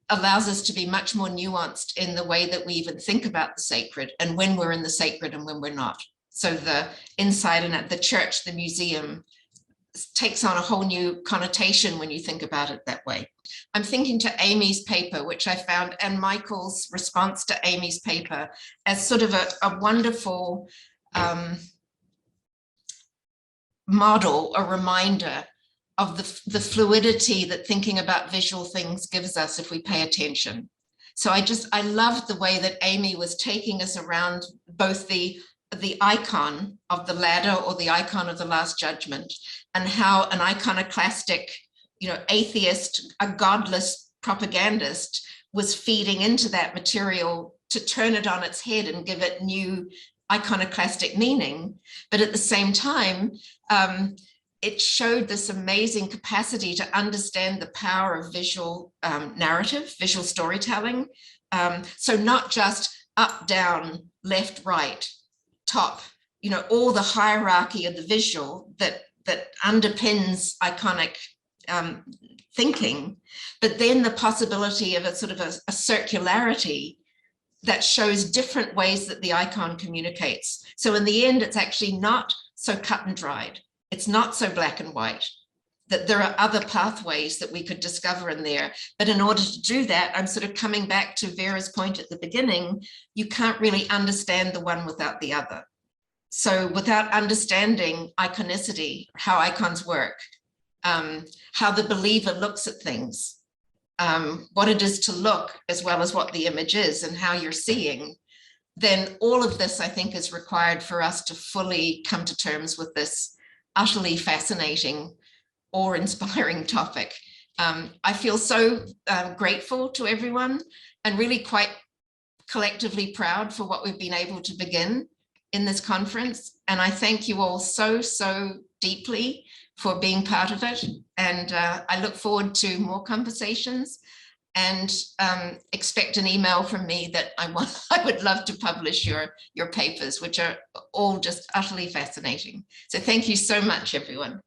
allows us to be much more nuanced in the way that we even think about the sacred, and when we're in the sacred and when we're not. So the inside and at the church, the museum, takes on a whole new connotation when you think about it that way. I'm thinking to Amy's paper, which I found, and Michael's response to Amy's paper, as sort of a wonderful model, a reminder of the fluidity that thinking about visual things gives us if we pay attention. So I loved the way that Amy was taking us around both the icon of the ladder, or the icon of the Last Judgment, and how an iconoclastic, atheist, a godless propagandist was feeding into that material to turn it on its head and give it new iconoclastic meaning. But at the same time, it showed this amazing capacity to understand the power of visual narrative, visual storytelling. So not just up, down, left, right, top, all the hierarchy of the visual that underpins iconic thinking, but then the possibility of a sort of a circularity that shows different ways that the icon communicates. So in the end, it's actually not so cut and dried. It's not so black and white, that there are other pathways that we could discover in there. But in order to do that, I'm sort of coming back to Vera's point at the beginning, you can't really understand the one without the other. So without understanding iconicity, how icons work, how the believer looks at things, what it is to look as well as what the image is and how you're seeing, then all of this, I think, is required for us to fully come to terms with this utterly fascinating, awe-inspiring topic. I feel so grateful to everyone and really quite collectively proud for what we've been able to begin in this conference. And I thank you all so, so deeply for being part of it. And I look forward to more conversations, and expect an email from me that I would love to publish your papers, which are all just utterly fascinating. So thank you so much, everyone.